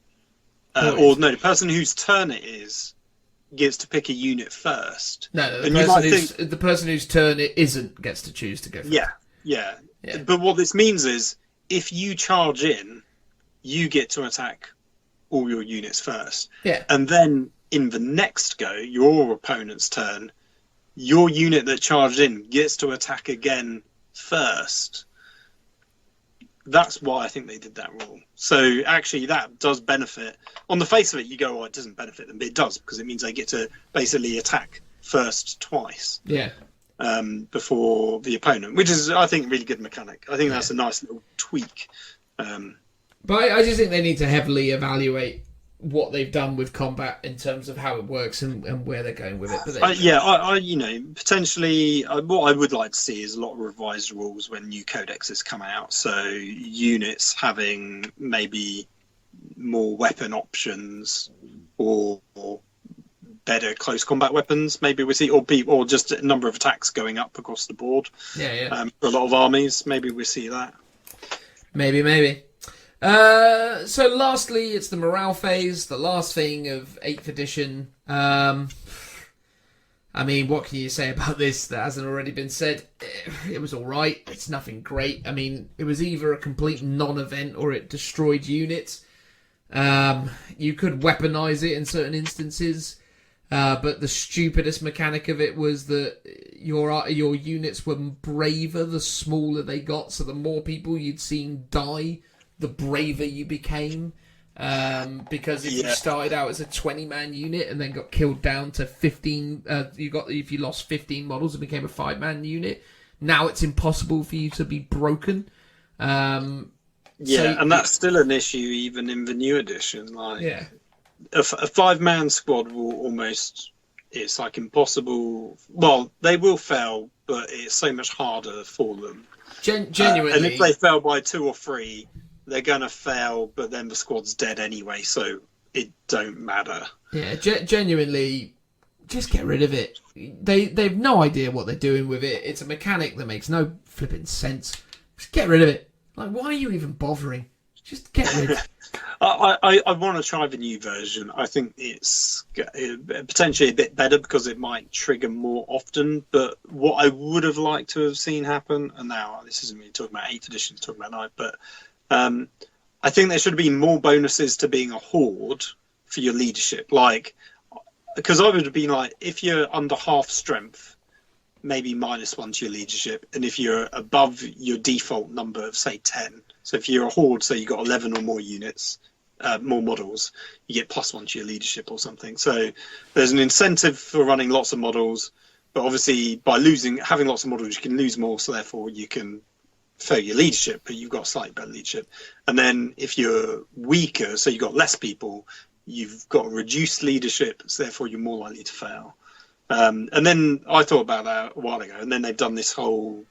The person whose turn it is gets to pick a unit first. No, the person whose turn it isn't gets to choose to go first. Yeah. But what this means is, if you charge in, you get to attack all your units first. Yeah. And then in the next go, your opponent's turn, your unit that charged in gets to attack again first. That's why I think they did that rule. So actually that does benefit. On the face of it, you go, it doesn't benefit them, but it does, because it means they get to basically attack first twice. Yeah. Before the opponent, which is, I think, a really good mechanic. I think that's a nice little tweak. But I just think they need to heavily evaluate what they've done with combat in terms of how it works and where they're going with it. But potentially, what I would like to see is a lot of revised rules when new codexes come out. So units having maybe more weapon options or better close combat weapons. Maybe we see, or just a number of attacks going up across the board. Yeah. For a lot of armies, maybe we see that. Maybe. So lastly, it's the morale phase, the last thing of 8th edition. I mean, what can you say about this that hasn't already been said? It was alright. It's nothing great. I mean, it was either a complete non-event or it destroyed units. You could weaponize it in certain instances, but the stupidest mechanic of it was that your units were braver the smaller they got, so the more people you'd seen die, the braver you became. Because if you started out as a 20-man unit and then got killed down to 15, if you lost 15 models and became a 5-man unit, now it's impossible for you to be broken. And that's still an issue even in the new edition. A 5-man squad will almost, it's impossible. Well, they will fail, but it's so much harder for them. Genuinely. And if they fail by 2 or 3, they're going to fail, but then the squad's dead anyway, so it don't matter. Yeah, genuinely, just get rid of it. They've no idea what they're doing with it. It's a mechanic that makes no flipping sense. Just get rid of it. Like, why are you even bothering? Just get rid. I want to try the new version. I think it's potentially a bit better because it might trigger more often. But what I would have liked to have seen happen, and now this isn't me talking about 8th edition, it's talking about 9th, but I think there should have been more bonuses to being a horde for your leadership. Like, because I would have been like, if you're under half strength, maybe -1 to your leadership, and if you're above your default number of say 10, so if you're a horde, so you got 11 or more units, more models, you get +1 to your leadership or something. So there's an incentive for running lots of models, but obviously by having lots of models, you can lose more, so therefore you can fail your leadership, but you've got slightly better leadership. And then if you're weaker, so you've got less people, you've got reduced leadership, so therefore you're more likely to fail. And then I thought about that a while ago, and then they've done this whole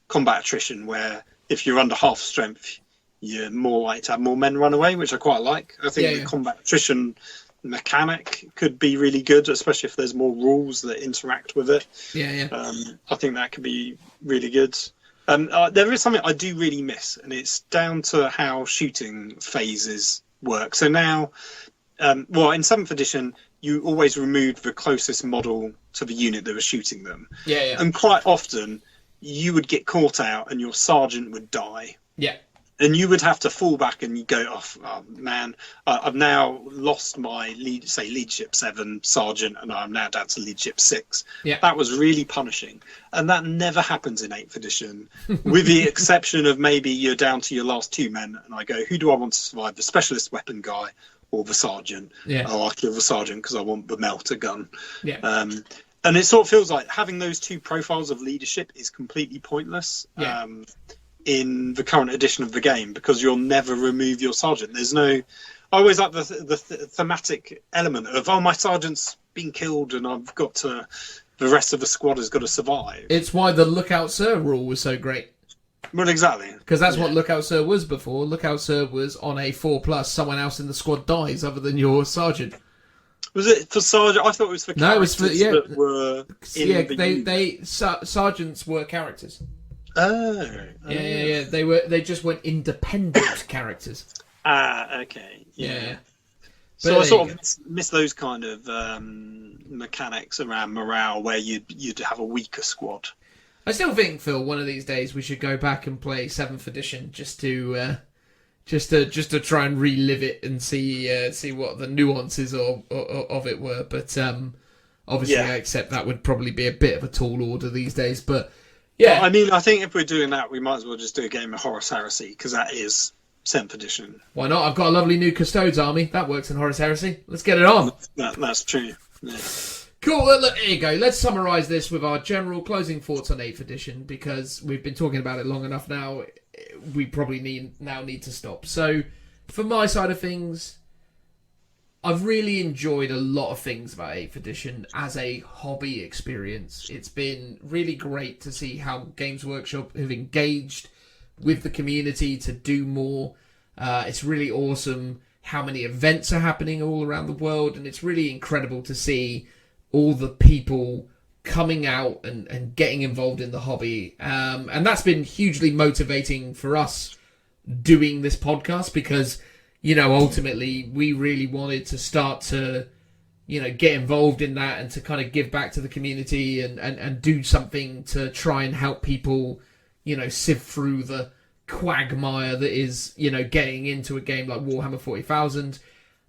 combat attrition where if you're under half strength, you're more likely to have more men run away, which I quite like. I think the combat attrition mechanic could be really good, especially if there's more rules that interact with it. I think that could be really good. There is something I do really miss, and it's down to how shooting phases work. So now, in 7th edition, you always removed the closest model to the unit that was shooting them. And quite often, you would get caught out and your sergeant would die. And you would have to fall back and you go, oh man, I've now lost my leadership 7 sergeant, and I'm now down to leadership 6. That was really punishing. And that never happens in 8th edition, with the exception of maybe you're down to your last 2 men, and I go, who do I want to survive, the specialist weapon guy or the sergeant? I'll kill the sergeant because I want the melter gun. And it sort of feels like having those 2 profiles of leadership is completely pointless. In the current edition of the game, because you'll never remove your sergeant. There's no, I always like the thematic element of, oh, my sergeant's been killed and I've got to, the rest of the squad has got to survive. It's why the Lookout Sir rule was so great. Well, exactly. Because that's what Lookout Sir was before. Lookout Sir was on a 4+, someone else in the squad dies other than your sergeant. Was it for sergeant? I thought it was for characters that were in sergeants were characters. Yeah. They just weren't independent characters. Okay. Yeah. So I sort of miss those kind of mechanics around morale where you'd have a weaker squad. I still think, Phil, one of these days we should go back and play 7th edition just to try and relive it and see what the nuances of it were. But obviously, I accept that would probably be a bit of a tall order these days. But yeah, I mean, I think if we're doing that, we might as well just do a game of Horus Heresy, because that is 7th edition. Why not? I've got a lovely new Custodes army. That works in Horus Heresy. Let's get it on. That's true. Yeah. Cool. Look, here you go. Let's summarise this with our general closing thoughts on 8th edition, because we've been talking about it long enough now. We probably need to stop. So, for my side of things, I've really enjoyed a lot of things about 8th edition as a hobby experience. It's been really great to see how Games Workshop have engaged with the community to do more. It's really awesome how many events are happening all around the world, and it's really incredible to see all the people coming out and getting involved in the hobby. And that's been hugely motivating for us doing this podcast, because ultimately we really wanted to start to, get involved in that and to kind of give back to the community and do something to try and help people, sift through the quagmire that is, getting into a game like Warhammer 40,000.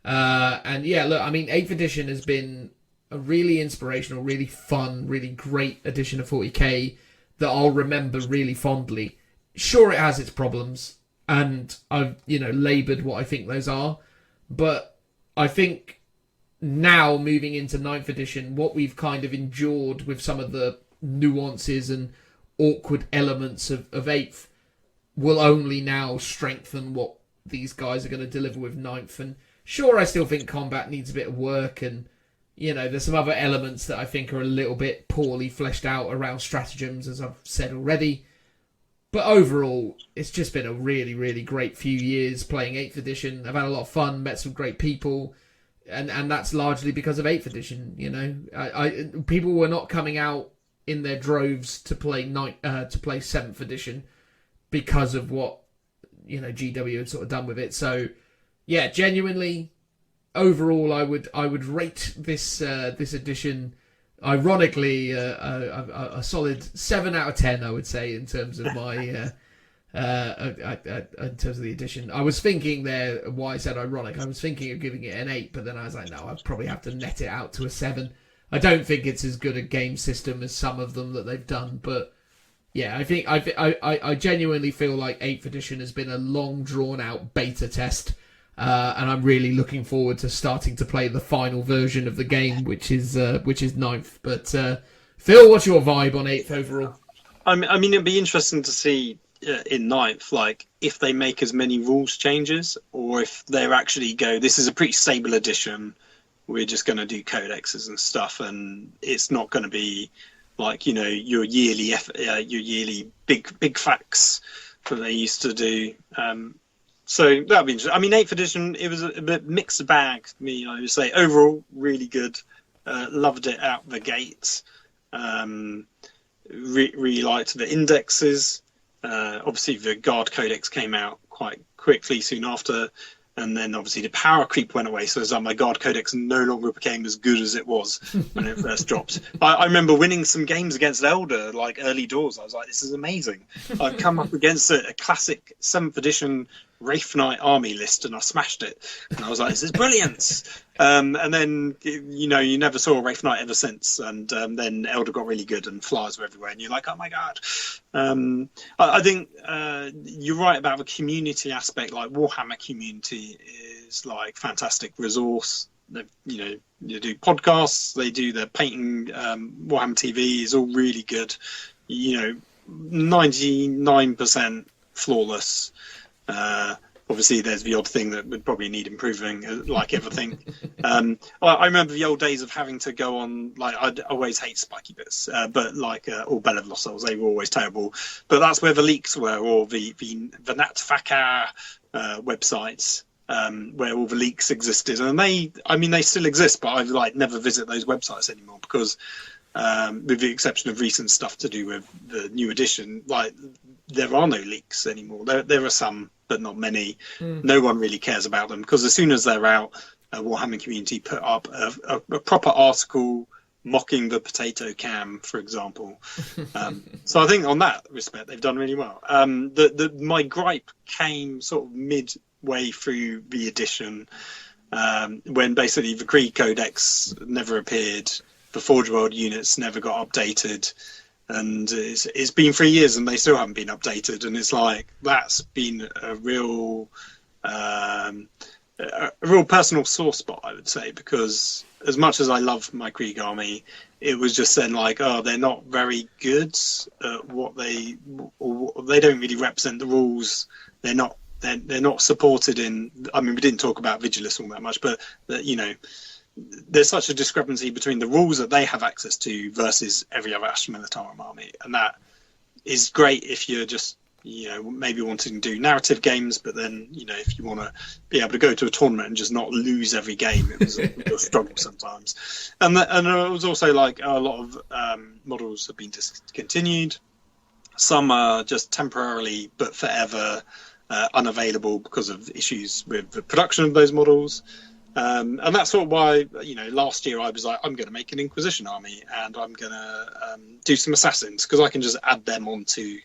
And yeah, look, I mean, 8th edition has been a really inspirational, really fun, really great edition of 40k that I'll remember really fondly. Sure, it has its problems, and I've, laboured what I think those are, but I think now, moving into 9th edition, what we've kind of endured with some of the nuances and awkward elements of 8th will only now strengthen what these guys are going to deliver with 9th. And sure, I still think combat needs a bit of work, and you know, there's some other elements that I think are a little bit poorly fleshed out around stratagems, as I've said already. But overall, it's just been a really, really great few years playing 8th edition. I've had a lot of fun, met some great people, and that's largely because of 8th edition. You know, people were not coming out in their droves to play 7th edition because of what, you know, GW had sort of done with it. So yeah, genuinely, overall, I would rate this edition, ironically, a solid 7 out of 10. I would say, in terms of my in terms of the edition. I was thinking there, why I said ironic, I was thinking of giving it an 8, but then I was like, no, I'd probably have to net it out to a 7. I don't think it's as good a game system as some of them that they've done, but yeah, I think I genuinely feel like 8th edition has been a long drawn out beta test. And I'm really looking forward to starting to play the final version of the game, which is 9th. But Phil, what's your vibe on 8th overall? I mean, it'd be interesting to see in 9th, like, if they make as many rules changes, or if they're actually go, this is a pretty stable edition, we're just going to do codexes and stuff, and it's not going to be like, you know, your yearly big facts that they used to do. So that'd be interesting. I mean, 8th edition, it was a bit mixed bag for me. I would say overall really good. Loved it out the gate. Really liked the indexes. Obviously, the Guard Codex came out quite quickly soon after, and then obviously the power creep went away. So it's like my Guard Codex no longer became as good as it was when it first dropped. I remember winning some games against Elder, like early doors. I was like, this is amazing. I've come up against a classic 7th edition Wraith Knight army list, and I smashed it. And I was like, this is brilliant. And then, you know, you never saw a Wraith Knight ever since. And then Elder got really good and flyers were everywhere. And you're like, oh my God. I think you're right about the community aspect. Like, Warhammer community is like fantastic resource. You know, you do podcasts, they do the painting, Warhammer TV is all really good. You know, 99% flawless. Obviously, there's the odd thing that would probably need improving, like everything. I remember the old days of having to go on, like, I'd always hate spiky bits, but like, or Belevlossols, they were always terrible. But that's where the leaks were, or the Natfaka websites, where all the leaks existed. And they still exist, but I like never visit those websites anymore because, with the exception of recent stuff to do with the new edition, like, there are no leaks anymore. There are some, but not many. No one really cares about them because as soon as they're out, Warhammer community put up a proper article mocking the potato cam, for example. So I think on that respect, they've done really well. My gripe came sort of midway through the edition, when basically the Krieg Codex never appeared, the Forge World units never got updated. And it's been 3 years and they still haven't been updated. And it's like, that's been a real personal sore spot, I would say, because as much as I love my Krieg army, it was just then like, oh, they're not very good at what they don't really represent the rules. They're not supported in, I mean, we didn't talk about Vigilus all that much, but you know, there's such a discrepancy between the rules that they have access to versus every other Astra Militarum army, and that is great if you're just, you know, maybe wanting to do narrative games, but then, you know, if you want to be able to go to a tournament and just not lose every game, it was a struggle sometimes. And it was also like a lot of models have been discontinued. Some are just temporarily but forever unavailable because of issues with the production of those models. And that's sort of why, you know, last year I was like, I'm going to make an Inquisition army and I'm going to do some Assassins because I can just add them onto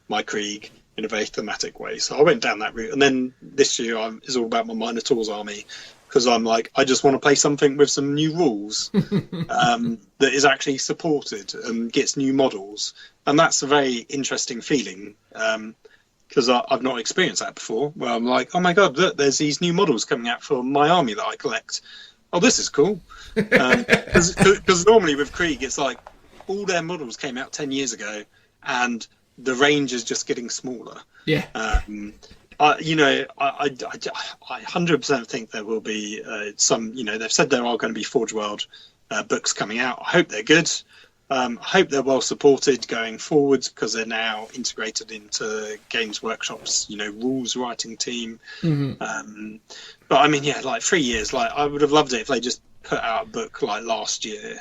my Krieg in a very thematic way. So I went down that route. And then this year is all about my Minotaurs army because I'm like, I just want to play something with some new rules that is actually supported and gets new models. And that's a very interesting feeling. Because I've not experienced that before, where I'm like, oh my God, look, there's these new models coming out for my army that I collect. Oh, this is cool. Because normally with Krieg, it's like all their models came out 10 years ago and the range is just getting smaller. Yeah. I 100% think there will be some, you know, they've said there are going to be Forge World books coming out. I hope they're good. I hope they're well supported going forwards, because they're now integrated into Games Workshop's, rules writing team. Mm-hmm. But I mean, like 3 years. Like, I would have loved it if they just put out a book like last year,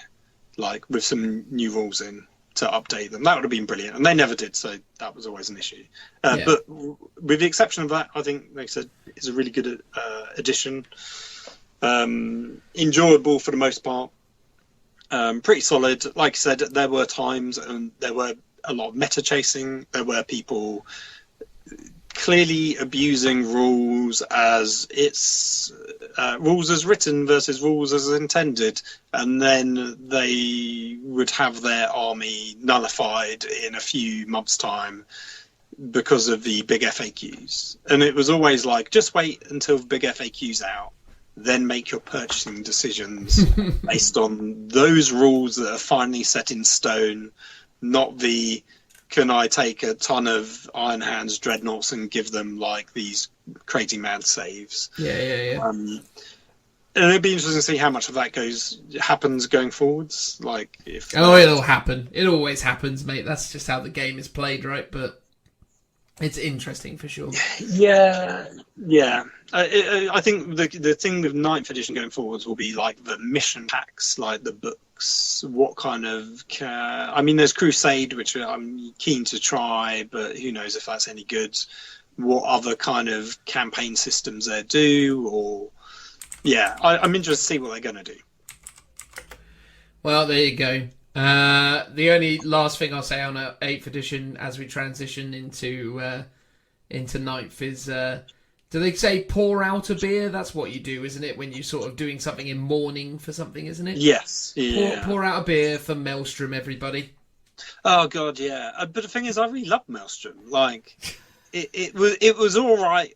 like with some new rules in to update them. That would have been brilliant, and they never did, so that was always an issue. But with the exception of that, I think, like I said, it's a really good addition. Enjoyable for the most part. Pretty solid. Like I said, there were times and there were a lot of meta chasing. There were people clearly abusing rules as rules as written versus rules as intended, and then they would have their army nullified in a few months' time because of the big FAQs. And it was always like, just wait until the big FAQ's out, then make your purchasing decisions based on those rules that are finally set in stone, not the, can I take a ton of Iron Hands dreadnoughts and give them like these crazy mad saves? Yeah. And it'd be interesting to see how much of that happens going forwards. Like, if it'll happen. It always happens, mate. That's just how the game is played, right? But it's interesting for sure. Yeah. I think the thing with 9th edition going forwards will be like the mission packs, like the books. What kind of... I mean, there's Crusade, which I'm keen to try, but who knows if that's any good. What other kind of campaign systems they do, or... Yeah, I'm interested to see what they're going to do. Well, there you go. The only last thing I'll say on 8th edition as we transition into 9th is... do they say pour out a beer? That's what you do, isn't it? When you're sort of doing something in mourning for something, isn't it? Yes. Yeah. Pour out a beer for Maelstrom, everybody. Oh God, yeah. But the thing is, I really love Maelstrom. Like, it was all right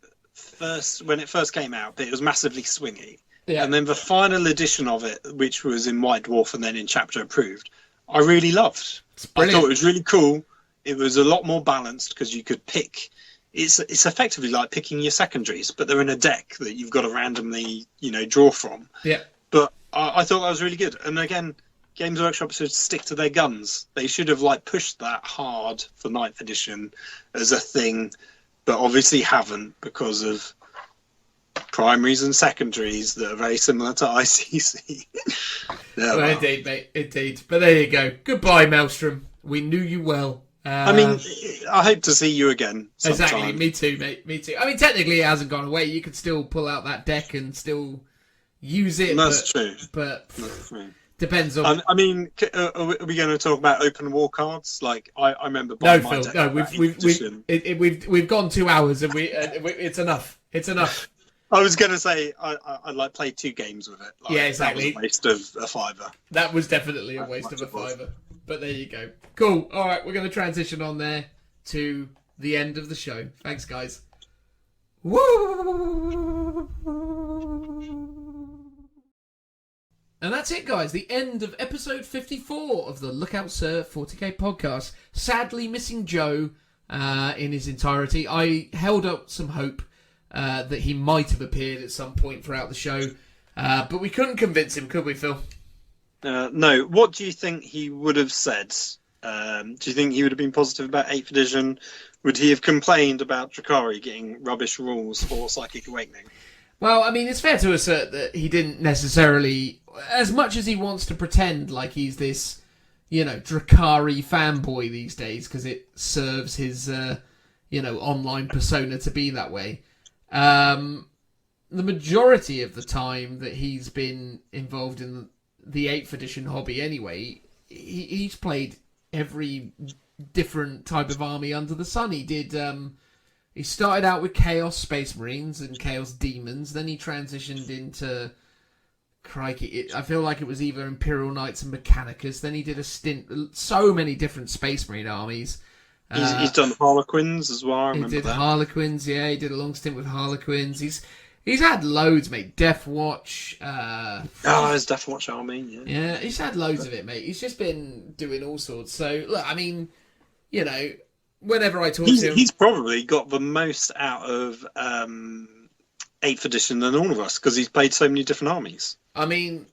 when it first came out, but it was massively swingy. Yeah. And then the final edition of it, which was in White Dwarf and then in Chapter Approved, I really loved. I thought it was really cool. It was a lot more balanced because you could pick. It's effectively like picking your secondaries, but they're in a deck that you've got to randomly, draw from. Yeah. But I thought that was really good. And again, Games Workshop should stick to their guns. They should have pushed that hard for 9th edition as a thing, but obviously haven't because of primaries and secondaries that are very similar to ICC. Indeed, mate. Indeed. But there you go. Goodbye, Maelstrom. We knew you well. I mean, I hope to see you again sometime. Exactly, me too, mate. Me too. I mean, technically, it hasn't gone away. You could still pull out that deck and still use it. That's true. But that's true. Depends on. I mean, are we going to talk about open war cards? Like, I remember buying my deck. No, we've gone 2 hours and it's enough. It's enough. I was going to say I played 2 games with it. Yeah, exactly. That was a waste of a £5. That was definitely a waste of a £5. But there you go. Cool. All right, we're going to transition on there to the end of the show. Thanks, guys. Woo! And that's it, guys. The end of episode 54 of the Lookout Sir 40k podcast. Sadly missing Joe in his entirety. I held up some hope that he might have appeared at some point throughout the show. But we couldn't convince him, could we, Phil? No. What do you think he would have said? Do you think he would have been positive about 8th edition? Would he have complained about Drakari getting rubbish rules for Psychic Awakening? Well, I mean, it's fair to assert that he didn't necessarily... As much as he wants to pretend like he's this, Drakari fanboy these days, because it serves his, online persona to be that way. The majority of the time that he's been involved in the 8th edition hobby anyway, he's played every different type of army under the sun. He did... He started out with Chaos Space Marines and Chaos Demons. Then he transitioned into... Crikey, I feel like it was either Imperial Knights and Mechanicus. Then he did a stint... So many different Space Marine armies. He's done Harlequins as well, I remember He did that. Harlequins, yeah. He did a long stint with Harlequins. He's had loads, mate. Death Watch. His Death Watch army, yeah. Yeah, he's had loads of it, mate. He's just been doing all sorts. So, look, I mean, whenever I talk to him... He's probably got the most out of 8th edition than all of us, because he's played so many different armies. I mean,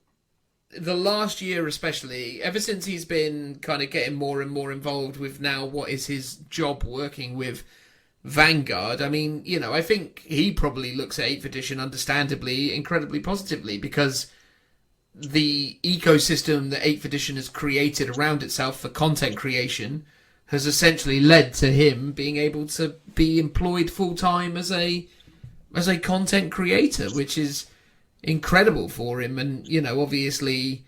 the last year especially, ever since he's been kind of getting more and more involved with now what is his job working with Vanguard, I mean, you know, I think he probably looks at 8th edition understandably incredibly positively, because the ecosystem that 8th edition has created around itself for content creation has essentially led to him being able to be employed full-time as a content creator, which is incredible for him. And, you know, obviously,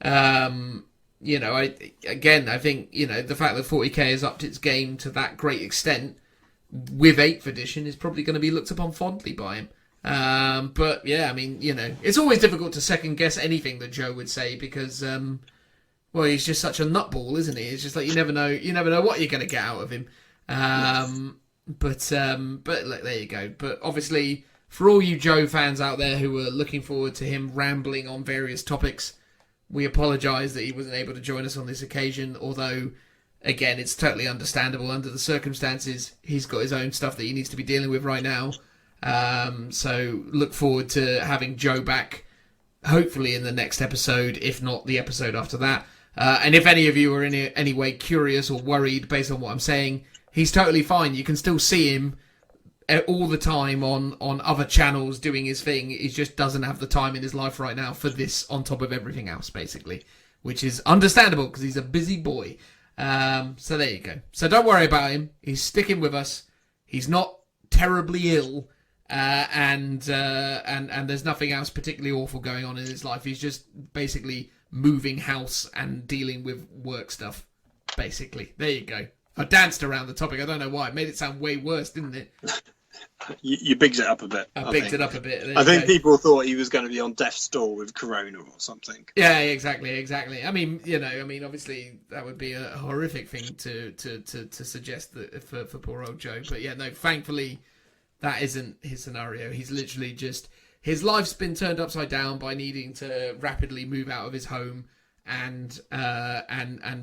you know, I think, you know, the fact that 40k has upped its game to that great extent with 8th edition is probably going to be looked upon fondly by him. But yeah, I mean, you know, it's always difficult to second guess anything that Joe would say, because, well, he's just such a nutball, isn't he? It's just like you never know what you're going to get out of him. But look, there you go. But obviously, for all you Joe fans out there who are looking forward to him rambling on various topics, we apologise that he wasn't able to join us on this occasion, although, again, it's totally understandable under the circumstances. He's got his own stuff that he needs to be dealing with right now. So look forward to having Joe back, hopefully in the next episode, if not the episode after that. And if any of you are in any way curious or worried based on what I'm saying, he's totally fine. You can still see him all the time on other channels doing his thing. He just doesn't have the time in his life right now for this on top of everything else, basically, which is understandable because he's a busy boy. So there you go. So don't worry about him. He's sticking with us. He's not terribly ill. And there's nothing else particularly awful going on in his life. He's just basically moving house and dealing with work stuff, basically. There you go. I danced around the topic. I don't know why. It made it sound way worse, didn't it? You bigged it up a bit. I bigged it up a bit. I think people thought he was going to be on death's door with corona or something. Yeah, exactly. I mean, you know, obviously that would be a horrific thing to suggest that for poor old Joe. But yeah, no, thankfully that isn't his scenario. He's literally just, his life's been turned upside down by needing to rapidly move out of his home, and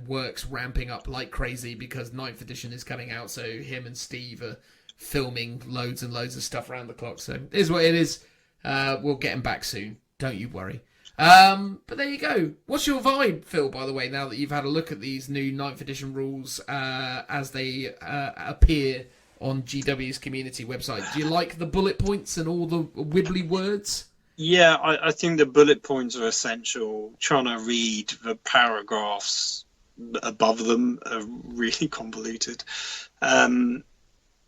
work's ramping up like crazy because 9th edition is coming out. So him and Steve are filming loads and loads of stuff around the clock. So it is what it is. We'll get him back soon. Don't you worry. But there you go. What's your vibe, Phil, by the way, now that you've had a look at these new 9th edition rules as they appear on GW's community website? Do you like the bullet points and all the wibbly words? Yeah, I think the bullet points are essential. Trying to read the paragraphs above them are really convoluted.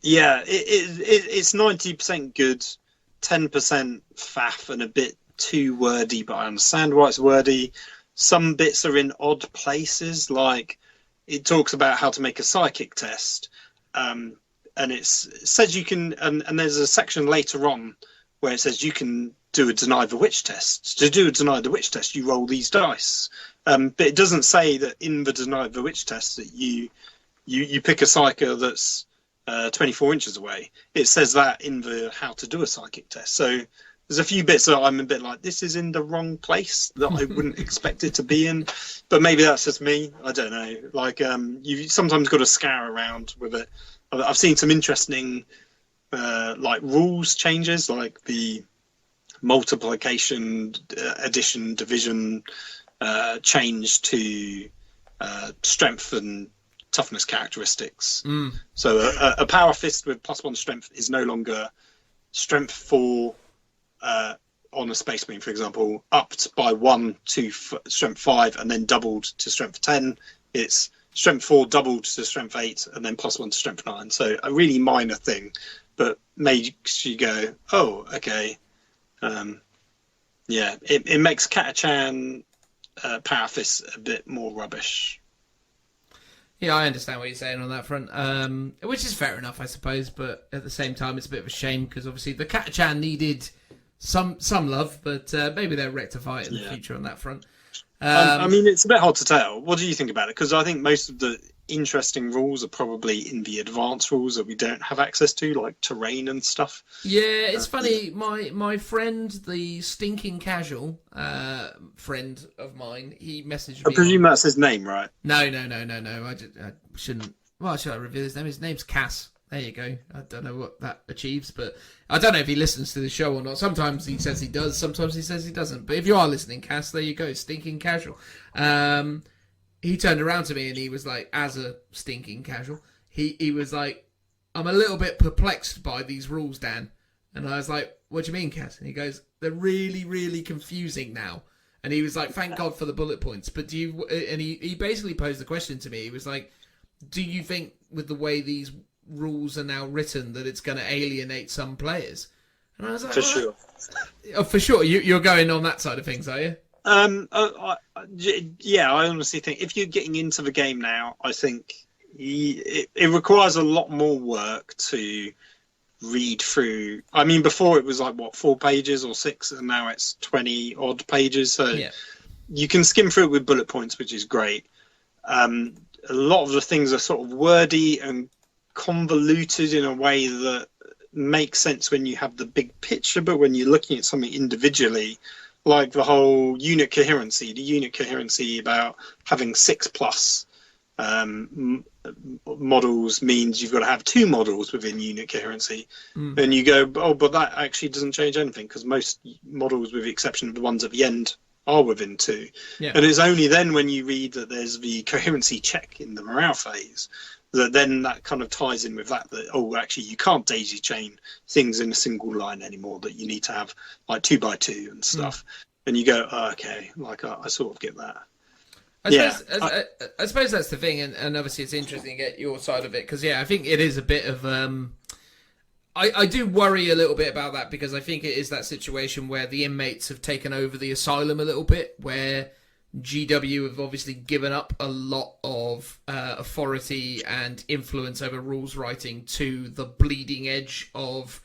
Yeah, it's 90% good, 10% faff and a bit too wordy, but I understand why it's wordy. Some bits are in odd places, like it talks about how to make a psychic test. And it says you can, and there's a section later on where it says you can do a deny the witch test. To do a deny the witch test, you roll these dice. But it doesn't say that in the deny the witch test that you pick a psyker that's 24 inches away. It says that in the how to do a psychic test. So there's a few bits that I'm a bit like, this is in the wrong place that I wouldn't expect it to be in. But maybe that's just me. I don't know. Like, you've sometimes got to scour around with it. I've seen some interesting like rules changes, like the multiplication, addition, division change to strength and toughness characteristics. So a power fist with +1 strength is no longer strength 4 on a space marine, for example, upped by 1 to strength 5 and then doubled to strength 10. It's strength 4 doubled to strength 8 and then +1 to strength 9. So a really minor thing, but makes you go, oh, okay. Yeah, it makes Katachan power fist a bit more rubbish. Yeah, I understand what you're saying on that front, which is fair enough, I suppose. But at the same time, it's a bit of a shame because obviously the Katachan needed some love, but maybe they'll rectify it in the future on that front. I mean, it's a bit hard to tell. What do you think about it? Because I think most of the interesting rules are probably in the advanced rules that we don't have access to, like terrain and stuff. Yeah, it's funny. My friend, the stinking casual friend of mine, he messaged me. I presume that's his name, right? No. I shouldn't. Well, should I reveal his name? His name's Cass. There you go. I don't know what that achieves, but I don't know if he listens to the show or not. Sometimes he says he does, sometimes he says he doesn't. But if you are listening, Cass, there you go. Stinking casual. He turned around to me and he was like, as a stinking casual, he was like, I'm a little bit perplexed by these rules, Dan. And I was like, what do you mean, Cass? And he goes, they're really, really confusing now. And he was like, thank God for the bullet points. But do you... And he basically posed the question to me. He was like, do you think with the way these rules are now written that it's going to alienate some players? And I was like, For sure. Oh, for sure. You're going on that side of things, are you? Yeah, I honestly think if you're getting into the game now, I think it requires a lot more work to read through. I mean, before it was like, what, 4 pages or 6, and now it's 20 odd pages. So you can skim through it with bullet points, which is great. A lot of the things are sort of wordy and convoluted in a way that makes sense when you have the big picture, but when you're looking at something individually, like the whole unit coherency, the unit coherency about having 6+ models means you've got to have 2 models within unit coherency. And you go, oh, but that actually doesn't change anything, because most models, with the exception of the ones at the end, are within 2. And it's only then when you read that there's the coherency check in the morale phase that then that kind of ties in with that, oh, actually you can't daisy chain things in a single line anymore, that you need to have like 2 by 2 and stuff. And you go, oh, okay, like I sort of get that. I suppose that's the thing, and obviously it's interesting to get your side of it, because I think it is a bit of I do worry a little bit about that, because I think it is that situation where the inmates have taken over the asylum a little bit, where GW have obviously given up a lot of authority and influence over rules writing to the bleeding edge of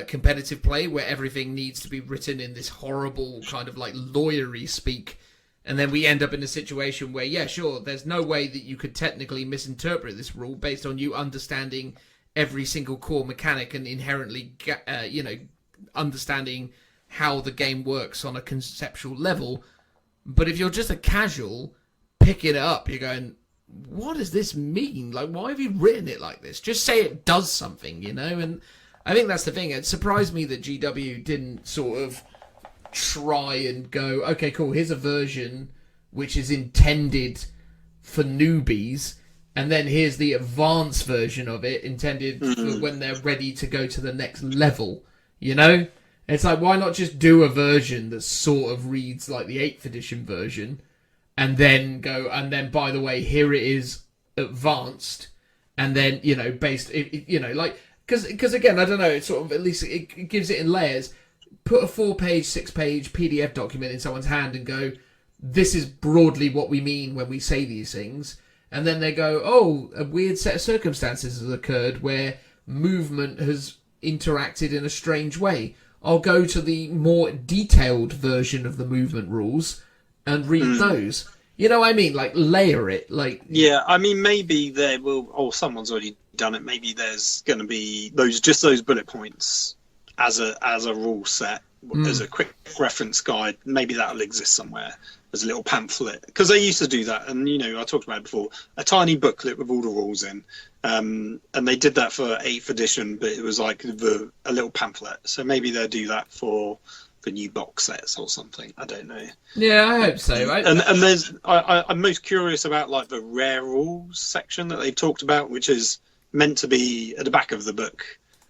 competitive play, where everything needs to be written in this horrible kind of like lawyery speak. And then we end up in a situation where, sure, there's no way that you could technically misinterpret this rule based on you understanding every single core mechanic and inherently, understanding how the game works on a conceptual level. But if you're just a casual picking it up, you're going, what does this mean? Like, why have you written it like this? Just say it does something, And I think that's the thing. It surprised me that GW didn't sort of try and go, okay, cool, here's a version which is intended for newbies, and then here's the advanced version of it intended for when they're ready to go to the next level, It's like, why not just do a version that sort of reads like the 8th edition version, and then go, and then, by the way, here it is advanced, and then, based, because again, I don't know, it's sort of, at least it gives it in layers. Put a 4-page, 6-page PDF document in someone's hand and go, this is broadly what we mean when we say these things. And then they go, oh, a weird set of circumstances has occurred where movement has interacted in a strange way. I'll go to the more detailed version of the movement rules and read those. You know what I mean? Like, layer it. Like, yeah, I mean, maybe there will, or someone's already done it. Maybe there's going to be those bullet points as a rule set, as a quick reference guide. Maybe that'll exist somewhere as a little pamphlet, because they used to do that. And I talked about it before, a tiny booklet with all the rules in, and they did that for 8th edition, but it was like a little pamphlet. So maybe they'll do that for new box sets or something. I don't know. Yeah, I hope so. And there's I'm most curious about like the rare rules section that they've talked about, which is meant to be at the back of the book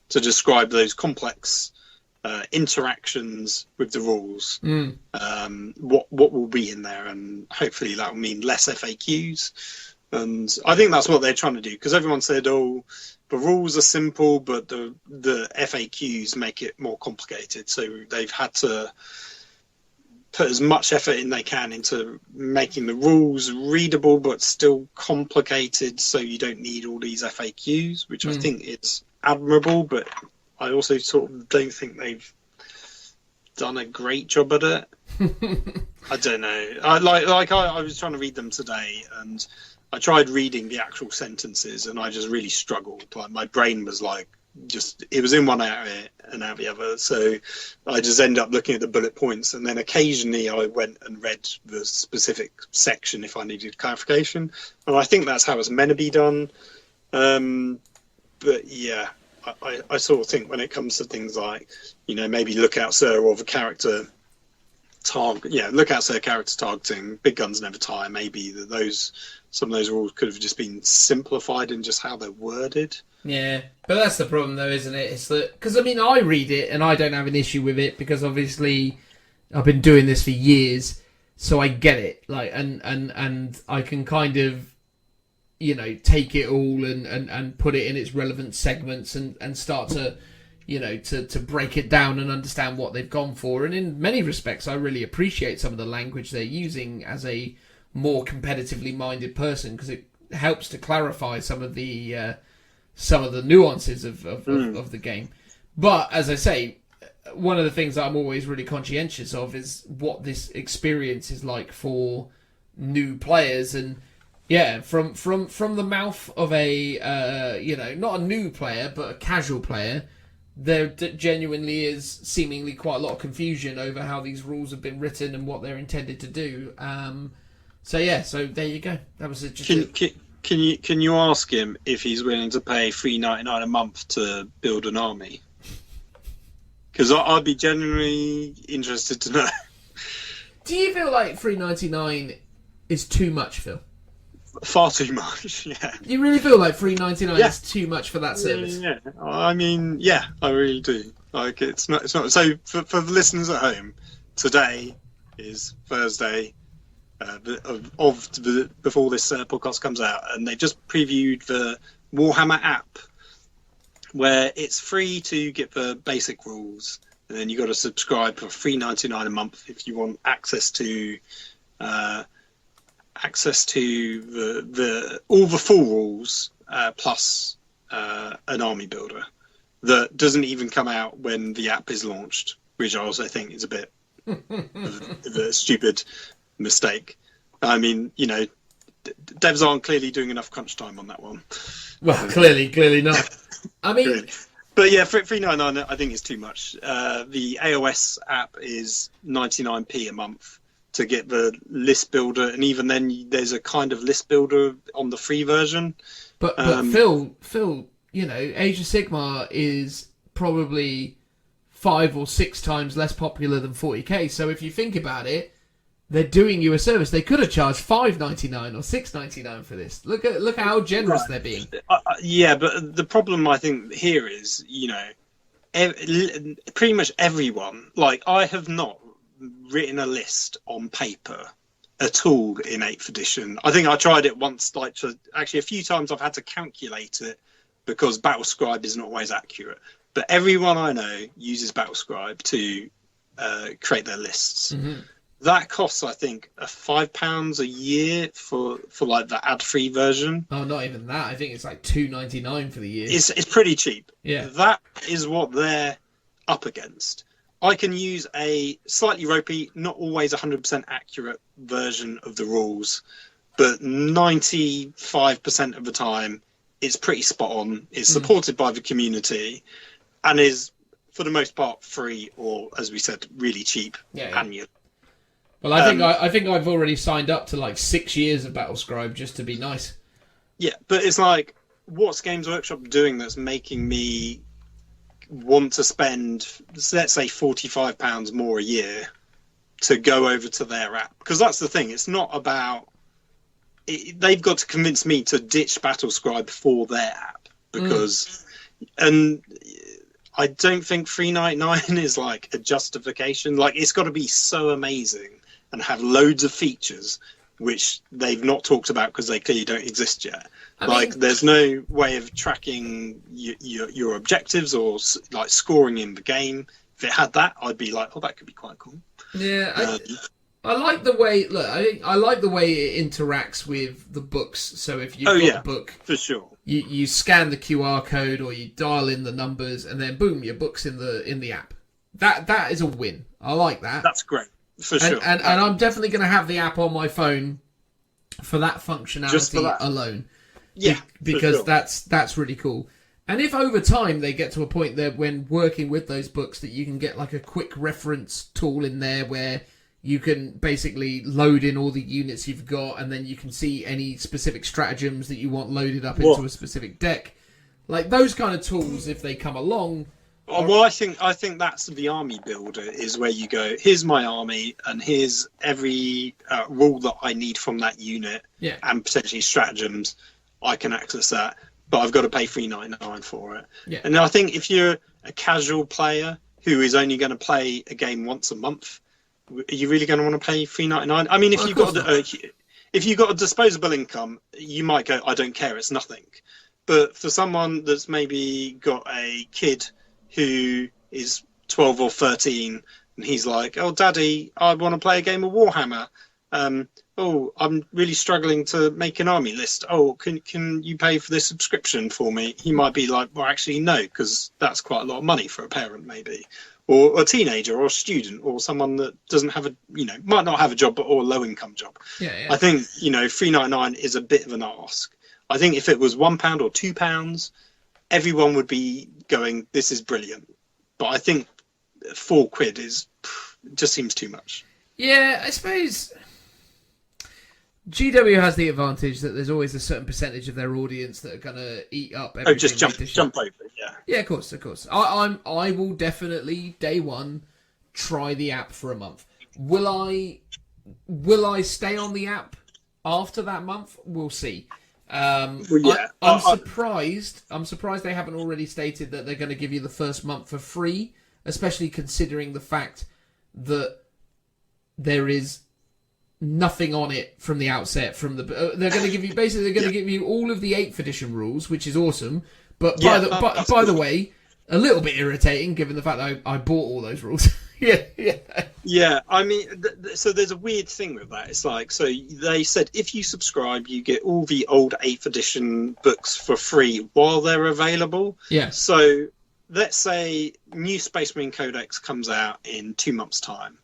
to describe those complex interactions with the rules. What will be in there, and hopefully that will mean less FAQs. And I think that's what they're trying to do, because everyone said, oh, the rules are simple, but the FAQs make it more complicated. So they've had to put as much effort in they can into making the rules readable but still complicated, so you don't need all these FAQs, which I think is admirable, but I also sort of don't think they've done a great job at it. I don't know. I was trying to read them today, and I tried reading the actual sentences, and I just really struggled. Like, my brain was like, it was in one area and out the other. So I just end up looking at the bullet points, and then occasionally I went and read the specific section if I needed clarification. And I think that's how it's meant to be done. But yeah, I sort of think when it comes to things like, maybe Lookout Sir or the character Lookout Sir character targeting, big guns never tire. Maybe some of those rules could have just been simplified in just how they're worded. Yeah, but that's the problem, though, isn't it? It's that because I read it and I don't have an issue with it because obviously I've been doing this for years, so I get it. Like, and I can kind of, take it all and put it in its relevant segments and start to, to break it down and understand what they've gone for. And in many respects, I really appreciate some of the language they're using as a more competitively minded person because it helps to clarify some of the nuances of the game. But as I say, one of the things that I'm always really conscientious of is what this experience is like for new players. And yeah, from the mouth of a not a new player but a casual player, there genuinely is seemingly quite a lot of confusion over how these rules have been written and what they're intended to do. So there you go. That was Can you ask him if he's willing to pay $3.99 a month to build an army? Because I'd be genuinely interested to know. Do you feel like $3.99 is too much, Phil? Far too much, yeah. You really feel like $3.99 is too much for that service? Yeah. I mean, yeah, I really do. Like, it's not. So for the listeners at home, today is Thursday before this podcast comes out, and they just previewed the Warhammer app, where it's free to get the basic rules, and then you got to subscribe for $3.99 a month if you want access to all the full rules plus an army builder that doesn't even come out when the app is launched, which I also think is a bit of a stupid mistake. I mean, devs aren't clearly doing enough crunch time on that one. Well, clearly not. I mean, really. But yeah, $3.99 I think is too much. The AOS app is 99p a month to get the list builder, and even then, there's a kind of list builder on the free version. But Phil, Age of Sigmar is probably 5 or 6 times less popular than 40k. So if you think about it, they're doing you a service. They could have charged $5.99 or $6.99 for this. Look how generous they're being. Yeah, but the problem I think here is, pretty much everyone. Like, I have not written a list on paper at all in 8th edition. I think I tried it once, actually a few times I've had to calculate it because Battlescribe isn't always accurate. But everyone I know uses Battlescribe to create their lists. Mm-hmm. That costs, I think, £5 a year for like the ad-free version. Oh, not even that. I think it's like $2.99 for the year. It's pretty cheap. Yeah. That is what they're up against. I can use a slightly ropey, not always 100% accurate version of the rules, but 95% of the time it's pretty spot on. It's supported by the community and is, for the most part, free or, as we said, really cheap annually. Well, I think I've already signed up to like 6 years of Battlescribe just to be nice. Yeah, but it's like, what's Games Workshop doing that's making me want to spend, let's say, £45 more a year to go over to their app? Because that's the thing. It's not about... they've got to convince me to ditch Battlescribe for their app. Because... And I don't think $3.99 is like a justification. Like, it's got to be so amazing and have loads of features which they've not talked about because they clearly don't exist yet. I mean, there's no way of tracking your objectives or like scoring in the game. If it had that, I'd be like, oh, that could be quite cool. Yeah, I like the way. Look, I like the way it interacts with the books. So if you've got a book, for sure, you scan the QR code or you dial in the numbers, and then boom, your book's in the app. That is a win. I like that. That's great. For sure. And I'm definitely going to have the app on my phone for that functionality just for that alone. Yeah, because sure. that's really cool. And if over time they get to a point that when working with those books that you can get like a quick reference tool in there where you can basically load in all the units you've got and then you can see any specific stratagems that you want loaded up into a specific deck. Like those kind of tools, if they come along. Well, I think that's the army builder, is where you go, here's my army, and here's every rule that I need from that unit, and potentially stratagems. I can access that, but I've got to pay $3.99 for it. Yeah. And I think if you're a casual player who is only going to play a game once a month, are you really going to want to pay $3.99? I mean, if you've got a disposable income, you might go, I don't care, it's nothing. But for someone that's maybe got a kid who is 12 or 13, and he's like, oh, Daddy, I want to play a game of Warhammer. Oh, I'm really struggling to make an army list. Oh, can you pay for this subscription for me? He might be like, well, actually, no, because that's quite a lot of money for a parent, maybe. Or a teenager or a student or someone that doesn't have might not have a job, or a low-income job. Yeah. I think, $3.99 is a bit of an ask. I think if it was £1 or £2, everyone would be going, this is brilliant. But I think £4 just seems too much. Yeah, I suppose GW has the advantage that there's always a certain percentage of their audience that are going to eat up everything. Oh, just jump over it, yeah. Yeah, of course. I will definitely, day one, try the app for a month. Will I stay on the app after that month? We'll see. I'm surprised they haven't already stated that they're going to give you the first month for free, especially considering the fact that there is nothing on it from the outset. They're going to give you give you all of the 8th edition rules, which is awesome. But by the way, a little bit irritating given the fact that I bought all those rules. Yeah. I mean, so there's a weird thing with that. It's like, so they said if you subscribe, you get all the old 8th edition books for free while they're available. Yeah. So let's say new Space Marine Codex comes out in 2 months' time.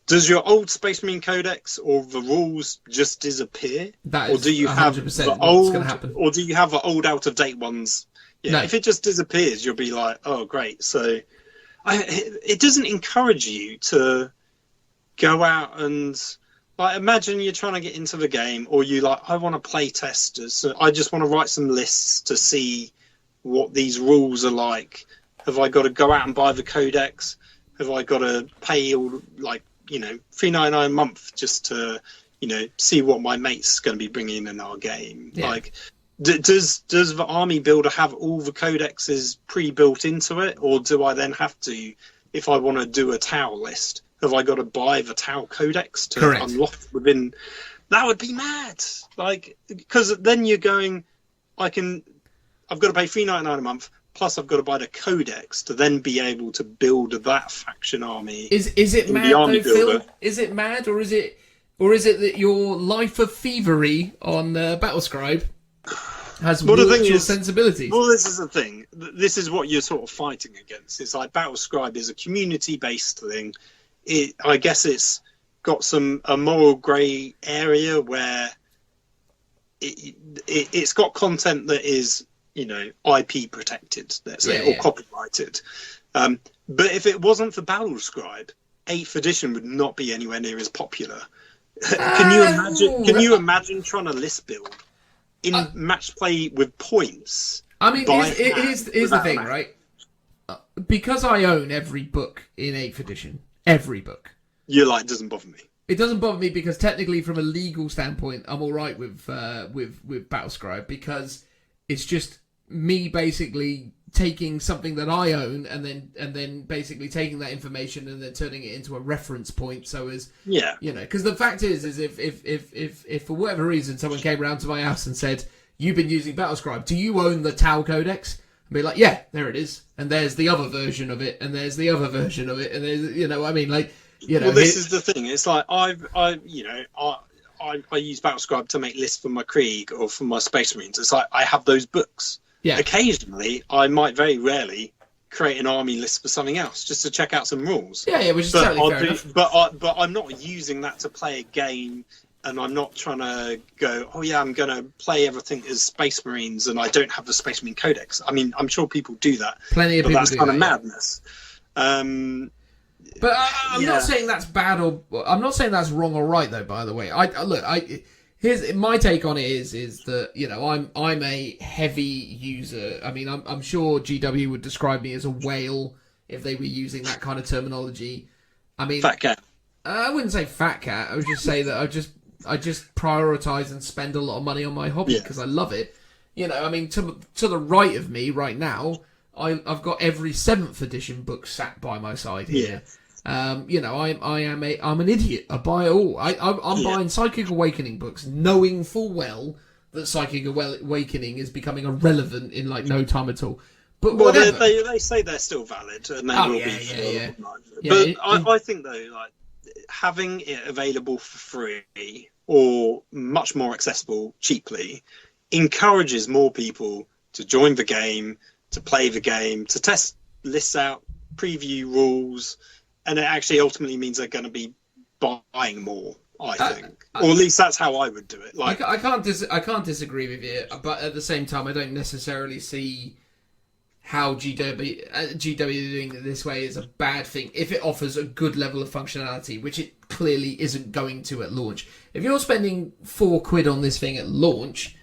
Does your old Space Marine Codex or the rules just disappear? Or do you have the old, or do you have the old out-of-date ones? Yeah. No. If it just disappears, you'll be like, oh, great. So it doesn't encourage you to go out and, like, imagine you're trying to get into the game, or you like, I want to play test. So I just want to write some lists to see what these rules are like. Have I got to go out and buy the codex? Have I got to pay all, like, $3.99 a month just to, see what my mate's going to be bringing in our game? Yeah. Like, does the army builder have all the codexes pre-built into it, or do I then have to, if I want to do a Tau list, have I got to buy the Tau codex to unlock within? That would be mad. Like, because then you're going, I've got to pay $3.99 a month. Plus, I've got to buy the codex to then be able to build that faction army. Is it mad though, Phil? Is it mad, or is it that your life of thievery on Battlescribe has warped your sensibilities? Well, this is the thing. This is what you're sort of fighting against. It's like Battlescribe is a community-based thing. I guess it's got a moral grey area where it's got content that is, IP protected, let's say, or copyrighted. But if it wasn't for Battlescribe, 8th edition would not be anywhere near as popular. Can you imagine trying to list build in match play with points? I mean, here's the thing, right? Because I own every book in 8th edition, every book. You're like, it doesn't bother me. It doesn't bother me because technically, from a legal standpoint, I'm all right with Battlescribe, because it's just me basically taking something that I own and then basically taking that information and then turning it into a reference point. So as because the fact is if for whatever reason someone came around to my house and said, you've been using Battlescribe, do you own the Tau Codex? I'd be like, yeah, there it is, and there's the other version of it, and there's the other version of it, and there's Well, this is the thing. It's like I use Battlescribe to make lists for my Krieg or for my Space Marines. It's like I have those books. Yeah. Occasionally, I might very rarely create an army list for something else just to check out some rules. Yeah, which is totally fair enough. But I'm not using that to play a game, and I'm not trying to go, oh yeah, I'm going to play everything as Space Marines, and I don't have the Space Marine Codex. I mean, I'm sure people do that. Plenty of people do that. But that's kind of madness. But I'm not saying that's bad, or I'm not saying that's wrong or right, though. By the way, Here's my take on it is that, you know, I'm a heavy user. I mean, I'm sure GW would describe me as a whale if they were using that kind of terminology. I mean, Fat cat. I wouldn't say fat cat. I would just say that I just prioritize and spend a lot of money on my hobby because I love it. You know, I mean, to the right of me right now, I've got every 7th edition book sat by my side here. You know, I'm an idiot. I buy it all. I'm buying Psychic Awakening books, knowing full well that Psychic Awakening is becoming irrelevant in like no time at all. But whatever. They say they're still valid, and they will be. But I think though, like having it available for free or much more accessible cheaply encourages more people to join the game, to play the game, to test lists out, preview rules. And it actually ultimately means they're going to be buying more, I think, or at least that's how I would do it. Like, I can't disagree with you, but at the same time, I don't necessarily see how GW doing it this way is a bad thing if it offers a good level of functionality, which it clearly isn't going to at launch. If you're spending £4 on this thing at launch,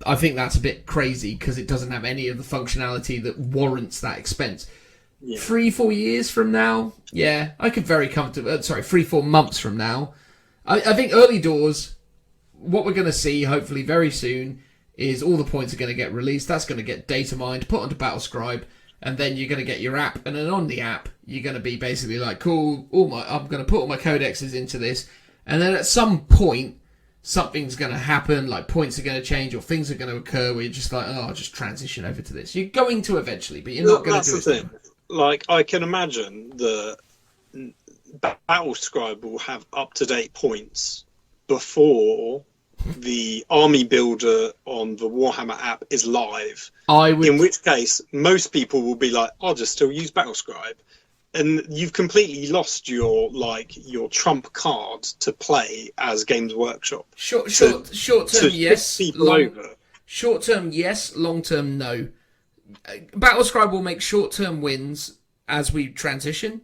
I think that's a bit crazy because it doesn't have any of the functionality that warrants that expense. 3-4 years from now, I could very comfortably. 3-4 months from now, I think early doors. What we're going to see, hopefully very soon, is all the points are going to get released. That's going to get data mined, put onto Battlescribe, and then you're going to get your app. And then on the app, you're going to be basically like, cool. I'm going to put all my codexes into this, and then at some point, something's going to happen. Like points are going to change, or things are going to occur where you're just like, I'll just transition over to this. You're going to eventually, but you're not going to do it. That's the thing. Like, I can imagine the Battlescribe will have up-to-date points before the army builder on the Warhammer app is live. In which case, most people will be like, I'll just still use Battlescribe. And you've completely lost your trump card to play as Games Workshop. Short term, yes. Short term, yes. Long term, no. Battlescribe will make short-term wins as we transition.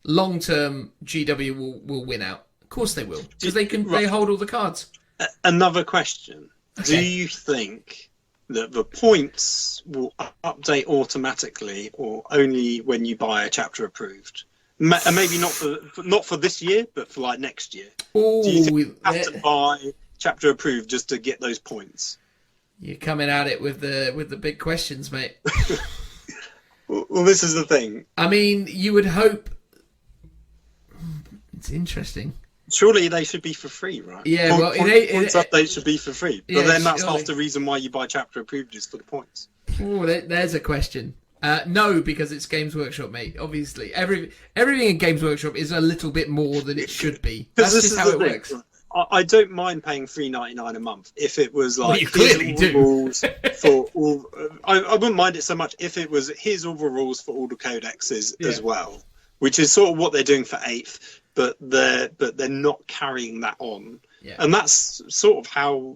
Long-term, GW will win out. Of course they will, because they hold all the cards. Another question: do you think that the points will update automatically, or only when you buy a chapter approved? And maybe not for this year, but for like next year. Ooh, do you think you have to buy chapter approved just to get those points? You're coming at it with the big questions, mate. Well, this is the thing. I mean, you would hope. It's interesting. Surely they should be for free, right? Yeah, points updates should be for free. But then that's half the reason why you buy chapter approved is for the points. Oh, there's a question. No, because it's Games Workshop, mate. Obviously, everything in Games Workshop is a little bit more than it should be. That's just how it works. I don't mind paying $3.99 a month if it was like well, you clearly do. Rules for all. I wouldn't mind it so much if it was here's all the rules for all the codexes as well, which is sort of what they're doing for 8th, but they're not carrying that on. Yeah. And that's sort of how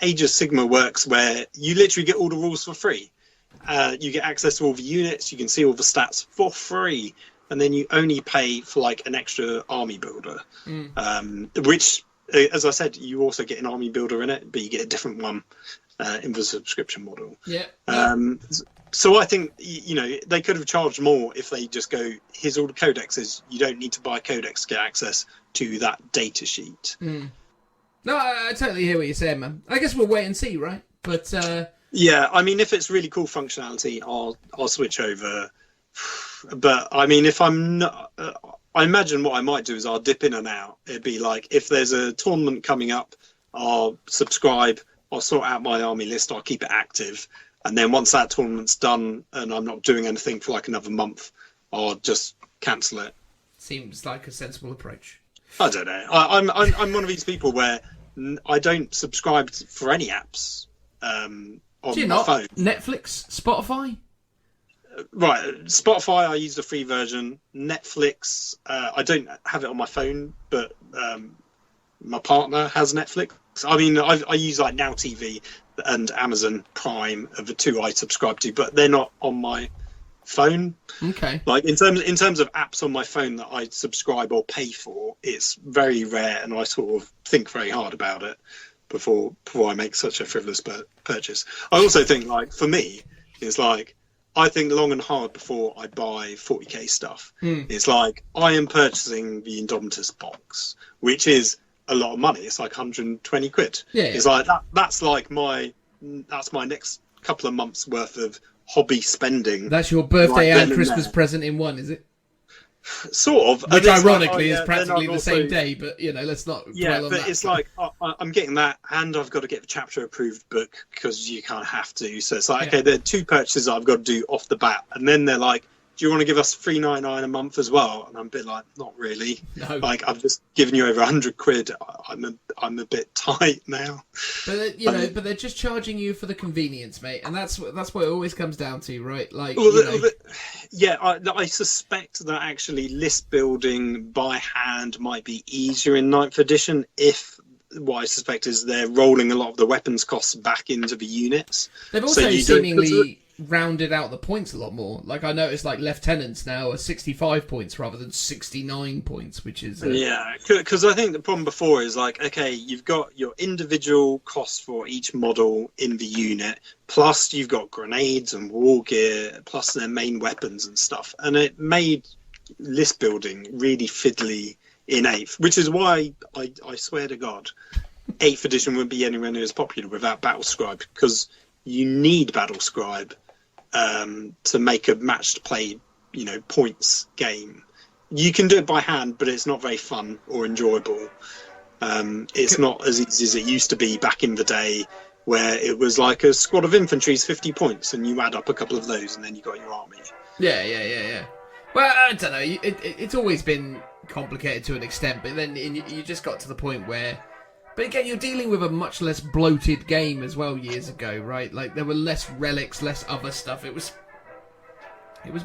Age of Sigmar works, where you literally get all the rules for free. You get access to all the units, you can see all the stats for free. And then you only pay for like an extra army builder, which, as I said, you also get an army builder in it, but you get a different one in the subscription model. Yeah. So I think they could have charged more if they just go, here's all the codexes. You don't need to buy a codex to get access to that data sheet. No, I totally hear what you're saying, man. I guess we'll wait and see, right? But yeah, I mean, if it's really cool functionality, I'll switch over. But I mean, if I'm not, I imagine what I might do is I'll dip in and out. It'd be like if there's a tournament coming up, I'll subscribe, I'll sort out my army list, I'll keep it active, and then once that tournament's done and I'm not doing anything for like another month, I'll just cancel it. Seems like a sensible approach. I don't know. I'm one of these people where I don't subscribe for any apps on my phone. Netflix, Spotify. Right, Spotify, I use the free version. Netflix, I don't have it on my phone, but my partner has Netflix. I mean, I use like Now TV and Amazon Prime are the two I subscribe to, but they're not on my phone. Okay. Like in terms of apps on my phone that I subscribe or pay for, it's very rare, and I sort of think very hard about it. before I make such a frivolous purchase. I also think, like, for me, it's like, I think long and hard before I buy 40k stuff. It's like, I am purchasing the Indomitus box, which is a lot of money. It's like 120 quid. Yeah. It's like that's my next couple of months worth of hobby spending. That's your birthday and Christmas present in one, is it? Sort of. Which ironically is practically the same day, but let's not dwell on that. But it's like I'm getting that, and I've got to get the chapter approved book because you can't have to. So it's like, okay, there are 2 purchases I've got to do off the bat, and then they're like, do you want to give us $3.99 a month as well? And I'm a bit like, not really. No. Like, I've just given you over 100 quid. I'm a bit tight now. But but they're just charging you for the convenience, mate, and that's what it always comes down to, right? Like, I suspect that actually list building by hand might be easier in 9th edition if. What I suspect is they're rolling a lot of the weapons costs back into the units. They've also seemingly rounded out the points a lot more. Like, I noticed, like, lieutenants now are 65 points rather than 69 points, which is... Yeah, because I think the problem before is, like, okay, you've got your individual cost for each model in the unit, plus you've got grenades and war gear, plus their main weapons and stuff. And it made list building really fiddly in 8th, which is why I swear to God, 8th edition wouldn't be anywhere near as popular without Battle Scribe, because you need Battle Scribe to make a matched play, points game. You can do it by hand, but it's not very fun or enjoyable. It's not as easy as it used to be back in the day, where it was like a squad of infantry is 50 points, and you add up a couple of those, and then you got your army. Yeah. Well, I don't know. It's always been complicated to an extent, but then you just got to the point where... But again, you're dealing with a much less bloated game as well years ago, right? Like, there were less relics, less other stuff. It was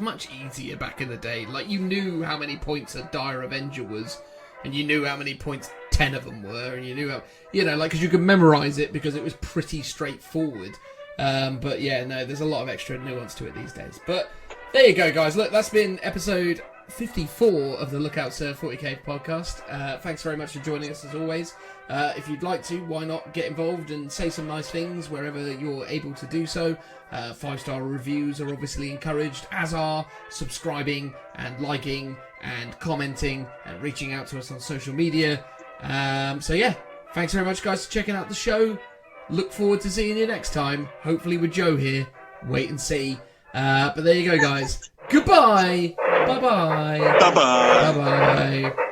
much easier back in the day. Like, you knew how many points a Dire Avenger was, and you knew how many points 10 of them were, and you knew how... because you could memorise it because it was pretty straightforward. But yeah, no, there's a lot of extra nuance to it these days. But... there you go, guys. Look, that's been episode 54 of the Lookout Sir 40k podcast. Thanks very much for joining us as always. If you'd like to, why not get involved and say some nice things wherever you're able to do so. 5-star reviews are obviously encouraged, as are subscribing and liking and commenting and reaching out to us on social media. So yeah, thanks very much, guys, for checking out the show. Look forward to seeing you next time, hopefully with Joe here. Wait and see. But there you go, guys. Goodbye. Bye-bye. Bye-bye. Bye-bye. Bye.